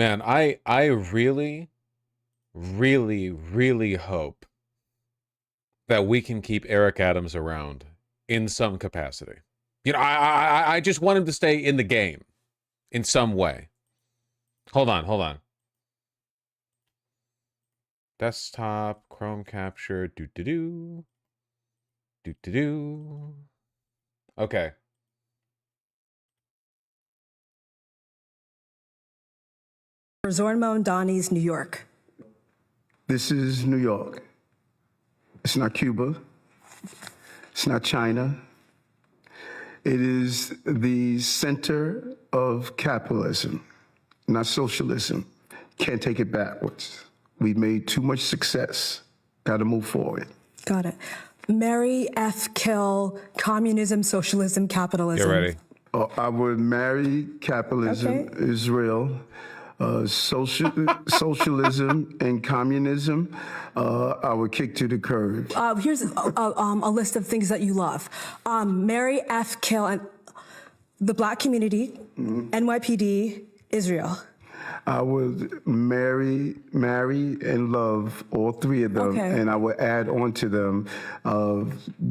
Man, I really, really, really hope that we can keep Eric Adams around in some capacity. You know, I just want him to stay in the game in some way. Hold on. Desktop, Chrome capture, do. Okay. Zornmo and Donnie's New York. This is New York. It's not Cuba. It's not China. It is the center of capitalism, not socialism. Can't take it backwards. We've made too much success. Got to move forward. Got it. Marry, F, kill, communism, socialism, capitalism. Get ready. I would marry capitalism, Okay. Israel, socialism and communism. I would kick to the curb. Here's a list of things that you love. Marry, F, kill, and the Black community, NYPD, Israel. I would marry, and love all three of them, Okay. and I would add on to them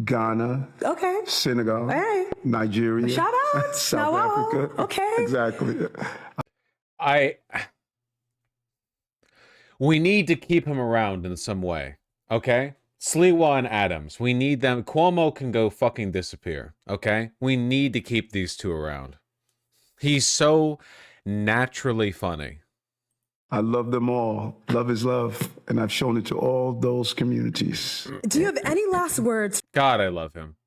Ghana, Okay. Senegal, Hey. Nigeria, Shout out. South Wow. Africa. Okay. Exactly. We need to keep him around in some way, okay? Sliwa and Adams, we need them. Cuomo can go fucking disappear, okay? We need to keep these two around. He's so naturally funny. I love them all. Love is love, and I've shown it to all those communities. Do you have any last words? God, I love him.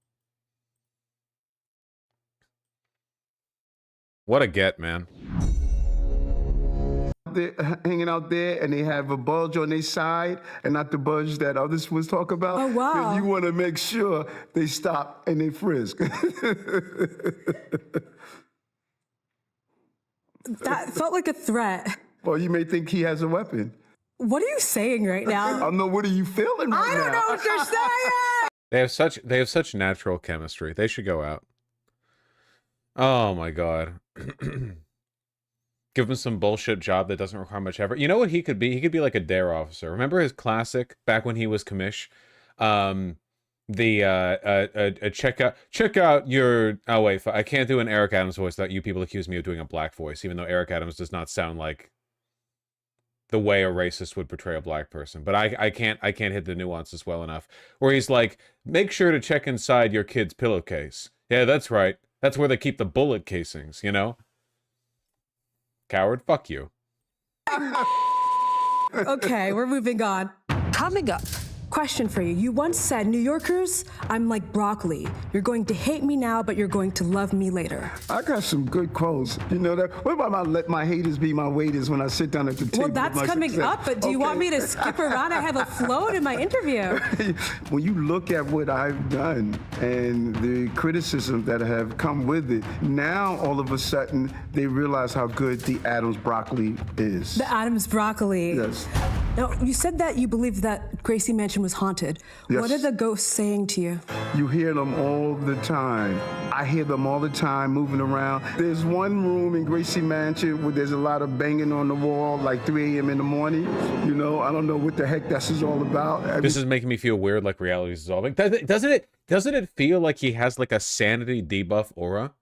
What a get, man. They're hanging out there, and they have a bulge on their side, and not the bulge that others was talking about. Oh, wow. Then you want to make sure they stop and they frisk. That felt like a threat. Well, you may think he has a weapon. What are you saying right I now? don't know. What are you feeling right I don't now? know what you're saying. They have such natural chemistry. They should go out. Oh my god. Give him some bullshit job that doesn't require much effort. You know what he could be? He could be like a dare officer. Remember his classic back when he was commish? Check out your, oh wait, I can't do an Eric Adams voice without you people accuse me of doing a black voice, even though Eric Adams does not sound like the way a racist would portray a black person. But I can't hit the nuances well enough. Where he's like, make sure to check inside your kid's pillowcase. Yeah, that's right. That's where they keep the bullet casings, you know? Coward, fuck you. Okay, we're moving on. Coming up, question for you. You once said, New Yorkers, I'm like broccoli. You're going to hate me now, but you're going to love me later. I got some good quotes. You know that? What about I let my haters be my waiters when I sit down at the table? Well, that's with my coming success? up, but do you want me to skip around? I have a float in my interview. When you look at what I've done and the criticism that have come with it, now all of a sudden they realize how good the Adams broccoli is. The Adams broccoli. Yes. Now, you said that you believe that Gracie Mansion was haunted. Yes. What are the ghosts saying to you? You hear them all the time. I hear them all the time moving around. There's one room in Gracie Mansion where there's a lot of banging on the wall, like 3 a.m. in the morning. You know, I don't know what the heck this is all about. This is making me feel weird, like reality is dissolving. Doesn't it feel like he has like a sanity debuff aura?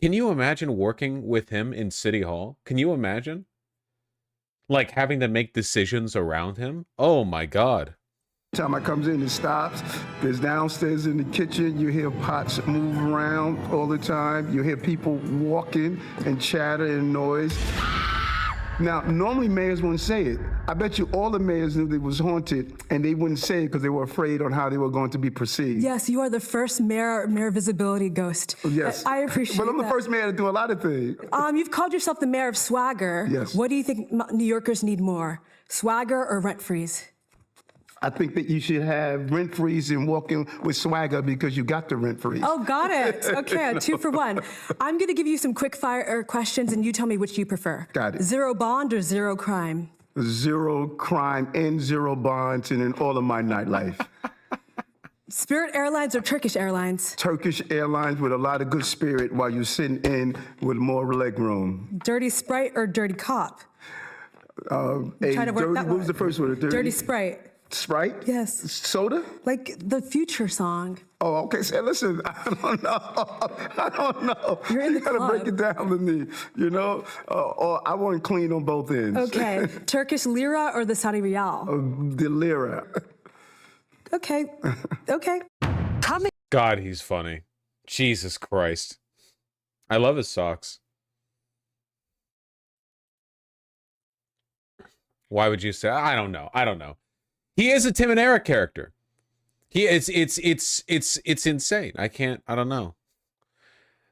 Can you imagine working with him in City Hall? Can you imagine? Like having to make decisions around him? Oh my god. Time I comes in, it stops. There's downstairs in the kitchen. You hear pots move around all the time. You hear people walking and chatter and noise. Now, normally mayors wouldn't say it. I bet you all the mayors knew it was haunted, and they wouldn't say it because they were afraid on how they were going to be perceived. Yes, you are the first mayor visibility ghost. Yes. I appreciate that. But I'm the first mayor to do a lot of things. You've called yourself the mayor of swagger. Yes. What do you think New Yorkers need more? Swagger or rent freeze? I think that you should have rent freeze and walking with swagger because you got the rent freeze. Oh, got it. Okay, 2 for 1. I'm going to give you some quick fire questions and you tell me which you prefer. Got it. Zero bond or zero crime? Zero crime and zero bonds and in all of my nightlife. Spirit Airlines or Turkish Airlines? Turkish Airlines with a lot of good spirit while you're sitting in with more leg room. Dirty Sprite or Dirty Cop? Try to work dirty, that what was the first one? Dirty Sprite. Sprite? Yes. Soda? Like the Future song. Oh, okay. So listen, I don't know. I don't know. You're in the You gotta break club. it down to me, you know? Or I want clean on both ends. Okay. Turkish lira or the Saudi riyal? The lira. Okay. Okay. God, he's funny. Jesus Christ. I love his socks. Why would you say? I don't know. I don't know. He is a Tim and Eric character. It's insane. I don't know.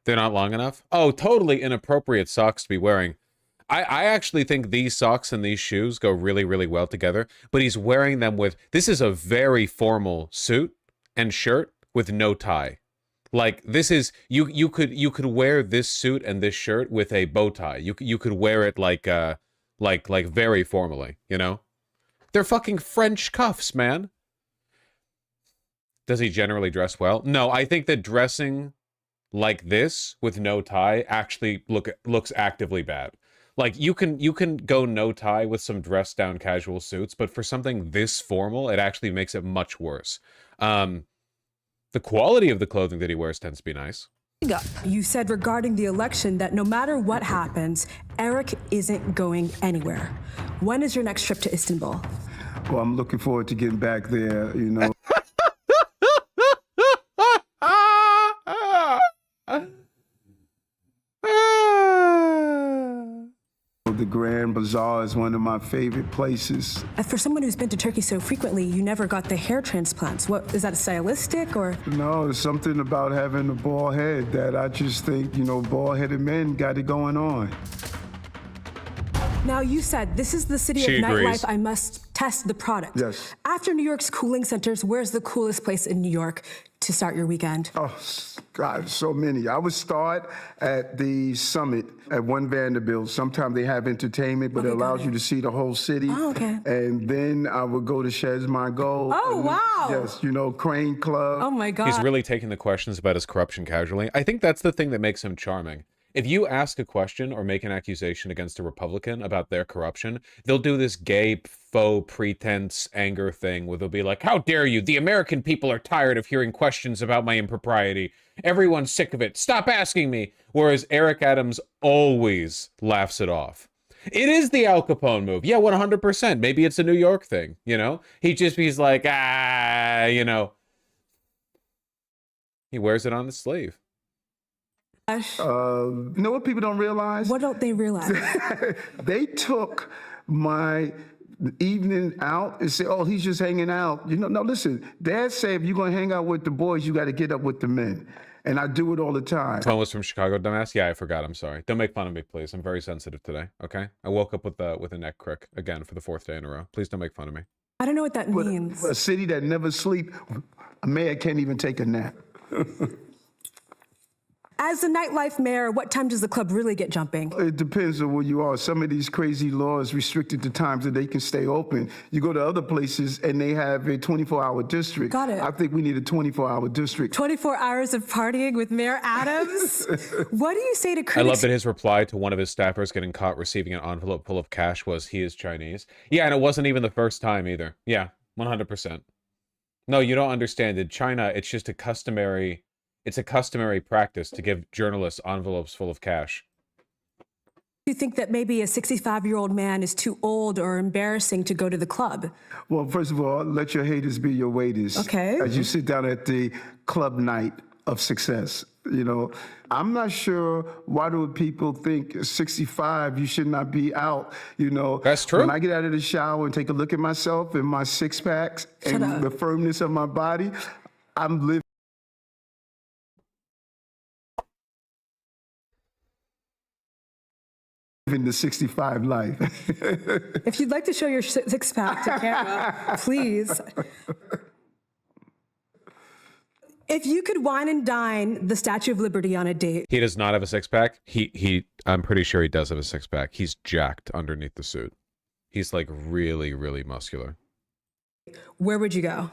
They're not long enough. Oh, totally inappropriate socks to be wearing. I actually think these socks and these shoes go really, really well together, but he's wearing them with, this is a very formal suit and shirt with no tie. Like, this is, you could wear this suit and this shirt with a bow tie. You could wear it like very formally, you know? They're fucking French cuffs, man. Does he generally dress well? No, I think that dressing like this with no tie actually looks actively bad. Like, you can go no tie with some dressed down casual suits, but for something this formal, it actually makes it much worse. The quality of the clothing that he wears tends to be nice. You said regarding the election that no matter what happens, Eric isn't going anywhere. When is your next trip to Istanbul? Well, I'm looking forward to getting back there, you know. The Grand Bazaar is one of my favorite places. For someone who's been to Turkey so frequently, you never got the hair transplants. What is that, stylistic or? No, there's something about having a bald head that I just think, you know, bald-headed men got it going on. Now, you said this is the city She of agrees. nightlife. I must test the product. Yes. After New York's cooling centers, where's the coolest place in New York to start your weekend? Oh, God, so many. I would start at the Summit at One Vanderbilt. Sometimes they have entertainment, but it allows you to see the whole city. Oh, okay. And then I would go to Chez Margot. Oh, and, wow. Yes, you know, Crane Club. Oh, my God. He's really taking the questions about his corruption casually. I think that's the thing that makes him charming. If you ask a question or make an accusation against a Republican about their corruption, they'll do this gay, faux, pretense, anger thing where they'll be like, how dare you? The American people are tired of hearing questions about my impropriety. Everyone's sick of it. Stop asking me. Whereas Eric Adams always laughs it off. It is the Al Capone move. Yeah, 100%. Maybe it's a New York thing, you know? He's like, you know. He wears it on his sleeve. You know what people don't realize? What don't they realize? They took my evening out and said, oh, he's just hanging out. You know, no, listen, Dad said if you're going to hang out with the boys, you got to get up with the men. And I do it all the time. Phone was from Chicago, dumbass. Yeah, I forgot. I'm sorry. Don't make fun of me, please. I'm very sensitive today. Okay, I woke up with a neck crick again for the 4th day in a row. Please don't make fun of me. I don't know what that means. A city that never sleep, a mayor can't even take a nap. As the nightlife mayor, what time does the club really get jumping? It depends on where you are. Some of these crazy laws restricted the times that they can stay open. You go to other places and they have a 24-hour district. Got it. I think we need a 24-hour district. 24 hours of partying with Mayor Adams? What do you say to I critics? love that his reply to one of his staffers getting caught receiving an envelope full of cash was, he is Chinese. Yeah, and it wasn't even the first time either. Yeah, 100%. No, you don't understand. In China, it's just a customary practice to give journalists envelopes full of cash. Do you think that maybe a 65-year-old man is too old or embarrassing to go to the club? Well, first of all, let your haters be your waiters. Okay. As you sit down at the club night of success, you know. I'm not sure why do people think 65 you should not be out, you know. That's true. When I get out of the shower and take a look at myself and my six packs and the firmness of my body, I'm living the 65 life. If you'd like to show your six-pack to camera, please. If you could wine and dine the Statue of Liberty on a date. He does not have a six-pack. I'm pretty sure he does have a six-pack. He's jacked underneath the suit. He's like really, really muscular. Where would you go?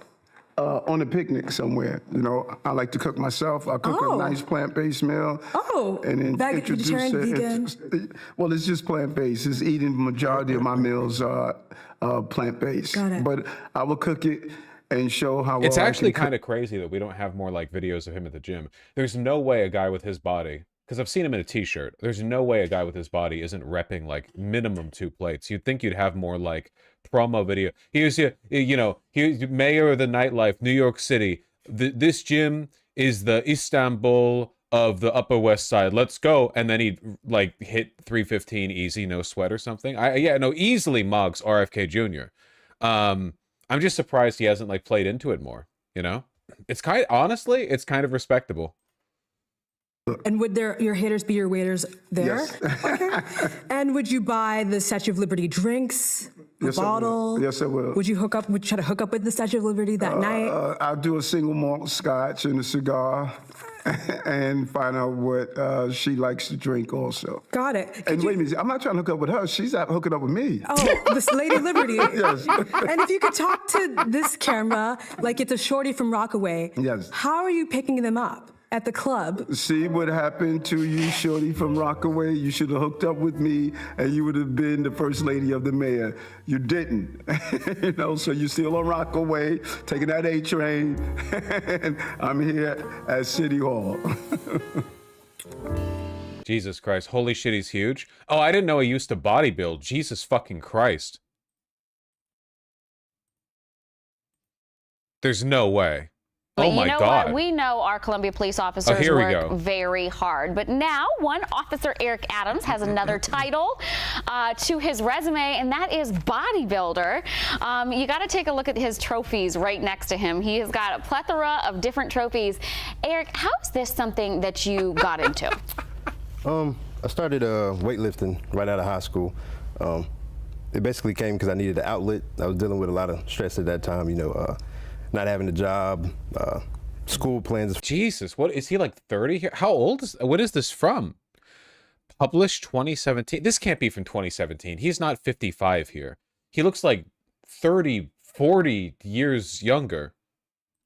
on a picnic somewhere. You know, I like to cook myself. I cook a nice plant-based meal. Oh, and then introduce vegetarian, it. vegan? Well, it's just plant-based. It's eating the majority of my meals are plant-based. Got it. But I will cook it and show how well It's I actually can kind of crazy that we don't have more like videos of him at the gym. There's no way a guy with his body, because I've seen him in a t-shirt, there's no way a guy with his body isn't repping like minimum 2 plates. You'd think you'd have more like promo video. Here's your, you know, here's mayor of the nightlife, New York City. This gym is the Istanbul of the Upper West Side. Let's go. And then he'd like hit 315 easy, no sweat or something. Yeah, no, easily mugs RFK Jr. I'm just surprised he hasn't like played into it more, you know? It's honestly, it's kind of respectable. And would your haters be your waiters there? Yes. Okay. And would you buy the Statue of Liberty drinks, a bottle? Yes, I will. Would you try to hook up with the Statue of Liberty that night? I'll do a single malt scotch and a cigar and find out what she likes to drink also. Got it. And wait a minute, I'm not trying to hook up with her. She's out hooking up with me. Oh, this Lady Liberty. Yes. And if you could talk to this camera like it's a shorty from Rockaway, Yes. how are you picking them up at the club? See what happened to you, shorty from Rockaway? You should have hooked up with me and you would have been the first lady of the mayor. You didn't. You know, so you're still on Rockaway, taking that A train, and I'm here at City Hall. Jesus Christ. Holy shit, he's huge. Oh, I didn't know he used to bodybuild. Jesus fucking Christ. There's no way. But oh my you know God. what? We know our Columbia police officers here we work go. very hard. But now one officer, Eric Adams, has another title to his resume, and that is bodybuilder. You got to take a look at his trophies right next to him. He has got a plethora of different trophies. Eric, how is this something that you got into? I started weightlifting right out of high school. It basically came because I needed an outlet. I was dealing with a lot of stress at that time, you know, not having a job, school plans. Jesus, what is he, like 30 here? How old is, what is this from? Published 2017. This can't be from 2017. He's not 55 here. He looks like 30, 40 years younger.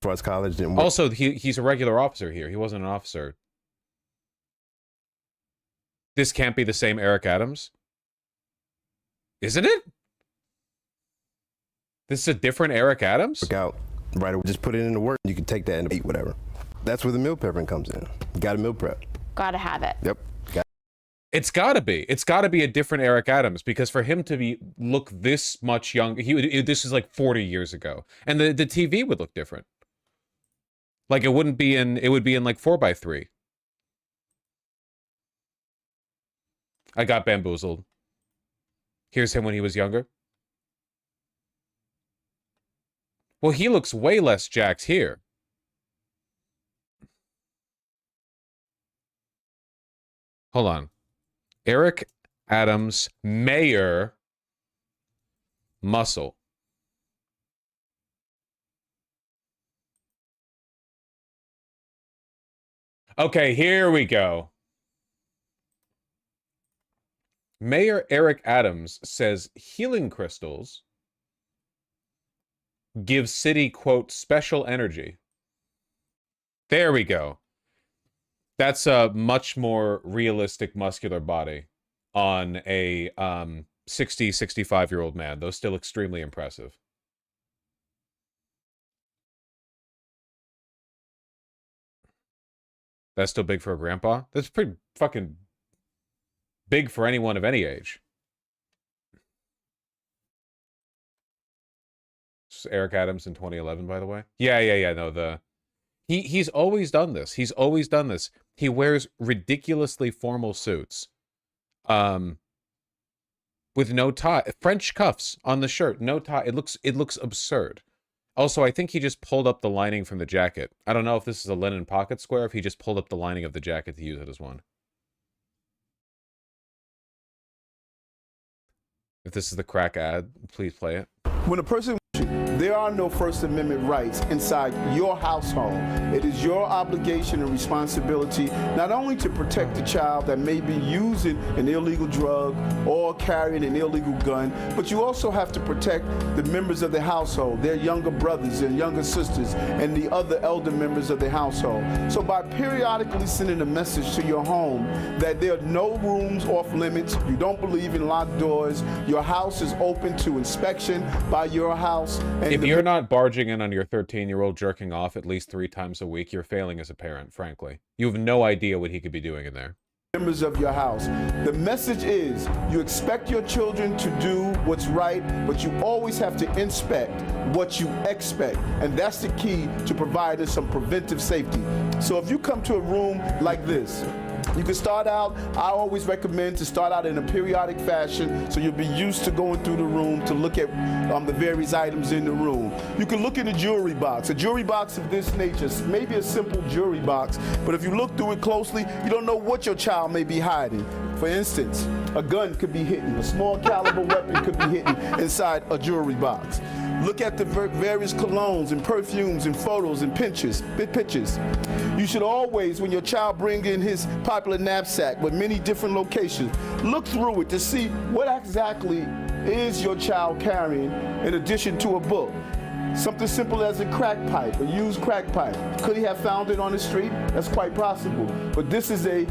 As far as college didn't work. Also, he's a regular officer here. He wasn't an officer. This can't be the same Eric Adams. Isn't it? This is a different Eric Adams? Work out right away. Just put it into work. You can take that and eat whatever. That's where the meal prepping comes in. You got to meal prep. Got to have it. Yep. It's gotta be. It's gotta be a different Eric Adams, because for him to look this much younger, this is like 40 years ago, and the TV would look different. Like it wouldn't be in. It would be in like 4x3. I got bamboozled. Here's him when he was younger. Well, he looks way less jacked here. Hold on. Eric Adams, mayor, muscle. Okay, here we go. Mayor Eric Adams says healing crystals give city, quote, special energy. There we go. That's a much more realistic muscular body on a 60, 65-year-old man, though still extremely impressive. That's still big for a grandpa? That's pretty fucking big for anyone of any age. This is Eric Adams in 2011, by the way. Yeah. No, he's always done this. He's always done this. He wears ridiculously formal suits, with no tie, French cuffs on the shirt, no tie. It looks absurd. Also, I think he just pulled up the lining from the jacket. I don't know if this is a linen pocket square, if he just pulled up the lining of the jacket to use it as one. If this is the crack ad, please play it. When a person, There are no First Amendment rights inside your household. It is your obligation and responsibility not only to protect the child that may be using an illegal drug or carrying an illegal gun, but you also have to protect the members of the household, their younger brothers and younger sisters, and the other elder members of the household. So by periodically sending a message to your home that there are no rooms off limits, you don't believe in locked doors, your house is open to inspection by your house. And if you're not barging in on your 13-year-old jerking off at least 3 times a week, you're failing as a parent, frankly. You have no idea what he could be doing in there. Members of your house. The message is you expect your children to do what's right, but you always have to inspect what you expect. And that's the key to providing some preventive safety. So if you come to a room like this, you can start out, I always recommend to start out in a periodic fashion so you'll be used to going through the room to look at the various items in the room. You can look in the jewelry box. A jewelry box of this nature, maybe a simple jewelry box, but if you look through it closely, you don't know what your child may be hiding. For instance, a gun could be hidden, a small caliber weapon could be hidden inside a jewelry box. Look at the various colognes and perfumes and photos and pictures. You should always, when your child brings in his popular knapsack with many different locations, look through it to see what exactly is your child carrying in addition to a book. Something simple as a crack pipe, a used crack pipe. Could he have found it on the street? That's quite possible. But this is a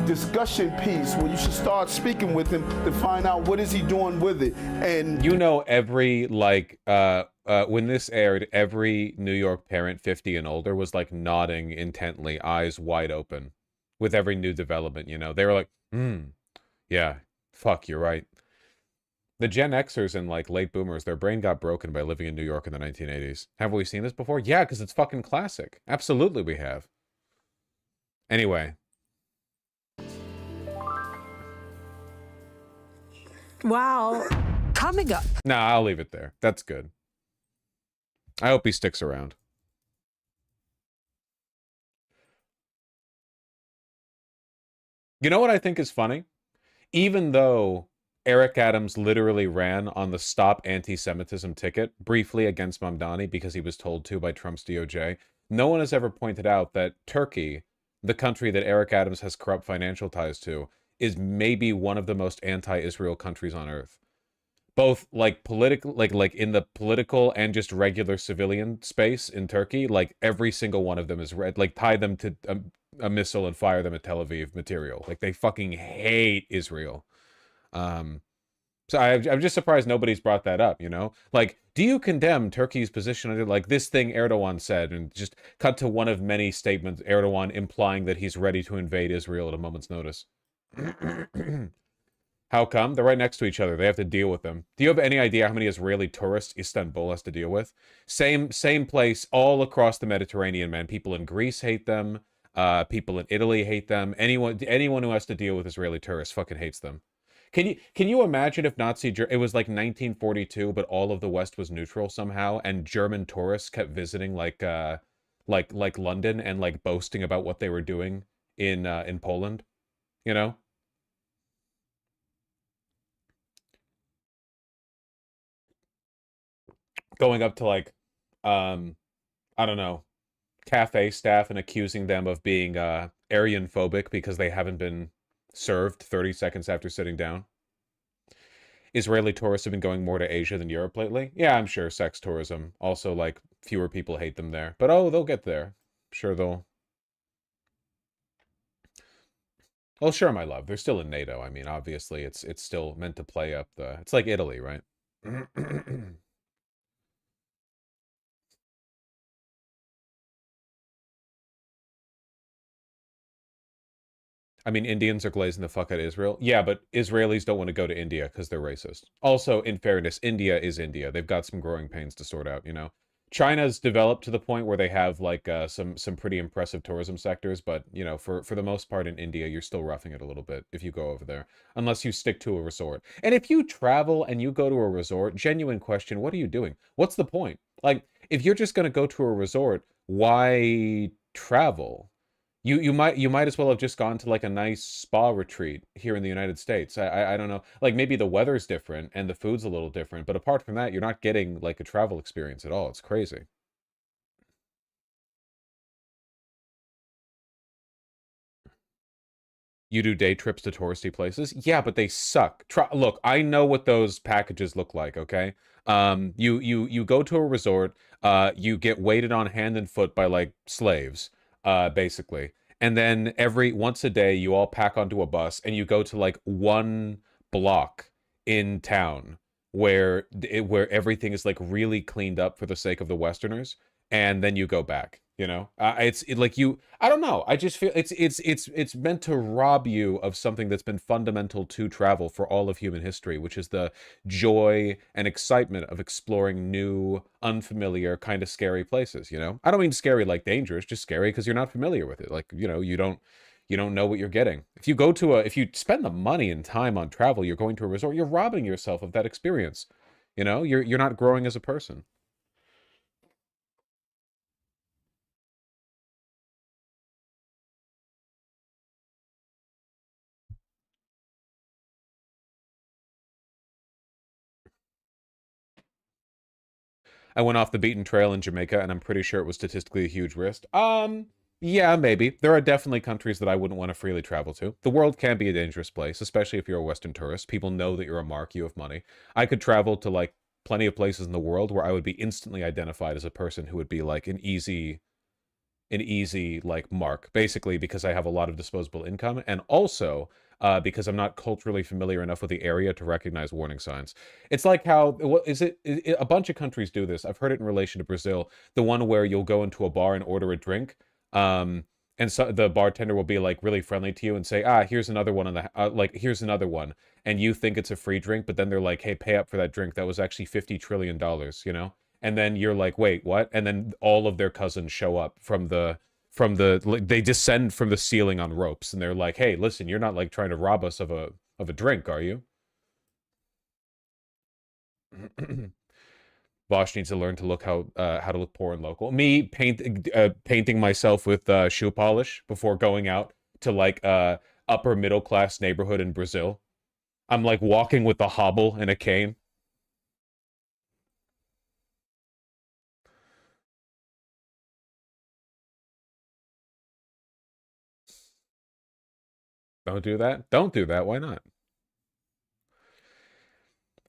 discussion piece where you should start speaking with him to find out what is he doing with it. And you know, every when this aired, every New York parent 50 and older was like nodding intently, eyes wide open with every new development, you know. They were like, yeah, fuck, you're right. The Gen Xers and like late boomers, their brain got broken by living in New York in the 1980s. Have we seen this before? Yeah, because it's fucking classic. Absolutely we have. Anyway. Wow. Coming up. Nah, I'll leave it there. That's good. I hope he sticks around. You know what I think is funny? Even though Eric Adams literally ran on the Stop Anti-Semitism ticket briefly against Mamdani because he was told to by Trump's DOJ, no one has ever pointed out that Turkey, the country that Eric Adams has corrupt financial ties to, is maybe one of the most anti-Israel countries on earth. Both like political, like in the political and just regular civilian space in Turkey, like every single one of them is red. Like tie them to a missile and fire them at Tel Aviv material. Like they fucking hate Israel. So I'm just surprised nobody's brought that up, you know? Like, do you condemn Turkey's position under, like, this thing Erdogan said, and just cut to one of many statements Erdogan implying that he's ready to invade Israel at a moment's notice? How come? They're right next to each other. They have to deal with them. Do you have any idea how many Israeli tourists Istanbul has to deal with? Same place all across the Mediterranean, man. People in Greece hate them. People in Italy hate them. Anyone who has to deal with Israeli tourists fucking hates them. Can you imagine if it was like 1942, but all of the West was neutral somehow, and German tourists kept visiting like London and like boasting about what they were doing in Poland, you know? Going up to like, I don't know, cafe staff and accusing them of being Aryan phobic because they haven't been served 30 seconds after sitting down. Israeli tourists have been going more to Asia than Europe lately. Yeah, I'm sure sex tourism. Also, like, fewer people hate them there. But, oh, they'll get there. Sure they'll... Well, sure, my love. They're still in NATO. I mean, obviously, it's still meant to play up the... It's like Italy, right? I mean, Indians are glazing the fuck out of Israel. Yeah, but Israelis don't want to go to India because they're racist. Also, in fairness, India is India. They've got some growing pains to sort out, you know? China's developed to the point where they have, like, some pretty impressive tourism sectors, but, you know, for the most part in India, you're still roughing it a little bit if you go over there. Unless you stick to a resort. And if you travel and you go to a resort, genuine question, what are you doing? What's the point? Like, if you're just going to go to a resort, why travel? You might as well have just gone to like a nice spa retreat here in the United States. I don't know. Like maybe the weather's different and the food's a little different, but apart from that, you're not getting like a travel experience at all. It's crazy. You do day trips to touristy places? Yeah, but they suck. Look, I know what those packages look like, okay? You go to a resort, you get waited on hand and foot by like slaves, basically. And then every once a day you all pack onto a bus and you go to like one block in town where everything is like really cleaned up for the sake of the Westerners, and then you go back. Like you. I don't know. I just feel it's meant to rob you of something that's been fundamental to travel for all of human history, which is the joy and excitement of exploring new, unfamiliar, kind of scary places. I don't mean scary like dangerous, just scary because you're not familiar with it. Like you don't know what you're getting. If you spend the money and time on travel, you're going to a resort, you're robbing yourself of that experience. You're not growing as a person. I went off the beaten trail in Jamaica, and I'm pretty sure it was statistically a huge risk. Yeah, maybe. There are definitely countries that I wouldn't want to freely travel to. The world can be a dangerous place, especially if you're a Western tourist. People know that you're a mark, you have money. I could travel to, like, plenty of places in the world where I would be instantly identified as a person who would be, like, an easy like mark, basically because I have a lot of disposable income, and also because I'm not culturally familiar enough with the area to recognize warning signs. It's like how what is it, a bunch of countries do this. I've heard it in relation to Brazil, the one where you'll go into a bar and order a drink, and so the bartender will be like really friendly to you and say, here's another one on the like here's another one, and you think it's a free drink, but then they're like, hey, pay up for that drink that was actually $50 trillion. And then you're like, wait, what? And then all of their cousins show up like, they descend from the ceiling on ropes, and they're like, hey, listen, you're not like trying to rob us of a drink, are you? Bosch needs to learn to look how to look poor and local. Me painting myself with shoe polish before going out to like upper middle class neighborhood in Brazil. I'm like walking with a hobble and a cane. Don't do that. Don't do that. Why not?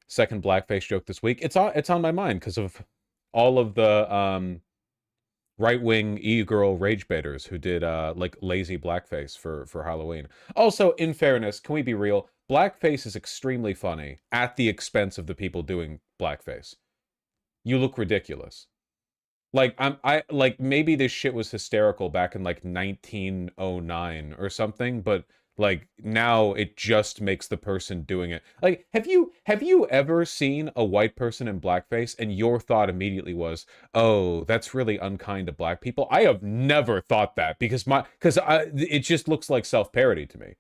Second blackface joke this week. It's on my mind because of all of the right-wing e-girl rage baiters who did like lazy blackface for Halloween. Also, in fairness, can we be real? Blackface is extremely funny at the expense of the people doing blackface. You look ridiculous. Like I like maybe this shit was hysterical back in like 1909 or something, but like now it just makes the person doing it. Like have you ever seen a white person in blackface and your thought immediately was, "Oh, that's really unkind to black people?" I have never thought that because it just looks like self-parody to me.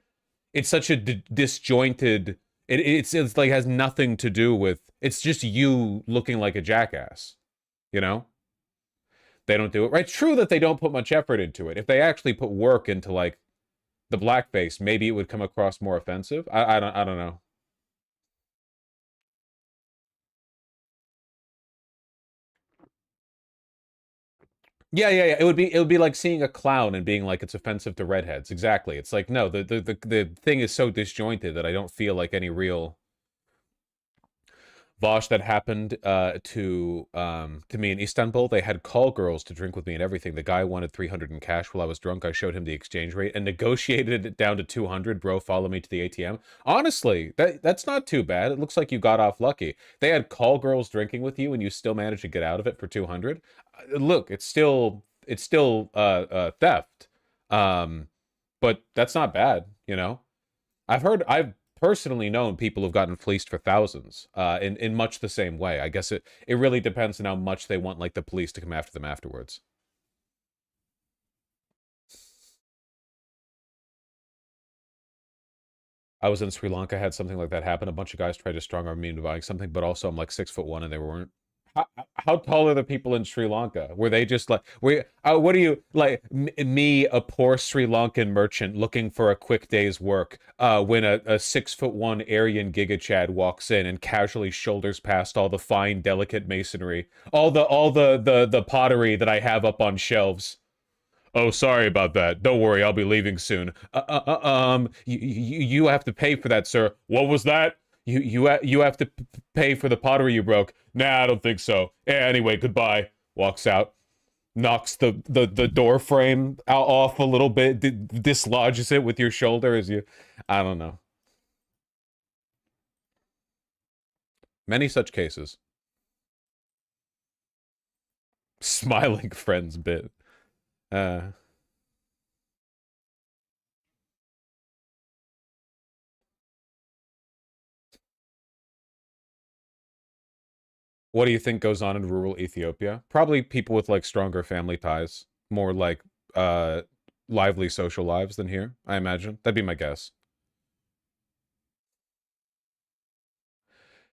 It's such a disjointed it's like has nothing to do with it's just you looking like a jackass, you know? They don't do it right. It's true that they don't put much effort into it. If they actually put work into like the blackface, maybe it would come across more offensive. I don't know. Yeah. It would be like seeing a clown and being like it's offensive to redheads. Exactly. It's like no, the thing is so disjointed that I don't feel like any real Vosh, that happened to me in Istanbul. They had call girls to drink with me and everything. The guy wanted 300 in cash while I was drunk. I showed him the exchange rate and negotiated it down to 200. Bro, follow me to the ATM. Honestly, that's not too bad. It looks like you got off lucky. They had call girls drinking with you and you still managed to get out of it for 200. Look, it's still theft. Um, but that's not bad. I've personally known people who've gotten fleeced for thousands, in much the same way. I guess it really depends on how much they want, like, the police to come after them afterwards. I was in Sri Lanka, had something like that happen. A bunch of guys tried to strong arm me into buying something, but also I'm like 6'1" and they weren't. how tall are the people in Sri Lanka? Were they just like, what are you, like, me, a poor Sri Lankan merchant looking for a quick day's work, when a 6'1" Aryan Giga Chad walks in and casually shoulders past all the fine, delicate masonry, all the pottery that I have up on shelves. Oh, sorry about that. Don't worry, I'll be leaving soon. You have to pay for that, sir. What was that? You have to pay for the pottery you broke. Nah, I don't think so. Anyway, goodbye. Walks out, knocks the door frame out off a little bit, dislodges it with your shoulder as you. I don't know. Many such cases. Smiling friends bit. What do you think goes on in rural Ethiopia? Probably people with like stronger family ties, more like lively social lives than here, I imagine. That'd be my guess.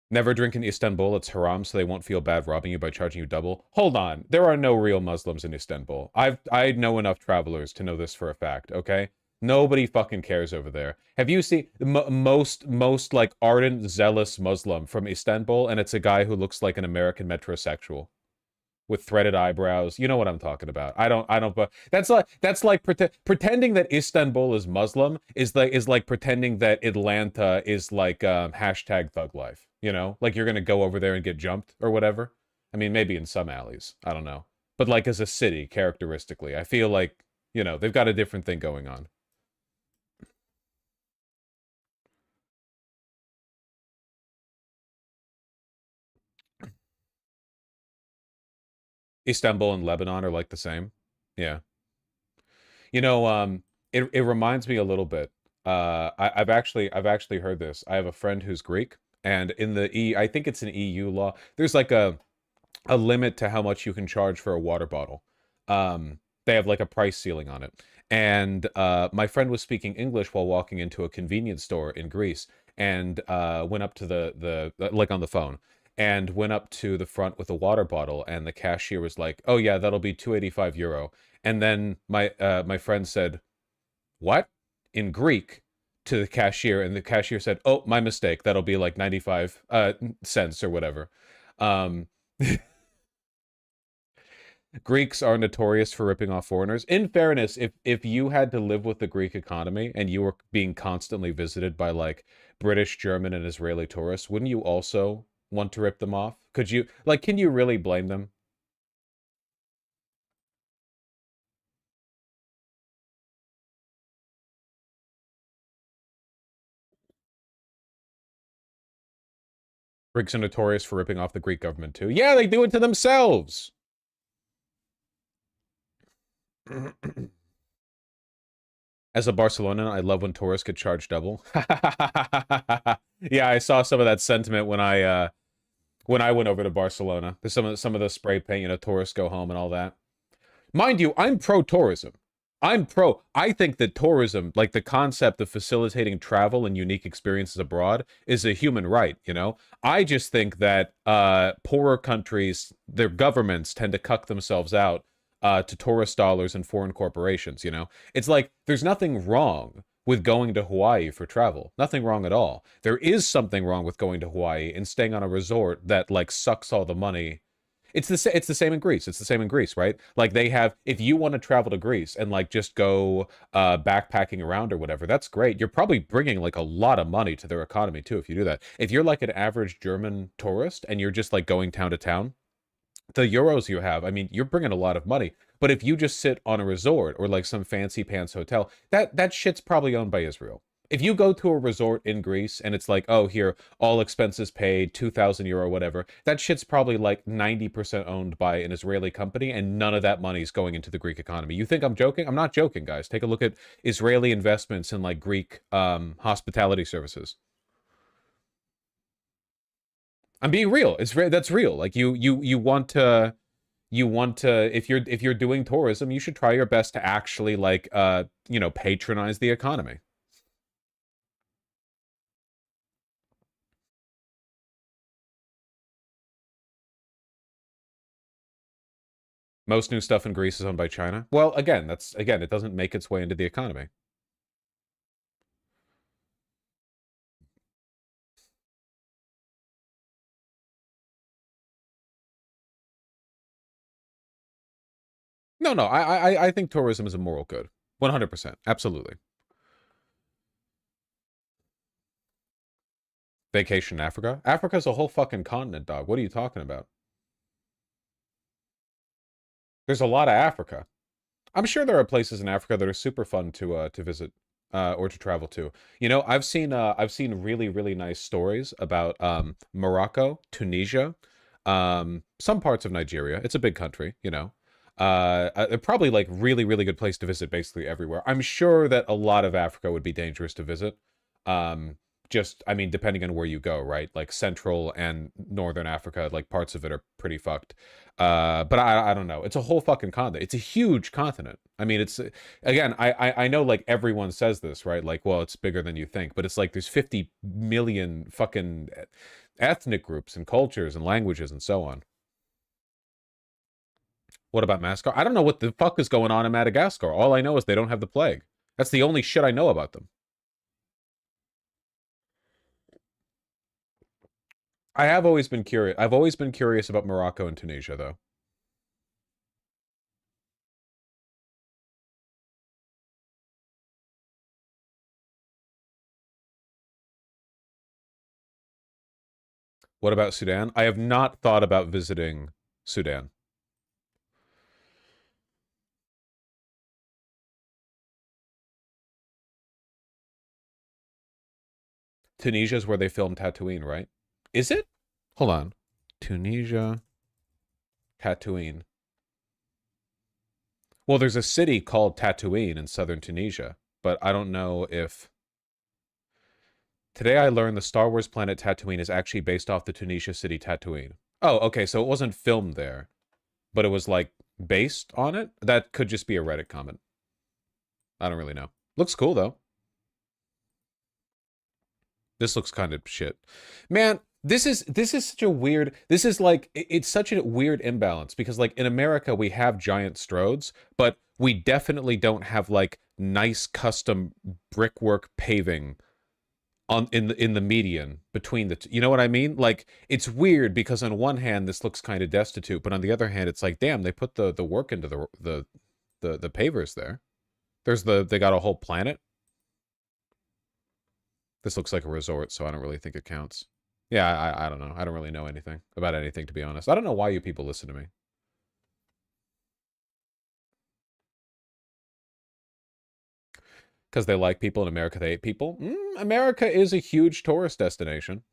Never drink in Istanbul, it's haram, so they won't feel bad robbing you by charging you double. Hold on, there are no real Muslims in Istanbul. I know enough travelers to know this for a fact, okay? Nobody fucking cares over there. Have you seen most like ardent, zealous Muslim from Istanbul, and it's a guy who looks like an American metrosexual with threaded eyebrows. You know what I'm talking about. But that's like pretending that Istanbul is Muslim is like pretending that Atlanta is like hashtag thug life. You know, like you're gonna go over there and get jumped or whatever. I mean, maybe in some alleys. I don't know. But like as a city, characteristically, I feel like, you know, they've got a different thing going on. Istanbul and Lebanon are like the same. Yeah. You know, it reminds me a little bit. I've actually heard this. I have a friend who's Greek, and in I think it's an EU law. There's like a limit to how much you can charge for a water bottle. They have like a price ceiling on it. And my friend was speaking English while walking into a convenience store in Greece, and went up to the like on the phone, and went up to the front with a water bottle, and the cashier was like, "Oh yeah, that'll be 285 euro." And then my friend said, "What?" in Greek to the cashier, and the cashier said, "Oh, my mistake. That'll be like 95 cents or whatever." Um, Greeks are notorious for ripping off foreigners. In fairness, if you had to live with the Greek economy and you were being constantly visited by like British, German, and Israeli tourists, wouldn't you also want to rip them off? Could you, like, can you really blame them? Greeks are notorious for ripping off the Greek government too. Yeah, they do it to themselves. As a Barcelonan, I love when tourists get charged double. Yeah, I saw some of that sentiment when I went over to Barcelona. There's some of the spray paint, you know, tourists go home and all that. Mind you, I'm pro-tourism. I think that tourism, like the concept of facilitating travel and unique experiences abroad, is a human right, you know? I just think that poorer countries, their governments tend to cuck themselves out to tourist dollars and foreign corporations, you know? It's like, there's nothing wrong with going to Hawaii for travel. Nothing wrong at all. There is something wrong with going to Hawaii and staying on a resort that, like, sucks all the money. It's the same in Greece. It's the same in Greece, right? Like they have, if you want to travel to Greece and like just go backpacking around or whatever, that's great. You're probably bringing like a lot of money to their economy too if you do that. If you're like an average German tourist and you're just like going town to town, the euros you have, I mean, you're bringing a lot of money. But if you just sit on a resort or like some fancy pants hotel, that shit's probably owned by Israel. If you go to a resort in Greece and it's like, oh, here, all expenses paid, 2,000 euro, whatever, that shit's probably like 90% owned by an Israeli company, and none of that money's going into the Greek economy. You think I'm joking? I'm not joking, guys. Take a look at Israeli investments in like Greek hospitality services. I'm being real. That's real. Like you want to if you're doing tourism, you should try your best to actually like you know, patronize the economy. Most new stuff in Greece is owned by China. Well, again, it doesn't make its way into the economy. No, I think tourism is a moral good. 100%. Absolutely. Vacation in Africa? Africa's a whole fucking continent, dog. What are you talking about? There's a lot of Africa. I'm sure there are places in Africa that are super fun to visit or to travel to. You know, I've seen really really nice stories about Morocco, Tunisia, some parts of Nigeria. It's a big country, you know. Probably like really really good place to visit basically everywhere. I'm sure that a lot of Africa would be dangerous to visit. Just, I mean, depending on where you go, right? Like Central and Northern Africa, like parts of it are pretty fucked. But I don't know. It's a whole fucking continent. It's a huge continent. I mean, it's, again, I know like everyone says this, right? Like, well, it's bigger than you think, but it's like there's 50 million fucking ethnic groups and cultures and languages and so on. What about Madagascar? I don't know what the fuck is going on in Madagascar. All I know is they don't have the plague. That's the only shit I know about them. I have always been curious. I've always been curious about Morocco and Tunisia, though. What about Sudan? I have not thought about visiting Sudan. Tunisia is where they filmed Tatooine, right? Is it? Hold on. Tunisia, Tatooine. Well, there's a city called Tatooine in southern Tunisia, but I don't know if... Today I learned the Star Wars planet Tatooine is actually based off the Tunisia city Tatooine. Oh, okay, so it wasn't filmed there, but it was, like, based on it? That could just be a Reddit comment. I don't really know. Looks cool, though. This looks kind of shit. Man, this is such a weird, this is like, it's such a weird imbalance because like in America we have giant stroads, but we definitely don't have like nice custom brickwork paving on in the median between the two. You know what I mean? Like it's weird because on one hand this looks kind of destitute, but on the other hand it's like damn, they put the work into the pavers there. They got a whole planet. This looks like a resort, so I don't really think it counts. Yeah, I don't know. I don't really know anything about anything, to be honest. I don't know why you people listen to me. Because they like people in America, they hate people? America is a huge tourist destination.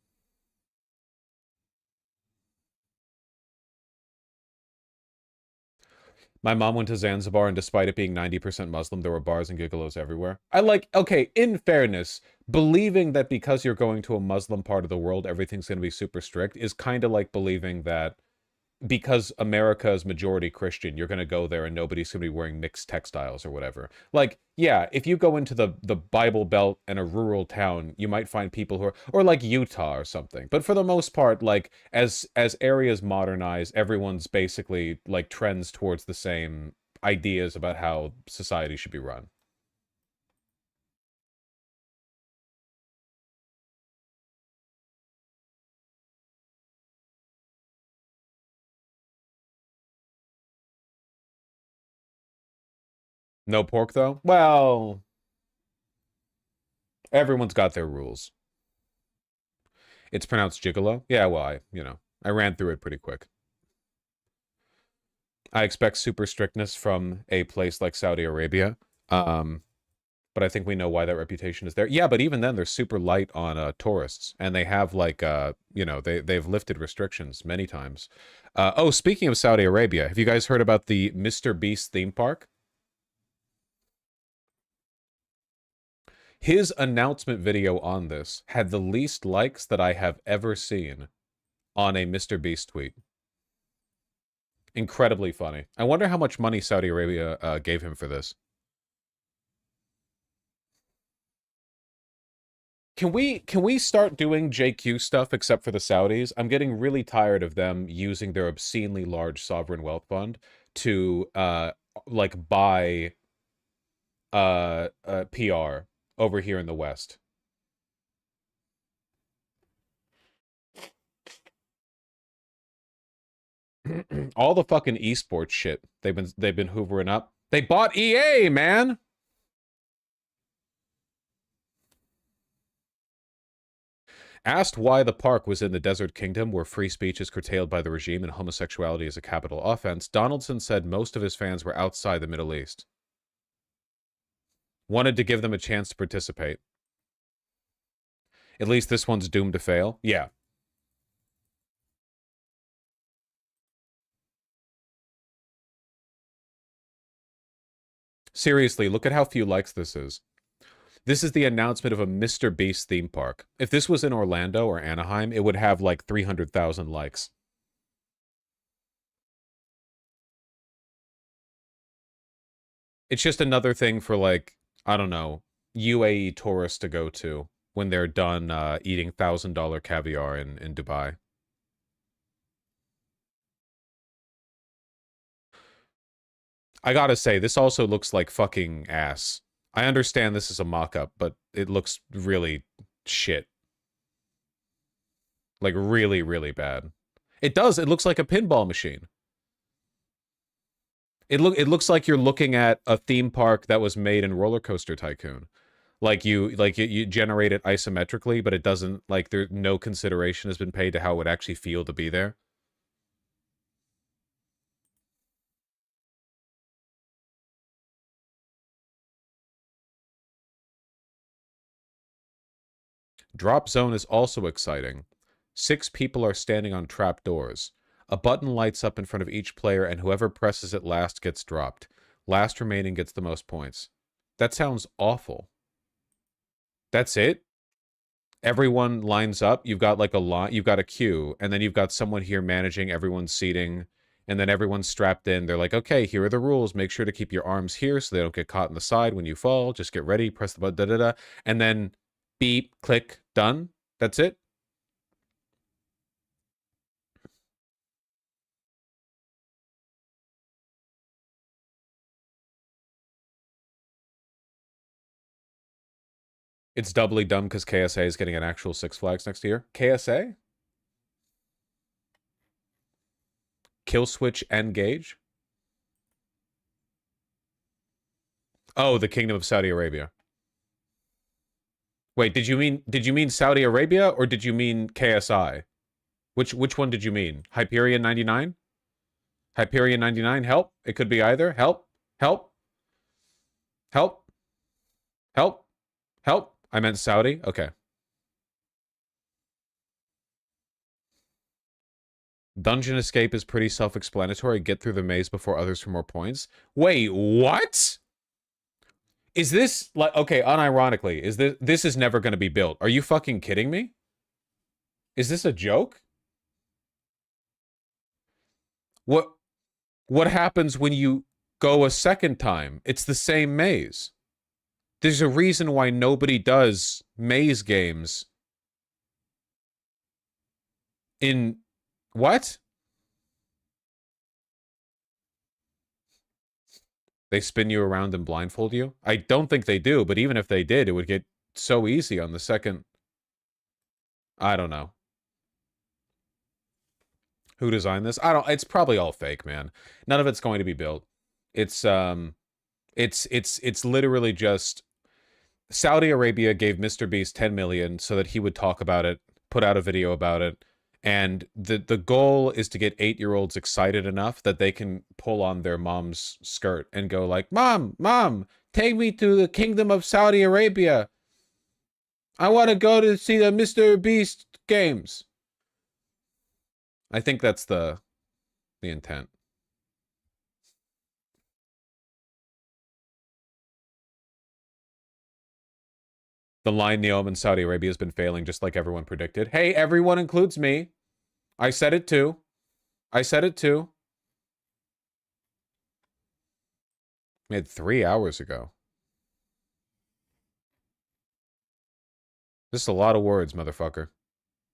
My mom went to Zanzibar, and despite it being 90% Muslim, there were bars and gigolos everywhere. Okay, in fairness, believing that because you're going to a Muslim part of the world, everything's going to be super strict is kind of like believing that because America is majority Christian, you're going to go there and nobody's going to be wearing mixed textiles or whatever. Like, yeah, if you go into the Bible Belt and a rural town, you might find people who are, or like Utah or something. But for the most part, like, as areas modernize, everyone's basically, like, trends towards the same ideas about how society should be run. No pork, though? Well, everyone's got their rules. It's pronounced gigolo? Yeah, well, I ran through it pretty quick. I expect super strictness from a place like Saudi Arabia. But I think we know why that reputation is there. Yeah, but even then, they're super light on tourists. And they have, like, they've lifted restrictions many times. Oh, speaking of Saudi Arabia, have you guys heard about the Mr. Beast theme park? His announcement video on this had the least likes that I have ever seen on a Mr. Beast tweet. Incredibly funny. I wonder how much money Saudi Arabia gave him for this. can we start doing JQ stuff except for the Saudis? I'm getting really tired of them using their obscenely large sovereign wealth fund to like buy PR over here in the West. All the fucking esports shit they've been hoovering up. They bought EA, man. Asked why the park was in the desert kingdom where free speech is curtailed by the regime and homosexuality is a capital offense, Donaldson said most of his fans were outside the Middle East. Wanted to give them a chance to participate. At least this one's doomed to fail. Yeah. Seriously, look at how few likes this is. This is the announcement of a Mr. Beast theme park. If this was in Orlando or Anaheim, it would have like 300,000 likes. It's just another thing for, like, I don't know, UAE tourists to go to when they're done eating $1,000 caviar in Dubai. I gotta say, this also looks like fucking ass. I understand this is a mock-up, but it looks really shit. Like, really, really bad. It does. It looks like a pinball machine. It looks like you're looking at a theme park that was made in Roller Coaster Tycoon. Like you generate it isometrically, but it doesn't, like, there no consideration has been paid to how it would actually feel to be there. Drop Zone is also exciting. 6 people are standing on trapdoors. A button lights up in front of each player, and whoever presses it last gets dropped. Last remaining gets the most points. That sounds awful. That's it? Everyone lines up. You've got like a line. You've got a queue, and then you've got someone here managing everyone's seating, and then everyone's strapped in. They're like, okay, here are the rules. Make sure to keep your arms here so they don't get caught in the side when you fall. Just get ready. Press the button. Da da da. And then beep, click, done. That's it. It's doubly dumb because KSA is getting an actual Six Flags next year. KSA? Kill Switch Engage? Oh, the Kingdom of Saudi Arabia. Wait, did you mean Saudi Arabia or did you mean KSI? Which one did you mean? Hyperion 99? Hyperion 99? Help? It could be either. Help? Help? Help? Help? Help? I meant Saudi? Okay. Dungeon escape is pretty self-explanatory. Get through the maze before others for more points. Wait, what? Is this, like, okay, unironically, is this is never going to be built. Are you fucking kidding me? Is this a joke? What happens when you go a second time? It's the same maze. There's a reason why nobody does maze games in... What? They spin you around and blindfold you? I don't think they do, but even if they did, it would get so easy on the second... I don't know. Who designed this? It's probably all fake, man. None of it's going to be built. It's literally just... Saudi Arabia gave Mr. Beast 10 million so that he would talk about it, put out a video about it, and the goal is to get 8-year-olds excited enough that they can pull on their mom's skirt and go like, Mom, take me to the Kingdom of Saudi Arabia. I want to go to see the Mr. Beast games. I think that's the intent. The line Neom in Saudi Arabia has been failing just like everyone predicted. Hey, everyone includes me. I said it too. I said it too. Made 3 hours ago. This is a lot of words, motherfucker.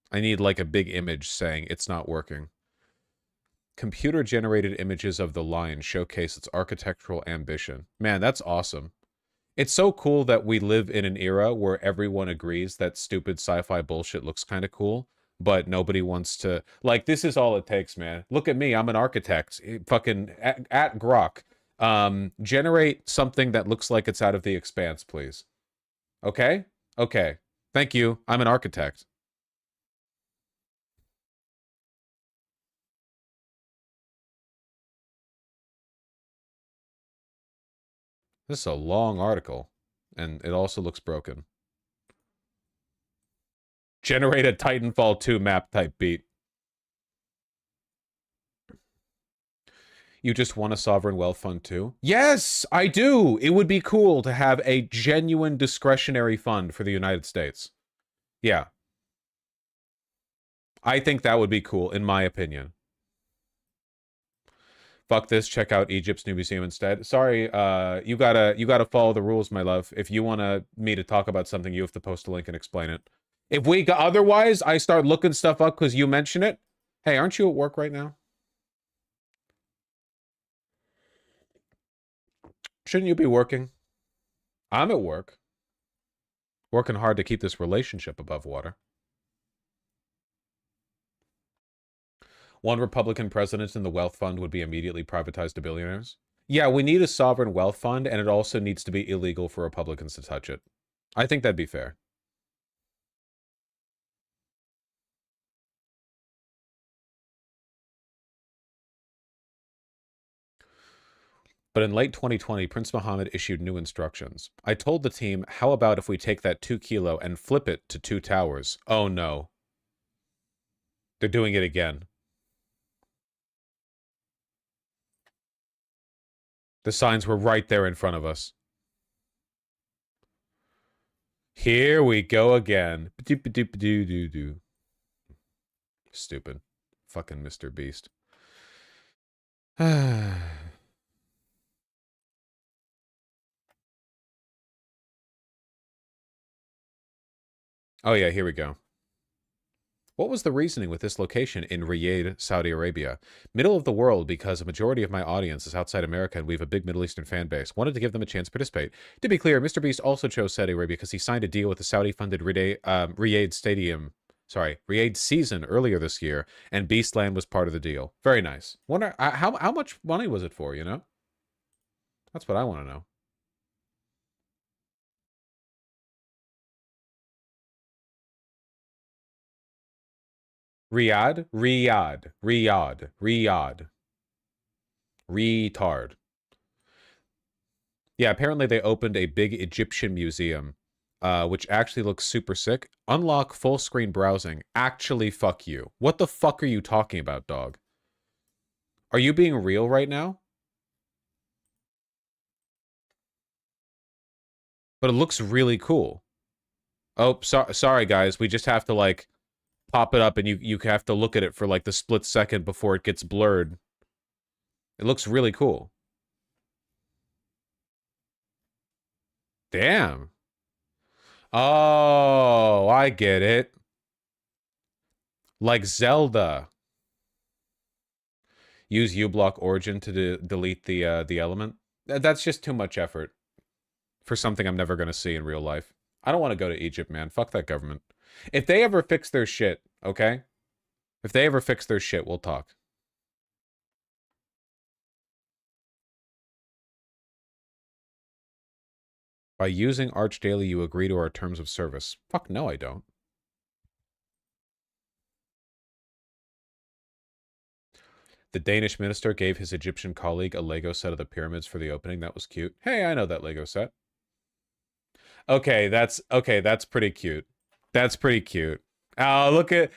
I need like a big image saying it's not working. Computer-generated images of the line showcase its architectural ambition. Man, that's awesome. It's so cool that we live in an era where everyone agrees that stupid sci-fi bullshit looks kind of cool, but nobody wants to... Like, this is all it takes, man. Look at me, I'm an architect. Fucking at Grok. Generate something that looks like it's out of The Expanse, please. Okay? Okay. Thank you. I'm an architect. This is a long article, and it also looks broken. Generate a Titanfall 2 map type beat. You just want a sovereign wealth fund too? Yes, I do! It would be cool to have a genuine discretionary fund for the United States. Yeah. I think that would be cool, in my opinion. Fuck this, check out Egypt's new museum instead. Sorry, you gotta follow the rules, my love. If you want me to talk about something, you have to post a link and explain it. If otherwise, I start looking stuff up because you mention it. Hey, aren't you at work right now? Shouldn't you be working? I'm at work. Working hard to keep this relationship above water. One Republican president in the wealth fund would be immediately privatized to billionaires. Yeah, we need a sovereign wealth fund, and it also needs to be illegal for Republicans to touch it. I think that'd be fair. But in late 2020, Prince Mohammed issued new instructions. I told the team, how about if we take that 2 kilo and flip it to 2 towers? Oh no. They're doing it again. The signs were right there in front of us. Here we go again. Stupid. Fucking Mr. Beast. Oh yeah, here we go. What was the reasoning with this location in Riyadh, Saudi Arabia? Middle of the world because a majority of my audience is outside America and we have a big Middle Eastern fan base. Wanted to give them a chance to participate. To be clear, Mr. Beast also chose Saudi Arabia because he signed a deal with the Saudi-funded Riyadh season earlier this year, and Beastland was part of the deal. Very nice. Wonder how much money was it for, you know? That's what I want to know. Riyadh. Retard. Yeah, apparently they opened a big Egyptian museum, which actually looks super sick. Unlock full screen browsing. Actually, fuck you. What the fuck are you talking about, dog? Are you being real right now? But it looks really cool. Oh, sorry guys. We just have to, like, pop it up and you have to look at it for like the split second before it gets blurred. It looks really cool. Damn. Oh, I get it. Like Zelda. Use uBlock Origin to delete the element. That's just too much effort for something I'm never going to see in real life. I don't want to go to Egypt, man. Fuck that government. If they ever fix their shit, okay? If they ever fix their shit, we'll talk. By using Arch Daily, you agree to our terms of service. Fuck no, I don't. The Danish minister gave his Egyptian colleague a Lego set of the pyramids for the opening. That was cute. Hey, I know that Lego set. Okay, that's pretty cute. That's pretty cute. Oh, look at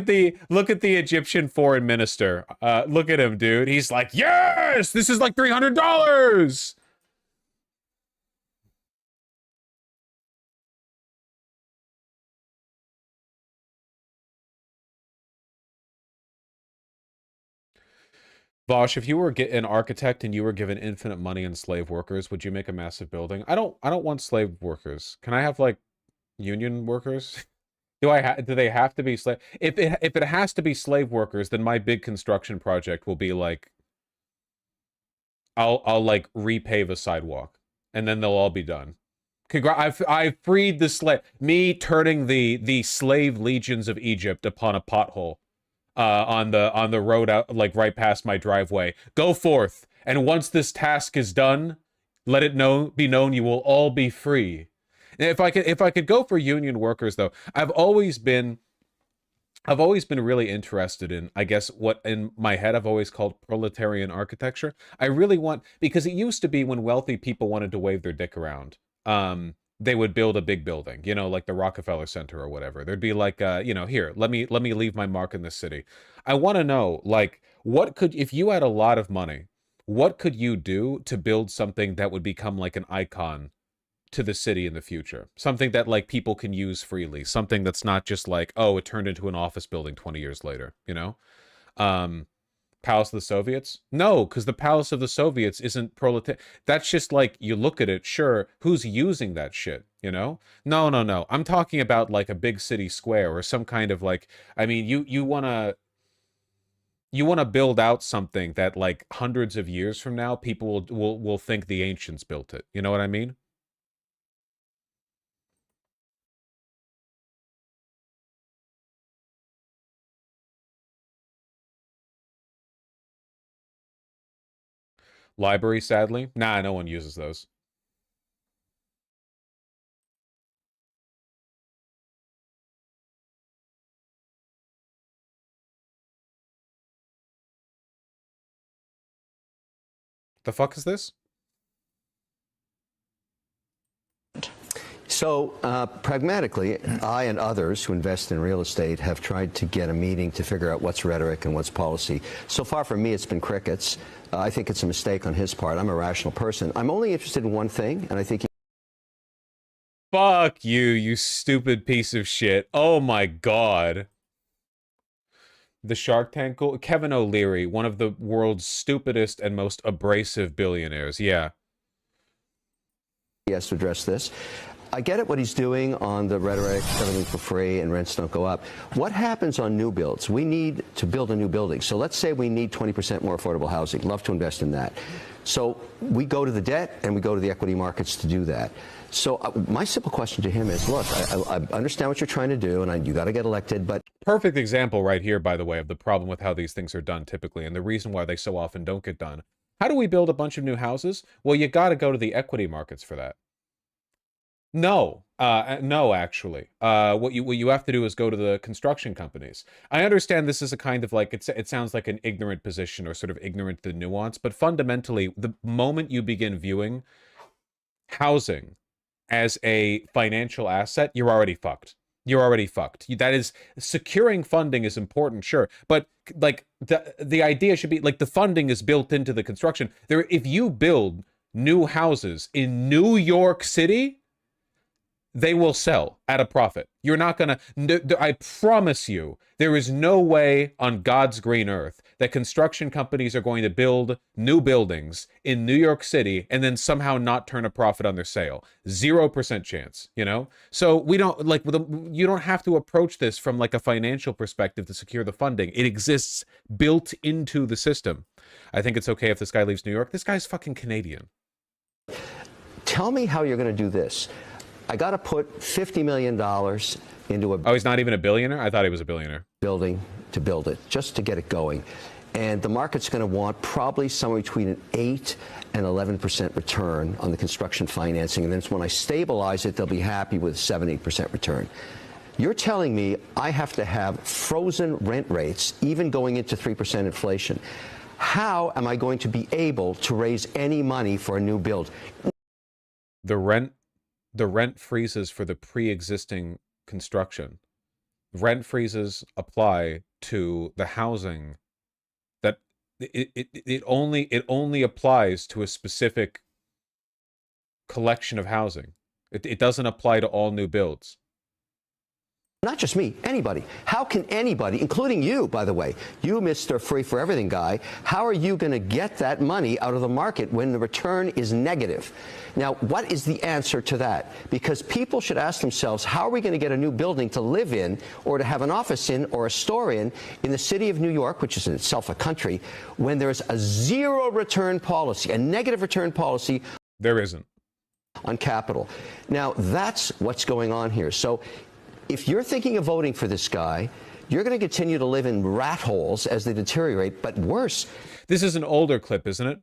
the Egyptian foreign minister. Look at him, dude. He's like, yes, this is like $300. Vosh, if you were an architect and you were given infinite money and slave workers, would you make a massive building? I don't want slave workers. Can I have like union workers? Do they have to be slave? If it has to be slave workers, then my big construction project will be like, I'll like repave a sidewalk, and then they'll all be done. I've freed the slave. Me turning the slave legions of Egypt upon a pothole, on the road out, like right past my driveway. Go forth, and once this task is done, let it be known you will all be free. And if I could go for union workers, though, I've always been really interested in, I guess, what in my head I've always called proletarian architecture. I really want, because it used to be when wealthy people wanted to wave their dick around, they would build a big building, you know, like the Rockefeller Center or whatever. There'd be like, you know, here, let me leave my mark in this city. I want to know, like, if you had a lot of money, what could you do to build something that would become like an icon to the city in the future? Something that like people can use freely. Something that's not just like, oh, it turned into an office building 20 years later, you know? Palace of the Soviets? No, because the Palace of the Soviets isn't proletarian. That's just like, you look at it, sure, who's using that shit, you know? No. I'm talking about like a big city square or some kind of like, I mean, you want to build out something that like hundreds of years from now, people will think the ancients built it. You know what I mean? Library, sadly. Nah, no one uses those. The fuck is this? So, pragmatically, I and others who invest in real estate have tried to get a meeting to figure out what's rhetoric and what's policy. So far, for me, it's been crickets. I think it's a mistake on his part. I'm a rational person. I'm only interested in one thing, and I think... Fuck you, you stupid piece of shit. Oh my god. The Shark Tank, Kevin O'Leary, one of the world's stupidest and most abrasive billionaires. Yeah. He has to address this. I get it what he's doing on the rhetoric, everything for free and rents don't go up. What happens on new builds? We need to build a new building. So let's say we need 20% more affordable housing. Love to invest in that. So we go to the debt and we go to the equity markets to do that. So my simple question to him is, look, I understand what you're trying to do and you got to get elected, but... Perfect example right here, by the way, of the problem with how these things are done typically and the reason why they so often don't get done. How do we build a bunch of new houses? Well, you got to go to the equity markets for that. No, no, actually. What you have to do is go to the construction companies. I understand this is a kind of like, it sounds like an ignorant position or sort of ignorant to the nuance, but fundamentally, the moment you begin viewing housing as a financial asset, you're already fucked. You're already fucked. That is, securing funding is important, sure, but like the idea should be like the funding is built into the construction. If you build new houses in New York City, they will sell at a profit. You're not gonna, I promise you, there is no way on God's green earth that construction companies are going to build new buildings in New York City and then somehow not turn a profit on their sale. 0% chance, you know? So we don't, like, you don't have to approach this from like a financial perspective to secure the funding. It exists built into the system. I think it's okay if this guy leaves New York. This guy's fucking Canadian. Tell me how you're going to do this. I got to put $50 million into a... Oh, he's not even a billionaire? I thought he was a billionaire. ...building to build it, just to get it going. And the market's going to want probably somewhere between an 8 and 11% return on the construction financing. And then when I stabilize it, they'll be happy with 7-8% return. You're telling me I have to have frozen rent rates, even going into 3% inflation. How am I going to be able to raise any money for a new build? The rent freezes for the pre-existing construction. Rent freezes apply to the housing that it only applies to a specific collection of housing. It doesn't apply to all new builds. Not just me, anybody. How can anybody, including you, by the way, you, Mr. Free for Everything guy, how are you going to get that money out of the market when the return is negative? Now, what is the answer to that? Because people should ask themselves, how are we going to get a new building to live in or to have an office in or a store in the city of New York, which is in itself a country, when there's a zero return policy, a negative return policy? There isn't. On capital. Now, that's what's going on here. So if you're thinking of voting for this guy, you're going to continue to live in rat holes as they deteriorate, but worse. This is an older clip, isn't it?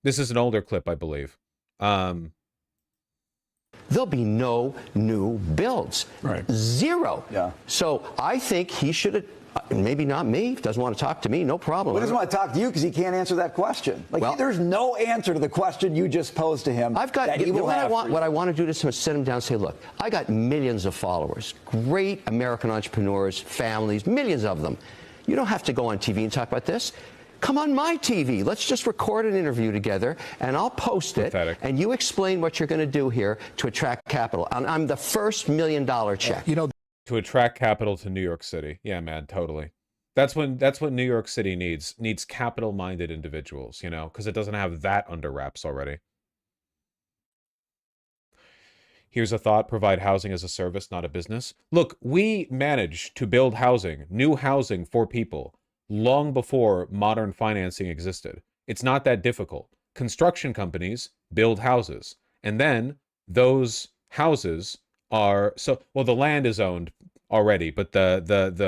This is an older clip, I believe. There'll be no new builds. Right. Zero. Yeah. So I think he should, maybe not me, doesn't want to talk to me, no problem. Well, he doesn't want to talk to you because he can't answer that question. Like, Well, there's no answer to the question you just posed to him. I've got, that he you know will what I have want? for What you. I want to do is sit him down and say, look, I got millions of followers, great American entrepreneurs, families, millions of them. You don't have to go on TV and talk about this. Come on my TV. Let's just record an interview together, and I'll post it, Pathetic. and you explain what you're going to do here to attract capital. I'm the first $1 million check. You know, To attract capital to New York City. Yeah, man, totally. That's what New York City needs. Needs capital-minded individuals, you know, because it doesn't have that under wraps already. Here's a thought: provide housing as a service, not a business. Look, we managed to build housing, new housing for people, long before modern financing existed. It's not that difficult. Construction companies build houses, and then those houses are well, the land is owned already, but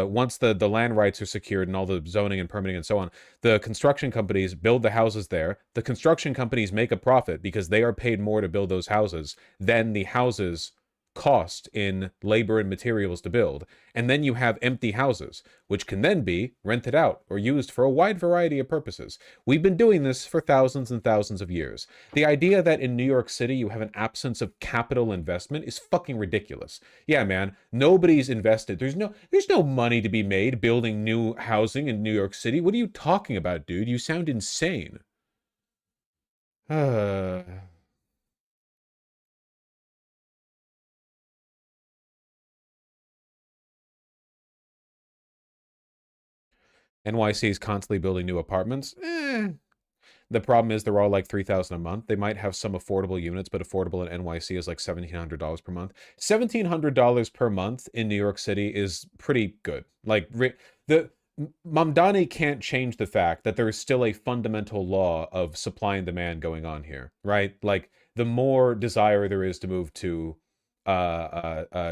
once the land rights are secured and all the zoning and permitting and so on, the construction companies build the houses there. The construction companies make a profit because they are paid more to build those houses than the houses cost in labor and materials to build. And then you have empty houses, which can then be rented out or used for a wide variety of purposes. We've been doing this for thousands and thousands of years. The idea that in New York City you have an absence of capital investment is fucking ridiculous. Yeah, man, nobody's invested. There's no money to be made building new housing in New York City. What are you talking about, dude? You sound insane. NYC is constantly building new apartments. The problem is they're all like $3,000 a month. They might have some affordable units, but affordable in NYC is like $1,700 per month. $1,700 per month in New York City is pretty good. Like the Mamdani can't change the fact that there is still a fundamental law of supply and demand going on here, right? Like the more desire there is to move to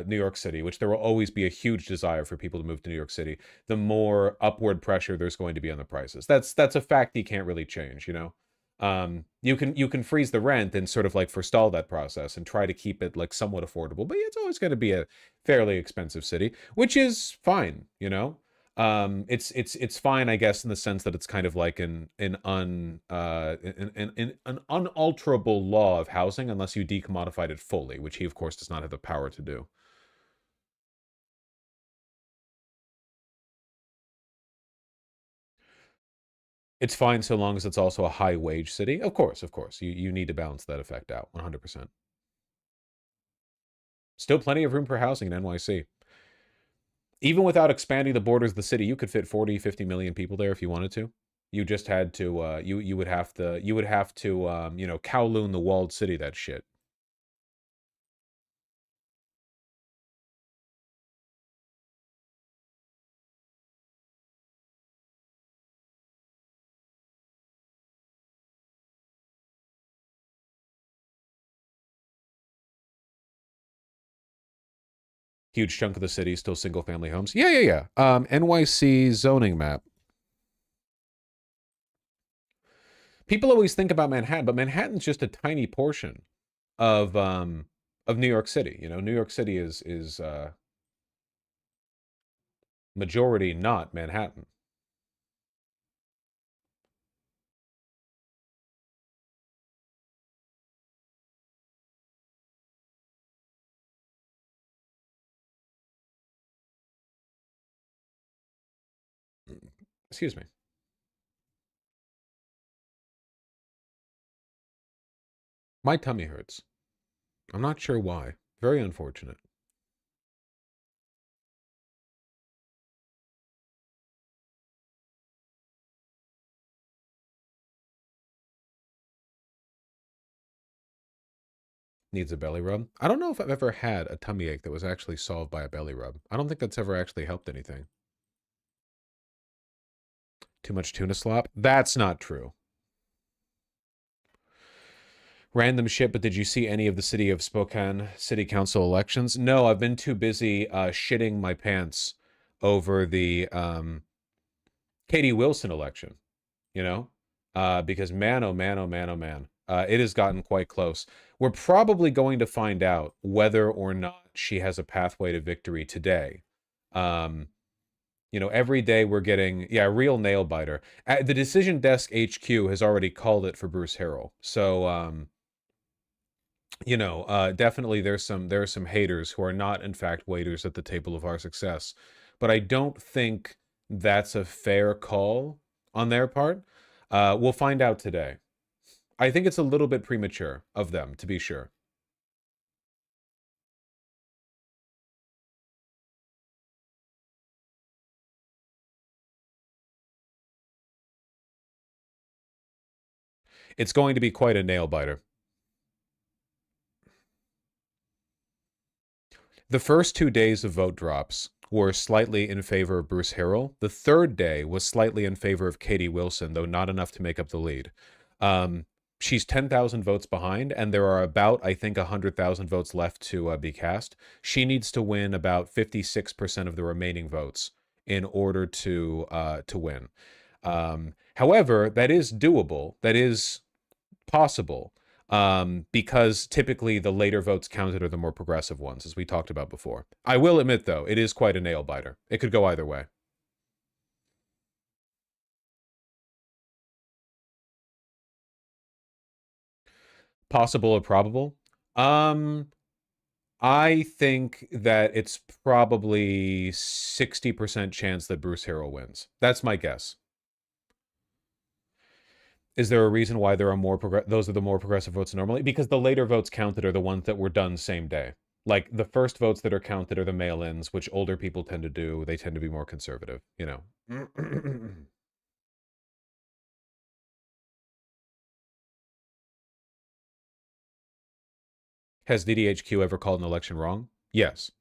New York City, which there will always be a huge desire for people to move to New York City, the more upward pressure there's going to be on the prices. That's a fact you can't really change, you know. You can freeze the rent and sort of like forestall that process and try to keep it like somewhat affordable, but it's always going to be a fairly expensive city, which is fine, you know. It's fine, I guess, in the sense that it's kind of like an unalterable law of housing unless you decommodified it fully, which he, of course, does not have the power to do. It's fine so long as it's also a high-wage city. Of course. You need to balance that effect out, 100%. Still plenty of room for housing in NYC. Even without expanding the borders of the city, you could fit 40, 50 million people there if you wanted to. You just had to, you would have to, you know, Kowloon the walled city that shit. Huge chunk of the city is still single-family homes. Yeah. NYC zoning map. People always think about Manhattan, but Manhattan's just a tiny portion of New York City. You know, New York City is majority not Manhattan. Excuse me. My tummy hurts. I'm not sure why. Very unfortunate. Needs a belly rub. I don't know if I've ever had a tummy ache that was actually solved by a belly rub. I don't think that's ever actually helped anything. Too much tuna slop? That's not true. Random shit, but did you see any of the City of Spokane City Council elections? No, I've been too busy shitting my pants over the Katie Wilson election, you know? Because man, oh man, oh man, oh man. It has gotten quite close. We're probably going to find out whether or not she has a pathway to victory today. You know, every day we're getting, yeah, a real nail biter. The Decision Desk HQ has already called it for Bruce Harrell. So, you know, definitely there are some haters who are not, in fact, waiters at the table of our success. But I don't think that's a fair call on their part. We'll find out today. I think it's a little bit premature of them, to be sure. It's going to be quite a nail biter. The first 2 days of vote drops were slightly in favor of Bruce Harrell. The third day was slightly in favor of Katie Wilson, though not enough to make up the lead. She's 10,000 votes behind, and there are about, I think, 100,000 votes left to be cast. She needs to win about 56% of the remaining votes in order to win. However, that is doable. That is possible. Because typically the later votes counted are the more progressive ones, as we talked about before. I will admit, though, it is quite a nail biter. It could go either way. Possible or probable? I think that it's probably 60% chance that Bruce Harrell wins. That's my guess. Is there a reason why there are more those are the more progressive votes normally? Because the later votes counted are the ones that were done same day. Like, the first votes that are counted are the mail-ins, which older people tend to do. They tend to be more conservative, you know. Has DDHQ ever called an election wrong? Yes.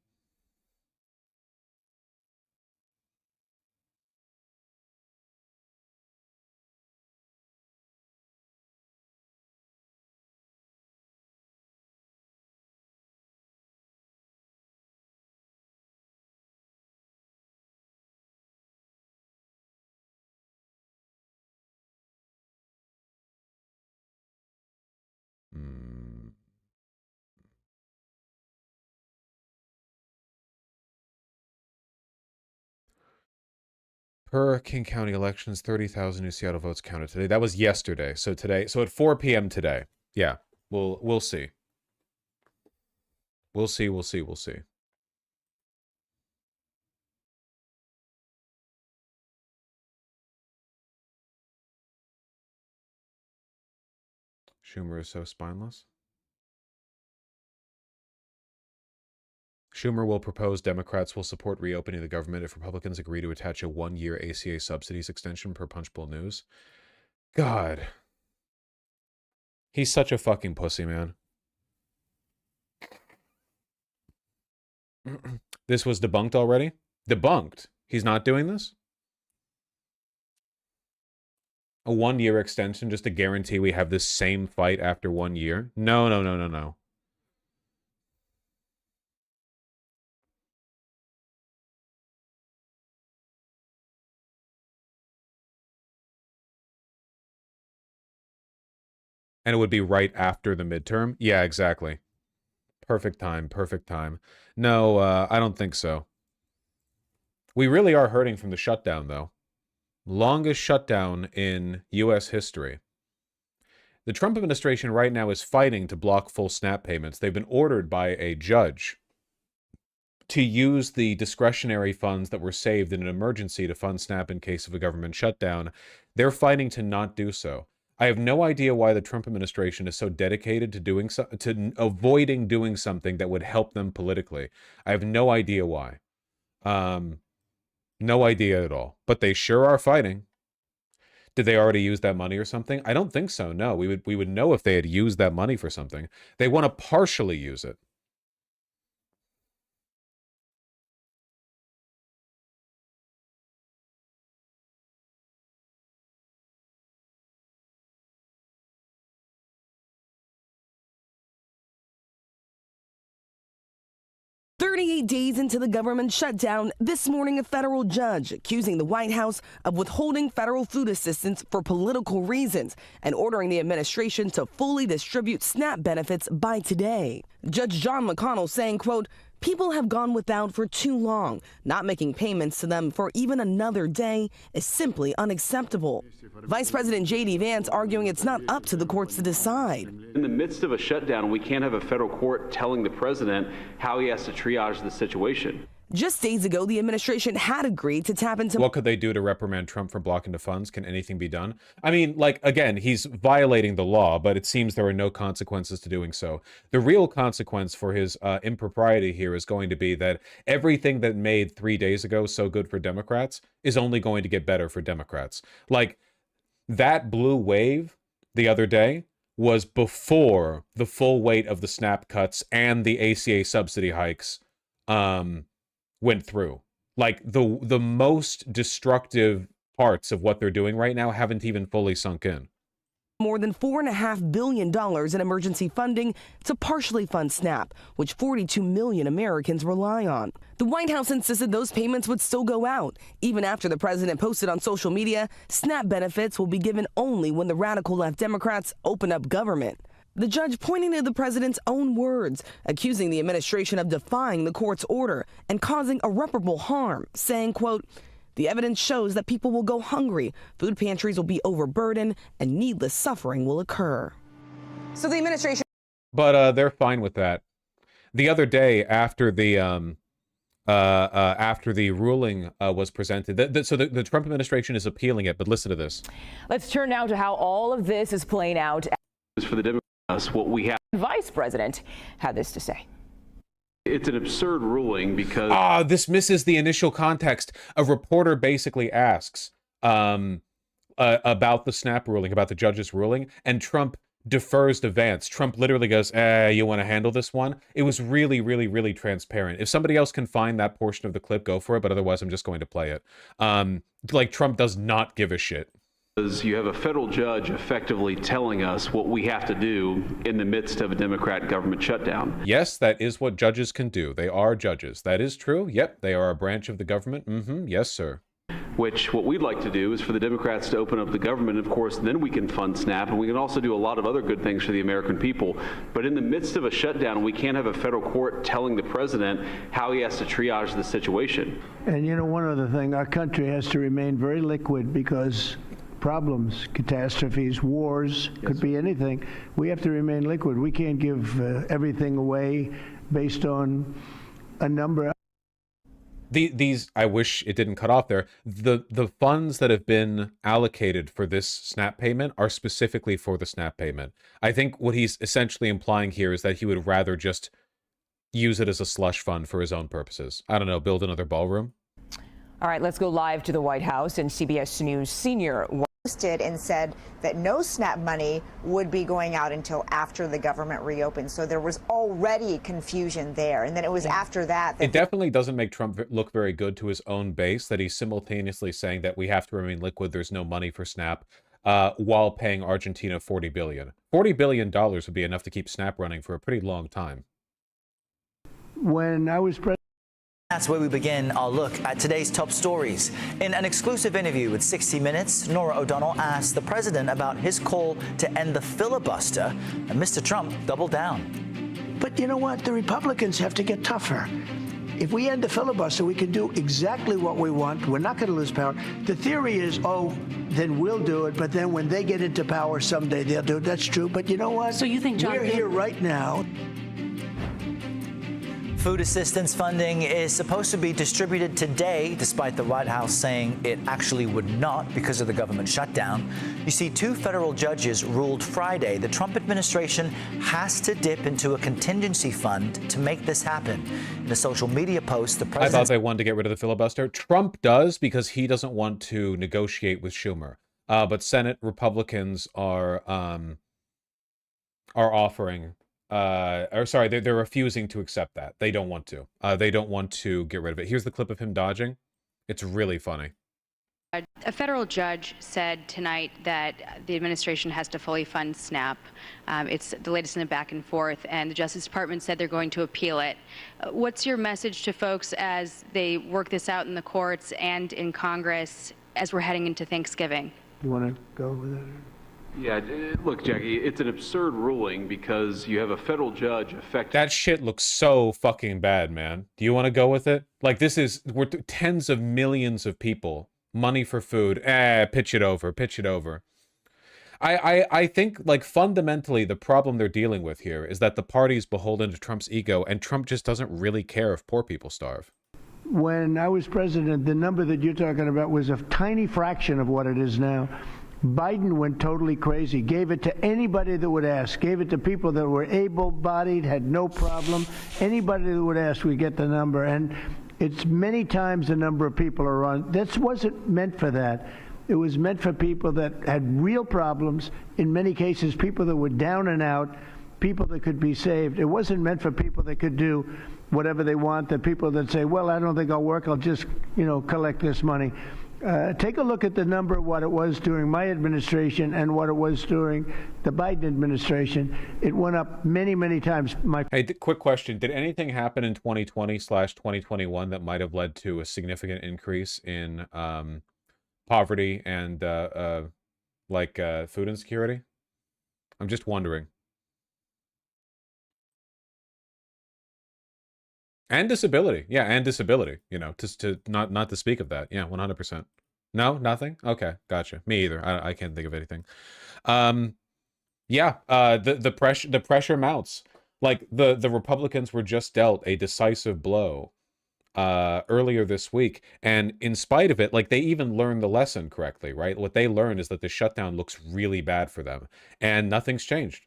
Per King County elections, 30,000 new Seattle votes counted today. That was yesterday. So today, so at 4 p.m. today. Yeah, we'll see. We'll see. Schumer is so spineless. Schumer will propose Democrats will support reopening the government if Republicans agree to attach a 1-year ACA subsidies extension per Punchbowl News. God. He's such a fucking pussy, man. This was debunked already? Debunked? He's not doing this? A 1-year extension just to guarantee we have this same fight after 1 year? No. And it would be right after the midterm? Yeah, exactly. Perfect time. No, I don't think so. We really are hurting from the shutdown, though. Longest shutdown in U.S. history. The Trump administration right now is fighting to block full SNAP payments. They've been ordered by a judge to use the discretionary funds that were saved in an emergency to fund SNAP in case of a government shutdown. They're fighting to not do so. I have no idea why the Trump administration is so dedicated to avoiding doing something that would help them politically. I have no idea why. No idea at all. But they sure are fighting. Did they already use that money or something? I don't think so. No, we would know if they had used that money for something. They want to partially use it. Days into the government shutdown, this morning a federal judge accusing the White House of withholding federal food assistance for political reasons and ordering the administration to fully distribute SNAP benefits by today. Judge John McConnell saying, quote, "People have gone without for too long. Not making payments to them for even another day is simply unacceptable." Vice President J.D. Vance arguing it's not up to the courts to decide. In the midst of a shutdown, we can't have a federal court telling the president how he has to triage the situation. Just days ago, the administration had agreed to tap into... What could they do to reprimand Trump for blocking the funds? Can anything be done? I mean, like, again, he's violating the law, but it seems there are no consequences to doing so. The real consequence for his impropriety here is going to be that everything that made 3 days ago so good for Democrats is only going to get better for Democrats. Like, that blue wave the other day was before the full weight of the SNAP cuts and the ACA subsidy hikes went through. Like, the most destructive parts of what they're doing right now haven't even fully sunk in. More than $4.5 billion in emergency funding to partially fund SNAP, which 42 million Americans rely on. The White House insisted those payments would still go out. Even after the president posted on social media, SNAP benefits will be given only when the radical left Democrats open up government. The judge pointing to the president's own words, accusing the administration of defying the court's order and causing irreparable harm, saying, quote, "The evidence shows that people will go hungry, food pantries will be overburdened, and needless suffering will occur." So the administration... But they're fine with that. The other day, after the ruling was presented, so the Trump administration is appealing it, but listen to this. Let's turn now to how all of this is playing out. For the Democrats, what we have... Vice President had this to say. It's an absurd ruling because... this misses the initial context. A reporter basically asks about the SNAP ruling, about the judge's ruling, and Trump defers to Vance. Trump literally goes, you want to handle this one? It was really, really, really transparent. If somebody else can find that portion of the clip, go for it, but otherwise I'm just going to play it. Like, Trump does not give a shit. You have a federal judge effectively telling us what we have to do in the midst of a Democrat government shutdown. Yes, that is what judges can do. They are judges. That is true. Yep, they are a branch of the government. Yes, sir. Which what we'd like to do is for the Democrats to open up the government. Of course, then we can fund SNAP, and we can also do a lot of other good things for the American people. But in the midst of a shutdown, we can't have a federal court telling the president how he has to triage the situation. And you know, one other thing, our country has to remain very liquid because problems, catastrophes, wars, could be anything. We have to remain liquid. We can't give everything away based on a number. These, I wish it didn't cut off there. The funds that have been allocated for this SNAP payment are specifically for the SNAP payment. I think what he's essentially implying here is that he would rather just use it as a slush fund for his own purposes. I don't know, build another ballroom. All right, let's go live to the White House, and CBS News senior posted and said that no SNAP money would be going out until after the government reopened. So there was already confusion there. And then it was after that. It definitely doesn't make Trump look very good to his own base that he's simultaneously saying that we have to remain liquid, there's no money for SNAP, while paying Argentina $40 billion. $40 billion would be enough to keep SNAP running for a pretty long time. When I was president, that's where we begin our look at today's top stories. In an exclusive interview with 60 Minutes, Norah O'Donnell asked the president about his call to end the filibuster, and Mr. Trump doubled down. But you know what? The Republicans have to get tougher. If we end the filibuster, we can do exactly what we want. We're not going to lose power. The theory is, oh, then we'll do it. But then when they get into power someday, they'll do it. That's true. But you know what? So you think, John, we're here right now. Food assistance funding is supposed to be distributed today, despite the White House saying it actually would not because of the government shutdown. You see, 2 federal judges ruled Friday the Trump administration has to dip into a contingency fund to make this happen. In a social media post, the president... I thought they wanted to get rid of the filibuster. Trump does because he doesn't want to negotiate with Schumer. but Senate Republicans are offering, or sorry, they're refusing to accept that. They don't want to. They don't want to get rid of it. Here's the clip of him dodging. It's really funny. A federal judge said tonight that the administration has to fully fund SNAP. It's the latest in the back and forth, and the Justice Department said they're going to appeal it. What's your message to folks as they work this out in the courts and in Congress as we're heading into Thanksgiving? You want to go with it? Yeah, look, Jackie, it's an absurd ruling because you have a federal judge That shit looks so fucking bad, man. Do you want to go with it? Like, we're tens of millions of people. Money for food. Pitch it over. Pitch it over. I think, like, fundamentally, the problem they're dealing with here is that the party's beholden to Trump's ego, and Trump just doesn't really care if poor people starve. When I was president, the number that you're talking about was a tiny fraction of what it is now. Biden went totally crazy, gave it to anybody that would ask, gave it to people that were able-bodied, had no problem. Anybody that would ask, we get the number. And it's many times the number of people are on. This wasn't meant for that. It was meant for people that had real problems, in many cases, people that were down and out, people that could be saved. It wasn't meant for people that could do whatever they want, the people that say, well, I don't think I'll work, I'll just, collect this money. Take a look at the number of what it was during my administration and what it was during the Biden administration. It went up many, many times. Hey, quick question. Did anything happen in 2020/2021 that might have led to a significant increase in poverty and food insecurity? I'm just wondering. And disability. Yeah, and disability. To not to speak of that. Yeah, 100%. No, nothing? Okay, gotcha. Me either. I can't think of anything. Yeah, the pressure mounts. Like, the Republicans were just dealt a decisive blow earlier this week, and in spite of it, like, they even learned the lesson correctly, right? What they learned is that the shutdown looks really bad for them, and nothing's changed.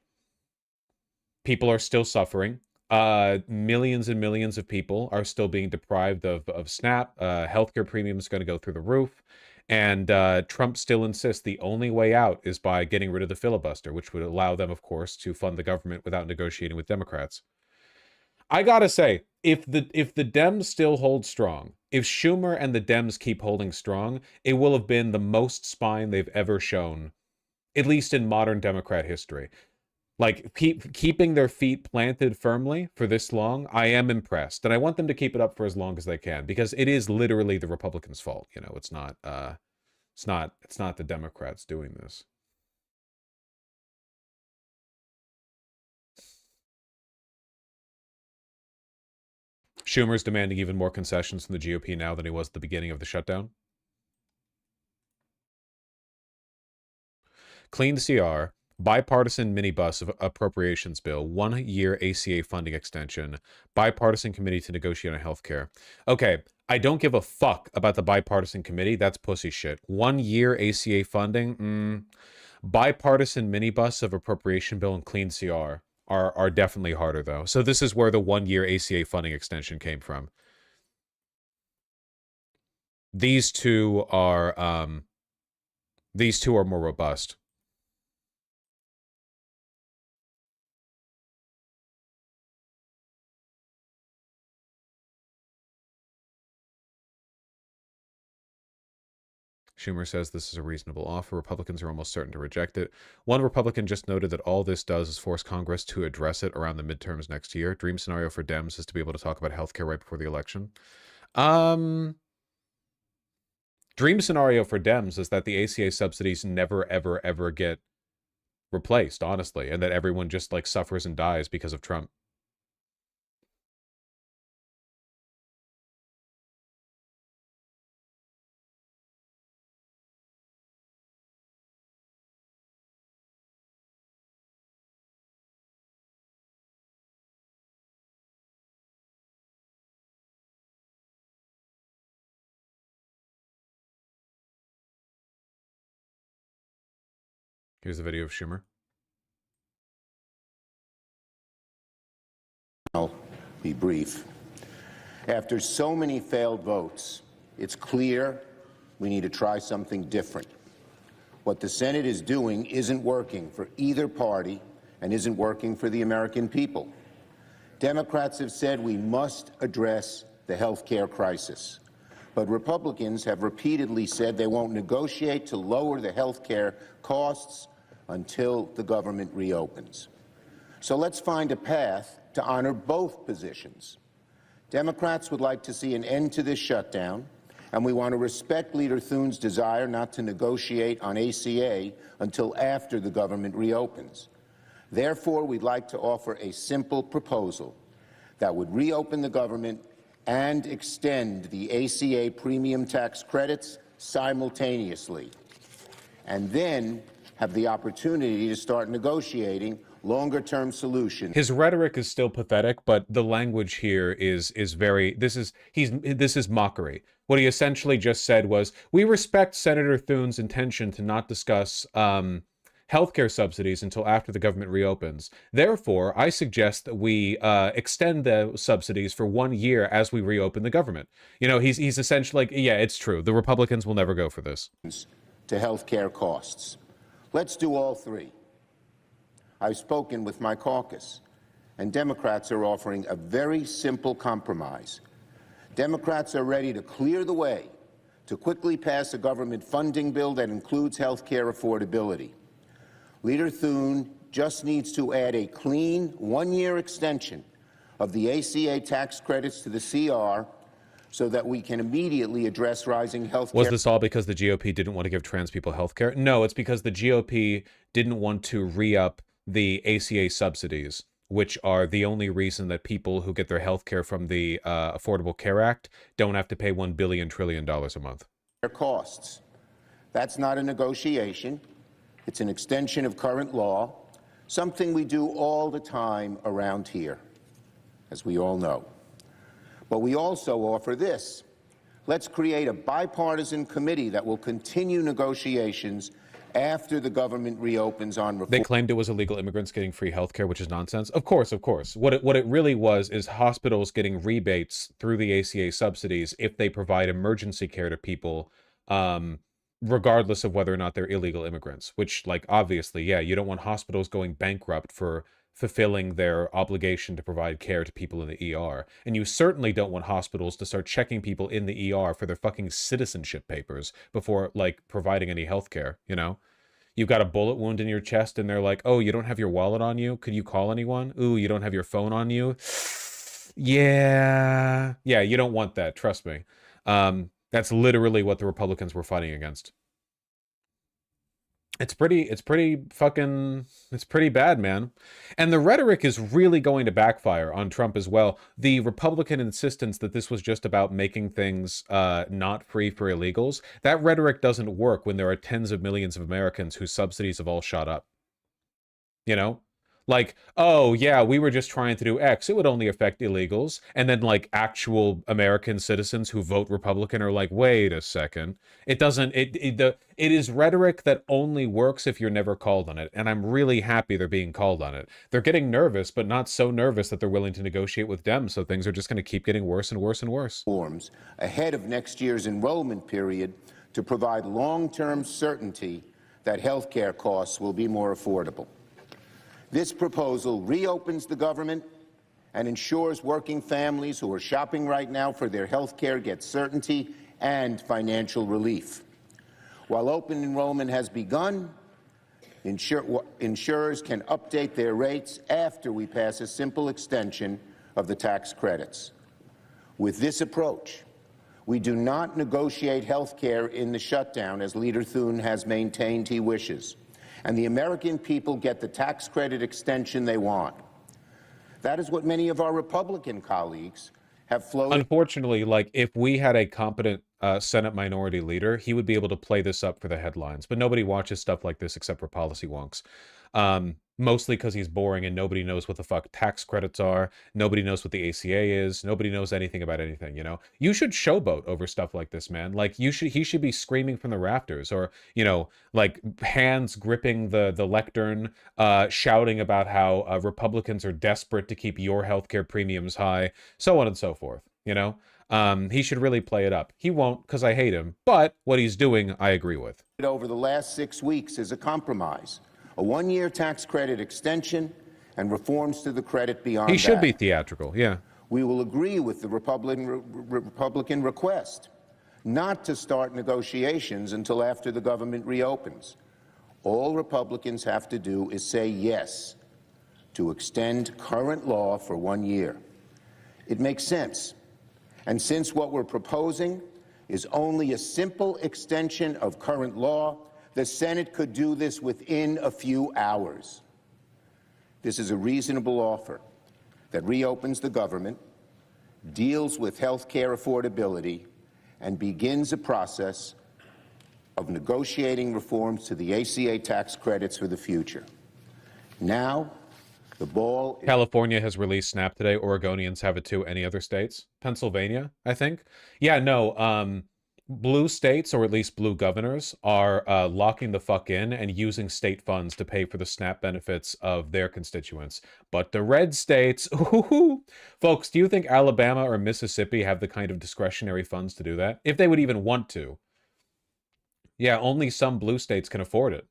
People are still suffering. Millions and millions of people are still being deprived of SNAP. Healthcare premiums is going to go through the roof. And Trump still insists the only way out is by getting rid of the filibuster, which would allow them, of course, to fund the government without negotiating with Democrats. I gotta say, if the Dems still hold strong, if Schumer and the Dems keep holding strong, it will have been the most spine they've ever shown, at least in modern Democrat history. Like, keeping their feet planted firmly for this long, I am impressed. And I want them to keep it up for as long as they can, because it is literally the Republicans' fault. It's not the Democrats doing this. Schumer's demanding even more concessions from the GOP now than he was at the beginning of the shutdown. Clean CR. Bipartisan minibus of appropriations bill, 1-year ACA funding extension, bipartisan committee to negotiate on healthcare. Okay, I don't give a fuck about the bipartisan committee. That's pussy shit. 1-year ACA funding, bipartisan minibus of appropriation bill and clean CR are definitely harder though. So this is where the 1-year ACA funding extension came from. These two are more robust. Schumer says this is a reasonable offer. Republicans are almost certain to reject it. One Republican just noted that all this does is force Congress to address it around the midterms next year. Dream scenario for Dems is to be able to talk about healthcare right before the election. Dream scenario for Dems is that the ACA subsidies never, ever, ever get replaced, honestly, and that everyone just, like, suffers and dies because of Trump. Here's a video of Schumer. I'll be brief. After so many failed votes, it's clear we need to try something different. What the Senate is doing isn't working for either party and isn't working for the American people. Democrats have said we must address the health care crisis, but Republicans have repeatedly said they won't negotiate to lower the health care costs until the government reopens. So let's find a path to honor both positions. Democrats would like to see an end to this shutdown, and we want to respect Leader Thune's desire not to negotiate on ACA until after the government reopens. Therefore, we'd like to offer a simple proposal that would reopen the government and extend the ACA premium tax credits simultaneously, and then have the opportunity to start negotiating longer-term solutions. His rhetoric is still pathetic, but the language here is very, this is mockery. What he essentially just said was, we respect Senator Thune's intention to not discuss healthcare subsidies until after the government reopens. Therefore, I suggest that we extend the subsidies for 1 year as we reopen the government. You know, he's essentially like, yeah, it's true. The Republicans will never go for this. To healthcare costs. Let's do all three. I've spoken with my caucus, and Democrats are offering a very simple compromise. Democrats are ready to clear the way to quickly pass a government funding bill that includes health care affordability. Leader Thune just needs to add a clean 1-year extension of the ACA tax credits to the CR so that we can immediately address rising health care. Was this all because the GOP didn't want to give trans people health care? No, it's because the GOP didn't want to re-up the ACA subsidies, which are the only reason that people who get their health care from the Affordable Care Act don't have to pay $1 trillion a month. Their costs. That's not a negotiation. It's an extension of current law, something we do all the time around here, as we all know. But we also offer this. Let's create a bipartisan committee that will continue negotiations after the government reopens on reform. They claimed it was illegal immigrants getting free health care, which is nonsense. Of course, of course. What it really was is hospitals getting rebates through the ACA subsidies if they provide emergency care to people, regardless of whether or not they're illegal immigrants, which, like, obviously, yeah, you don't want hospitals going bankrupt for fulfilling their obligation to provide care to people in the ER. And you certainly don't want hospitals to start checking people in the ER for their fucking citizenship papers before, like, providing any health care, you know? You've got a bullet wound in your chest and they're like, oh, you don't have your wallet on you? Could you call anyone? Ooh, you don't have your phone on you? Yeah. Yeah, you don't want that, trust me. That's literally what the Republicans were fighting against. It's pretty bad, man. And the rhetoric is really going to backfire on Trump as well. The Republican insistence that this was just about making things not free for illegals, that rhetoric doesn't work when there are tens of millions of Americans whose subsidies have all shot up. You know? Like, oh, yeah, we were just trying to do X. It would only affect illegals. And then, like, actual American citizens who vote Republican are like, wait a second. It doesn't, it is rhetoric that only works if you're never called on it. And I'm really happy they're being called on it. They're getting nervous, but not so nervous that they're willing to negotiate with Dems. So things are just going to keep getting worse and worse and worse. Forms ahead of next year's enrollment period to provide long-term certainty that health care costs will be more affordable. This proposal reopens the government and ensures working families who are shopping right now for their health care get certainty and financial relief. While open enrollment has begun, insurers can update their rates after we pass a simple extension of the tax credits. With this approach, we do not negotiate health care in the shutdown as Leader Thune has maintained he wishes. And the American people get the tax credit extension they want. That is what many of our Republican colleagues have floated. Unfortunately, like, if we had a competent Senate minority leader, he would be able to play this up for the headlines. But nobody watches stuff like this except for policy wonks. Mostly because he's boring and nobody knows what the fuck tax credits are. Nobody knows what the ACA is. Nobody knows anything about anything, you know? You should showboat over stuff like this, man. Like, he should be screaming from the rafters, or, you know, like, hands gripping the lectern, shouting about how Republicans are desperate to keep your healthcare premiums high, so on and so forth, you know? He should really play it up. He won't, because I hate him. But what he's doing, I agree with. Over the last 6 weeks is a compromise, a one-year tax credit extension and reforms to the credit beyond He should that. be theatrical, yeah. We will agree with the Republican request not to start negotiations until after the government reopens. All Republicans have to do is say yes to extend current law for 1 year. It makes sense. And since what we're proposing is only a simple extension of current law, the Senate could do this within a few hours. This is a reasonable offer that reopens the government, deals with health care affordability, and begins a process of negotiating reforms to the ACA tax credits for the future. Now, the ball... California has released SNAP today. Oregonians have it too. Any other states? Pennsylvania, I think. Yeah, no, blue states, or at least blue governors, are locking the fuck in and using state funds to pay for the SNAP benefits of their constituents. But the red states, ooh, folks, do you think Alabama or Mississippi have the kind of discretionary funds to do that? If they would even want to. Yeah, only some blue states can afford it.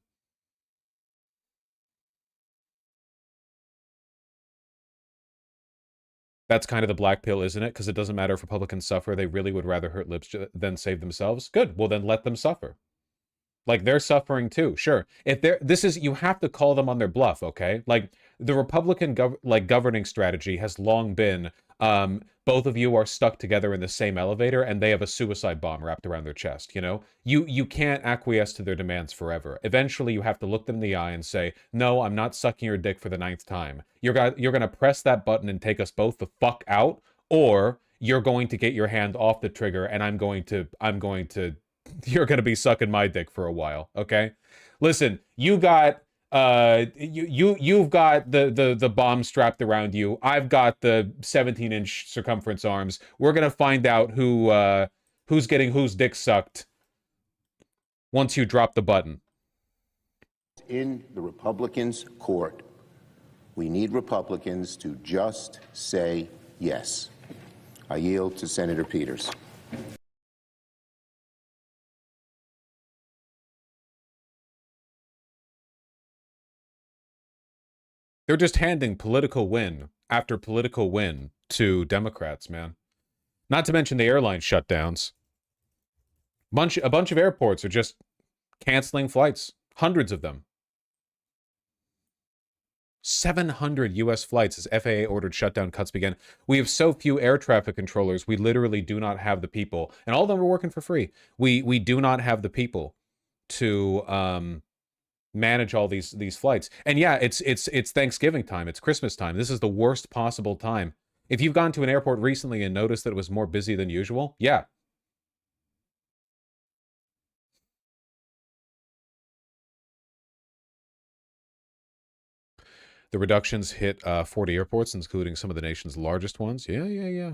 That's kind of the black pill, isn't it? Because it doesn't matter if Republicans suffer. They really would rather hurt libs than save themselves. Good. Well, then let them suffer. Like, they're suffering too. Sure. If they're, you have to call them on their bluff, okay? Like, the Republican governing strategy has long been, both of you are stuck together in the same elevator and they have a suicide bomb wrapped around their chest, you know? You can't acquiesce to their demands forever. Eventually, you have to look them in the eye and say, no, I'm not sucking your dick for the 9th time. You're gonna press that button and take us both the fuck out, or you're going to get your hand off the trigger and you're gonna be sucking my dick for a while, okay? Listen, you got you've got the bomb strapped around you. I've got the 17-inch circumference arms. We're gonna find out who's getting whose dick sucked once you drop the button. In the Republicans' court, we need Republicans to just say yes. I yield to Senator Peters. They're just handing political win after political win to Democrats, man. Not to mention the airline shutdowns. A bunch of airports are just canceling flights. Hundreds of them. 700 U.S. flights as FAA ordered shutdown cuts begin. We have so few air traffic controllers, we literally do not have the people. And all of them are working for free. We do not have the people to manage all these flights. And yeah, it's Thanksgiving time. It's Christmas time. This is the worst possible time. If you've gone to an airport recently and noticed that it was more busy than usual, yeah. The reductions hit 40 airports, including some of the nation's largest ones. Yeah.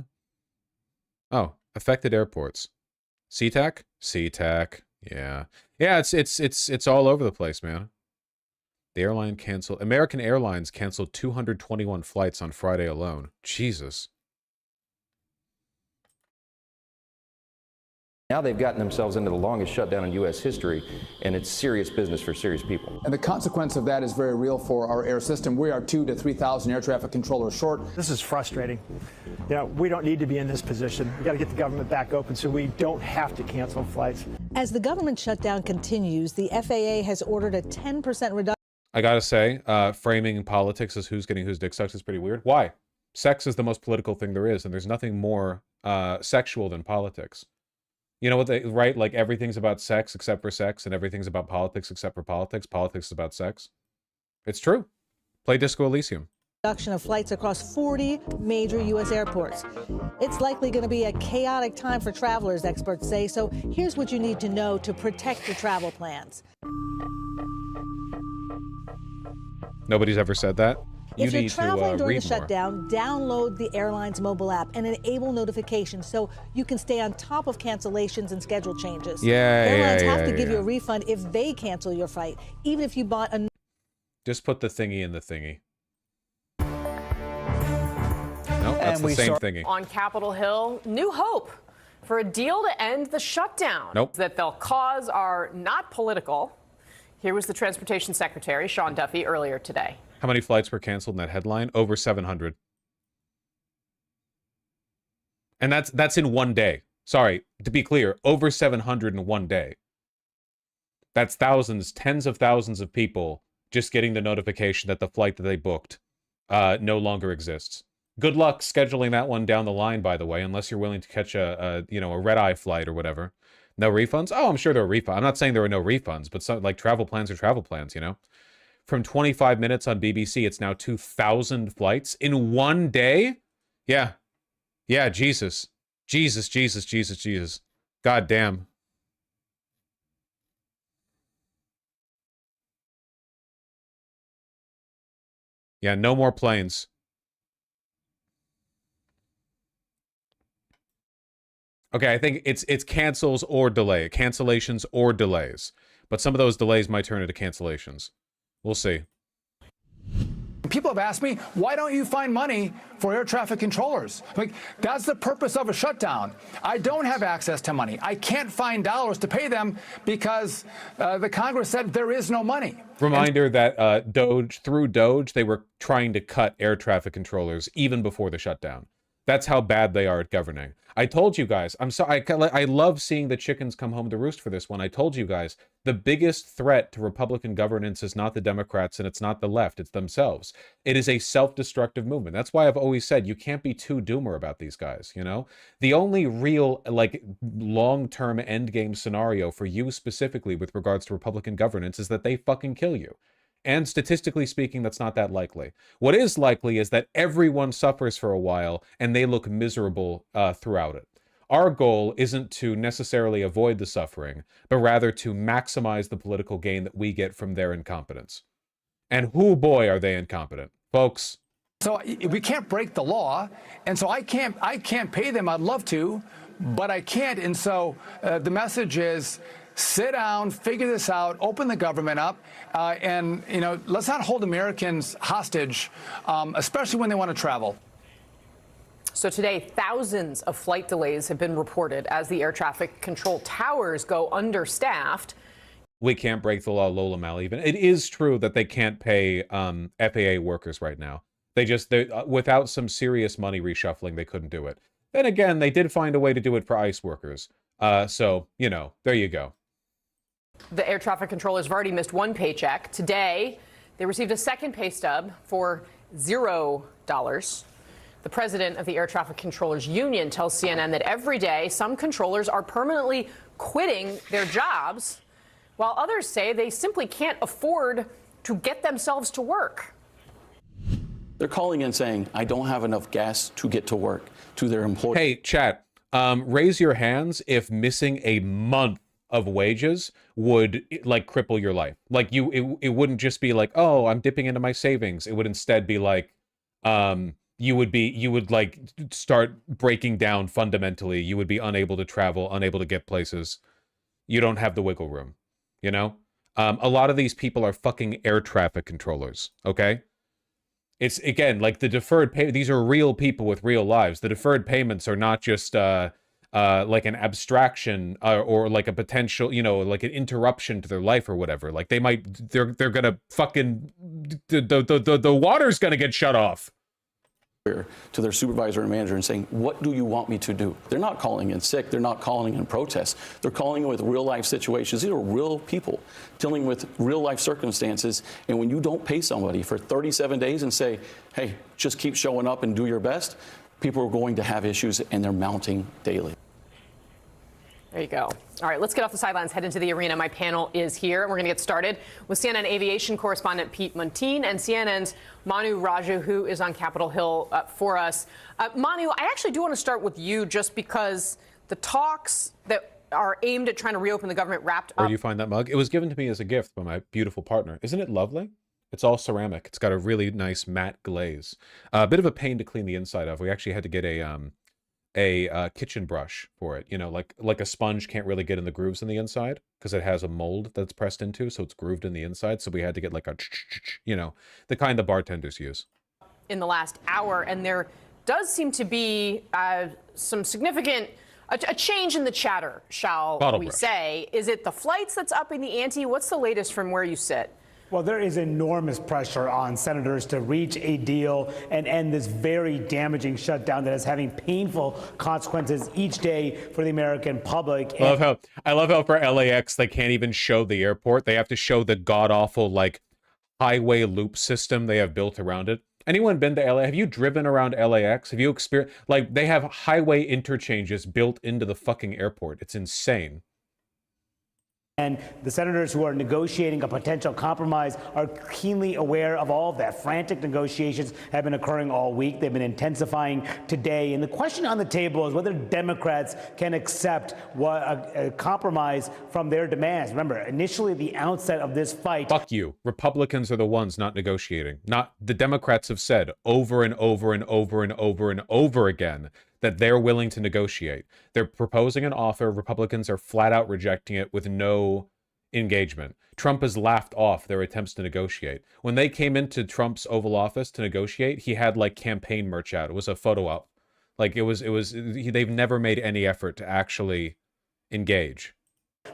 Oh, affected airports. SeaTac? SeaTac. Yeah. Yeah, it's all over the place, man. The American Airlines canceled 221 flights on Friday alone. Jesus. Now they've gotten themselves into the longest shutdown in U.S. history, and it's serious business for serious people. And the consequence of that is very real for our air system. We are 2,000 to 3,000 air traffic controllers short. This is frustrating. You know, we don't need to be in this position. We got to get the government back open so we don't have to cancel flights. As the government shutdown continues, the FAA has ordered a 10% reduction. I gotta say, framing politics as who's getting whose dick sucked is pretty weird. Why? Sex is the most political thing there is, and there's nothing more sexual than politics. You know what they, right? Like, everything's about sex except for sex, and everything's about politics except for politics. Politics is about sex. It's true. Play Disco Elysium. Reduction of flights across 40 major U.S. airports. It's likely going to be a chaotic time for travelers, experts say. So here's what you need to know to protect your travel plans. Nobody's ever said that. If you're traveling during the shutdown, download the airline's mobile app and enable notifications so you can stay on top of cancellations and schedule changes. Airlines have to give you a refund if they cancel your flight, even if you bought a... Just put the thingy in the thingy. No, it's the same thingy. On Capitol Hill, new hope for a deal to end the shutdown. Nope. That they'll cause are not political. Here was the Transportation Secretary, Sean Duffy, earlier today. How many flights were canceled in that headline? Over 700. And that's in one day. Sorry, to be clear, over 700 in one day. That's thousands, tens of thousands of people just getting the notification that the flight that they booked no longer exists. Good luck scheduling that one down the line, by the way, unless you're willing to catch a red-eye flight or whatever. No refunds? Oh, I'm sure there are refunds. I'm not saying there are no refunds, but some, like, travel plans are travel plans, you know? From 25 minutes on BBC, it's now 2,000 flights in one day? Yeah. Yeah, Jesus. Jesus, Jesus, Jesus, Jesus. God damn. Yeah, no more planes. Okay, I think it's cancels or delay. Cancellations or delays. But some of those delays might turn into cancellations. We'll see. People have asked me, why don't you find money for air traffic controllers? Like, that's the purpose of a shutdown. I don't have access to money. I can't find dollars to pay them because the Congress said there is no money. Reminder that through Doge, they were trying to cut air traffic controllers even before the shutdown. That's how bad they are at governing. I told you guys, I'm sorry, I love seeing the chickens come home to roost for this one. I told you guys, the biggest threat to Republican governance is not the Democrats and it's not the left, it's themselves. It is a self-destructive movement. That's why I've always said you can't be too doomer about these guys, you know? The only real, like, long-term endgame scenario for you specifically with regards to Republican governance is that they fucking kill you. And statistically speaking, that's not that likely. What is likely is that everyone suffers for a while and they look miserable throughout it. Our goal isn't to necessarily avoid the suffering, but rather to maximize the political gain that we get from their incompetence. And whoo boy, are they incompetent. Folks. So we can't break the law, and so I can't pay them. I'd love to, but I can't. And so the message is, sit down, figure this out, open the government up, and, you know, let's not hold Americans hostage, especially when they want to travel. So today, thousands of flight delays have been reported as the air traffic control towers go understaffed. We can't break the law, Lola Mal even. It is true that they can't pay FAA workers right now. They without some serious money reshuffling, they couldn't do it. Then again, they did find a way to do it for ICE workers. So, you know, there you go. The air traffic controllers have already missed one paycheck. Today, they received a second pay stub for $0. The president of the Air Traffic Controllers Union tells CNN that every day some controllers are permanently quitting their jobs, while others say they simply can't afford to get themselves to work. They're calling in saying, I don't have enough gas to get to work, to their employees. Hey, chat, raise your hands if missing a month of wages would, like, cripple your life. Like, it wouldn't just be like, oh, I'm dipping into my savings. It would instead be like, you would like start breaking down fundamentally. You would be unable to travel, unable to get places. You don't have the wiggle room, you know? A lot of these people are fucking air traffic controllers, okay? It's, again, like the deferred pay. These are real people with real lives. The deferred payments are not just like an abstraction or like a potential, you know, like an interruption to their life or whatever. Like they're gonna fucking the water's gonna get shut off. To their supervisor and manager and saying, what do you want me to do? They're not calling in sick. They're not calling in protest. They're calling in with real life situations. These are real people dealing with real life circumstances. And when you don't pay somebody for 37 days and say, hey, just keep showing up and do your best, people are going to have issues, and they're mounting daily. There you go. All right, let's get off the sidelines, head into the arena. My panel is here, and we're going to get started with CNN aviation correspondent Pete Muntean and CNN's Manu Raju, who is on Capitol Hill for us. Manu, I actually do want to start with you just because the talks that are aimed at trying to reopen the government wrapped up. Where do you find that mug? It was given to me as a gift by my beautiful partner. Isn't it lovely? It's all ceramic. It's got a really nice matte glaze. A bit of a pain to clean the inside of. We actually had to get a kitchen brush for it. You know, like a sponge can't really get in the grooves in the inside because it has a mold that's pressed into, so it's grooved in the inside. So we had to get like a, you know, the kind the bartenders use. In the last hour, and they're does seem to be some significant a change in the chatter, shall we say. Is it the flights that's upping the ante? What's the latest from where you sit? Well, there is enormous pressure on senators to reach a deal and end this very damaging shutdown that is having painful consequences each day for the American public. I love how for LAX they can't even show the airport. They have to show the god-awful like highway loop system they have built around it. Anyone been to LA? Have you driven around LAX? Have you experienced, like, they have highway interchanges built into the fucking airport. It's insane. And the senators who are negotiating a potential compromise are keenly aware of all of that. Frantic negotiations have been occurring all week. They've been intensifying today. And the question on the table is whether Democrats can accept a compromise from their demands. Remember, initially at the outset of this fight. Fuck you. Republicans are the ones not negotiating. Not the Democrats have said over and over and over and over and over again that they're willing to negotiate. They're proposing an offer. Republicans are flat out rejecting it with no engagement. Trump has laughed off their attempts to negotiate. When they came into Trump's Oval Office to negotiate, he had like campaign merch out. It was a photo op. Like they've never made any effort to actually engage.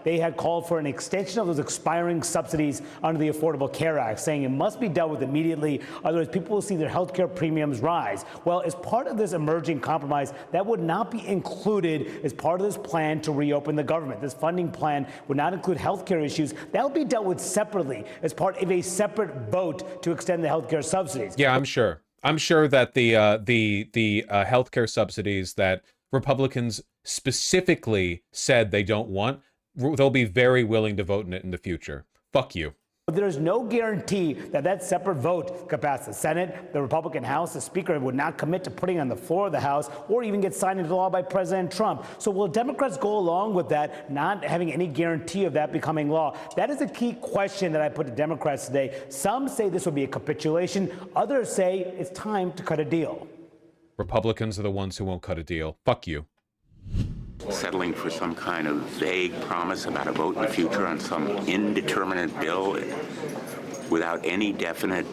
They had called for an extension of those expiring subsidies under the Affordable Care Act, saying it must be dealt with immediately, otherwise people will see their health care premiums rise. Well, as part of this emerging compromise, that would not be included as part of this plan to reopen the government. This funding plan would not include health care issues. That will be dealt with separately as part of a separate vote to extend the health care subsidies. Yeah, I'm sure. I'm sure that the health care subsidies that Republicans specifically said they don't want, they'll be very willing to vote in it in the future. Fuck you. But there's no guarantee that that separate vote could pass the Senate, the Republican House. The Speaker would not commit to putting it on the floor of the House or even get signed into law by President Trump. So will Democrats go along with that, not having any guarantee of that becoming law? That is a key question that I put to Democrats today. Some say this will be a capitulation. Others say it's time to cut a deal. Republicans are the ones who won't cut a deal. Fuck you. Settling for some kind of vague promise about a vote in the future on some indeterminate bill without any definite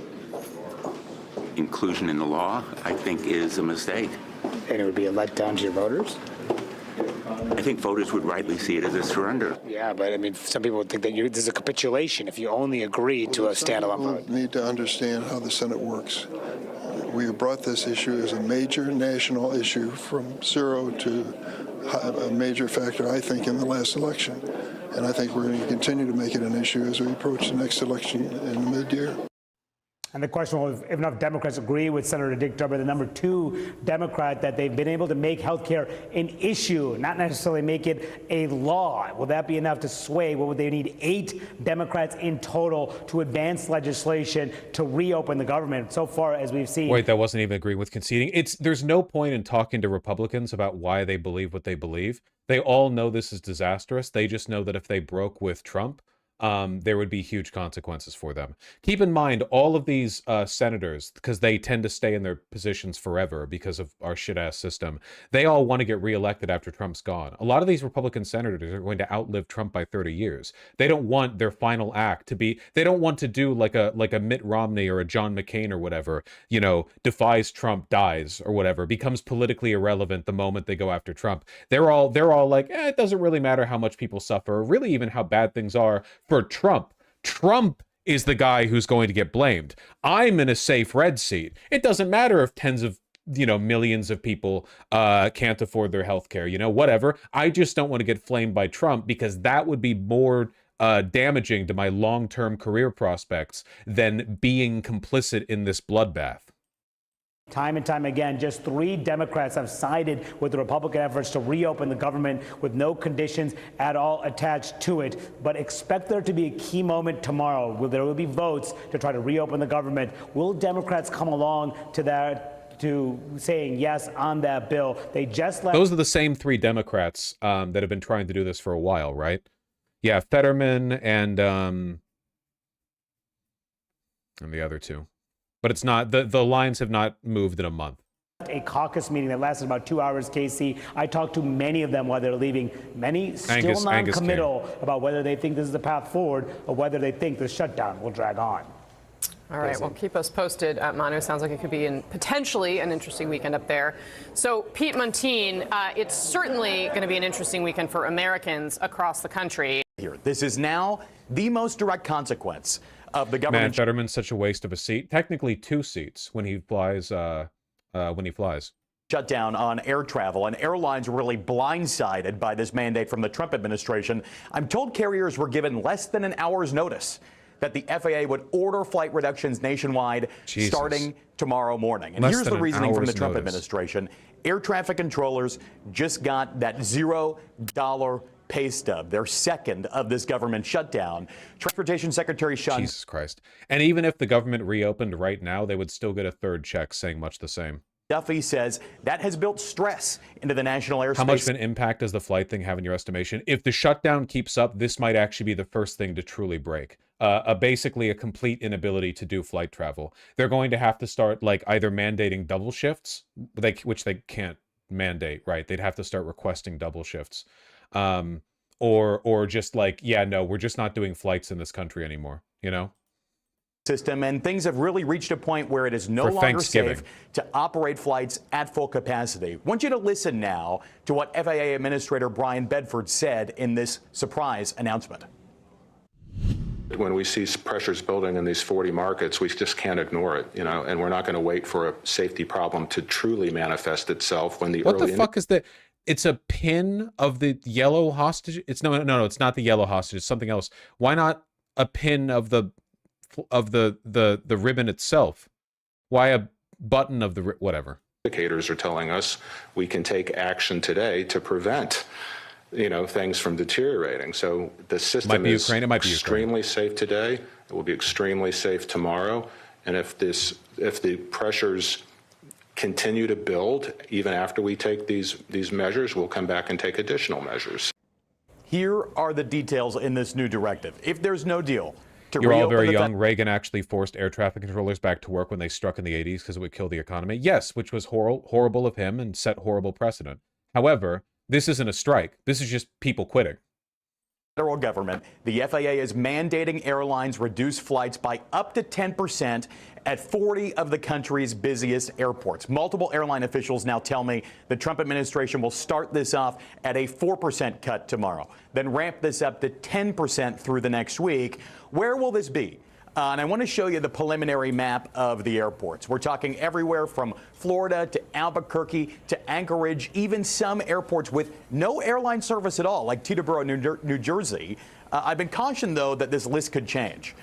inclusion in the law, I think is a mistake. And it would be a letdown to your voters? I think voters would rightly see it as a surrender. Yeah, but I mean, some people would think that this is a capitulation if you only agree to a standalone vote. Need to understand how the Senate works. We have brought this issue as a major national issue from zero to a major factor, I think, in the last election. And I think we're going to continue to make it an issue as we approach the next election in the mid-year. And the question was if enough Democrats agree with Senator Dick Durbin, the number 2 Democrat, that they've been able to make health care an issue, not necessarily make it a law. Will that be enough to sway? Well, would they need 8 Democrats in total to advance legislation to reopen the government? So far, as we've seen. Wait, that wasn't even agreeing with conceding. There's no point in talking to Republicans about why they believe what they believe. They all know this is disastrous. They just know that if they broke with Trump, there would be huge consequences for them. Keep in mind, all of these senators, because they tend to stay in their positions forever because of our shit-ass system, they all want to get reelected after Trump's gone. A lot of these Republican senators are going to outlive Trump by 30 years. They don't want their final act to be, they don't want to do like a Mitt Romney or a John McCain or whatever, you know, defies Trump, dies or whatever, becomes politically irrelevant the moment they go after Trump. They're all like, it doesn't really matter how much people suffer, or really even how bad things are for Trump. Trump is the guy who's going to get blamed. I'm in a safe red seat. It doesn't matter if tens of, millions of people can't afford their health care, whatever. I just don't want to get flamed by Trump because that would be more damaging to my long-term career prospects than being complicit in this bloodbath. Time and time again, just 3 Democrats have sided with the Republican efforts to reopen the government with no conditions at all attached to it. But expect there to be a key moment tomorrow where there will be votes to try to reopen the government. Will Democrats come along to that, to saying yes on that bill? They just left. Those are the same 3 Democrats that have been trying to do this for a while, right? Yeah, Fetterman and the other 2. But it's not, the lines have not moved in a month. A caucus meeting that lasted about 2 hours, Casey. I talked to many of them while they're leaving. Many still non-committal about whether they think this is the path forward or whether they think the shutdown will drag on. All right, well, keep us posted, Manu. Sounds like it could be potentially an interesting weekend up there. So, Pete Muntean, it's certainly going to be an interesting weekend for Americans across the country. Here, this is now the most direct consequence of the government. Man, Fetterman's such a waste of a seat. Technically 2 seats when he flies. Shutdown on air travel, and airlines were really blindsided by this mandate from the Trump administration. I'm told carriers were given less than an hour's notice that the FAA would order flight reductions nationwide starting tomorrow morning. And here's the reasoning from the Trump administration. Air traffic controllers just got that $0 pay stub, their second of this government shutdown. Transportation Secretary Sean. Jesus Christ. And even if the government reopened right now, they would still get a 3rd check saying much the same. Duffy says that has built stress into the national airspace. How much of an impact does the flight thing have in your estimation? If the shutdown keeps up, this might actually be the first thing to truly break. Basically a complete inability to do flight travel. They're going to have to start like either mandating double shifts, which they can't mandate, right? They'd have to start requesting double shifts. Or just like, yeah, no, we're just not doing flights in this country anymore, you know? System, and things have really reached a point where it is no longer safe to operate flights at full capacity. I want you to listen now to what FAA Administrator Brian Bedford said in this surprise announcement. When we see pressures building in these 40 markets, we just can't ignore it, you know, and we're not going to wait for a safety problem to truly manifest itself when the What the fuck is that? It's a pin of the yellow hostage. It's no, it's not the yellow hostage. It's something else. Why not a pin of the ribbon itself? Why a button of the whatever? Indicators are telling us we can take action today to prevent, you know, things from deteriorating. So the system is extremely safe today. It will be extremely safe tomorrow. And if the pressures continue to build even after we take these measures, we'll come back and take additional measures. Here are the details in this new directive. If there's no deal, you're all very young. Reagan actually forced air traffic controllers back to work when they struck in the 80s because it would kill the economy. Yes, which was horrible of him and set horrible precedent. However, this isn't a strike. This is just people quitting. Federal government, the FAA is mandating airlines reduce flights by up to 10% at 40 of the country's busiest airports. Multiple airline officials now tell me the Trump administration will start this off at a 4% cut tomorrow, then ramp this up to 10% through the next week. Where will this be? And I want to show you the preliminary map of the airports. We're talking everywhere from Florida to Albuquerque to Anchorage, even some airports with no airline service at all, like Teterboro, New Jersey. I've been cautioned, though, that this list could change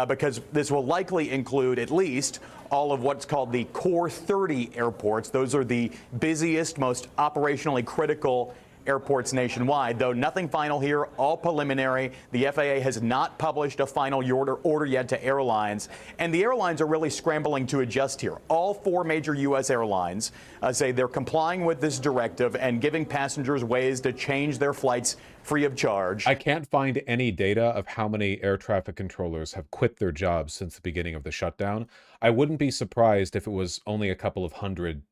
because this will likely include at least all of what's called the Core 30 airports. Those are the busiest, most operationally critical airports nationwide, though nothing final here, all preliminary. The FAA has not published a final order yet to airlines, and the airlines are really scrambling to adjust here. All 4 major U.S. airlines say they're complying with this directive and giving passengers ways to change their flights free of charge. I can't find any data of how many air traffic controllers have quit their jobs since the beginning of the shutdown. I wouldn't be surprised if it was only a couple of hundred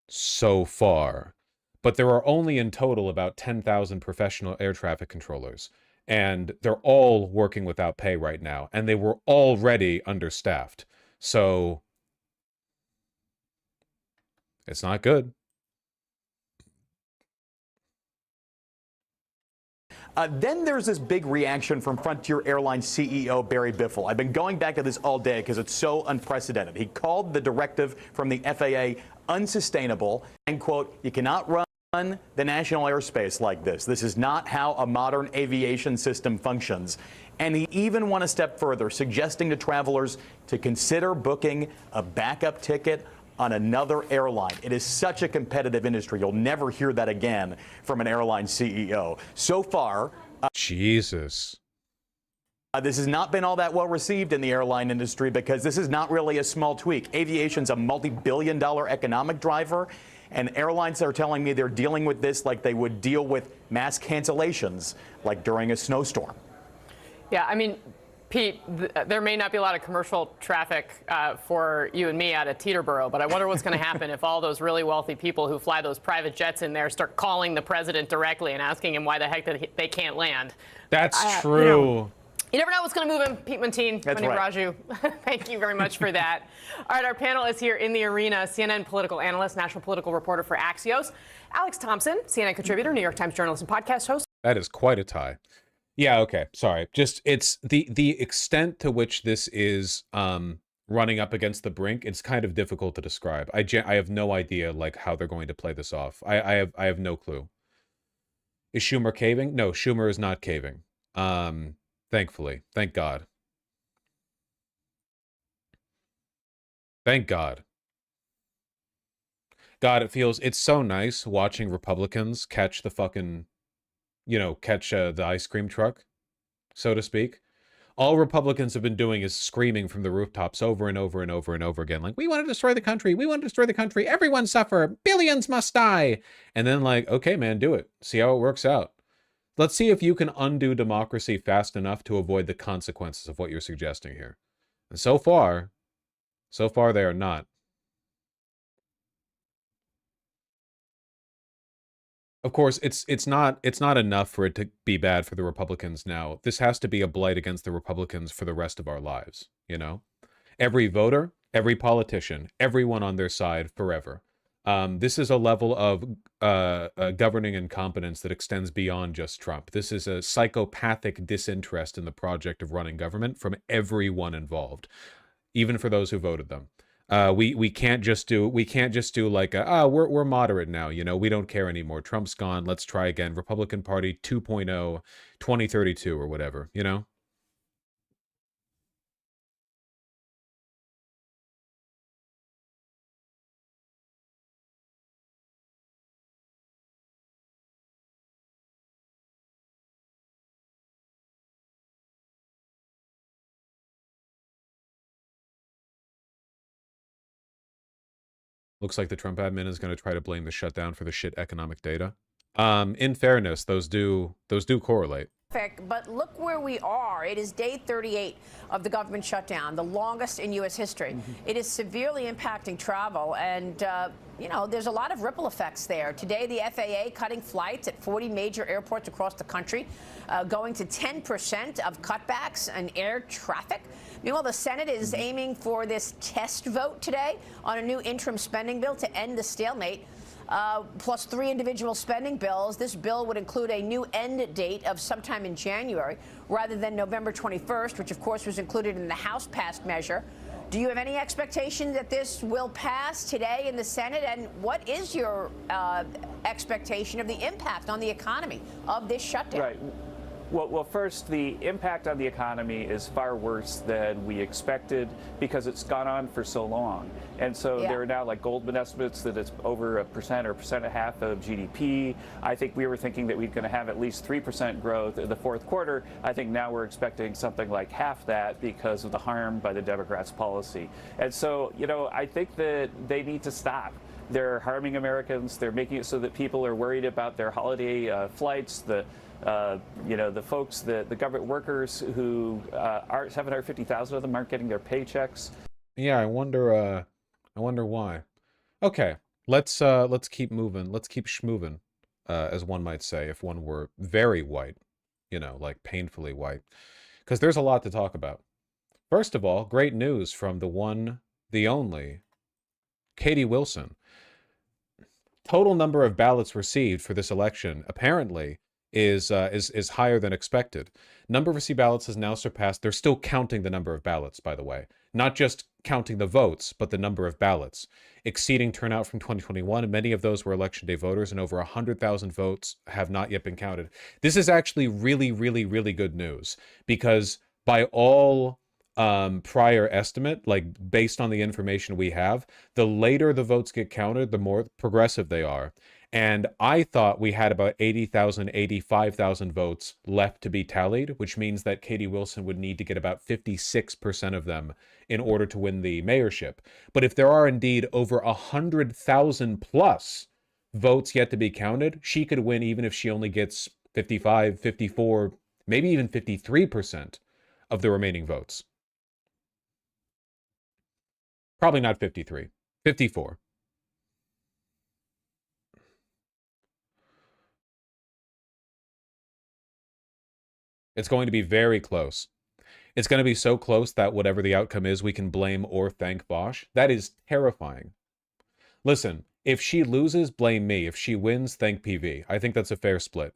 so far. But there are only in total about 10,000 professional air traffic controllers, and they're all working without pay right now, and they were already understaffed. So it's not good. Then there's this big reaction from Frontier Airlines CEO Barry Biffle. I've been going back to this all day because it's so unprecedented. He called the directive from the FAA unsustainable and, quote, "You cannot run the national airspace like this. This is not how a modern aviation system functions." And he even went a step further, suggesting to travelers to consider booking a backup ticket on another airline. It is such a competitive industry. You'll never hear that again from an airline CEO. So far, Jesus. This has not been all that well received in the airline industry because this is not really a small tweak. Aviation's a multi-billion-dollar economic driver, and airlines are telling me they're dealing with this like they would deal with mass cancellations, like during a snowstorm. Yeah, I mean, Pete, there may not be a lot of commercial traffic for you and me out at Teterboro, but I wonder what's going to happen if all those really wealthy people who fly those private jets in there start calling the president directly and asking him why the heck they can't land. That's true. You never know what's going to move him, Pete Montine. That's right. Raju. Thank you very much for that. All right, our panel is here in the arena. CNN political analyst, national political reporter for Axios, Alex Thompson, CNN contributor, New York Times journalist and podcast host. That is quite a tie. Yeah, okay, sorry. Just, it's the extent to which this is running up against the brink, it's kind of difficult to describe. I have no idea, like, how they're going to play this off. I have no clue. Is Schumer caving? No, Schumer is not caving. Thankfully. Thank God. Thank God. God, it's so nice watching Republicans catch the fucking, catch the ice cream truck, so to speak. All Republicans have been doing is screaming from the rooftops over and over and over and over again, like, we want to destroy the country. We want to destroy the country. Everyone suffer. Billions must die. And then, like, okay, man, do it. See how it works out. Let's see if you can undo democracy fast enough to avoid the consequences of what you're suggesting here. And so far they are not. Of course, it's not enough for it to be bad for the Republicans now. This has to be a blight against the Republicans for the rest of our lives, Every voter, every politician, everyone on their side forever. This is a level of governing incompetence that extends beyond just Trump. This is a psychopathic disinterest in the project of running government from everyone involved, even for those who voted them. We can't just do like we're moderate now, we don't care anymore. Trump's gone. Let's try again. Republican Party 2.0, 2032 or whatever, Looks like the Trump admin is going to try to blame the shutdown for the shit economic data. In fairness, those do correlate. But look where we are. It is day 38 of the government shutdown, the longest in U.S. history. It is severely impacting travel, and there's a lot of ripple effects there. Today, the FAA cutting flights at 40 major airports across the country, going to 10% of cutbacks in air traffic. Meanwhile, the Senate is aiming for this test vote today on a new interim spending bill to end the stalemate. Plus 3 individual spending bills. This bill would include a new end date of sometime in January rather than November 21st, which of course was included in the House-passed measure. Do you have any expectation that this will pass today in the Senate? And what is your expectation of the impact on the economy of this shutdown? Right. Well, first, the impact on the economy is far worse than we expected because it's gone on for so long. And so there are now like Goldman estimates that it's over 1% or 1.5% of GDP. I think we were thinking that we're going to have at least 3% growth in the fourth quarter. I think now we're expecting something like half that because of the harm by the Democrats' policy. And so, I think that they need to stop. They're harming Americans. They're making it so that people are worried about their holiday flights. The folks, the government workers who are 750,000 of them aren't getting their paychecks. Yeah, I wonder why. Okay, let's keep moving. Let's keep schmoving, as one might say, if one were very white, like painfully white, because there's a lot to talk about. First of all, great news from the one, the only, Katie Wilson. Total number of ballots received for this election apparently is higher than expected. Number of received ballots has now surpassed. They're still counting the number of ballots, by the way. Not just counting the votes, but the number of ballots, exceeding turnout from 2021. And many of those were election day voters, and over 100,000 votes have not yet been counted. This is actually really, really, really good news, because by all prior estimate, like based on the information we have, the later the votes get counted, the more progressive they are. And I thought we had about 80,000, 85,000 votes left to be tallied, which means that Katie Wilson would need to get about 56% of them in order to win the mayorship. But if there are indeed over 100,000 plus votes yet to be counted, she could win even if she only gets 55, 54, maybe even 53% of the remaining votes. Probably not 53, 54. It's going to be very close. It's going to be so close that whatever the outcome is, we can blame or thank Bosch. That is terrifying. Listen, if she loses, blame me. If she wins, thank PV. I think that's a fair split.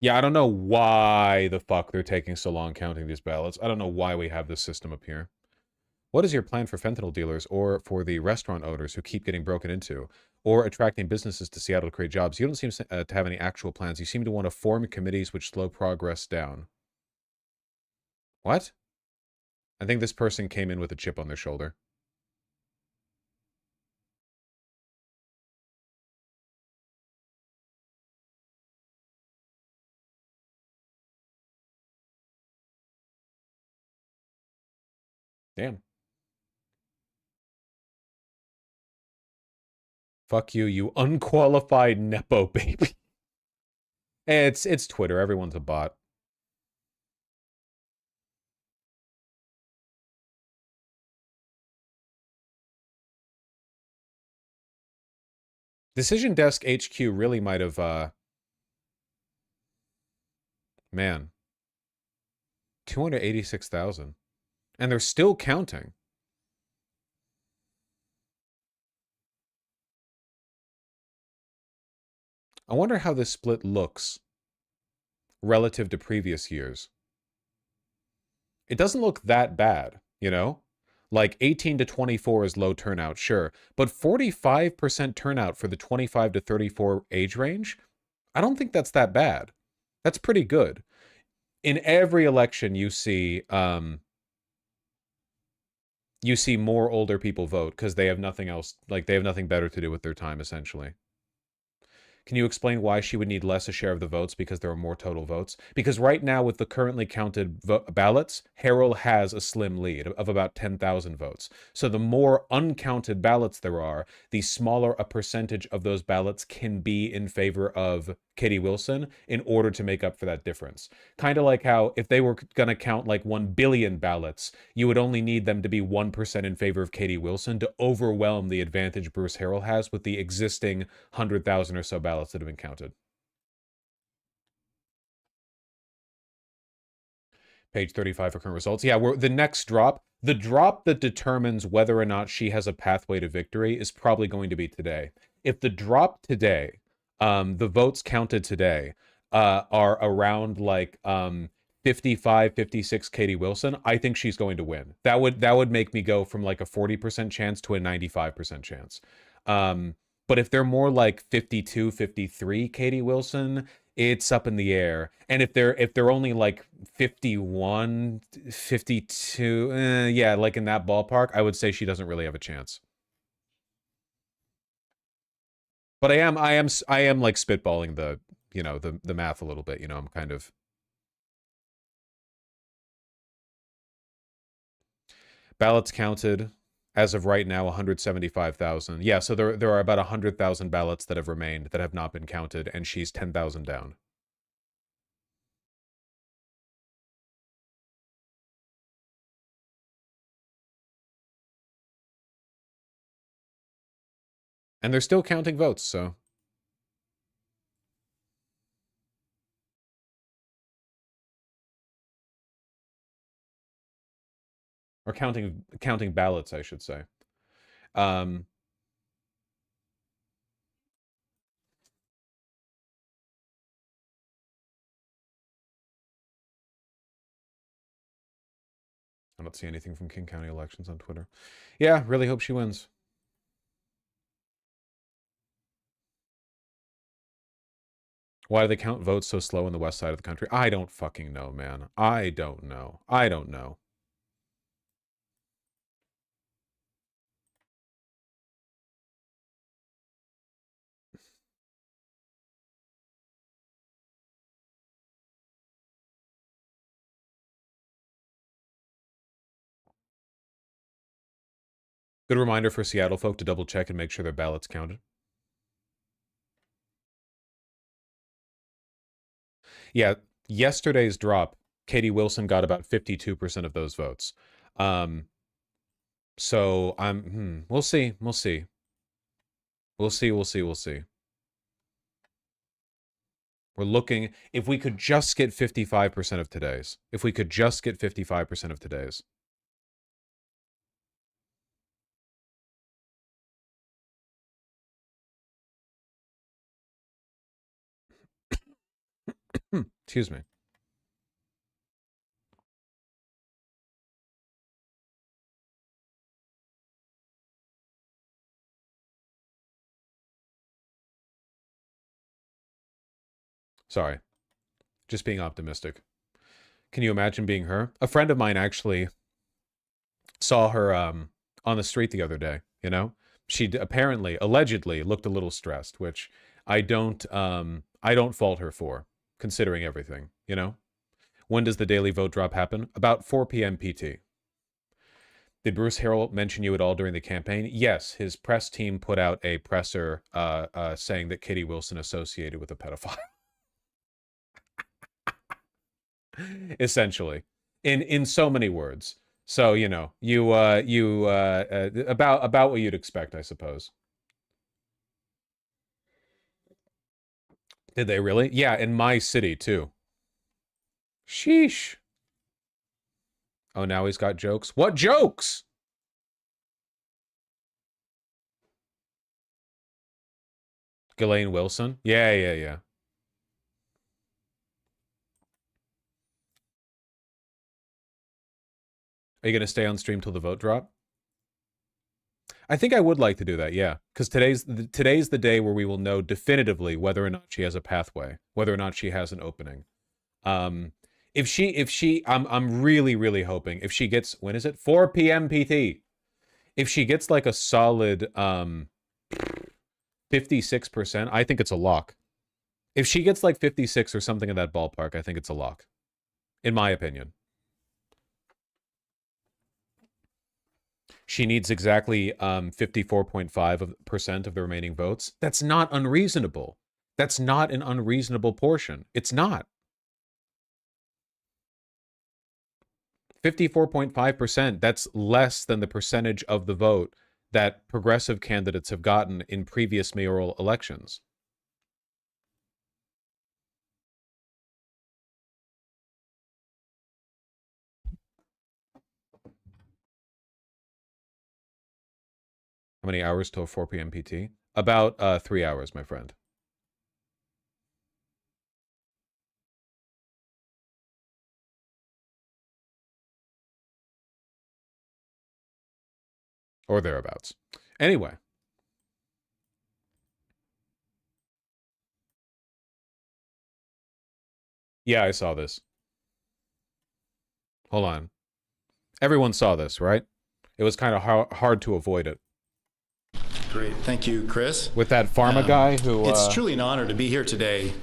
Yeah, I don't know why the fuck they're taking so long counting these ballots. I don't know why we have this system up here. What is your plan for fentanyl dealers or for the restaurant owners who keep getting broken into or attracting businesses to Seattle to create jobs? You don't seem to have any actual plans. You seem to want to form committees which slow progress down. What? I think this person came in with a chip on their shoulder. Damn. Fuck you, you unqualified Nepo baby. It's Twitter. Everyone's a bot. Decision Desk HQ really might have, man. 286,000. And they're still counting. I wonder how this split looks relative to previous years. It doesn't look that bad, you know? Like 18 to 24 is low turnout, sure. But 45% turnout for the 25 to 34 age range? I don't think that's that bad. That's pretty good. In every election, you see more older people vote because they have nothing else, like they have nothing better to do with their time, essentially. Can you explain why she would need less a share of the votes because there are more total votes? Because right now, with the currently counted ballots, Harrell has a slim lead of about 10,000 votes. So the more uncounted ballots there are, the smaller a percentage of those ballots can be in favor of Katie Wilson in order to make up for that difference. Kind of like how if they were going to count like 1 billion ballots, you would only need them to be 1% in favor of Katie Wilson to overwhelm the advantage Bruce Harrell has with the existing 100,000 or so ballots that have been counted. Page 35 for current results. Yeah, the next drop, the drop that determines whether or not she has a pathway to victory is probably going to be today. If the drop today, the votes counted today are around like 55, 56 Katie Wilson, I think she's going to win. That would make me go from like a 40% chance to a 95% chance. But if they're more like 52, 53 Katie Wilson, it's up in the air. And if they're only like 51, 52, yeah, like in that ballpark, I would say she doesn't really have a chance. But I am like spitballing the, you know, the math a little bit, you know, I'm kind of ballots counted as of right now 175,000. Yeah, so there are about 100,000 ballots that have remained that have not been counted, and she's 10,000 down. And they're still counting votes, so. Or counting ballots, I should say. I don't see anything from King County elections on Twitter. Yeah, really hope she wins. Why do they count votes so slow on the west side of the country? I don't fucking know, man. I don't know. I don't know. Good reminder for Seattle folk to double check and make sure their ballots counted. Yeah, yesterday's drop, Katie Wilson got about 52% of those votes. So we'll see. We'll We'll see. We're looking, if we could just get 55% of today's. If we could just get 55% of today's. Excuse me. Sorry. Just being optimistic. Can you imagine being her? A friend of mine actually saw her on the street the other day, you know? She apparently, allegedly, looked a little stressed, which I don't fault her for, considering everything, you know? When does the daily vote drop happen? About 4 p.m. PT. Did Bruce Harrell mention you at all during the campaign? Yes, his press team put out a presser saying that Katie Wilson associated with a pedophile. Essentially, in so many words. So, you know, about what you'd expect, I suppose. Did they really? Yeah, in my city too. Sheesh. Oh, now he's got jokes. What jokes? Ghislaine Wilson? Yeah. Are you going to stay on stream till the vote drop? I think I would like to do that, yeah. Because today's the day where we will know definitively whether or not she has a pathway, whether or not she has an opening. If she, I'm really hoping if she gets, when is it? 4 p.m. PT. If she gets like a solid 56%, I think it's a lock. If she gets like 56 or something in that ballpark, I think it's a lock. In my opinion. She needs exactly 54.5% of the remaining votes. That's not unreasonable. That's not an unreasonable portion. It's not. 54.5%, that's less than the percentage of the vote that progressive candidates have gotten in previous mayoral elections. How many hours till 4 p.m. PT? About 3 hours, my friend. Or thereabouts. Anyway. Yeah, I saw this. Hold on. Everyone saw this, right? It was kind of hard to avoid it. Great. Thank you, Chris. With that pharma guy who... It's truly an honor to be here today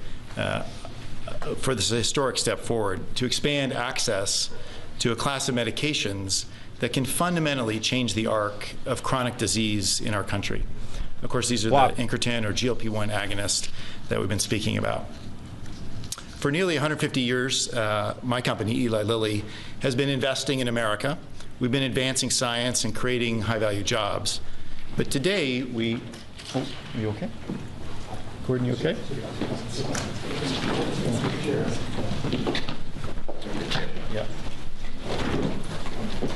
for this historic step forward to expand access to a class of medications that can fundamentally change the arc of chronic disease in our country. Of course, these are the incretin or GLP-1 agonists that we've been speaking about. For nearly 150 years, my company, Eli Lilly, has been investing in America. We've been advancing science and creating high-value jobs. But today, we... Oh, are you okay? Gordon, you okay? Yeah.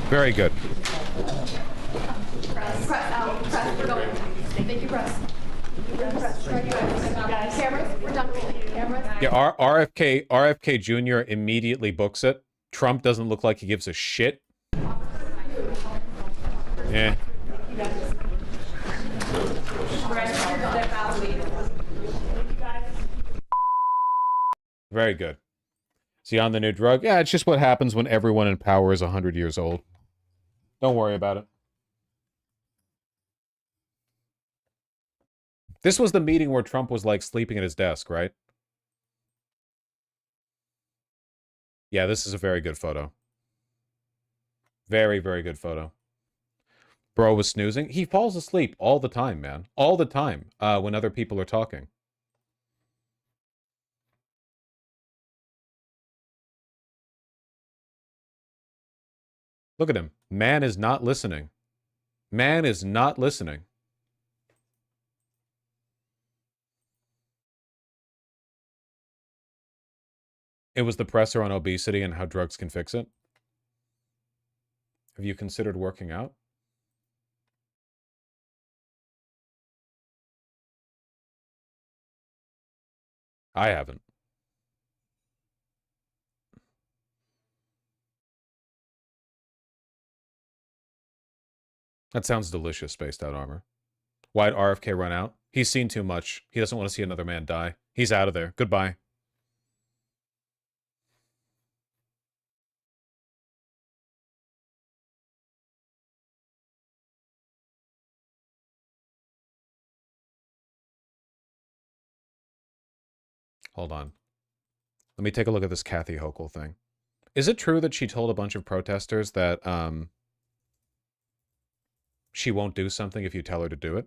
Very good. Press, we're going. Thank you, press. Cameras, we're done. Cameras. Yeah, RFK Jr. immediately books it. Trump doesn't look like he gives a shit. Yeah. Very good. Is he on the new drug? Yeah, it's just what happens when everyone in power is 100 years old. Don't worry about it. This was the meeting where Trump was like sleeping at his desk, right? Yeah, this is a very good photo. Very, very good photo. Bro was snoozing. He falls asleep all the time, man. All the time when other people are talking. Look at him. Man is not listening. Man is not listening. It was the presser on obesity and how drugs can fix it. Have you considered working out? I haven't. That sounds delicious, spaced out armor. Why'd RFK run out? He's seen too much. He doesn't want to see another man die. He's out of there. Goodbye. Hold on. Let me take a look at this Kathy Hochul thing. Is it true that she told a bunch of protesters that she won't do something if you tell her to do it?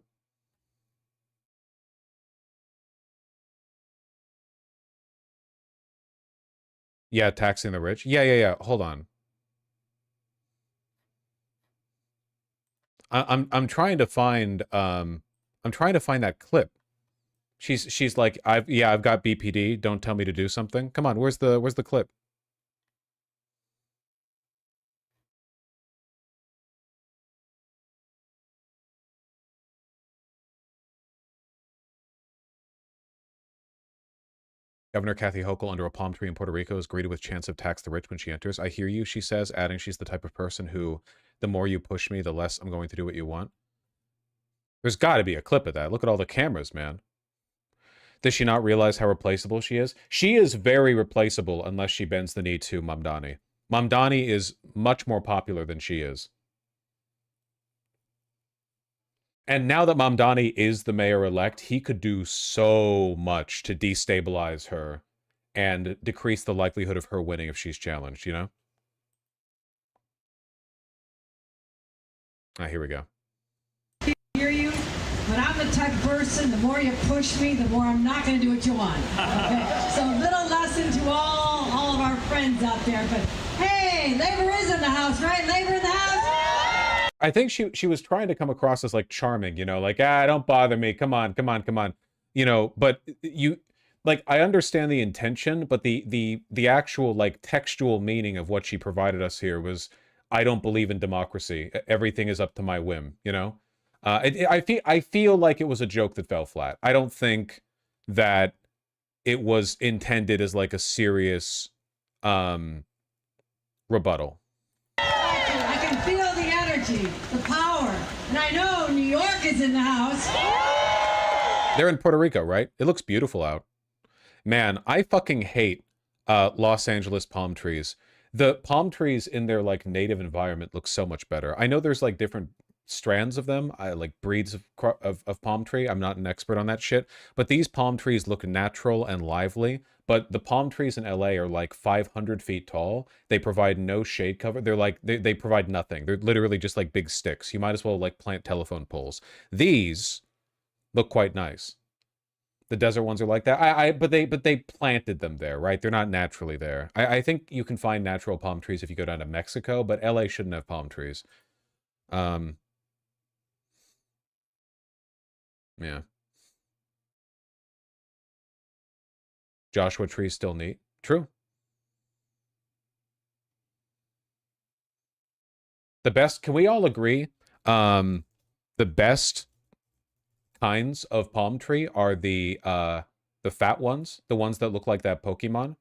Yeah, taxing the rich. Yeah. Hold on. I'm trying to find that clip. She's like, I've got BPD. Don't tell me to do something. Come on, where's the clip? Governor Kathy Hochul under a palm tree in Puerto Rico is greeted with chants of tax the rich when she enters. I hear you, she says, adding she's the type of person who, the more you push me, the less I'm going to do what you want. There's got to be a clip of that. Look at all the cameras, man. Does she not realize how replaceable she is? She is very replaceable unless she bends the knee to Mamdani. Mamdani is much more popular than she is. And now that Mamdani is the mayor-elect, he could do so much to destabilize her and decrease the likelihood of her winning if she's challenged, you know? Here we go. Hear you, but I'm the type of person, the more you push me, the more I'm not going to do what you want. Okay? So a little lesson to all of our friends out there, but hey, labor is in the house, right? Labor in the house. I think she was trying to come across as like charming, you know, like, don't bother me. Come on. You know, but you like, I understand the intention, but the actual like textual meaning of what she provided us here was, I don't believe in democracy. Everything is up to my whim, you know? I feel like it was a joke that fell flat. I don't think that it was intended as like a serious rebuttal. I can feel the energy, the power, and I know New York is in the house. They're in Puerto Rico, right? It looks beautiful out. Man, I fucking hate Los Angeles palm trees. The palm trees in their like native environment look so much better. I know there's like different strands of them, like breeds of palm tree. I'm not an expert on that shit, but these palm trees look natural and lively. But the palm trees in LA are like 500 feet tall. They provide no shade cover. They're like, they provide nothing. They're literally just like big sticks. You might as well like plant telephone poles. These look quite nice. The desert ones are like that. But they planted them there, right? They're not naturally there. I think you can find natural palm trees if you go down to Mexico, but LA shouldn't have palm trees. Yeah. Joshua Tree's still neat. True. The best, can we all agree? The best kinds of palm tree are the fat ones, the ones that look like that Pokemon.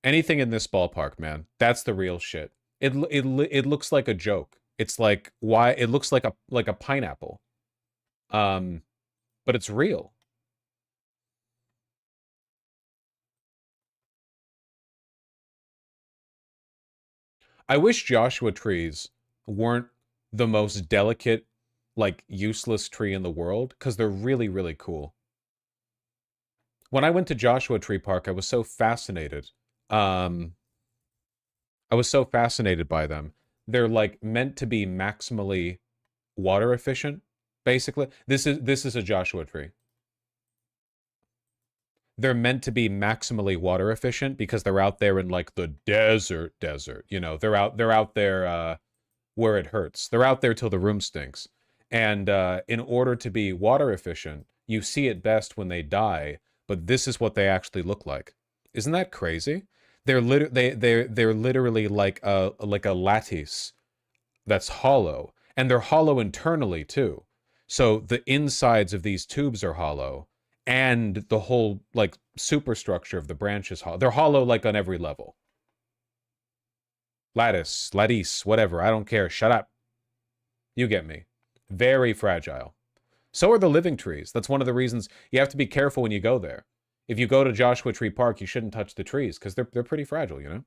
Anything in this ballpark, man. That's the real shit. It looks like a joke. It's like, why it looks like a pineapple. But it's real. I wish Joshua trees weren't the most delicate, like, useless tree in the world, because they're really, really cool. When I went to Joshua Tree Park, I was so fascinated. I was so fascinated by them. They're, like, meant to be maximally water efficient, basically. This is a Joshua tree. They're meant to be maximally water efficient because they're out there in like the desert, you know, they're out there where it hurts. They're out there till the room stinks. And in order to be water efficient, You see it best when they die, but this is what they actually look like. Isn't that crazy? They're literally like a lattice that's hollow, and they're hollow internally too. So the insides of these tubes are hollow, and the whole like superstructure of the branch is hollow. They're hollow like on every level. Lattice, whatever. I don't care. Shut up. You get me. Very fragile. So are the living trees. That's one of the reasons you have to be careful when you go there. If you go to Joshua Tree Park, you shouldn't touch the trees because they're pretty fragile, you know?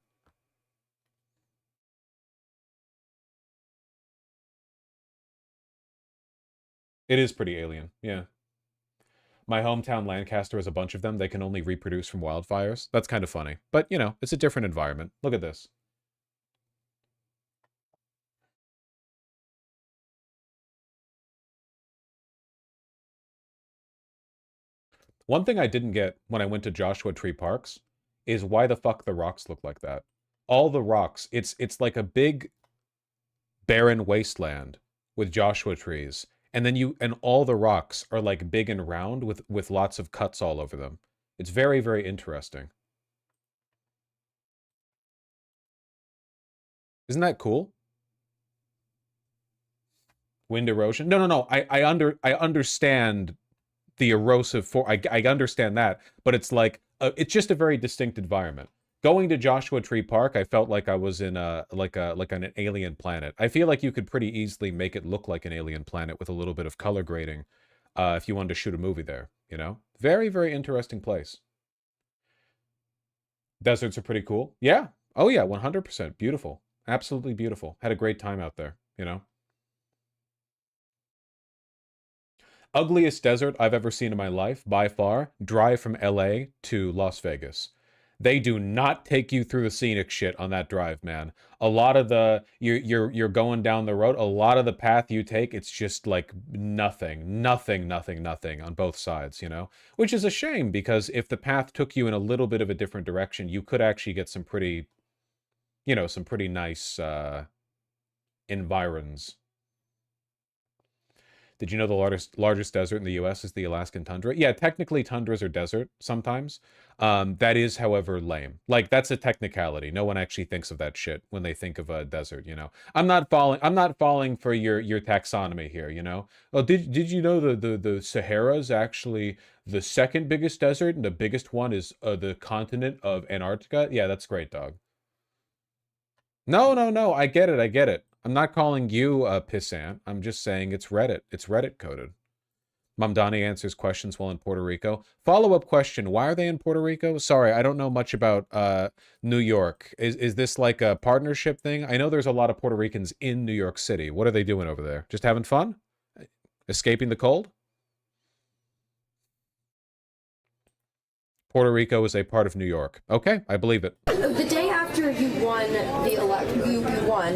It is pretty alien, yeah. My hometown, Lancaster, has a bunch of them. They can only reproduce from wildfires. That's kind of funny. But, you know, it's a different environment. Look at this. One thing I didn't get when I went to Joshua Tree Parks is why the fuck the rocks look like that. All the rocks, it's like a big barren wasteland with Joshua trees. And then all the rocks are like big and round with lots of cuts all over them. It's very, very interesting. Isn't that cool? Wind erosion? No. I understand the erosive I understand that, but it's like it's just a very distinct environment. Going to Joshua Tree Park, I felt like I was in like an alien planet. I feel like you could pretty easily make it look like an alien planet with a little bit of color grading if you wanted to shoot a movie there, you know? Very, very interesting place. Deserts are pretty cool. Yeah. Oh yeah, 100%. Beautiful. Absolutely beautiful. Had a great time out there, you know? Ugliest desert I've ever seen in my life, by far, drive from LA to Las Vegas. They do not take you through the scenic shit on that drive, man. A lot of the you're going down the road, a lot of the path you take, it's just like nothing on both sides, you know? Which is a shame because if the path took you in a little bit of a different direction, you could actually get some pretty, you know, some pretty nice environs. Did you know the largest desert in the U.S. is the Alaskan tundra? Yeah, technically tundras are desert sometimes. That is, however, lame. Like, that's a technicality. No one actually thinks of that shit when they think of a desert, you know? I'm not falling for your taxonomy here, you know? Oh, did you know the Sahara is actually the second biggest desert and the biggest one is the continent of Antarctica? Yeah, that's great, dog. No, I get it. I'm not calling you a pissant. I'm just saying it's Reddit. It's Reddit coded. Mamdani answers questions while in Puerto Rico. Follow-up question. Why are they in Puerto Rico? Sorry, I don't know much about New York. Is this like a partnership thing? I know there's a lot of Puerto Ricans in New York City. What are they doing over there? Just having fun? Escaping the cold? Puerto Rico is a part of New York. Okay, I believe it. The day after you won the election, you won,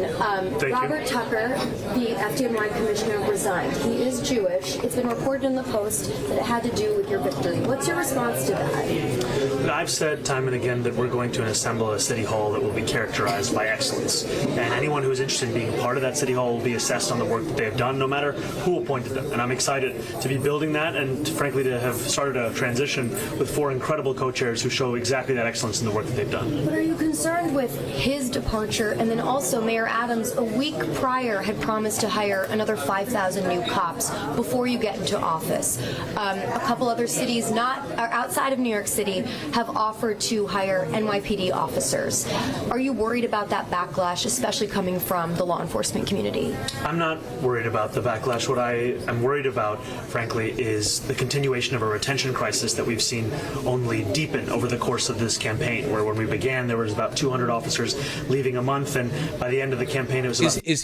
Robert Tucker, the FDNY commissioner, resigned. He is Jewish. It's been reported in the Post that it had to do with your victory. What's your response to that? I've said time and again that we're going to assemble a city hall that will be characterized by excellence. And anyone who is interested in being a part of that city hall will be assessed on the work that they have done, no matter who appointed them. And I'm excited to be building that and, frankly, to have started a transition with 4 incredible co-chairs who show exactly that excellence in the work that they've done. But are you concerned with his departure? And then also Mayor Adams, a week prior, had promised to hire another 5,000 new cops before you get into office. A couple other cities outside of New York City have offered to hire NYPD officers. Are you worried about that backlash, especially coming from the law enforcement community? I'm not worried about the backlash. What I am worried about, frankly, is the continuation of a retention crisis that we've seen only deepen over the course of this campaign, where when we began there was about 200 officers leaving a month, and by the end of the campaign it was about... Is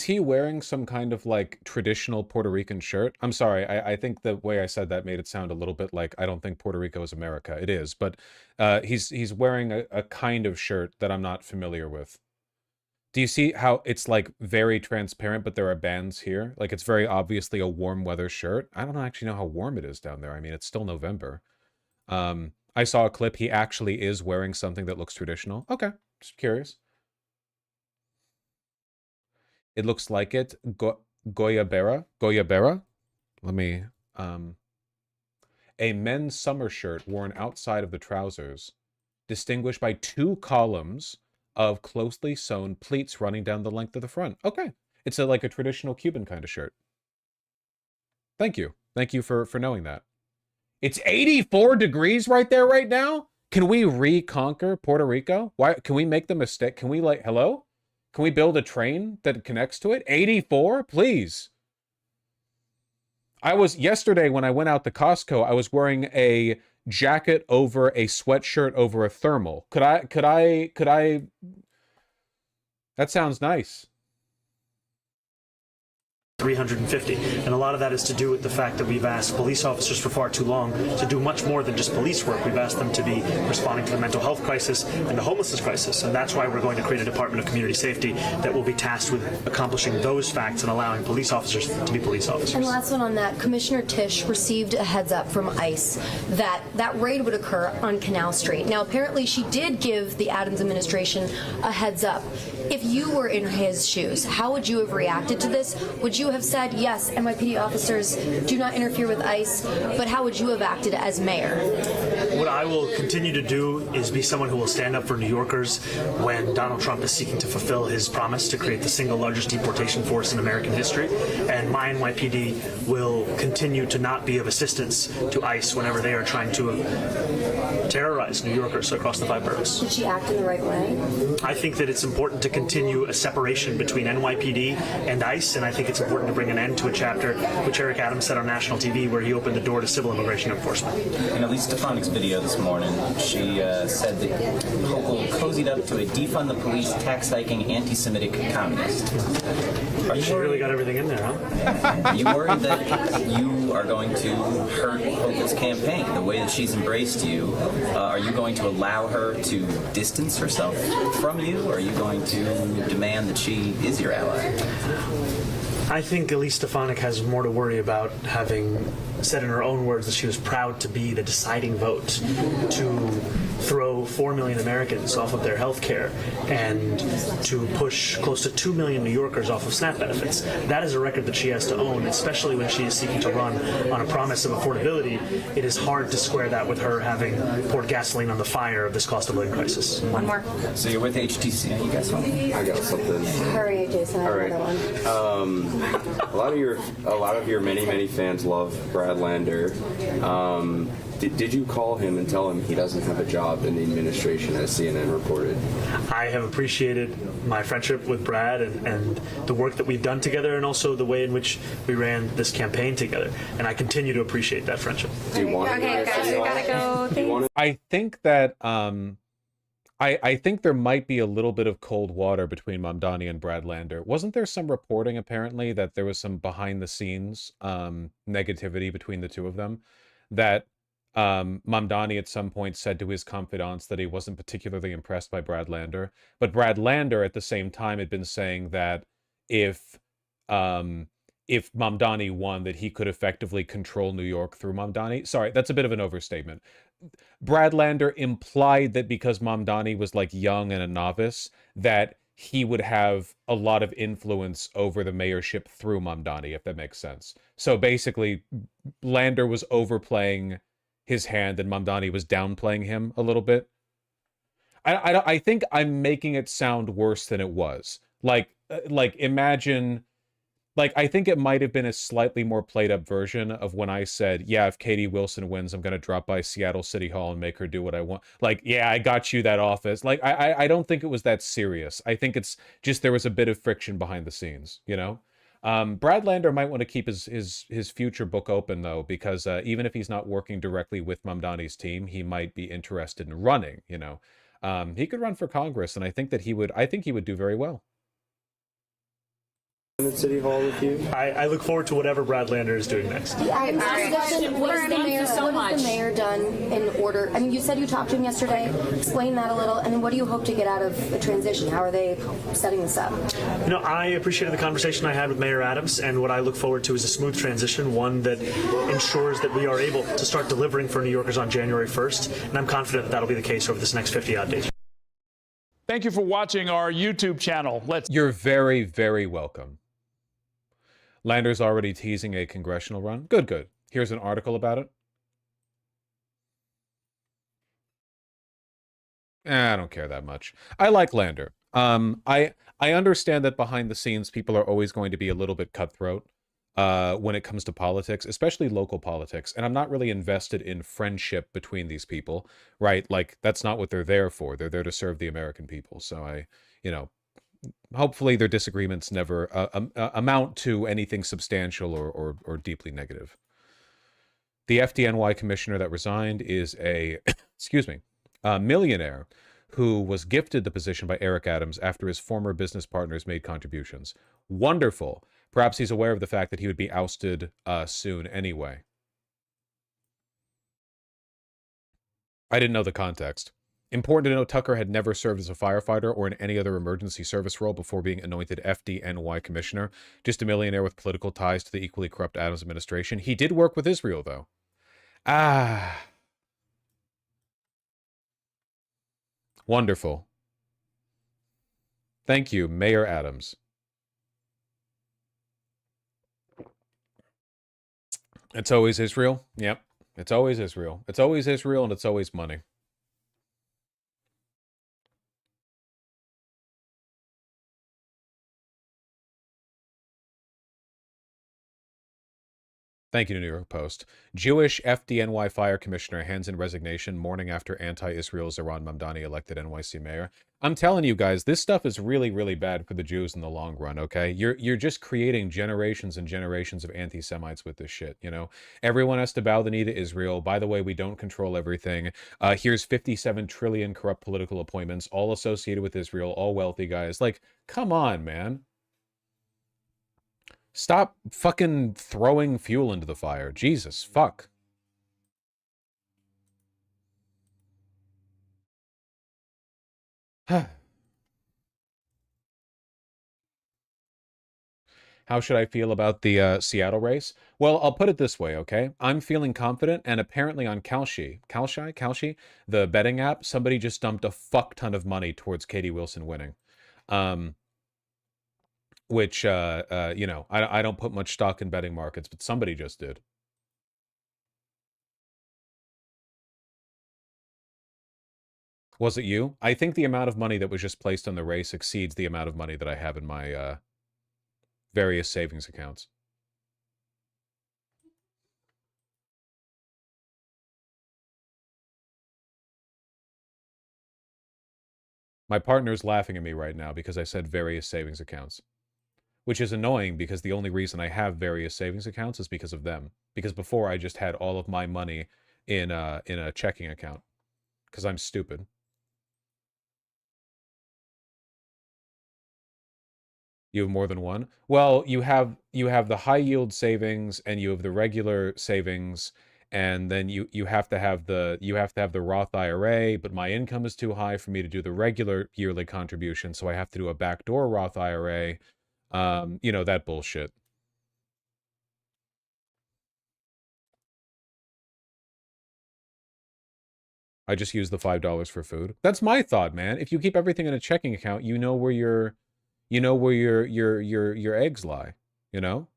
he wearing some kind of like traditional Puerto Rican shirt? I'm sorry, I think the way I said that made it sound a little bit like I don't think Puerto Rico is America. It is, but he's wearing a kind of shirt that I'm not familiar with. Do you see how it's like very transparent, but there are bands here? Like it's very obviously a warm weather shirt. I don't actually know how warm it is down there. I mean, it's still November. I saw a clip. He actually is wearing something that looks traditional. Okay, just curious. It looks like it. Goyabera? Let me, a men's summer shirt worn outside of the trousers, distinguished by 2 columns of closely sewn pleats running down the length of the front. Okay. It's like a traditional Cuban kind of shirt. Thank you. Thank you for knowing that. It's 84 degrees right there right now? Can we reconquer Puerto Rico? Why can we make the mistake? Can we hello? Can we build a train that connects to it? 84? Please. Yesterday when I went out to Costco, I was wearing a jacket over a sweatshirt over a thermal. Could I that sounds nice. 350. And a lot of that is to do with the fact that we've asked police officers for far too long to do much more than just police work. We've asked them to be responding to the mental health crisis and the homelessness crisis. And that's why we're going to create a Department of Community Safety that will be tasked with accomplishing those facts and allowing police officers to be police officers. And last one on that, Commissioner Tisch received a heads up from ICE that that raid would occur on Canal Street. Now, apparently she did give the Adams administration a heads up. If you were in his shoes, how would you have reacted to this? Would you have said, yes, NYPD officers do not interfere with ICE, but how would you have acted as mayor? What I will continue to do is be someone who will stand up for New Yorkers when Donald Trump is seeking to fulfill his promise to create the single largest deportation force in American history. And my NYPD will continue to not be of assistance to ICE whenever they are trying to terrorize New Yorkers across the 5 boroughs. Did she act in the right way? I think that it's important to continue a separation between NYPD and ICE, and I think it's important to bring an end to a chapter which Eric Adams said on national TV where he opened the door to civil immigration enforcement. In Elise Stefanik's video this morning, she said that Hochul cozied up to a defund the police, tax-hiking, anti-Semitic communist. She really got everything in there, huh? Are you worried that you are going to hurt Hochul's campaign the way that she's embraced you? Are you going to allow her to distance herself from you? Or are you going to demand that she is your ally? I think Elise Stefanik has more to worry about, having said in her own words that she was proud to be the deciding vote to throw 4 million Americans off of their health care and to push close to 2 million New Yorkers off of SNAP benefits. That is a record that she has to own, especially when she is seeking to run on a promise of affordability. It is hard to square that with her having poured gasoline on the fire of this cost of living crisis. One more. So you're with HTC. You got something? I got something. Hurry, Jason. I have another one. A lot of your many fans love Brad Lander. Did you call him and tell him he doesn't have a job in the administration, as CNN reported? I have appreciated my friendship with Brad and the work that we've done together, and also the way in which we ran this campaign together. And I continue to appreciate that friendship. Do you want okay, guys, we gotta go. I think that I think there might be a little bit of cold water between Mamdani and Brad Lander. Wasn't there some reporting apparently that there was some behind the scenes negativity between the two of them? That Mamdani at some point said to his confidants that he wasn't particularly impressed by Brad Lander. But Brad Lander at the same time had been saying that if Mamdani won, that he could effectively control New York through Mamdani. Sorry, that's a bit of an overstatement. Brad Lander implied that because Mamdani was like young and a novice, that he would have a lot of influence over the mayorship through Mamdani, if that makes sense. So basically, Lander was overplaying his hand and Mamdani was downplaying him a little bit. I think I'm making it sound worse than it was. Like imagine... Like, I think it might have been a slightly more played-up version of when I said, yeah, if Katie Wilson wins, I'm going to drop by Seattle City Hall and make her do what I want. Like, yeah, I got you that office. Like, I don't think it was that serious. I think it's just there was a bit of friction behind the scenes, you know? Brad Lander might want to keep his future book open, though, because even if he's not working directly with Mamdani's team, he might be interested in running, you know? He could run for Congress, and I think he would do very well. At City Hall with you? I look forward to whatever Brad Lander is doing next. What has the mayor done in order? I mean, you said you talked to him yesterday. Explain that a little, and then what do you hope to get out of the transition? How are they setting this up? You know, I appreciated the conversation I had with Mayor Adams, and what I look forward to is a smooth transition, one that ensures that we are able to start delivering for New Yorkers on January 1st, and I'm confident that that'll be the case over this next 50-odd days. Thank you for watching our YouTube channel. You're very, very welcome. Lander's already teasing a congressional run. Good. Here's an article about it. I don't care that much. I like Lander. I understand that behind the scenes, people are always going to be a little bit cutthroat when it comes to politics, especially local politics. And I'm not really invested in friendship between these people, right? Like, that's not what they're there for. They're there to serve the American people. So hopefully their disagreements never amount to anything substantial or deeply negative. The FDNY commissioner that resigned is a, excuse me, a millionaire who was gifted the position by Eric Adams after his former business partners made contributions. Wonderful. Perhaps he's aware of the fact that he would be ousted soon anyway. I didn't know the context. Important to know, Tucker had never served as a firefighter or in any other emergency service role before being anointed FDNY commissioner. Just a millionaire with political ties to the equally corrupt Adams administration. He did work with Israel, though. Ah. Wonderful. Thank you, Mayor Adams. It's always Israel. Yep. It's always Israel. It's always Israel, and it's always money. Thank you, New York Post. Jewish FDNY fire commissioner hands in resignation morning after anti-Israel Zoran Mamdani elected NYC mayor. I'm telling you guys, this stuff is really, really bad for the Jews in the long run, okay? You're just creating generations and generations of anti-Semites with this shit, you know? Everyone has to bow the knee to Israel. By the way, we don't control everything. Here's 57 trillion corrupt political appointments, all associated with Israel, all wealthy guys. Like, come on, man. Stop fucking throwing fuel into the fire. Jesus, fuck. How should I feel about the Seattle race? Well, I'll put it this way, okay? I'm feeling confident, and apparently on Kalshi, the betting app, somebody just dumped a fuck ton of money towards Katie Wilson winning. Which, you know, I don't put much stock in betting markets, but somebody just did. Was it you? I think the amount of money that was just placed on the race exceeds the amount of money that I have in my various savings accounts. My partner's laughing at me right now because I said various savings accounts. Which is annoying because the only reason I have various savings accounts is because of them. Because before I just had all of my money in a checking account. Because I'm stupid. You have more than one? Well, you have the high yield savings and you have the regular savings, and then you have to have the Roth IRA, but my income is too high for me to do the regular yearly contribution, so I have to do a backdoor Roth IRA. You know, that bullshit. I just use the $5 for food. That's my thought, man. If you keep everything in a checking account, you know where your eggs lie, you know?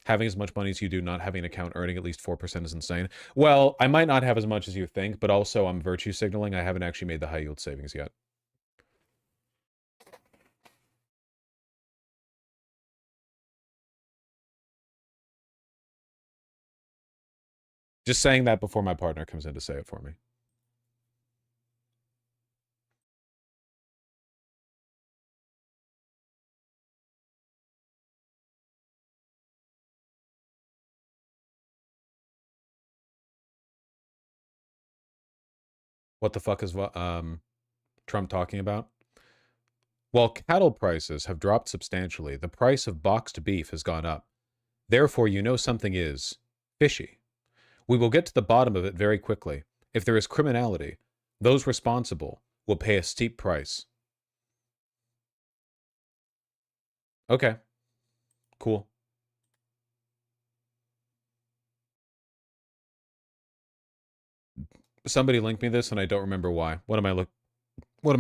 Having as much money as you do, not having an account earning at least 4% is insane. Well, I might not have as much as you think, but also I'm virtue signaling. I haven't actually made the high yield savings yet. Just saying that before my partner comes in to say it for me. What the fuck is Trump talking about? While cattle prices have dropped substantially, the price of boxed beef has gone up. Therefore, you know something is fishy. We will get to the bottom of it very quickly. If there is criminality, those responsible will pay a steep price. Okay. Cool. Somebody linked me this and I don't remember why. What am I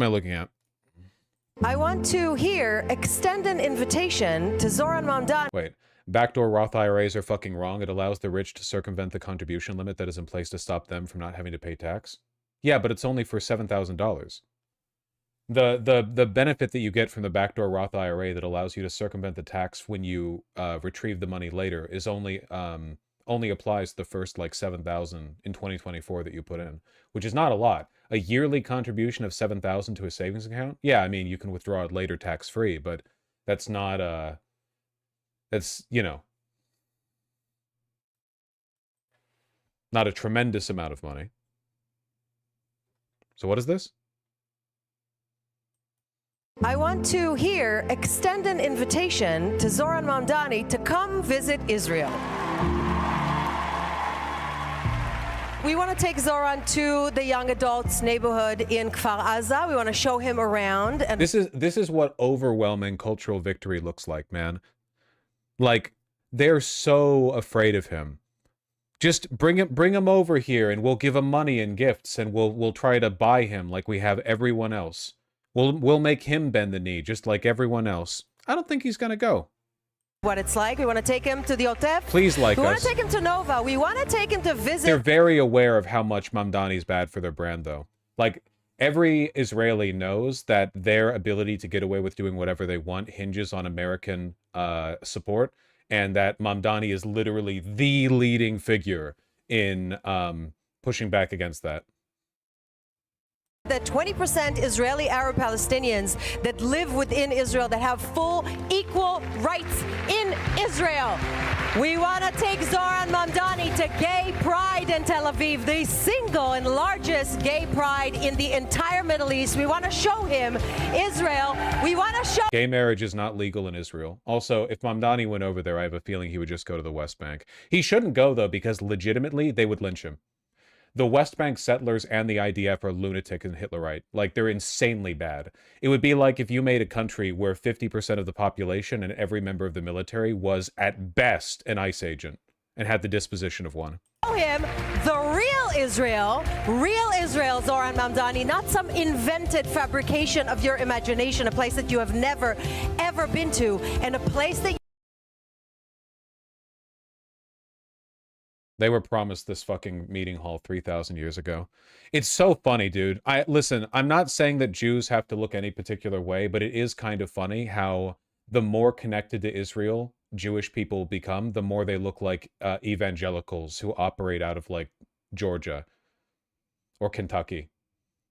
looking at? I want to here extend an invitation to Zoran Mamdani. Wait. Backdoor Roth IRAs are fucking wrong. It allows the rich to circumvent the contribution limit that is in place to stop them from not having to pay tax. Yeah, but it's only for $7,000. The benefit that you get from the backdoor Roth IRA that allows you to circumvent the tax when you retrieve the money later is only applies to the first like $7,000 in 2024 that you put in, which is not a lot. A yearly contribution of $7,000 to a savings account? Yeah, I mean, you can withdraw it later tax-free, but that's not that's, you know, not a tremendous amount of money. So what is this? I want to here extend an invitation to Zoran Mamdani to come visit Israel. We want to take Zoran to the young adults neighborhood in Kfar Aza. We want to show him around. And this is what overwhelming cultural victory looks like, man. Like, they're so afraid of him. Just bring him over here, and we'll give him money and gifts, and we'll try to buy him like we have everyone else. We'll make him bend the knee just like everyone else. I don't think he's gonna go. What it's like. We want to take him to the Otef. Please like us. We want to take him to Nova. We want to take him to visit. They're very aware of how much Mamdani's bad for their brand, though. Like, every Israeli knows that their ability to get away with doing whatever they want hinges on American support, and that Mamdani is literally the leading figure in pushing back against that. That 20% Israeli Arab Palestinians that live within Israel, that have full equal rights in Israel. We want to take Zoran Mamdani to Gay Pride in Tel Aviv, the single and largest gay pride in the entire Middle East. We want to show him Israel. We want to show... Gay marriage is not legal in Israel. Also, if Mamdani went over there, I have a feeling he would just go to the West Bank. He shouldn't go, though, because legitimately, they would lynch him. The West Bank settlers and the IDF are lunatic and Hitlerite. Like, they're insanely bad. It would be like if you made a country where 50% of the population and every member of the military was, at best, an ICE agent and had the disposition of one. Show him the real Israel, Zoran Mamdani, not some invented fabrication of your imagination, a place that you have never, ever been to, and a place that They were promised this fucking meeting hall 3,000 years ago. It's so funny, dude. Listen, I'm not saying that Jews have to look any particular way, but it is kind of funny how the more connected to Israel Jewish people become, the more they look like evangelicals who operate out of, like, Georgia or Kentucky.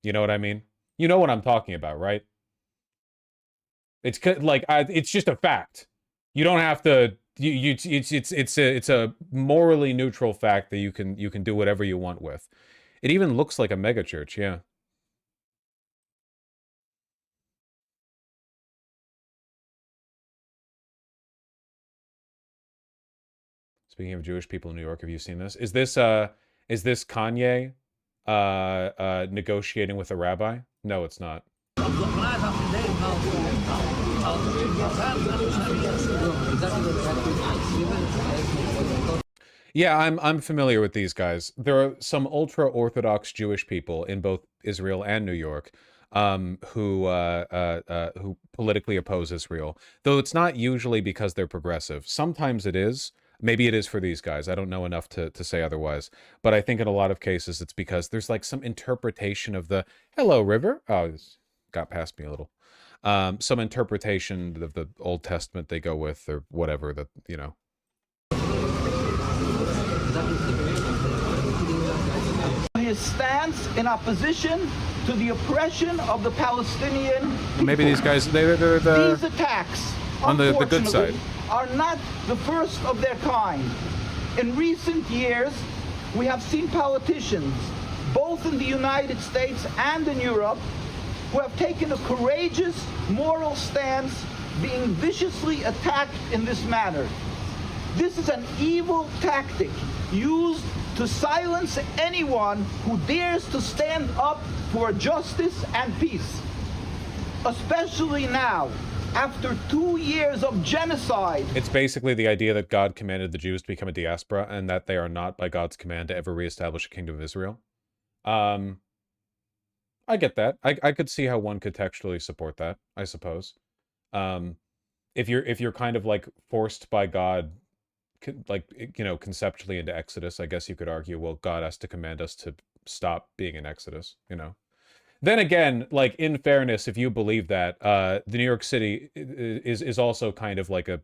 You know what I mean? You know what I'm talking about, right? It's like, it's just a fact. You don't have to... It's a morally neutral fact that you can do whatever you want with. It even looks like a megachurch, yeah. Speaking of Jewish people in New York, have you seen this? Is this Kanye negotiating with a rabbi? No, it's not. Yeah, I'm familiar with these guys. There are some ultra-Orthodox Jewish people in both Israel and New York who politically oppose Israel, though it's not usually because they're progressive. Sometimes it is. Maybe it is for these guys. I don't know enough to say otherwise. But I think in a lot of cases it's because there's like some interpretation of the hello river. Oh, it got past me a little. Some interpretation of the Old Testament they go with, or whatever, that, you know. His stance in opposition to the oppression of the Palestinian people. Maybe these guys, these attacks on the good side are not the first of their kind. In recent years, we have seen politicians, both in the United States and in Europe, who have taken a courageous moral stance, being viciously attacked in this manner. This is an evil tactic used to silence anyone who dares to stand up for justice and peace. Especially now, after 2 years of genocide. It's basically the idea that God commanded the Jews to become a diaspora and that they are not, by God's command, to ever reestablish a kingdom of Israel. I get that. I could see how one could textually support that, I suppose. If you're kind of like forced by God conceptually into Exodus, I guess you could argue, well, God has to command us to stop being in Exodus, Then again, like, in fairness, if you believe that, the New York City is also kind of like a,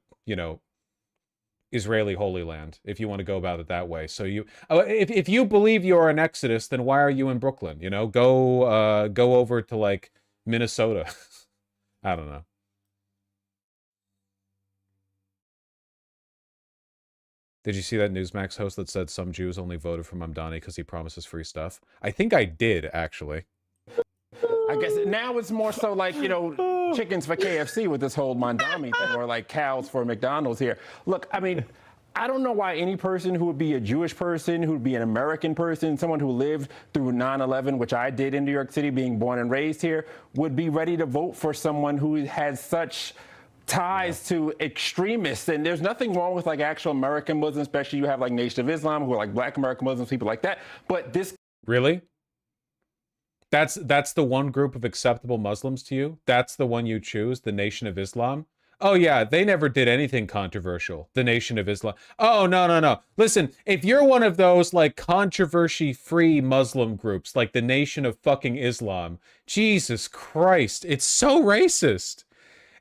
Israeli Holy Land, if you want to go about it that way. So if you believe you're in Exodus, then why are you in Brooklyn? Go over to, like, Minnesota. I don't know. Did you see that Newsmax host that said some Jews only voted for Mamdani because he promises free stuff? I think I did, actually. I guess now it's more so like, chickens for KFC with this whole Mamdani thing, or like cows for McDonald's here. Look, I mean, I don't know why any person who would be a Jewish person, who would be an American person, someone who lived through 9/11, which I did in New York City, being born and raised here, would be ready to vote for someone who has such ties to extremists. And there's nothing wrong with, like, actual American Muslims, especially you have, like, Nation of Islam, who are, like, Black American Muslims, people like that. But this... Really? That's the one group of acceptable Muslims to you? That's the one you choose, the Nation of Islam? Oh yeah, they never did anything controversial, the Nation of Islam. Oh, no. Listen, if you're one of those, like, controversy-free Muslim groups, like the Nation of fucking Islam, Jesus Christ, it's so racist.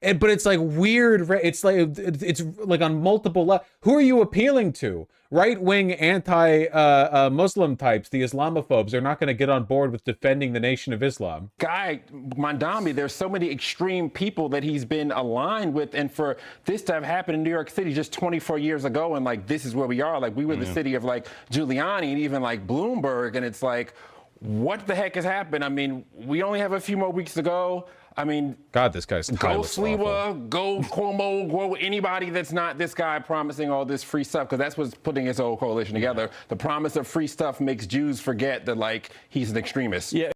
But it's like weird. It's like on multiple levels. Who are you appealing to? Right-wing anti-Muslim types, the Islamophobes, are not going to get on board with defending the Nation of Islam. Guy Mamdani, there's so many extreme people that he's been aligned with, and for this to have happened in New York City just 24 years ago, and, like, this is where we are. Like, we were the city of, like, Giuliani and even, like, Bloomberg, and it's like, what the heck has happened? I mean, we only have a few more weeks to go. I mean, God, this guy's go Sliwa, go Cuomo, go anybody that's not this guy promising all this free stuff, because that's what's putting his whole coalition together. The promise of free stuff makes Jews forget that, like, he's an extremist. Yeah.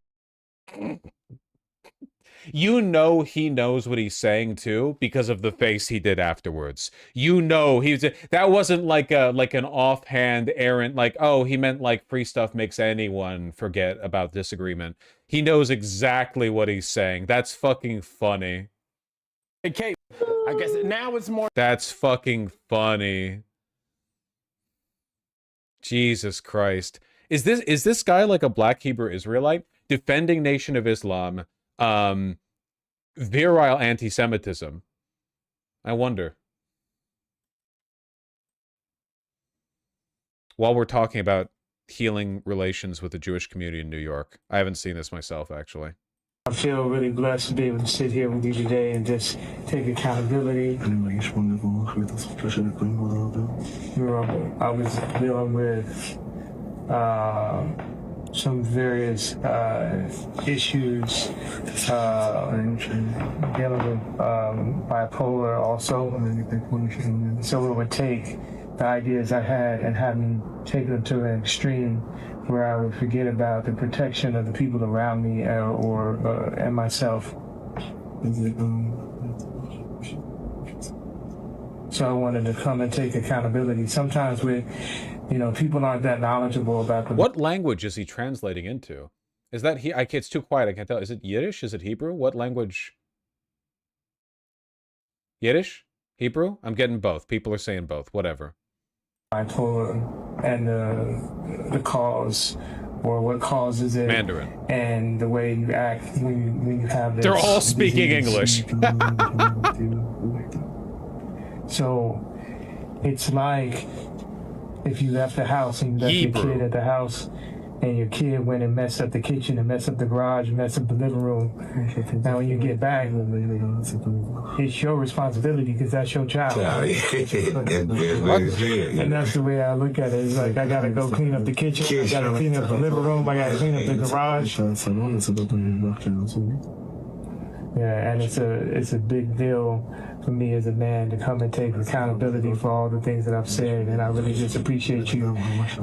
You know he knows what he's saying too because of the face he did afterwards. You know that wasn't like an offhand errant, like, oh, he meant like free stuff makes anyone forget about disagreement. He knows exactly what he's saying. That's fucking funny. Okay, I guess now it's more. That's fucking funny. Jesus Christ. Is this guy like a Black Hebrew Israelite defending Nation of Islam? Virile anti-Semitism. I wonder. While we're talking about healing relations with the Jewish community in New York, I haven't seen this myself, actually. I feel really blessed to be able to sit here with you today and just take accountability. I was dealing with some various issues, dealing with bipolar also. So it would take the ideas I had and have me take them to an extreme where I would forget about the protection of the people around me and myself. So I wanted to come and take accountability. Sometimes people aren't that knowledgeable about What language is he translating into? Is that it's too quiet, I can't tell. Is it Yiddish? Is it Hebrew? What language? Yiddish? Hebrew? I'm getting both. People are saying both. Whatever. Bipolar and the cause, or what causes it. Mandarin. And the way you act when you have this. They're all speaking English. So it's like if you left the house and you left your kid at the house, and your kid went and messed up the kitchen and messed up the garage and messed up the living room. Now when you get back, it's your responsibility because that's your child. And that's the way I look at it. It's like, I gotta go clean up the kitchen, I gotta clean up the living room, I gotta clean up the garage. Yeah, and it's a big deal for me as a man to come and take accountability for all the things that I've said, and I really just appreciate you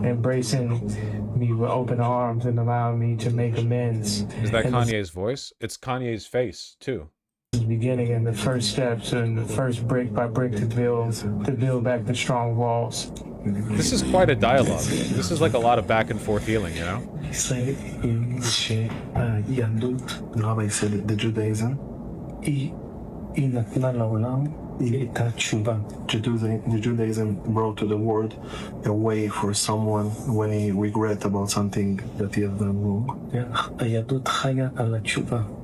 embracing me with open arms and allowing me to make amends. Is that Kanye's voice? It's Kanye's face too. The beginning and the first steps and the first brick by brick to build back the strong walls. This is quite a dialogue. This is like a lot of back and forth healing, you know? Judaism brought to the world a way for someone when he regret about something that he has done wrong.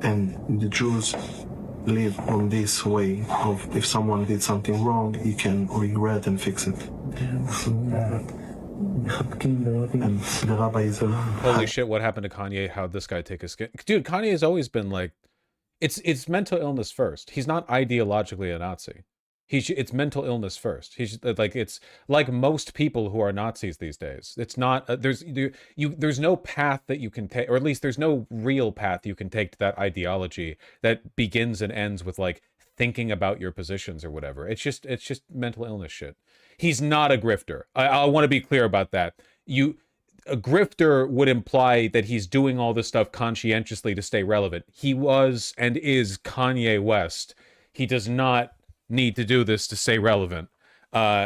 And the Jews live on this way of if someone did something wrong, he can regret and fix it. And the rabbi is alone. Holy shit, what happened to Kanye? How'd this guy take a skin? Dude, Kanye has always been like, it's mental illness first. He's not ideologically a Nazi. It's mental illness first. He's like, it's like most people who are Nazis these days. It's not, there's no path that you can take, or at least there's no real path you can take to that ideology that begins and ends with like thinking about your positions or whatever. It's just mental illness shit. He's not a grifter. I want to be clear about that. A grifter would imply that he's doing all this stuff conscientiously to stay relevant. He was and is Kanye West. He does not need to do this to stay relevant.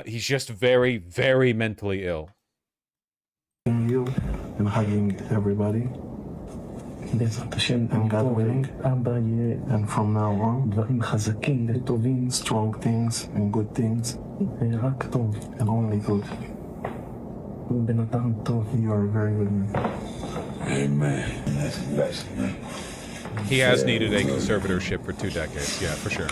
He's just very, very mentally ill. You and hugging everybody. And God willing. And from now on, strong things and good things. And only good. You are a very good man. Amen. That's the best, man. He has needed a conservatorship for 2 decades. Yeah, for sure.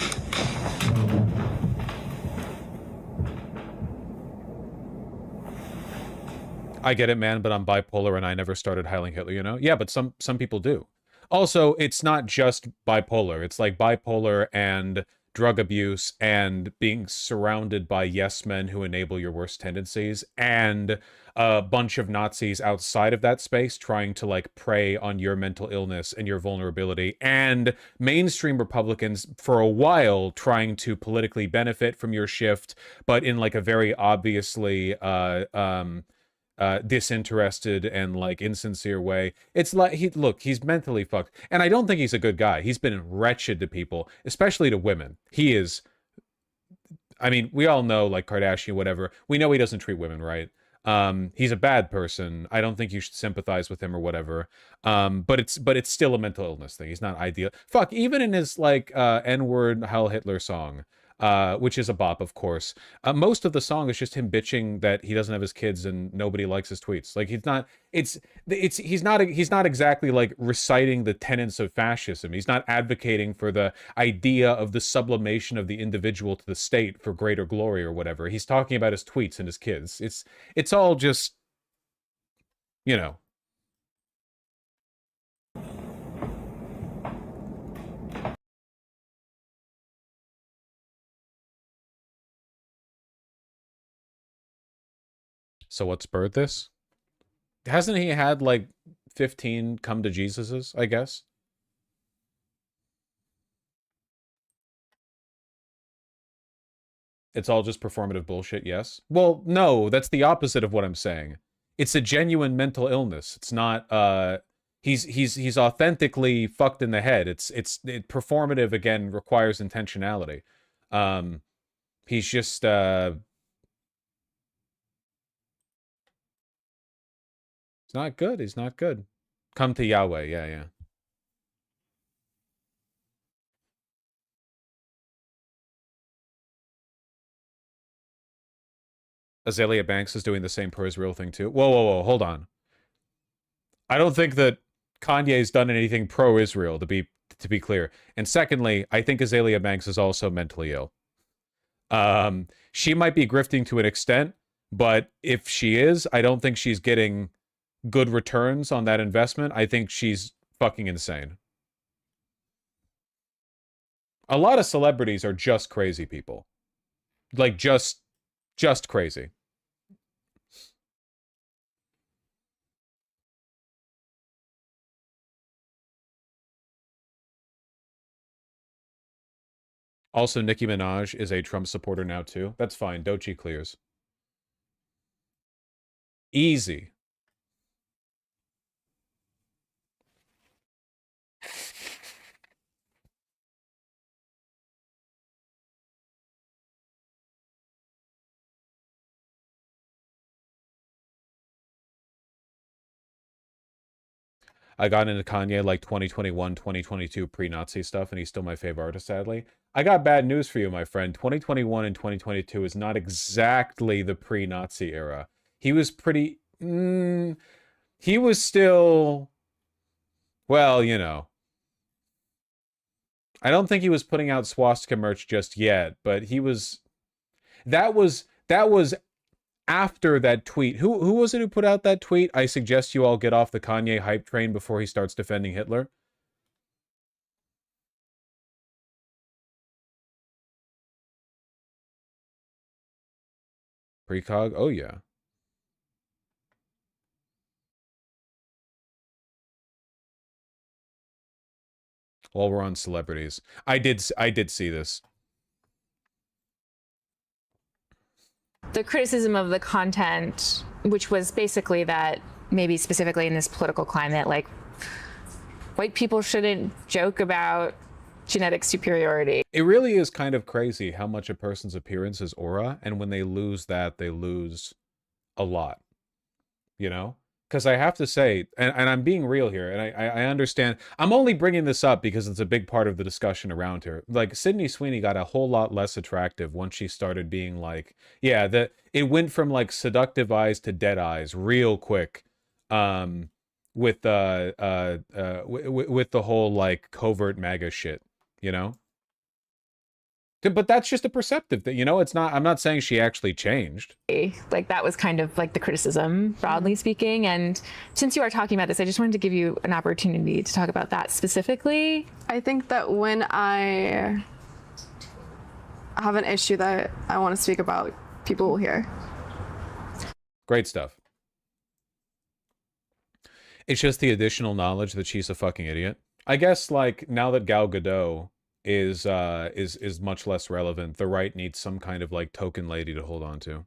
I get it, man, but I'm bipolar and I never started Heiling Hitler, you know? Yeah, but some people do. Also, it's not just bipolar. It's like bipolar and drug abuse and being surrounded by yes men who enable your worst tendencies, and a bunch of Nazis outside of that space trying to like prey on your mental illness and your vulnerability, and mainstream Republicans for a while trying to politically benefit from your shift, but in like a very obviously disinterested and like insincere way. It's like he's mentally fucked, and I don't think he's a good guy. He's been wretched to people, especially to women. He is, I mean, we all know, like Kardashian, whatever, we know he doesn't treat women right. He's a bad person. I don't think you should sympathize with him or whatever. But it's still a mental illness thing. He's not ideal. Fuck, even in his like N-word Heil Hitler song, which is a bop, of course. Most of the song is just him bitching that he doesn't have his kids and nobody likes his tweets. Like he's not exactly like reciting the tenets of fascism. He's not advocating for the idea of the sublimation of the individual to the state for greater glory or whatever. He's talking about his tweets and his kids. It's all just, you know. So what spurred this? Hasn't he had like 15 come to Jesuses, I guess? It's all just performative bullshit, yes? Well, no, that's the opposite of what I'm saying. It's a genuine mental illness. It's not he's authentically fucked in the head. Performative again requires intentionality. He's just He's not good. He's not good. Come to Yahweh. Yeah, yeah. Azalea Banks is doing the same pro-Israel thing too. Whoa, whoa, whoa. Hold on. I don't think that Kanye's done anything pro-Israel, to be clear. And secondly, I think Azalea Banks is also mentally ill. She might be grifting to an extent, but if she is, I don't think she's getting good returns on that investment. I think she's fucking insane. A lot of celebrities are just crazy people. Like, just crazy. Also, Nicki Minaj is a Trump supporter now, too. That's fine. Doechii clears. Easy. I got into Kanye like 2021, 2022 pre-Nazi stuff, and he's still my favorite artist, sadly. I got bad news for you, my friend. 2021 and 2022 is not exactly the pre-Nazi era. He was pretty... he was still... Well, you know. I don't think he was putting out swastika merch just yet, but he was... That was after that tweet. Who was it who put out that tweet? I suggest you all get off the Kanye hype train before he starts defending Hitler. Precog? Oh, yeah. While we're on celebrities. I did see this. The criticism of the content, which was basically that maybe specifically in this political climate, like white people shouldn't joke about genetic superiority. It really is kind of crazy how much a person's appearance is aura, and when they lose that, they lose a lot, you know? Because I have to say, and I'm being real here, and I understand, I'm only bringing this up because it's a big part of the discussion around here. Like, Sydney Sweeney got a whole lot less attractive once she started being like, yeah, it went from like seductive eyes to dead eyes real quick, with the whole like covert MAGA shit, you know? But that's just a perceptive thing, you know? It's not, I'm not saying she actually changed. Like, that was kind of like the criticism, broadly speaking. And since you are talking about this, I just wanted to give you an opportunity to talk about that specifically. I think that when I have an issue that I want to speak about, people will hear. Great stuff. It's just the additional knowledge that she's a fucking idiot. I guess, like, now that Gal Gadot is much less relevant, the right needs some kind of like token lady to hold on to.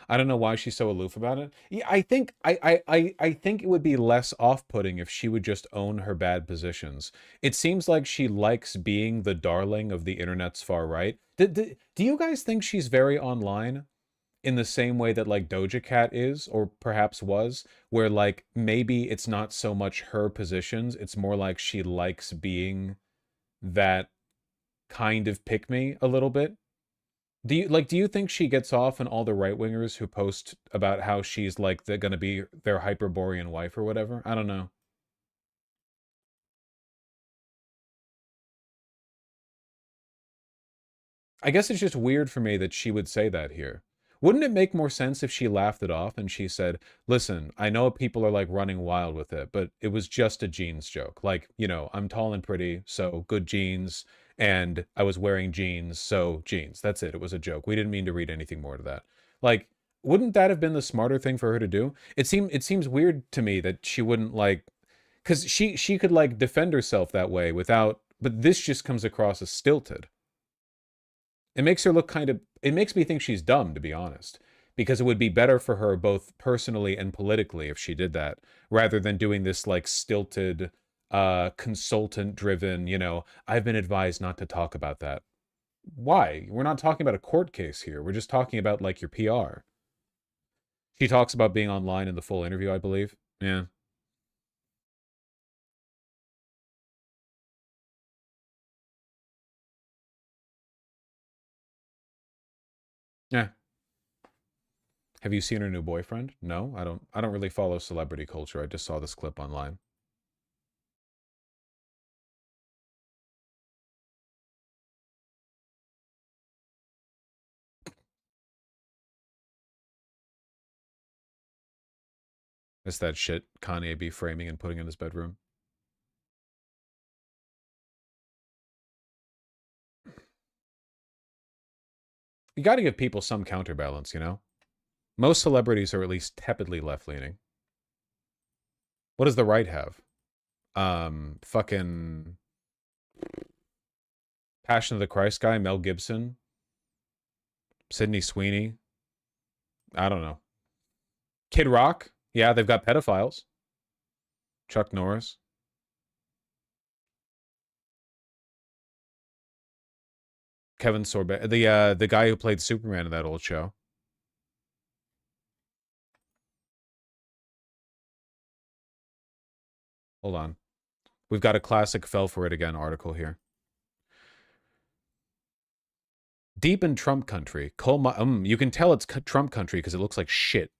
I don't know why she's so aloof about it. Yeah, I think it would be less off-putting if she would just own her bad positions. It seems like she likes being the darling of the internet's far right. Do you guys think she's very online in the same way that like Doja Cat is, or perhaps was, where like maybe it's not so much her positions, it's more like she likes being that kind of pick me a little bit? Do you think she gets off on all the right-wingers who post about how she's like gonna be their Hyperborean wife or whatever? I don't know. I guess it's just weird for me that she would say that here. Wouldn't it make more sense if she laughed it off and she said, listen, I know people are like running wild with it, but it was just a jeans joke. Like, you know, I'm tall and pretty, so good jeans, and I was wearing jeans, so jeans. That's it. It was a joke. We didn't mean to read anything more to that. Like, wouldn't that have been the smarter thing for her to do? It seems weird to me that she wouldn't like, because she could like defend herself that way without, but this just comes across as stilted. It makes her look kind of, it makes me think she's dumb, to be honest, because it would be better for her both personally and politically if she did that, rather than doing this like stilted, consultant driven, you know, I've been advised not to talk about that. Why? We're not talking about a court case here. We're just talking about like your PR. She talks about being online in the full interview, I believe. Yeah. Yeah. Have you seen her new boyfriend? No, I don't really follow celebrity culture. I just saw this clip online. It's that shit Kanye be framing and putting in his bedroom. You got to give people some counterbalance, you know? Most celebrities are at least tepidly left-leaning. What does the right have? Fucking Passion of the Christ guy, Mel Gibson, Sydney Sweeney. I don't know. Kid Rock. Yeah, they've got pedophiles. Chuck Norris. Kevin Sorbo, the guy who played Superman in that old show. Hold on. We've got a classic fell for it again article here. Deep in Trump country, you can tell it's Trump country because it looks like shit.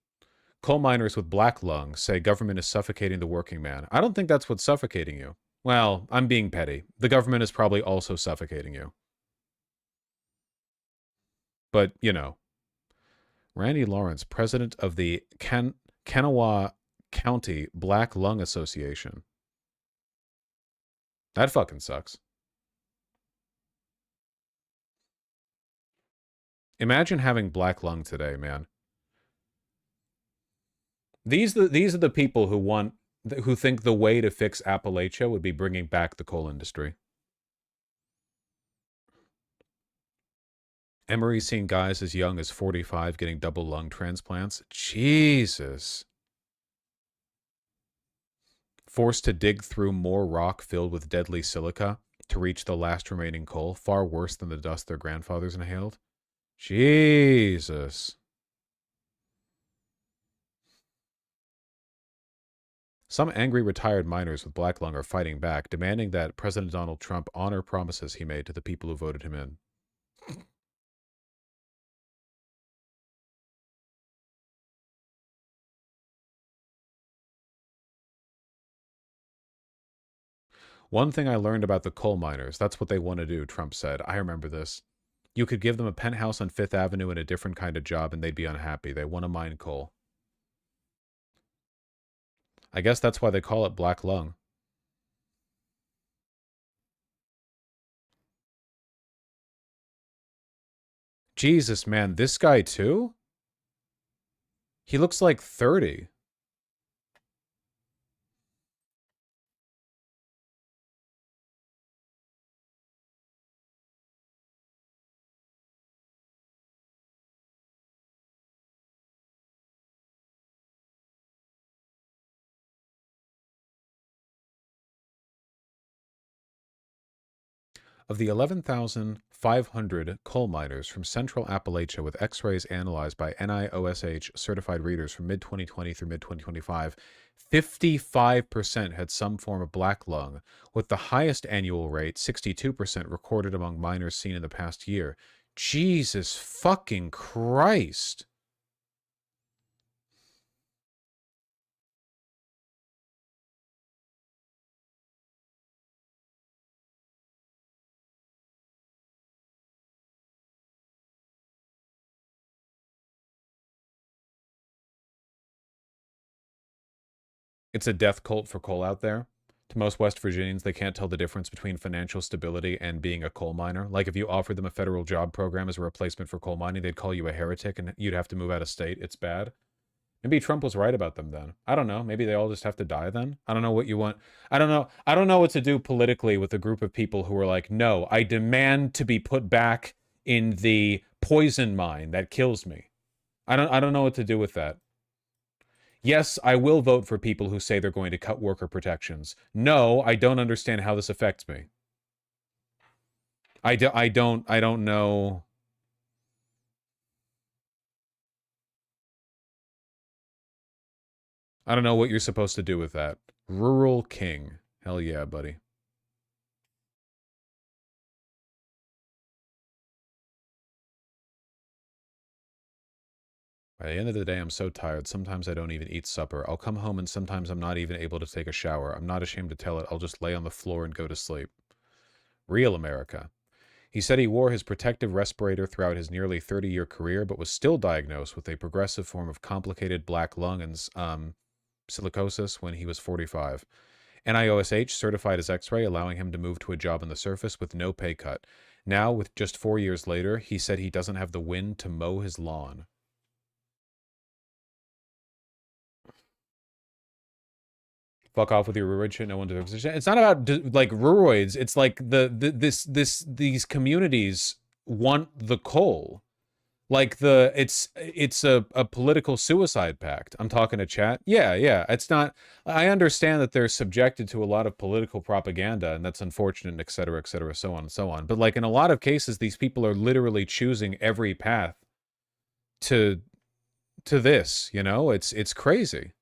Coal miners with black lungs say government is suffocating the working man. I don't think that's what's suffocating you. Well, I'm being petty. The government is probably also suffocating you. But, you know. Randy Lawrence, president of the Kanawha County Black Lung Association. That fucking sucks. Imagine having black lung today, man. These are the people who think the way to fix Appalachia would be bringing back the coal industry. Emory's seen guys as young as 45 getting double lung transplants. Jesus. Forced to dig through more rock filled with deadly silica to reach the last remaining coal, far worse than the dust their grandfathers inhaled. Jesus. Some angry retired miners with black lung are fighting back, demanding that President Donald Trump honor promises he made to the people who voted him in. One thing I learned about the coal miners, that's what they want to do, Trump said. I remember this. You could give them a penthouse on Fifth Avenue and a different kind of job and they'd be unhappy. They want to mine coal. I guess that's why they call it black lung. Jesus, man, this guy too? He looks like 30. Of the 11,500 coal miners from Central Appalachia with X-rays analyzed by NIOSH certified readers from mid-2020 through mid-2025, 55% had some form of black lung, with the highest annual rate, 62%, recorded among miners seen in the past year. Jesus fucking Christ. It's a death cult for coal out there. To most West Virginians, they can't tell the difference between financial stability and being a coal miner. Like if you offered them a federal job program as a replacement for coal mining, they'd call you a heretic and you'd have to move out of state. It's bad. Maybe Trump was right about them then. I don't know. Maybe they all just have to die then. I don't know what you want. I don't know. I don't know what to do politically with a group of people who are like, no, I demand to be put back in the poison mine that kills me. I don't know what to do with that. Yes, I will vote for people who say they're going to cut worker protections. No, I don't understand how this affects me. I don't know. I don't know what you're supposed to do with that. Rural King. Hell yeah, buddy. By the end of the day, I'm so tired. Sometimes I don't even eat supper. I'll come home and sometimes I'm not even able to take a shower. I'm not ashamed to tell it. I'll just lay on the floor and go to sleep. Real America. He said he wore his protective respirator throughout his nearly 30-year career, but was still diagnosed with a progressive form of complicated black lung and silicosis when he was 45. NIOSH certified his X-ray, allowing him to move to a job on the surface with no pay cut. Now, with just 4 years later, he said he doesn't have the wind to mow his lawn. Fuck off with your ruroid shit. No one deserves it. It's not about like ruroids. It's like these communities want the coal. Like it's a political suicide pact. I'm talking to chat. Yeah. It's not. I understand that they're subjected to a lot of political propaganda, and that's unfortunate, et cetera, so on and so on. But like in a lot of cases, these people are literally choosing every path to this. You know, it's crazy.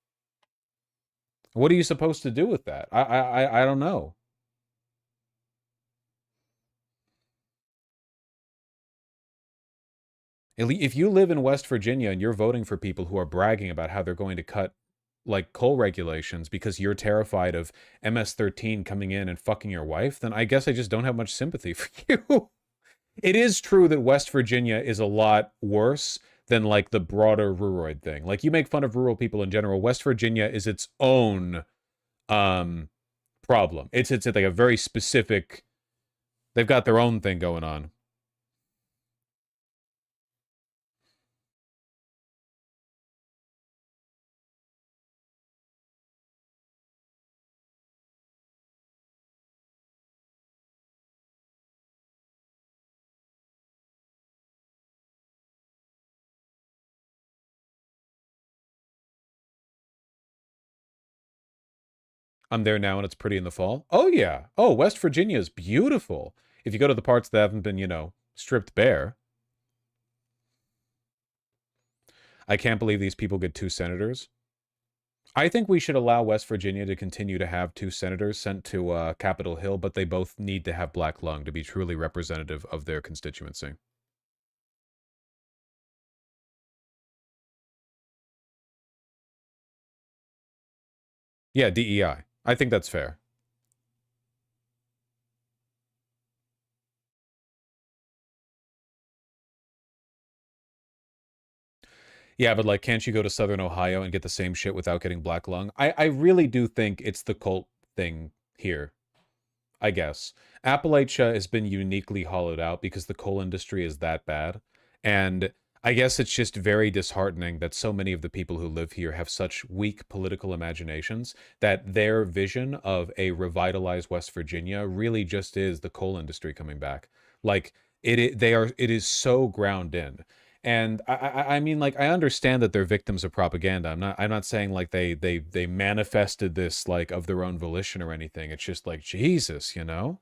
What are you supposed to do with that? I don't know. If you live in West Virginia and you're voting for people who are bragging about how they're going to cut like coal regulations because you're terrified of MS-13 coming in and fucking your wife, then I guess I just don't have much sympathy for you. It is true that West Virginia is a lot worse than like the broader ruraloid thing. Like you make fun of rural people in general. West Virginia is its own problem. It's like a very specific, they've got their own thing going on. I'm there now and it's pretty in the fall. Oh, yeah. Oh, West Virginia is beautiful. If you go to the parts that haven't been, you know, stripped bare. I can't believe these people get 2 senators. I think we should allow West Virginia to continue to have 2 senators sent to Capitol Hill, but they both need to have black lung to be truly representative of their constituency. Yeah, DEI. I think that's fair. Yeah, but like, can't you go to Southern Ohio and get the same shit without getting black lung? I really do think it's the cult thing here, I guess. Appalachia has been uniquely hollowed out because the coal industry is that bad. And I guess it's just very disheartening that so many of the people who live here have such weak political imaginations that their vision of a revitalized West Virginia really just is the coal industry coming back. Like it is so ground in. And I mean, like, I understand that they're victims of propaganda. I'm not saying like they manifested this like of their own volition or anything. It's just like, Jesus, you know?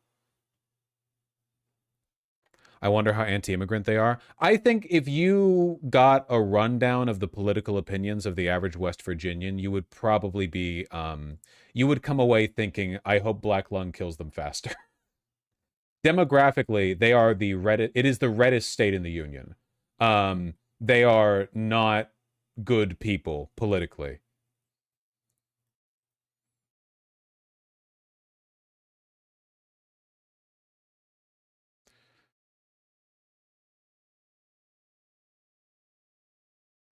I wonder how anti-immigrant they are. I think if you got a rundown of the political opinions of the average West Virginian, you would probably be, you would come away thinking, I hope black lung kills them faster. Demographically, they are the reddest, it is the reddest state in the union. They are not good people politically.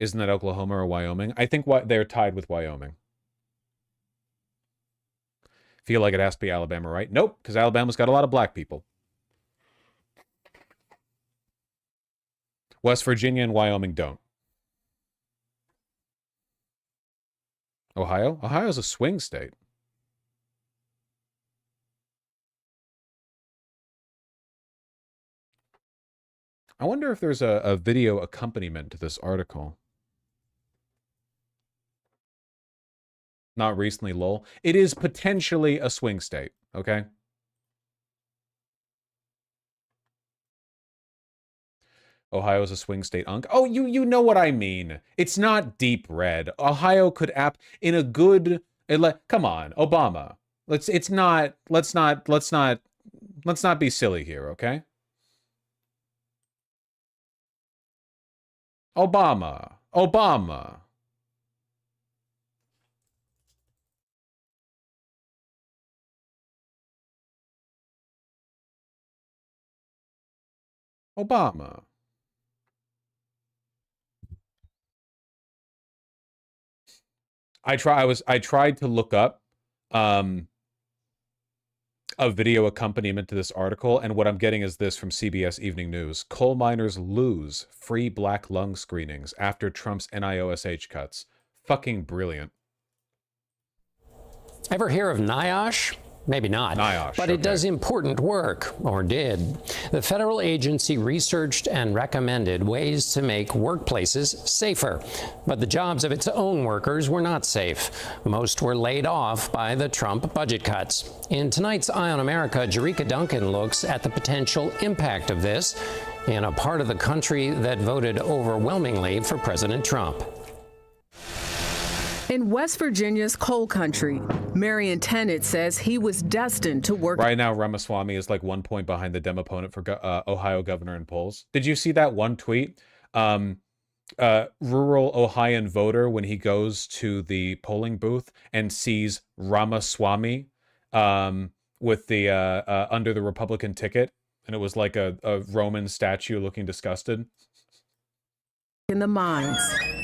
Isn't that Oklahoma or Wyoming? I think they're tied with Wyoming. Feel like it has to be Alabama, right? Nope, because Alabama's got a lot of black people. West Virginia and Wyoming don't. Ohio? Ohio's a swing state. I wonder if there's a video accompaniment to this article. Not recently, lol. It is potentially a swing state, okay? Ohio is a swing state, Unk. Oh, you know what I mean. It's not deep red. Ohio could in a good. Come on, Obama. Let's not be silly here, okay? Obama. Obama. Obama. I tried to look up a video accompaniment to this article, and what I'm getting is this from CBS Evening News. Coal miners lose free black lung screenings after Trump's NIOSH cuts. Fucking brilliant. Ever hear of NIOSH? Maybe not, but it does important work, or did. The federal agency researched and recommended ways to make workplaces safer, but the jobs of its own workers were not safe. Most were laid off by the Trump budget cuts. In tonight's Eye on America, Jerika Duncan looks at the potential impact of this in a part of the country that voted overwhelmingly for President Trump. In West Virginia's coal country, Marion Tennant says he was destined to work. Right now, Ramaswamy is like 1 point behind the Dem opponent for Ohio governor in polls. Did you see that one tweet? Rural Ohioan voter, when he goes to the polling booth and sees Ramaswamy with the under the Republican ticket, and it was like a Roman statue looking disgusted. In the mines.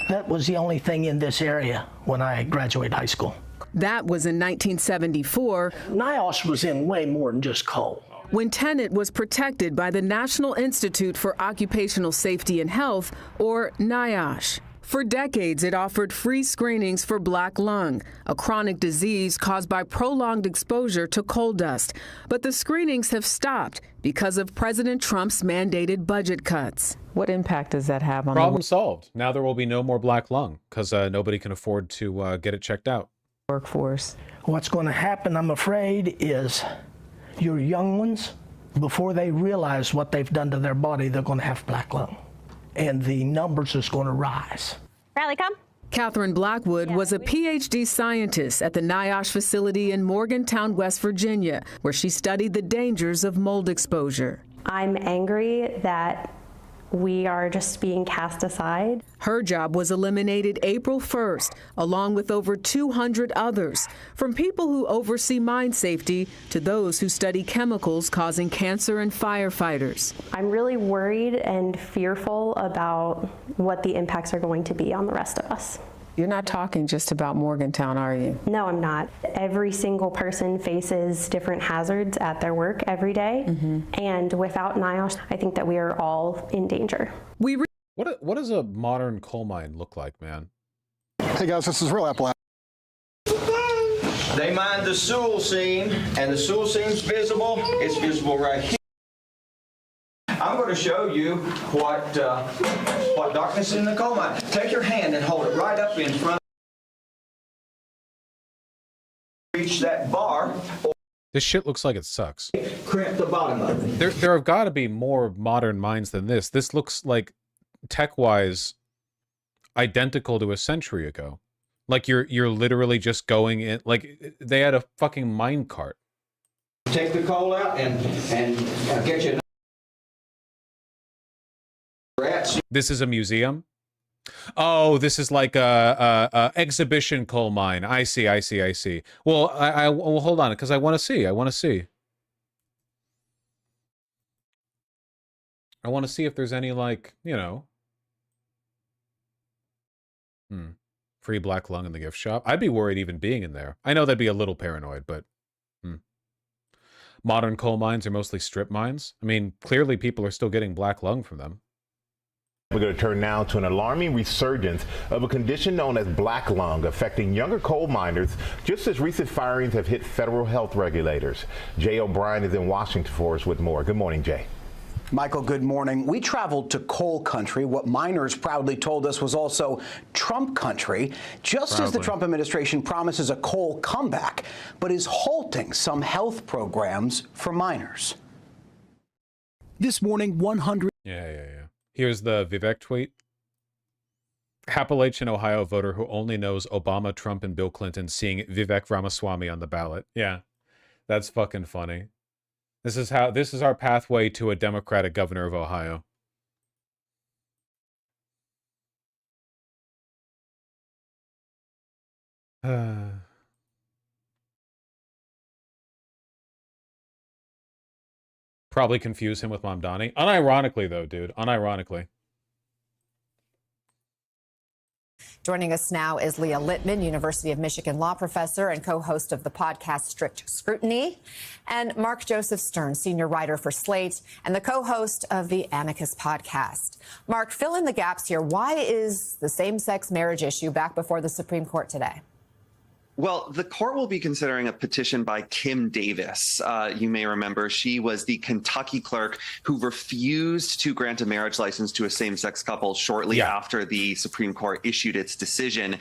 That was the only thing in this area when I graduated high school. That was in 1974. NIOSH was in way more than just coal. When Tennant was protected by the National Institute for Occupational Safety and Health, or NIOSH. For decades, it offered free screenings for black lung, a chronic disease caused by prolonged exposure to coal dust. But the screenings have stopped because of President Trump's mandated budget cuts. What impact does that have on Problem solved. Now there will be no more black lung because nobody can afford to get it checked out. Workforce. What's going to happen, I'm afraid, is your young ones, before they realize what they've done to their body, they're going to have black lung. And the numbers is going to rise. Riley, come. Catherine Blackwood was a PhD scientist at the NIOSH facility in Morgantown, West Virginia, where she studied the dangers of mold exposure. I'm angry that we are just being cast aside. Her job was eliminated April 1st, along with over 200 others, from people who oversee mine safety to those who study chemicals causing cancer and firefighters. I'm really worried and fearful about what the impacts are going to be on the rest of us. You're not talking just about Morgantown, are you? No, I'm not. Every single person faces different hazards at their work every day. And without NIOSH, I think that we are all in danger. What does a modern coal mine look like, man? Hey guys, this is Real Apple. They mine the Sewell seam, and the Sewell seam's visible. It's visible right here. I'm going to show you what darkness is in the coal mine. Take your hand and hold it right up in front. Reach that bar. This shit looks like it sucks. Crimp the bottom of it. There have got to be more modern mines than this. This looks like, tech-wise, identical to a century ago. Like you're literally just going in, like they had a fucking mine cart. Take the coal out and get you. This is a museum. Oh, this is like a exhibition coal mine. I see. Well, well, hold on, because I want to see. I want to see if there's any, like, you know, free black lung in the gift shop. I'd be worried even being in there. I know that'd be a little paranoid, but modern coal mines are mostly strip mines. I mean, clearly people are still getting black lung from them. We're going to turn now to an alarming resurgence of a condition known as black lung affecting younger coal miners, just as recent firings have hit federal health regulators. Jay O'Brien is in Washington for us with more. Good morning, Jay. Michael, good morning. We traveled to coal country, what miners proudly told us was also Trump country, just as the Trump administration promises a coal comeback, but is halting some health programs for miners. This morning, 100. Yeah. Here's the Vivek tweet. Appalachian, Ohio voter who only knows Obama, Trump, and Bill Clinton seeing Vivek Ramaswamy on the ballot. Yeah, that's fucking funny. This is our pathway to a Democratic governor of Ohio. Probably confuse him with Mamdani. Unironically, though, dude. Unironically. Joining us now is Leah Littman, University of Michigan law professor and co-host of the podcast Strict Scrutiny, and Mark Joseph Stern, senior writer for Slate and the co-host of the Amicus podcast. Mark, fill in the gaps here. Why is the same-sex marriage issue back before the Supreme Court today? Well, the court will be considering a petition by Kim Davis. You may remember she was the Kentucky clerk who refused to grant a marriage license to a same-sex couple shortly after the Supreme Court issued its decision.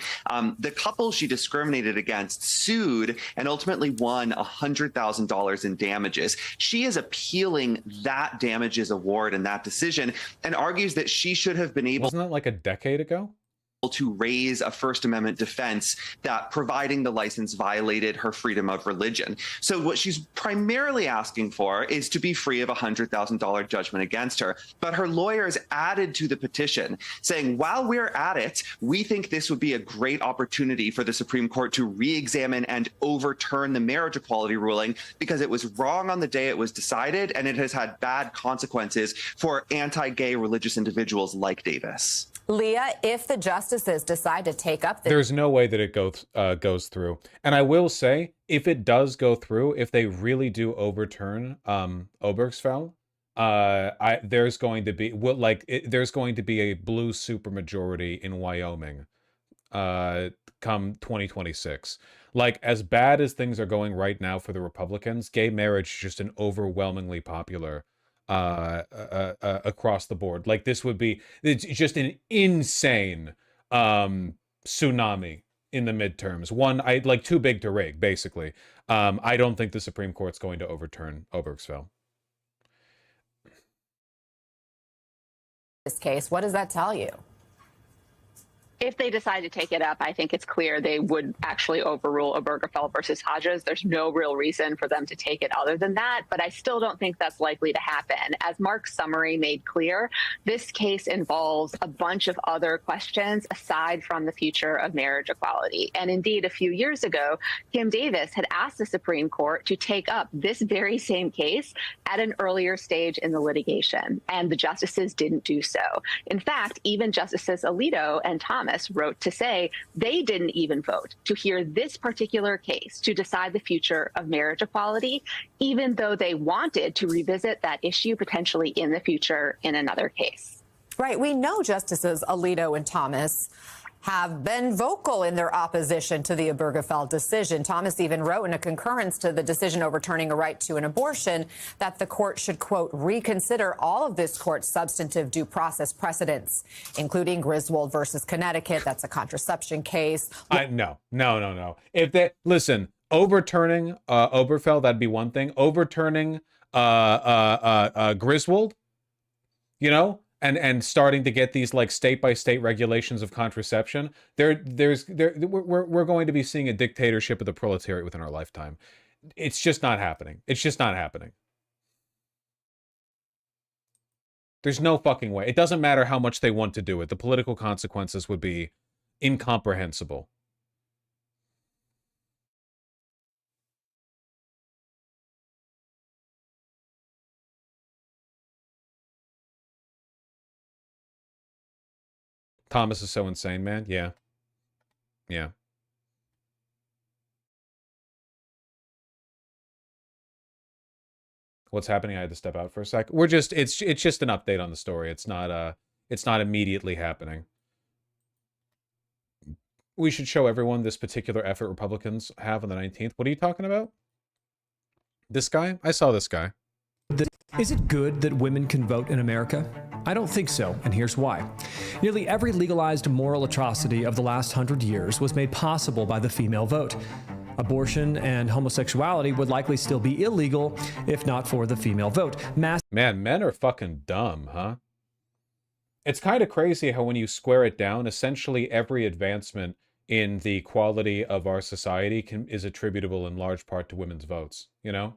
The couple she discriminated against sued and ultimately won $100,000 in damages. She is appealing that damages award and that decision and argues that she should have been able— Wasn't that like a decade ago? to raise a First Amendment defense that providing the license violated her freedom of religion. So what she's primarily asking for is to be free of a $100,000 judgment against her. But her lawyers added to the petition saying, while we're at it, we think this would be a great opportunity for the Supreme Court to re-examine and overturn the marriage equality ruling because it was wrong on the day it was decided, and it has had bad consequences for anti-gay religious individuals like Davis. Leah, if the justices decide to take up this... There's no way that it goes through. And I will say, if it does go through, if they really do overturn Obergefell, there's going to be there's going to be a blue supermajority in Wyoming come 2026. Like, as bad as things are going right now for the Republicans, gay marriage is just an overwhelmingly popular across the board. Like, this would be, it's just an insane tsunami in the midterms. One, like, too big to rig, basically. I don't think the Supreme Court's going to overturn Obergefell. This case, what does that tell you? If they decide to take it up, I think it's clear they would actually overrule Obergefell versus Hodges. There's no real reason for them to take it other than that, but I still don't think that's likely to happen. As Mark's summary made clear, this case involves a bunch of other questions aside from the future of marriage equality. And indeed, a few years ago, Kim Davis had asked the Supreme Court to take up this very same case at an earlier stage in the litigation, and the justices didn't do so. In fact, even Justices Alito and Thomas wrote to say they didn't even vote to hear this particular case to decide the future of marriage equality, even though they wanted to revisit that issue potentially in the future in another case. Right. We know Justices Alito and Thomas have been vocal in their opposition to the Obergefell decision. Thomas even wrote in a concurrence to the decision overturning a right to an abortion that the court should, quote, reconsider all of this court's substantive due process precedents, including Griswold versus Connecticut. That's a contraception case. No. If they, listen, overturning Obergefell, that'd be one thing. Overturning Griswold, you know, and starting to get these like state-by-state regulations of contraception, we're going to be seeing a dictatorship of the proletariat within our lifetime. It's just not happening. It's just not happening. There's no fucking way. It doesn't matter how much they want to do it. The political consequences would be incomprehensible. Thomas is so insane, man. Yeah. Yeah. What's happening? I had to step out for a sec. It's just an update on the story. It's not immediately happening. We should show everyone this particular effort Republicans have on the 19th. What are you talking about? This guy? I saw this guy. Is it good that women can vote in America? I don't think so, and here's why. Nearly every legalized moral atrocity of the last 100 years was made possible by the female vote. Abortion and homosexuality would likely still be illegal if not for the female vote. Man, men are fucking dumb, huh? It's kind of crazy how when you square it down, essentially every advancement in the quality of our society is attributable in large part to women's votes, you know?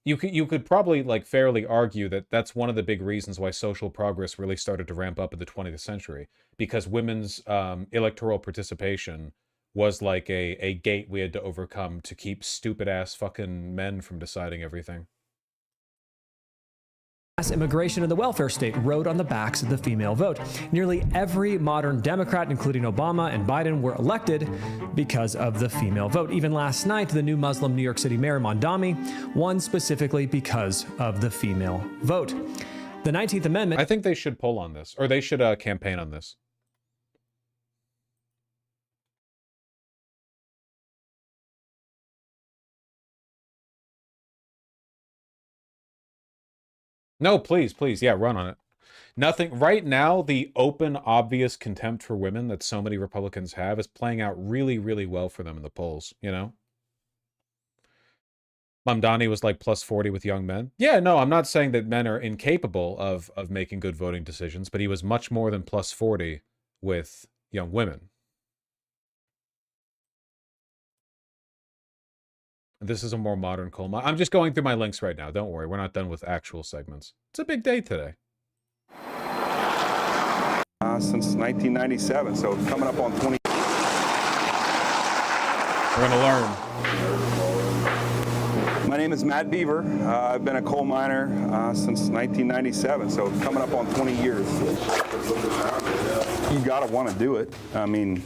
You could probably like fairly argue that that's one of the big reasons why social progress really started to ramp up in the 20th century, because women's electoral participation was like a gate we had to overcome to keep stupid ass fucking men from deciding everything. Mass immigration in the welfare state rode on the backs of the female vote. Nearly every modern Democrat, including Obama and Biden, were elected because of the female vote. Even last night, the new Muslim New York City Mayor Mondami won specifically because of the female vote. The 19th Amendment... I think they should poll on this, or they should campaign on this. No, please, yeah, run on it. Nothing, right now, the open, obvious contempt for women that so many Republicans have is playing out really, really well for them in the polls, you know? Mamdani was like plus 40 with young men. Yeah, no, I'm not saying that men are incapable of making good voting decisions, but he was much more than plus 40 with young women. This is a more modern coal mine. I'm just going through my links right now. Don't worry, we're not done with actual segments. It's a big day today. Since 1997, so coming up on 20. We're gonna learn. My name is Matt Beaver. I've been a coal miner since 1997, so coming up on 20 years. You gotta want to do it. I mean,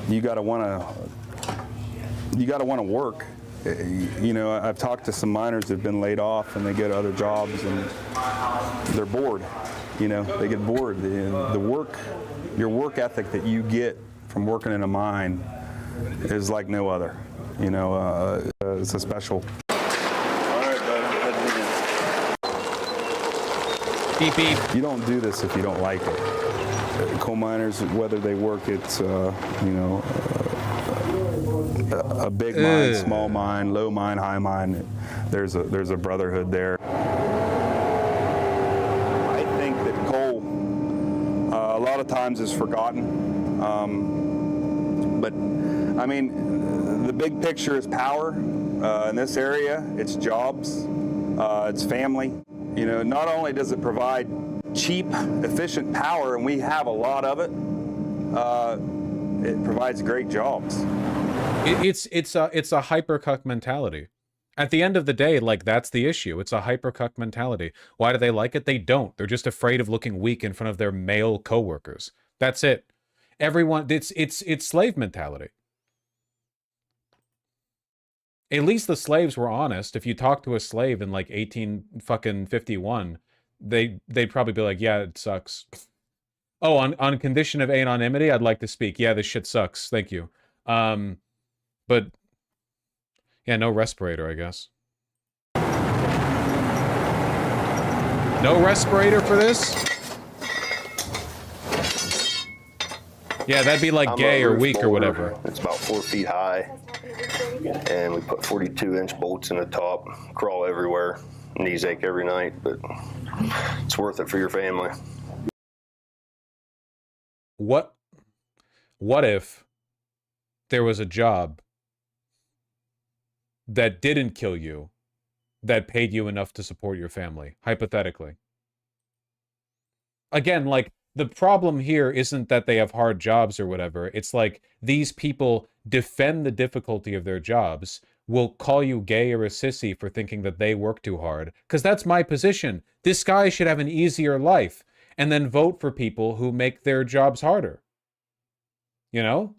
you gotta want to work. You know, I've talked to some miners that have been laid off and they go to other jobs and they're bored. You know, they get bored. The work, your work ethic that you get from working in a mine is like no other. You know, it's a special. All right, bud. Beep, beep. You don't do this if you don't like it. Coal miners, whether they work, it's you know, a big mine, small mine, low mine, high mine. There's a brotherhood there. I think that coal a lot of times is forgotten, but I mean, the big picture is power. In this area, it's jobs, it's family. You know, not only does it provide cheap, efficient power, and we have a lot of it, it provides great jobs. It's a hypercuck mentality. At the end of the day, like, that's the issue. It's a hypercuck mentality. Why do they like it? They don't. They're just afraid of looking weak in front of their male coworkers. That's it. Everyone, it's slave mentality. At least the slaves were honest. If you talk to a slave in like 1851, they'd probably be like, yeah, it sucks. Oh, on condition of anonymity, I'd like to speak. Yeah, this shit sucks. Thank you. But yeah, no respirator, I guess. No respirator for this? Yeah, that'd be like gay or weak or whatever. It's about 4 feet high, and we put 42-inch bolts in the top, crawl everywhere, knees ache every night, but it's worth it for your family. What if there was a job that didn't kill you, that paid you enough to support your family, hypothetically? Again, like, the problem here isn't that they have hard jobs or whatever. It's like these people defend the difficulty of their jobs, will call you gay or a sissy for thinking that they work too hard. Because that's my position. This guy should have an easier life, and then vote for people who make their jobs harder. You know?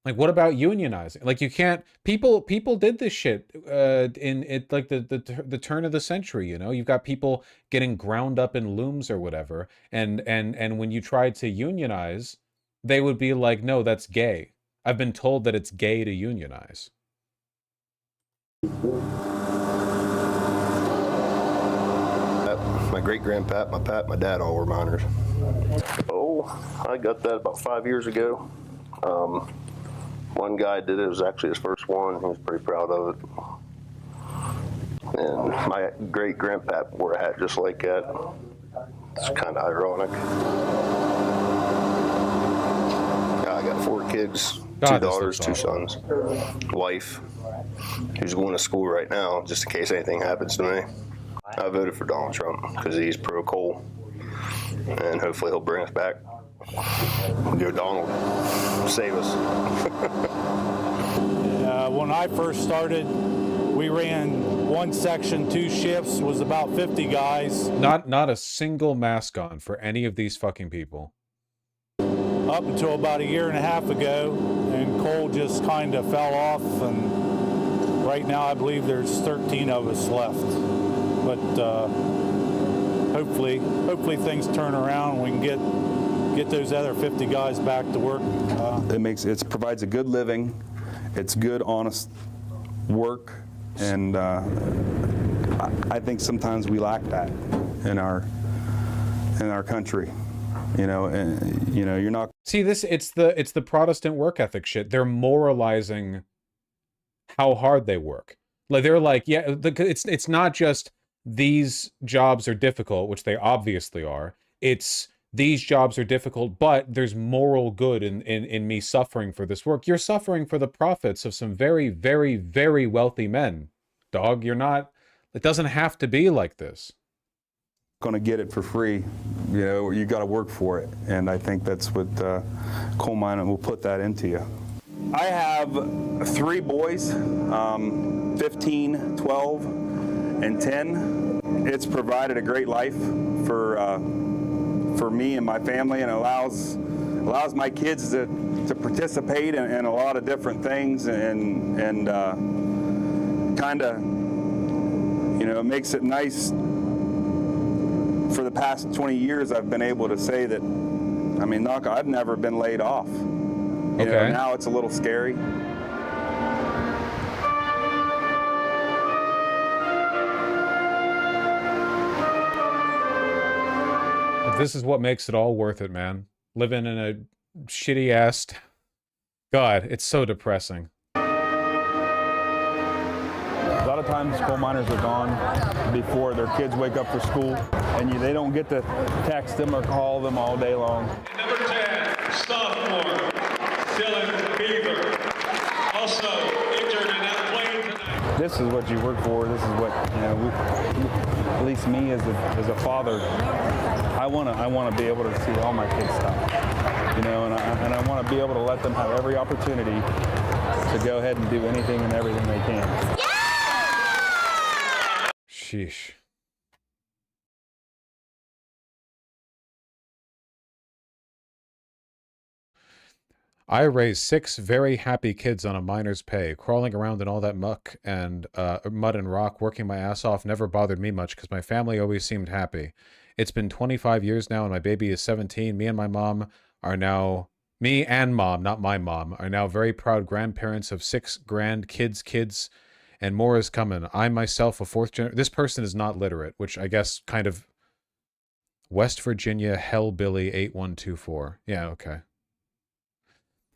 Like, what about unionizing? Like, you can't. People did this shit in like the turn of the century. You know, you've got people getting ground up in looms or whatever, and when you tried to unionize, they would be like, "No, that's gay. I've been told that it's gay to unionize." My great-grandpap, my pap, my dad all were miners. Oh, I got that about 5 years ago. One guy did it. It was actually his first one. He was pretty proud of it. And my great-grandpap wore a hat just like that. It's kind of ironic. I got 4 kids, 2 daughters, 2 sons, wife, who's going to school right now, just in case anything happens to me. I voted for Donald Trump because he's pro-coal, and hopefully he'll bring us back. Go Donald, save us. When I first started, we ran 1 section, 2 shifts, was about 50 guys. Not a single mask on for any of these fucking people. Up until about 1.5 years ago, and coal just kind of fell off, and right now I believe there's 13 of us left. But hopefully things turn around and we can get those other 50 guys back to work. It provides a good living, it's good, honest work, and I think sometimes we lack that in our country. You know, and you know, you're not. See, it's the Protestant work ethic shit. They're moralizing how hard they work. Like, they're like, yeah, it's not just these jobs are difficult, which they obviously are. It's these jobs are difficult, but there's moral good in me suffering for this work. You're suffering for the profits of some very, very, very wealthy men. Dog, you're not, it doesn't have to be like this. Going to get it for free, you know, you got to work for it. And I think that's what coal mining will put that into you. I have 3 boys, 15, 12, and 10. It's provided a great life for me and my family, and allows my kids to participate in a lot of different things, and kind of, you know, it makes it nice. For the past 20 years, I've been able to say that, I mean, I've never been laid off. You know, now it's a little scary. But this is what makes it all worth it, man. Living in a shitty ass. God, it's so depressing. A lot of times coal miners are gone before their kids wake up for school, and they don't get to text them or call them all day long. Number 10, sophomore, Dylan Beaver, also injured in that plane tonight. This is what you work for. This is what, you know, at least me as a father, I want to be able to see all my kids stop, you know, and I want to be able to let them have every opportunity to go ahead and do anything and everything they can. Sheesh. I raised 6 very happy kids on a miner's pay, crawling around in all that muck and mud and rock, working my ass off never bothered me much because my family always seemed happy. It's been 25 years now and my baby is 17. Me and mom, not my mom, are now very proud grandparents of 6 grandkids, and more is coming. I myself, a 4th generation. This person is not literate, which I guess kind of West Virginia Hellbilly 8124. Yeah, okay.